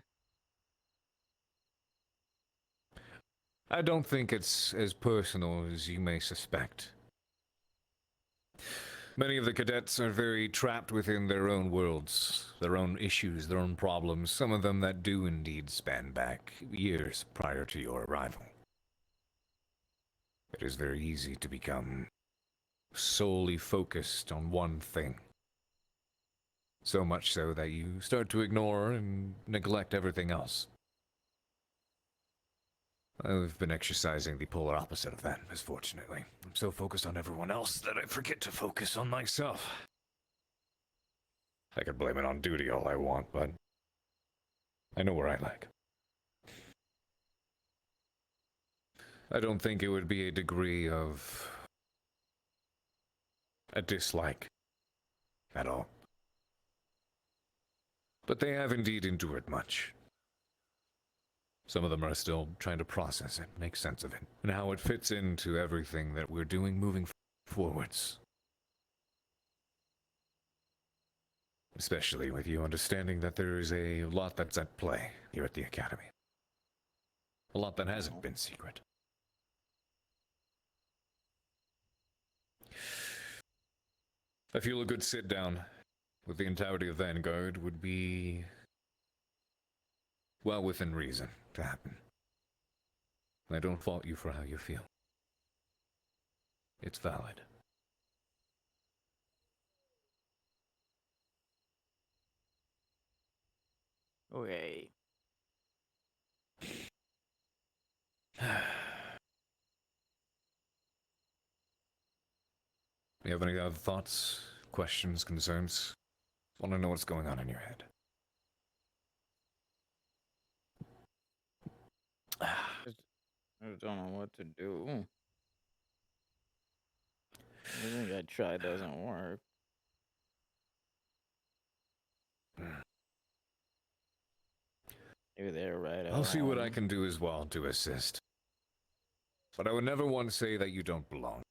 I don't think it's as personal as you may suspect. Many of the cadets are very trapped within their own worlds, their own issues, their own problems, some of them that do indeed span back years prior to your arrival. It is very easy to become solely focused on one thing. So much so that you start to ignore and neglect everything else. I've been exercising the polar opposite of that, misfortunately. I'm so focused on everyone else that I forget to focus on myself. I could blame it on duty all I want, but I know where I lack. I don't think it would be a degree of a dislike at all. But they have indeed endured much. Some of them are still trying to process it, make sense of it, and how it fits into everything that we're doing moving forwards. Especially with you understanding that there is a lot that's at play here at the Academy. A lot that hasn't been secret. I feel a good sit down with the entirety of Vanguard would be well within reason to happen. I don't fault you for how you feel. It's valid. Okay. You have any other thoughts, questions, concerns? Want to know what's going on in your head? I don't know what to do. Everything I try doesn't work. Maybe they're right. I'll see what I can do as well to assist. But I would never want to say that you don't belong.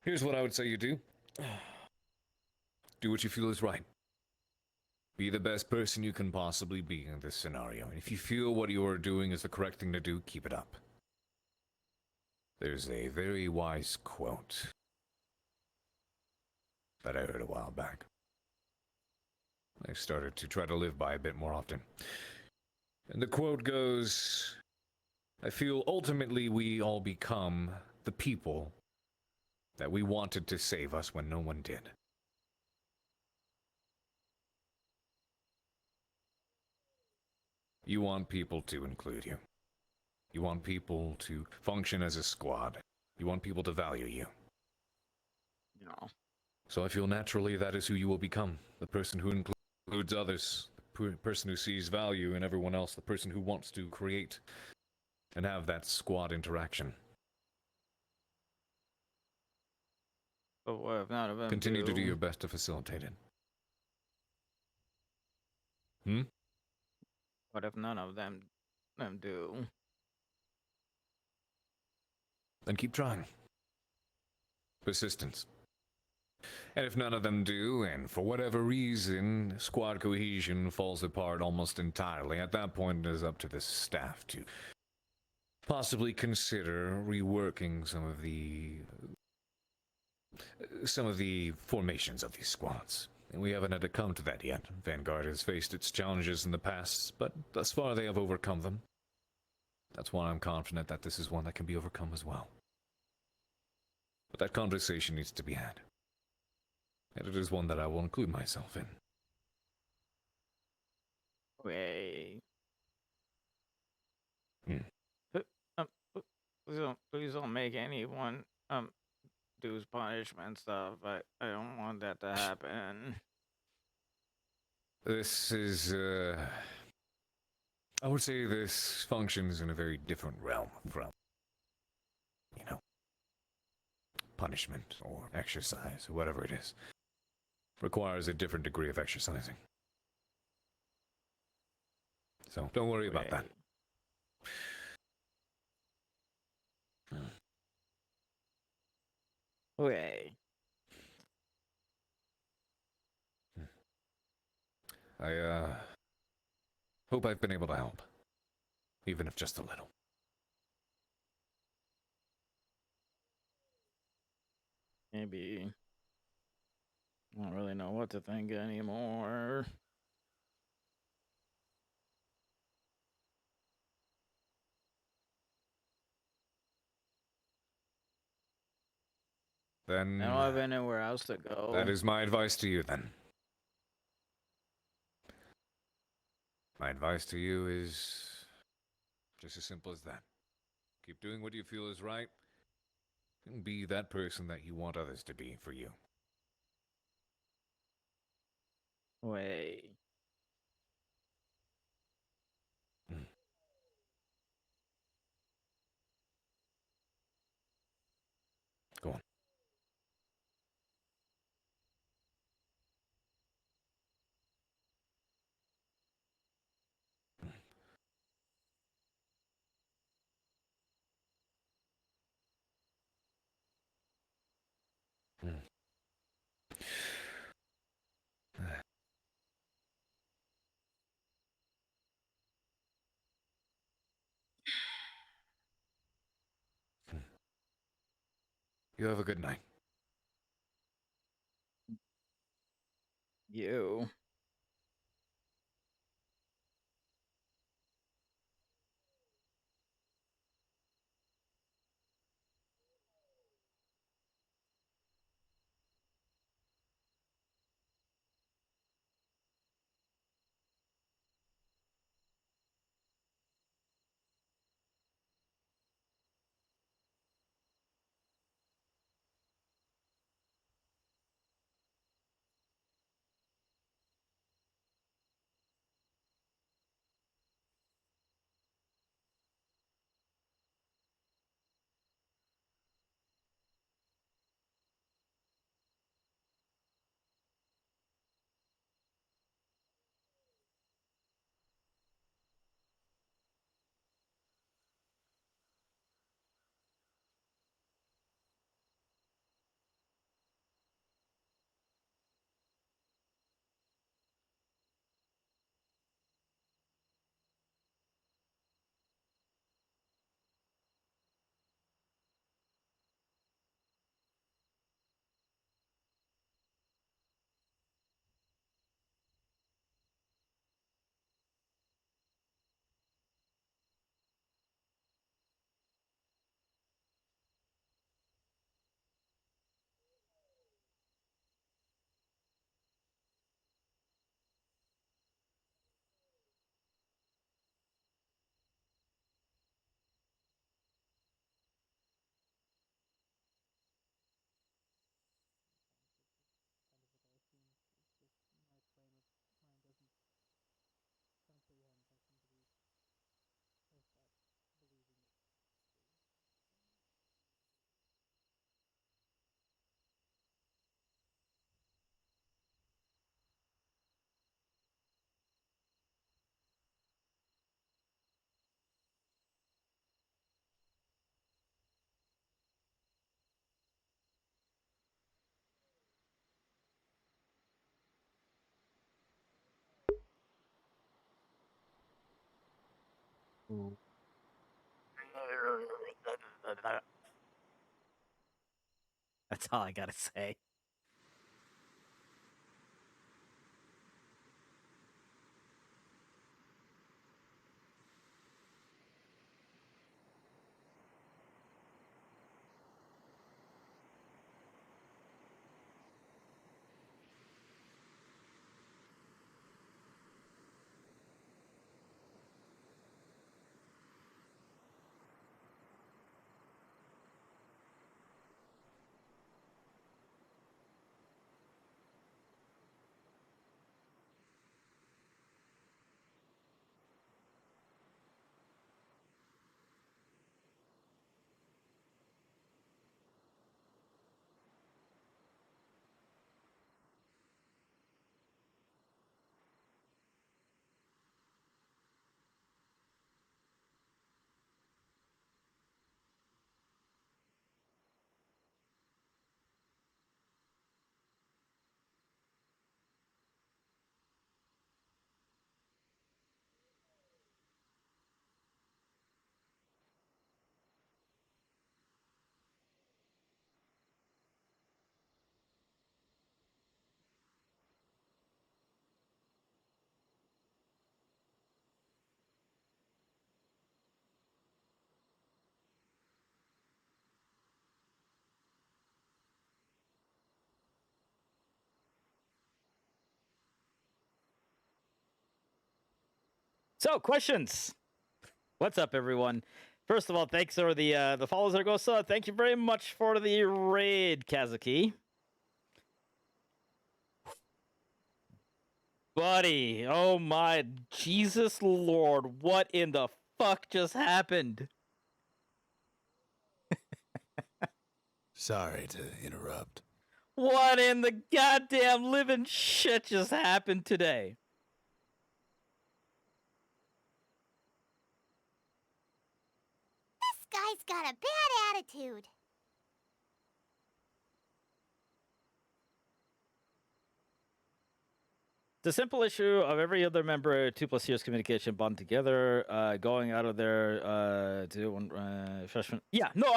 Here's what I would say you do. Do what you feel is right. Be the best person you can possibly be in this scenario. And if you feel what you are doing is the correct thing to do, keep it up. There's a very wise quote that I heard a while back. I've started to try to live by a bit more often. And the quote goes, I feel ultimately we all become the people that we wanted to save us when no one did. You want people to include you. You want people to function as a squad. You want people to value you. No. So I feel naturally that is who you will become. The person who includes others. The person who sees value in everyone else. The person who wants to create and have that squad interaction. But what if none of them Continue to do your best to facilitate it. What if none of them do? Then keep trying. Persistence. And if none of them do, and for whatever reason, squad cohesion falls apart almost entirely, at that point it is up to the staff to possibly consider reworking some of the formations of these squads. And we haven't had to come to that yet. Vanguard has faced its challenges in the past, but thus far they have overcome them. That's why I'm confident that this is one that can be overcome as well. But that conversation needs to be had. And it is one that I will include myself in. Okay. Please don't make anyone do punishment stuff. I don't want that to happen. This is, I would say this functions in a very different realm from, punishment or exercise, or whatever it is. Requires a different degree of exercising. So, don't worry about that. Okay. I, hope I've been able to help. Even if just a little. Maybe. I don't really know what to think anymore. Then I don't have anywhere else to go. that is my advice to you, then. My advice to you is just as simple as that. Keep doing what you feel is right, and be that person that you want others to be for you. Wait. You have a good night. You. That's all I gotta say. So, questions. What's up, everyone? First of all, thanks for the follows, Argosa. Thank you very much for the raid, Kazuki. Buddy, oh my Jesus Lord, what in the fuck just happened? Sorry to interrupt. What in the goddamn living shit just happened today? This guy's got a bad attitude. The simple issue of every other member 2+ years communication bond together, going out of there to one freshman. Yeah, no,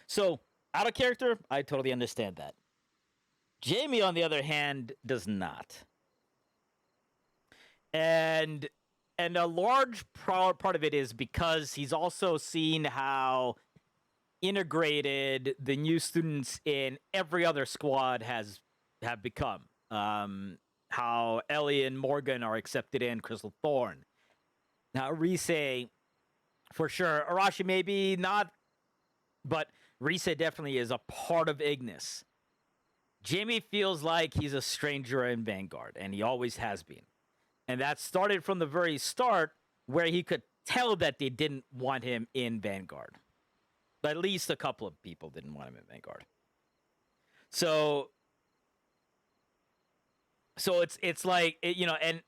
so Out of character, I totally understand that. Jamie, on the other hand, does not. And a large part of it is because he's also seen how integrated the new students in every other squad have become. How Ellie and Morgan are accepted in Crystal Thorn. Now, Rise, for sure. Arashi maybe not, but Rise definitely is a part of Ignis. Jamie feels like he's a stranger in Vanguard, and he always has been. And that started from the very start, where he could tell that they didn't want him in Vanguard. At least a couple of people didn't want him in Vanguard. So it's like, you know, and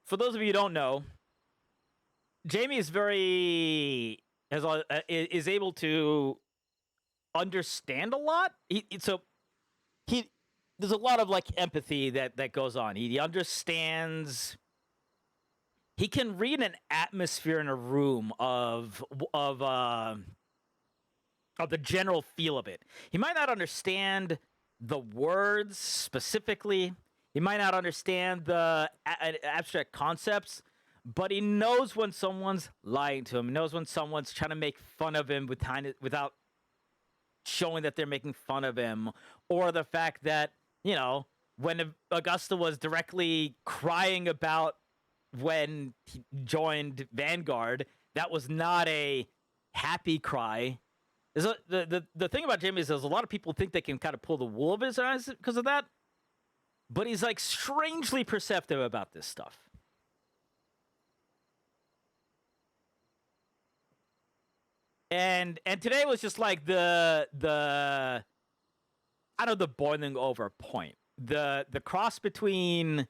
for those of you who don't know, Jamie is is able to understand a lot. There's a lot of like empathy that goes on. He understands. He can read an atmosphere in a room of the general feel of it. He might not understand the words specifically. He might not understand the abstract concepts, but he knows when someone's lying to him. He knows when someone's trying to make fun of him without showing that they're making fun of him, or the fact that, you know, when Augusta was directly crying about when he joined Vanguard, that was not a happy cry. The thing about Jamie is there's a lot of people think they can kind of pull the wool over his eyes because of that, but he's like strangely perceptive about this stuff. And today was just like the boiling over point. The cross between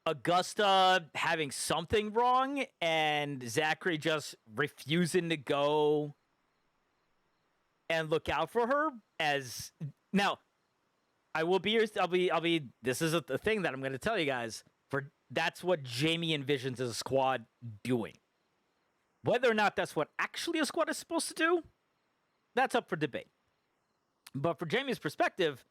Augusta having something wrong and Zachary just refusing to go and look out for her. As now, I'll be this is the thing that I'm going to tell you guys. That's what Jamie envisions as a squad doing. Whether or not that's what actually a squad is supposed to do, that's up for debate. But for Jamie's perspective,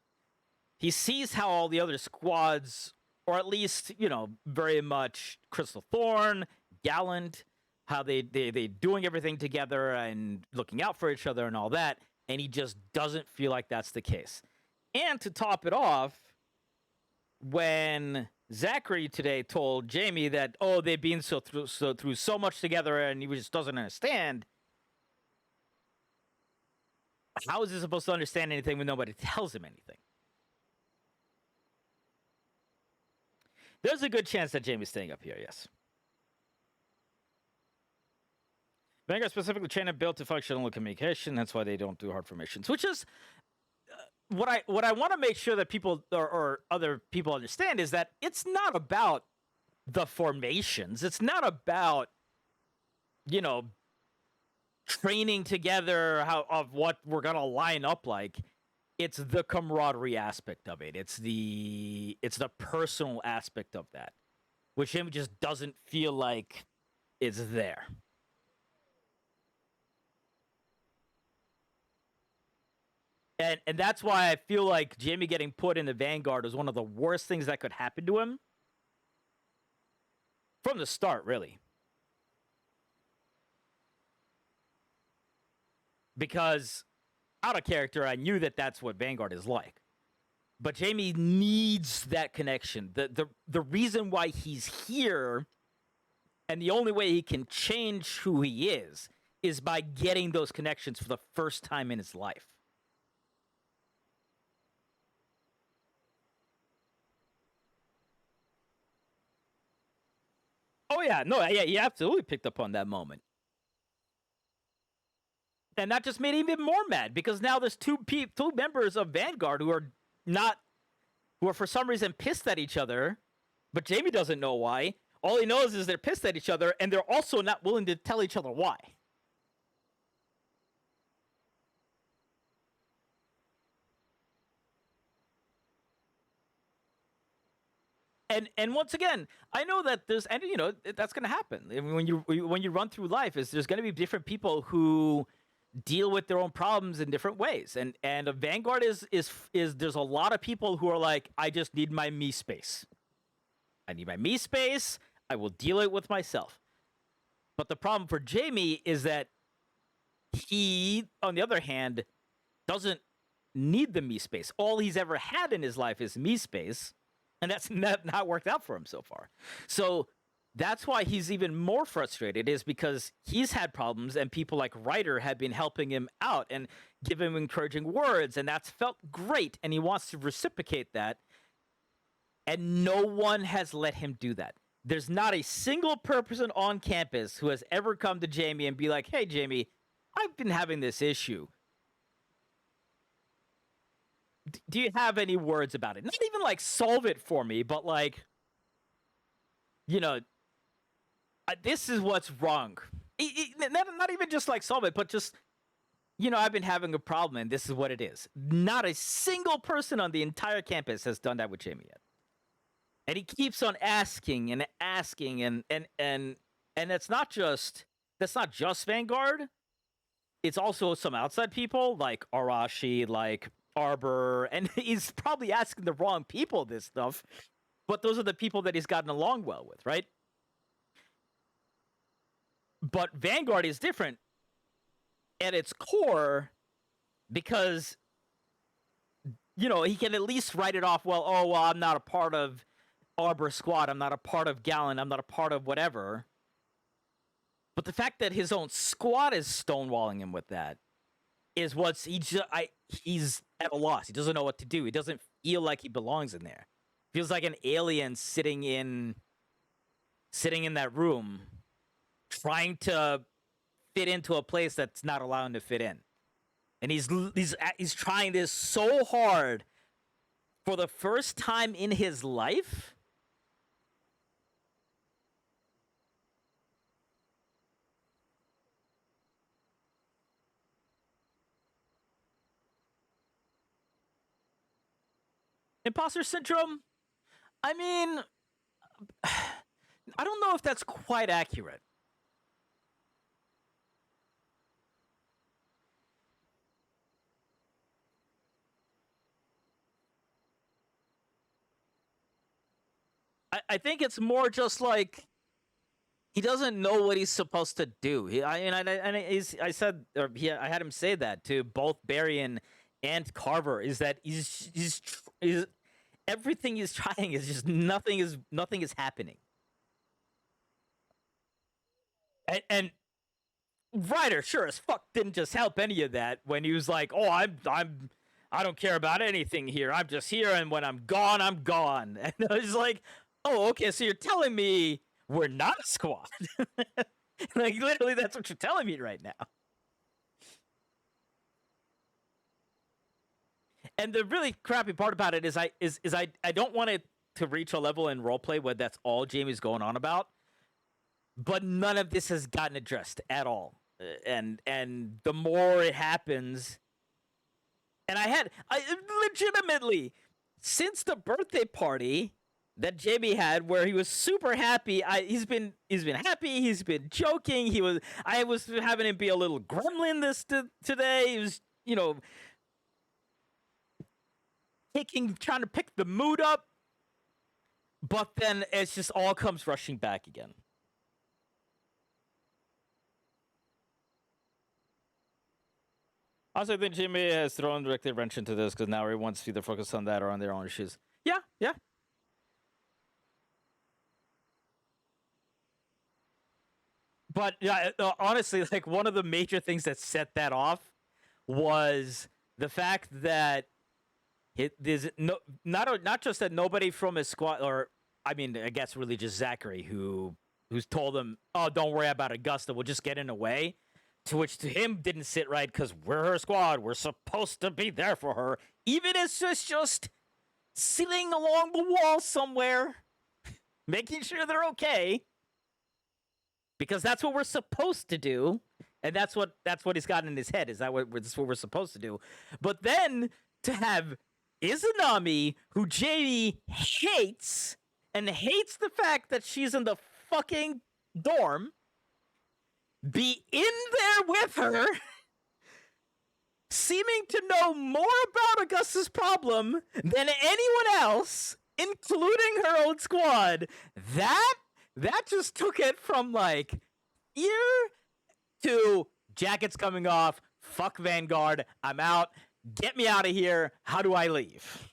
he sees how all the other squads, or at least, you know, very much Crystal Thorn, Gallant, how they doing everything together and looking out for each other and all that, and he just doesn't feel like that's the case. And to top it off, when Zachary today told Jamie that, oh, they've been through so much together and he just doesn't understand, how is he supposed to understand anything when nobody tells him anything? There's a good chance that Jamie's staying up here, yes. Vanguard specifically trained and built to functional communication. That's why they don't do hard formations, which is what I want to make sure that people or other people understand is that it's not about the formations. It's not about, you know, training together of what we're gonna line up like. It's the camaraderie aspect of it. It's the personal aspect of that, which him just doesn't feel like it's there. And that's why I feel like Jamie getting put in the Vanguard is one of the worst things that could happen to him. From the start, really. Because, out of character, I knew that that's what Vanguard is like. But Jamie needs that connection. The reason why he's here, and the only way he can change who he is by getting those connections for the first time in his life. Oh yeah, no, yeah, he absolutely picked up on that moment. And that just made him even more mad, because now there's two members of Vanguard who are for some reason pissed at each other, but Jamie doesn't know why. All he knows is they're pissed at each other, and they're also not willing to tell each other why. And once again, I know that there's, and you know, that's going to happen. I mean, when you run through life, there's going to be different people who deal with their own problems in different ways. And a Vanguard is there's a lot of people who are like, I just need my me space. I need my me space. I will deal it with myself. But the problem for Jamie is that he, on the other hand, doesn't need the me space. All he's ever had in his life is me space, and that's not worked out for him so far. So that's why he's even more frustrated, is because he's had problems and people like Ryder have been helping him out and give him encouraging words, and that's felt great, and he wants to reciprocate that, and no one has let him do that. There's not a single person on campus who has ever come to Jamie and be like, hey, Jamie, I've been having this issue. Do you have any words about it? Not even like solve it for me, but like, you know, this is what's wrong. Not even just like solve it, but just, you know, I've been having a problem and this is what it is. Not a single person on the entire campus has done that with Jamie yet. And he keeps on asking and asking, and that's not just Vanguard. It's also some outside people like Arashi, like Arbor, and he's probably asking the wrong people this stuff, but those are the people that he's gotten along well with, right? But Vanguard is different at its core because, you know, he can at least write it off, well, I'm not a part of Arbor Squad, I'm not a part of Gallon, I'm not a part of whatever. But the fact that his own squad is stonewalling him with that is he's at a loss. He doesn't know what to do. He doesn't feel like he belongs in there. Feels like an alien sitting in that room, trying to fit into a place that's not allowing him to fit in. And he's trying this so hard for the first time in his life. Imposter syndrome? I mean, I don't know if that's quite accurate. I think it's more just like he doesn't know what he's supposed to do. I had him say that to both Barry and Carver, is that he's everything he's trying is just nothing is happening. And Ryder sure as fuck didn't just help any of that when he was like, I don't care about anything here. I'm just here, and when I'm gone, I'm gone. And I was like, oh, okay, so you're telling me we're not a squad. Like, literally, that's what you're telling me right now. And the really crappy part about it is I don't want it to reach a level in roleplay where that's all Jamie's going on about. But none of this has gotten addressed at all. And the more it happens, and I legitimately, since the birthday party that Jamie had, where he was super happy, he's been happy, he's been joking. I was having him be a little gremlin today. He was, you know, trying to pick the mood up, but then it's just all comes rushing back again. Also, I think Jimmy has thrown directly wrench into this because now everyone's either focused on that or on their own issues. Yeah. But yeah, honestly, like one of the major things that set that off was the fact that there's not just that nobody from his squad, or I mean, I guess really just Zachary, who's told him, oh, don't worry about Augusta, we'll just get in the way. To which to him didn't sit right because we're her squad, we're supposed to be there for her, even if it's just sitting along the wall somewhere, making sure they're okay, because that's what we're supposed to do, and that's what he's got in his head. Is that's what we're supposed to do? But then to have Izanami, who Jamie hates, and hates the fact that she's in the fucking dorm, be in there with her seeming to know more about Augusta's problem than anyone else, including her own squad. That just took it from like ear to jacket's coming off. Fuck Vanguard. I'm out. Get me out of here. How do I leave?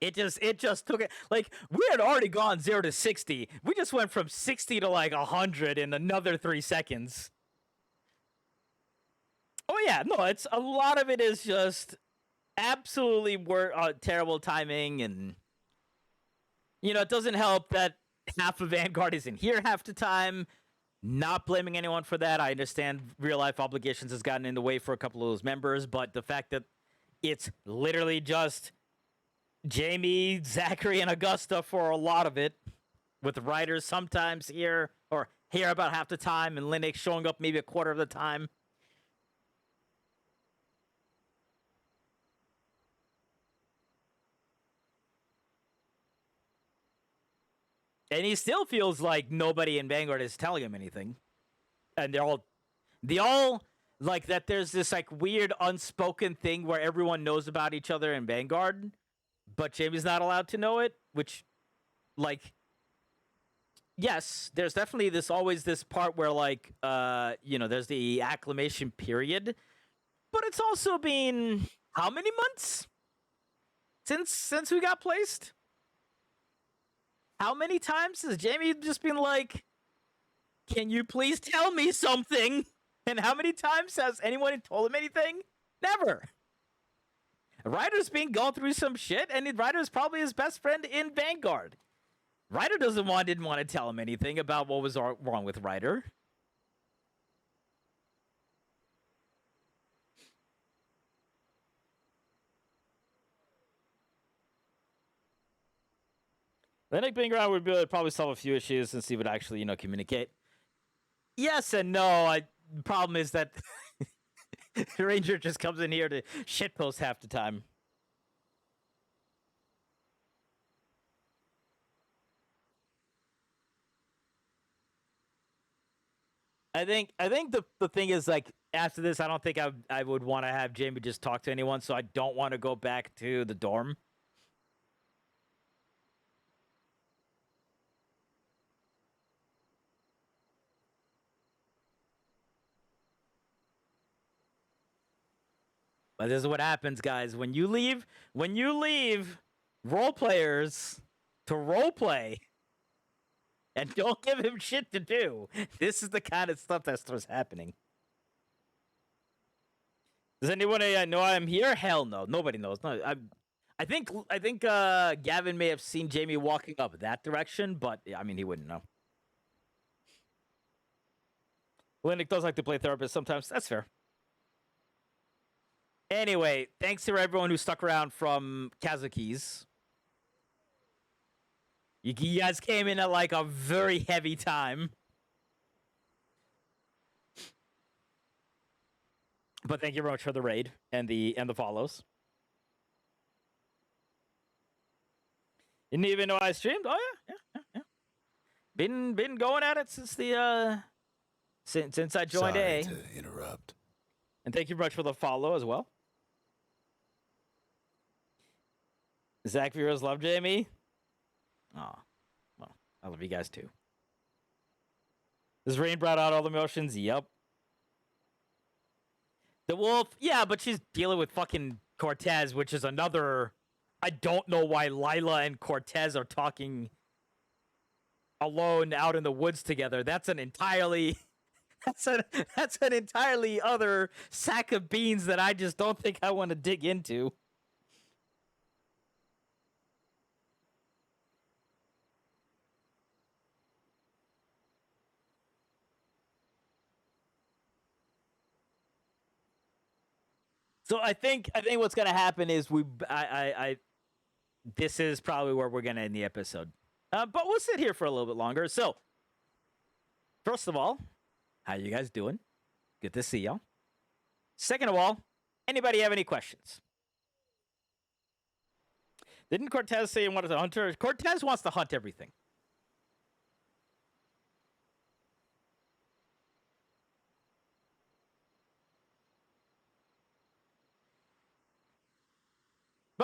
It just took it. Like, we had already gone 0 to 60. We just went from 60 to like 100 in another 3 seconds. Oh yeah, no, it's a lot of it is just absolutely terrible timing, and it doesn't help that half of Vanguard isn't here half the time. Not blaming anyone for that. I understand real life obligations has gotten in the way for a couple of those members, but the fact that it's literally just Jamie, Zachary, and Augusta for a lot of it, with writers sometimes here about half the time, and Linux showing up maybe a quarter of the time. And he still feels like nobody in Vanguard is telling him anything. And they all like that there's this like weird unspoken thing where everyone knows about each other in Vanguard, but Jamie's not allowed to know it, which, like, yes, there's definitely always this part where, like, there's the acclimation period, but it's also been how many months since we got placed? How many times has Jamie just been like, can you please tell me something? And how many times has anyone told him anything? Never. Ryder's been going through some shit, and Ryder's probably his best friend in Vanguard. Ryder didn't want to tell him anything about what was wrong with Ryder. Linux being around would be able to probably solve a few issues since he would actually, communicate. Yes and no. The problem is that Ranger just comes in here to shitpost half the time. I think the thing is, like, after this, I don't think I would want to have Jamie just talk to anyone, so I don't want to go back to the dorm. But this is what happens, guys. When you leave role players to roleplay and don't give him shit to do, this is the kind of stuff that starts happening. Does anyone know I'm here? Hell no. Nobody knows. No, I think Gavin may have seen Jamie walking up that direction, but I mean, he wouldn't know. Linux does like to play therapist sometimes. That's fair. Anyway, thanks to everyone who stuck around from Kazuki's. You guys came in at like a very heavy time. But thank you very much for the raid and the follows. Didn't even know I streamed? Oh yeah. Been going at it since the since I joined Sorry A. to interrupt. And thank you very much for the follow as well. Zach viewers love Jamie. Aw. Well, I love you guys too. This rain brought out all the emotions. Yep. The wolf, yeah, but she's dealing with fucking Cortez, which is another. I don't know why Lila and Cortez are talking alone out in the woods together. That's an entirely. That's an entirely other sack of beans that I just don't think I want to dig into. So I think what's gonna happen is this is probably where we're gonna end the episode. But we'll sit here for a little bit longer. So, first of all, how you guys doing? Good to see y'all. Second of all, anybody have any questions? Didn't Cortez say he wanted to hunt her? Cortez wants to hunt everything.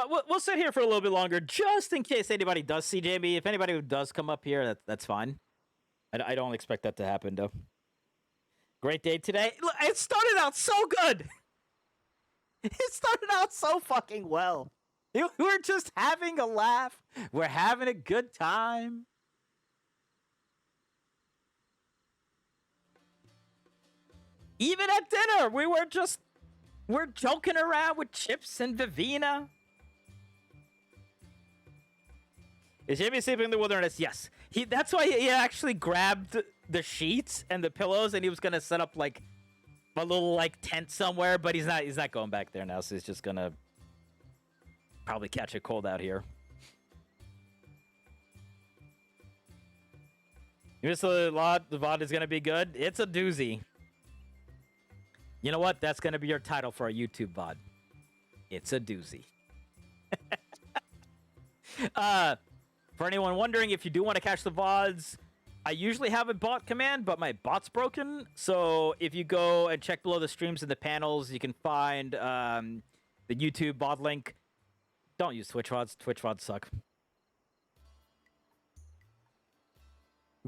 But we'll sit here for a little bit longer, just in case anybody does see Jamie. If anybody who does come up here, that's fine. I don't expect that to happen, though. Great day today. Look, it started out so good. It started out so fucking well. We're just having a laugh. We're having a good time. Even at dinner, we're joking around with Chips and Vivina. Is Jamie sleeping in the wilderness? Yes. That's why he actually grabbed the sheets and the pillows, and he was gonna set up like a little like tent somewhere, but he's not going back there now, so he's just gonna probably catch a cold out here. You missed a lot. The VOD is gonna be good. It's a doozy. You know what? That's gonna be your title for a YouTube VOD. It's a doozy. For anyone wondering, if you do want to catch the VODs, I usually have a bot command, but my bot's broken. So if you go and check below the streams and the panels, you can find the YouTube bot link. Don't use Twitch VODs. Twitch VODs suck.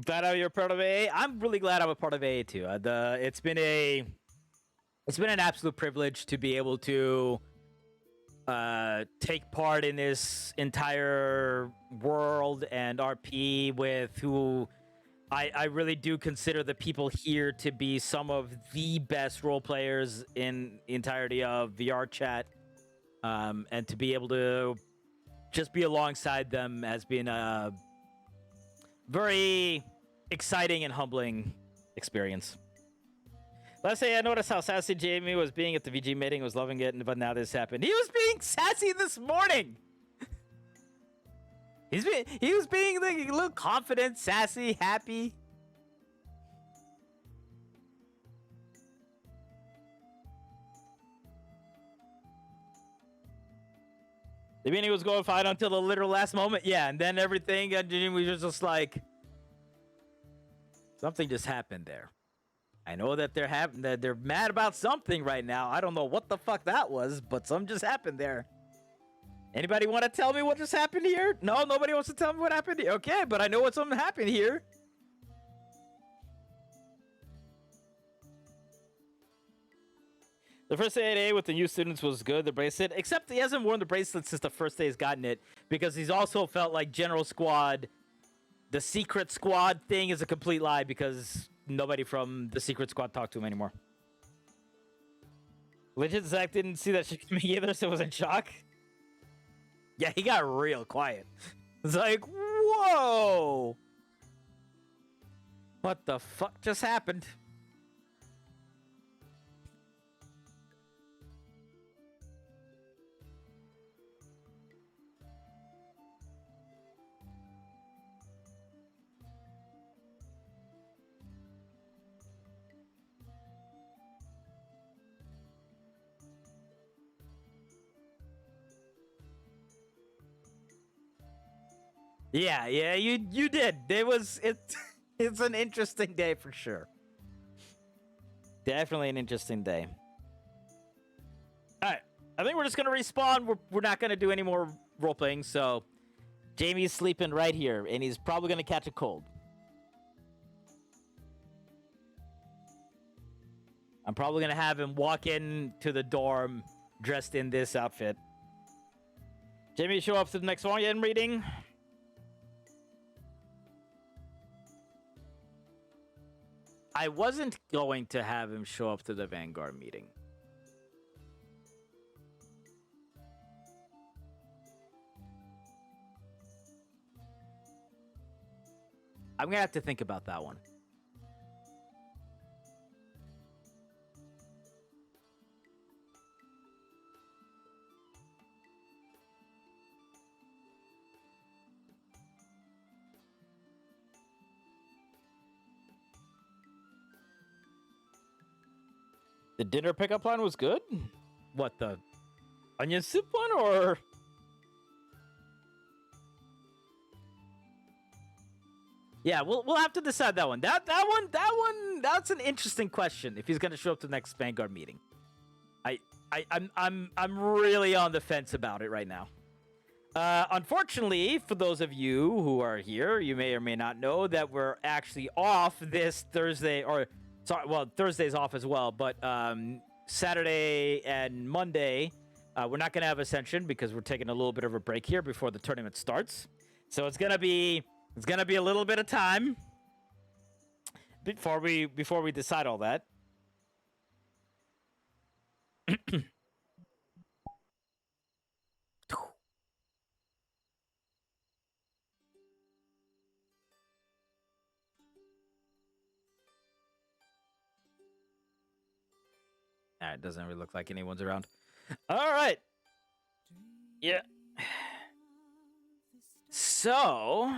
Glad you're part of AA. I'm really glad I'm a part of AA too. It's been an absolute privilege to be able to take part in this entire world and RP with who I really do consider the people here to be some of the best role players in the entirety of VRChat, and to be able to just be alongside them has been a very exciting and humbling experience. Let's say I noticed how sassy Jamie was being at the VG meeting, was loving it, but now this happened. He was being sassy this morning. He was being like a little confident, sassy, happy. The meeting was going fine until the literal last moment. Yeah, and then everything, and Jamie was just like, something just happened there. I know that they're mad about something right now. I don't know what the fuck that was, but something just happened there. Anybody want to tell me what just happened here? No, nobody wants to tell me what happened here. Okay, but I know what something happened here. The first day at AA with the new students was good, the bracelet, except he hasn't worn the bracelet since the first day he's gotten it, because he's also felt like General Squad, the Secret Squad thing is a complete lie, because nobody from the Secret Squad talked to him anymore. Legit Zach didn't see that shit coming either, so was in shock. Yeah, he got real quiet. It's like, whoa! What the fuck just happened? Yeah, you did. It's an interesting day for sure. Definitely an interesting day. All right, I think we're just gonna respawn. We're not gonna do any more role playing. So Jamie's sleeping right here, and he's probably gonna catch a cold. I'm probably gonna have him walk into the dorm dressed in this outfit. Jamie, show up to the next one reading. I wasn't going to have him show up to the Vanguard meeting. I'm gonna have to think about that one. The dinner pickup line was good? What, the onion soup one, or? Yeah, we'll have to decide that one. That one, that's an interesting question. If he's gonna show up to the next Vanguard meeting, I'm really on the fence about it right now. Unfortunately, for those of you who are here, you may or may not know that we're actually off this Thursday, or sorry, well, Thursday's off as well, but Saturday and Monday, we're not gonna have Ascension because we're taking a little bit of a break here before the tournament starts. So it's gonna be a little bit of time before we decide all that. It doesn't really look like anyone's around. All right. Yeah. So,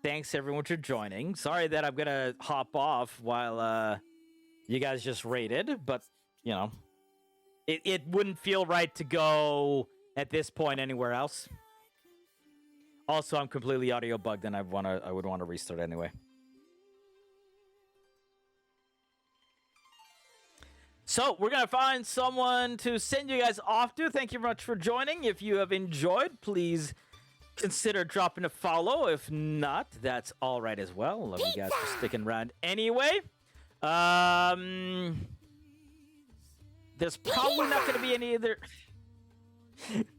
thanks everyone for joining. Sorry that I'm gonna hop off while you guys just raided, but you know, it wouldn't feel right to go at this point anywhere else. Also, I'm completely audio bugged, and I would want to restart anyway. So, we're going to find someone to send you guys off to. Thank you very much for joining. If you have enjoyed, please consider dropping a follow. If not, that's all right as well. Love you guys for sticking around anyway. There's probably not going to be any other...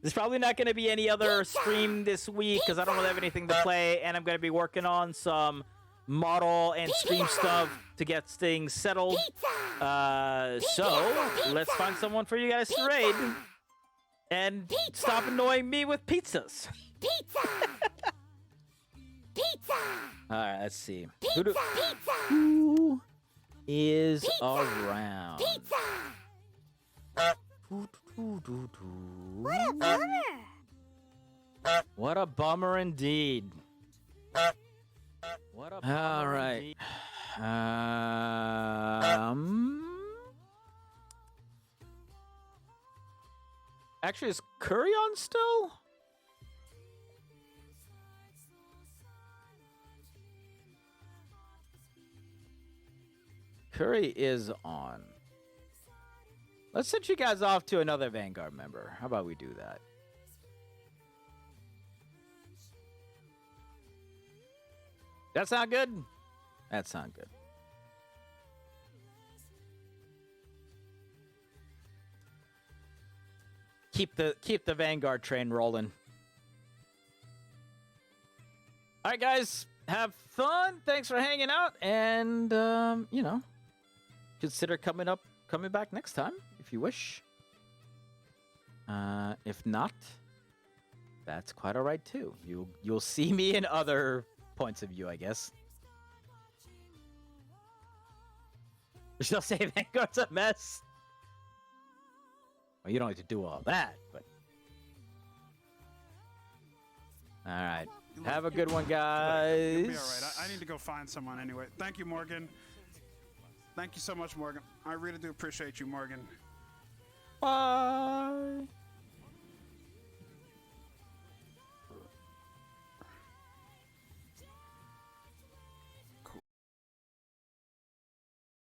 There's probably not going to be any other stream this week because I don't really have anything to play, and I'm going to be working on model and stream stuff to get things settled. So let's find someone for you guys to raid and stop annoying me with pizzas. All right, let's see. Who is around? What a bummer! What a bummer indeed. What a bummer. All right. Actually, is Curry on still? Curry is on. Let's send you guys off to another Vanguard member. How about we do that? That sound good? That sound good. Keep the Vanguard train rolling. All right, guys, have fun. Thanks for hanging out, and you know, consider coming back next time if you wish. If not, that's quite all right too. You'll see me in other points of view, I guess. She'll say Vanguard's a mess. Well, you don't need to do all that, but... Alright. Have a good one, guys. You'll be alright. I need to go find someone anyway. Thank you, Morgan. Thank you so much, Morgan. I really do appreciate you, Morgan. Bye.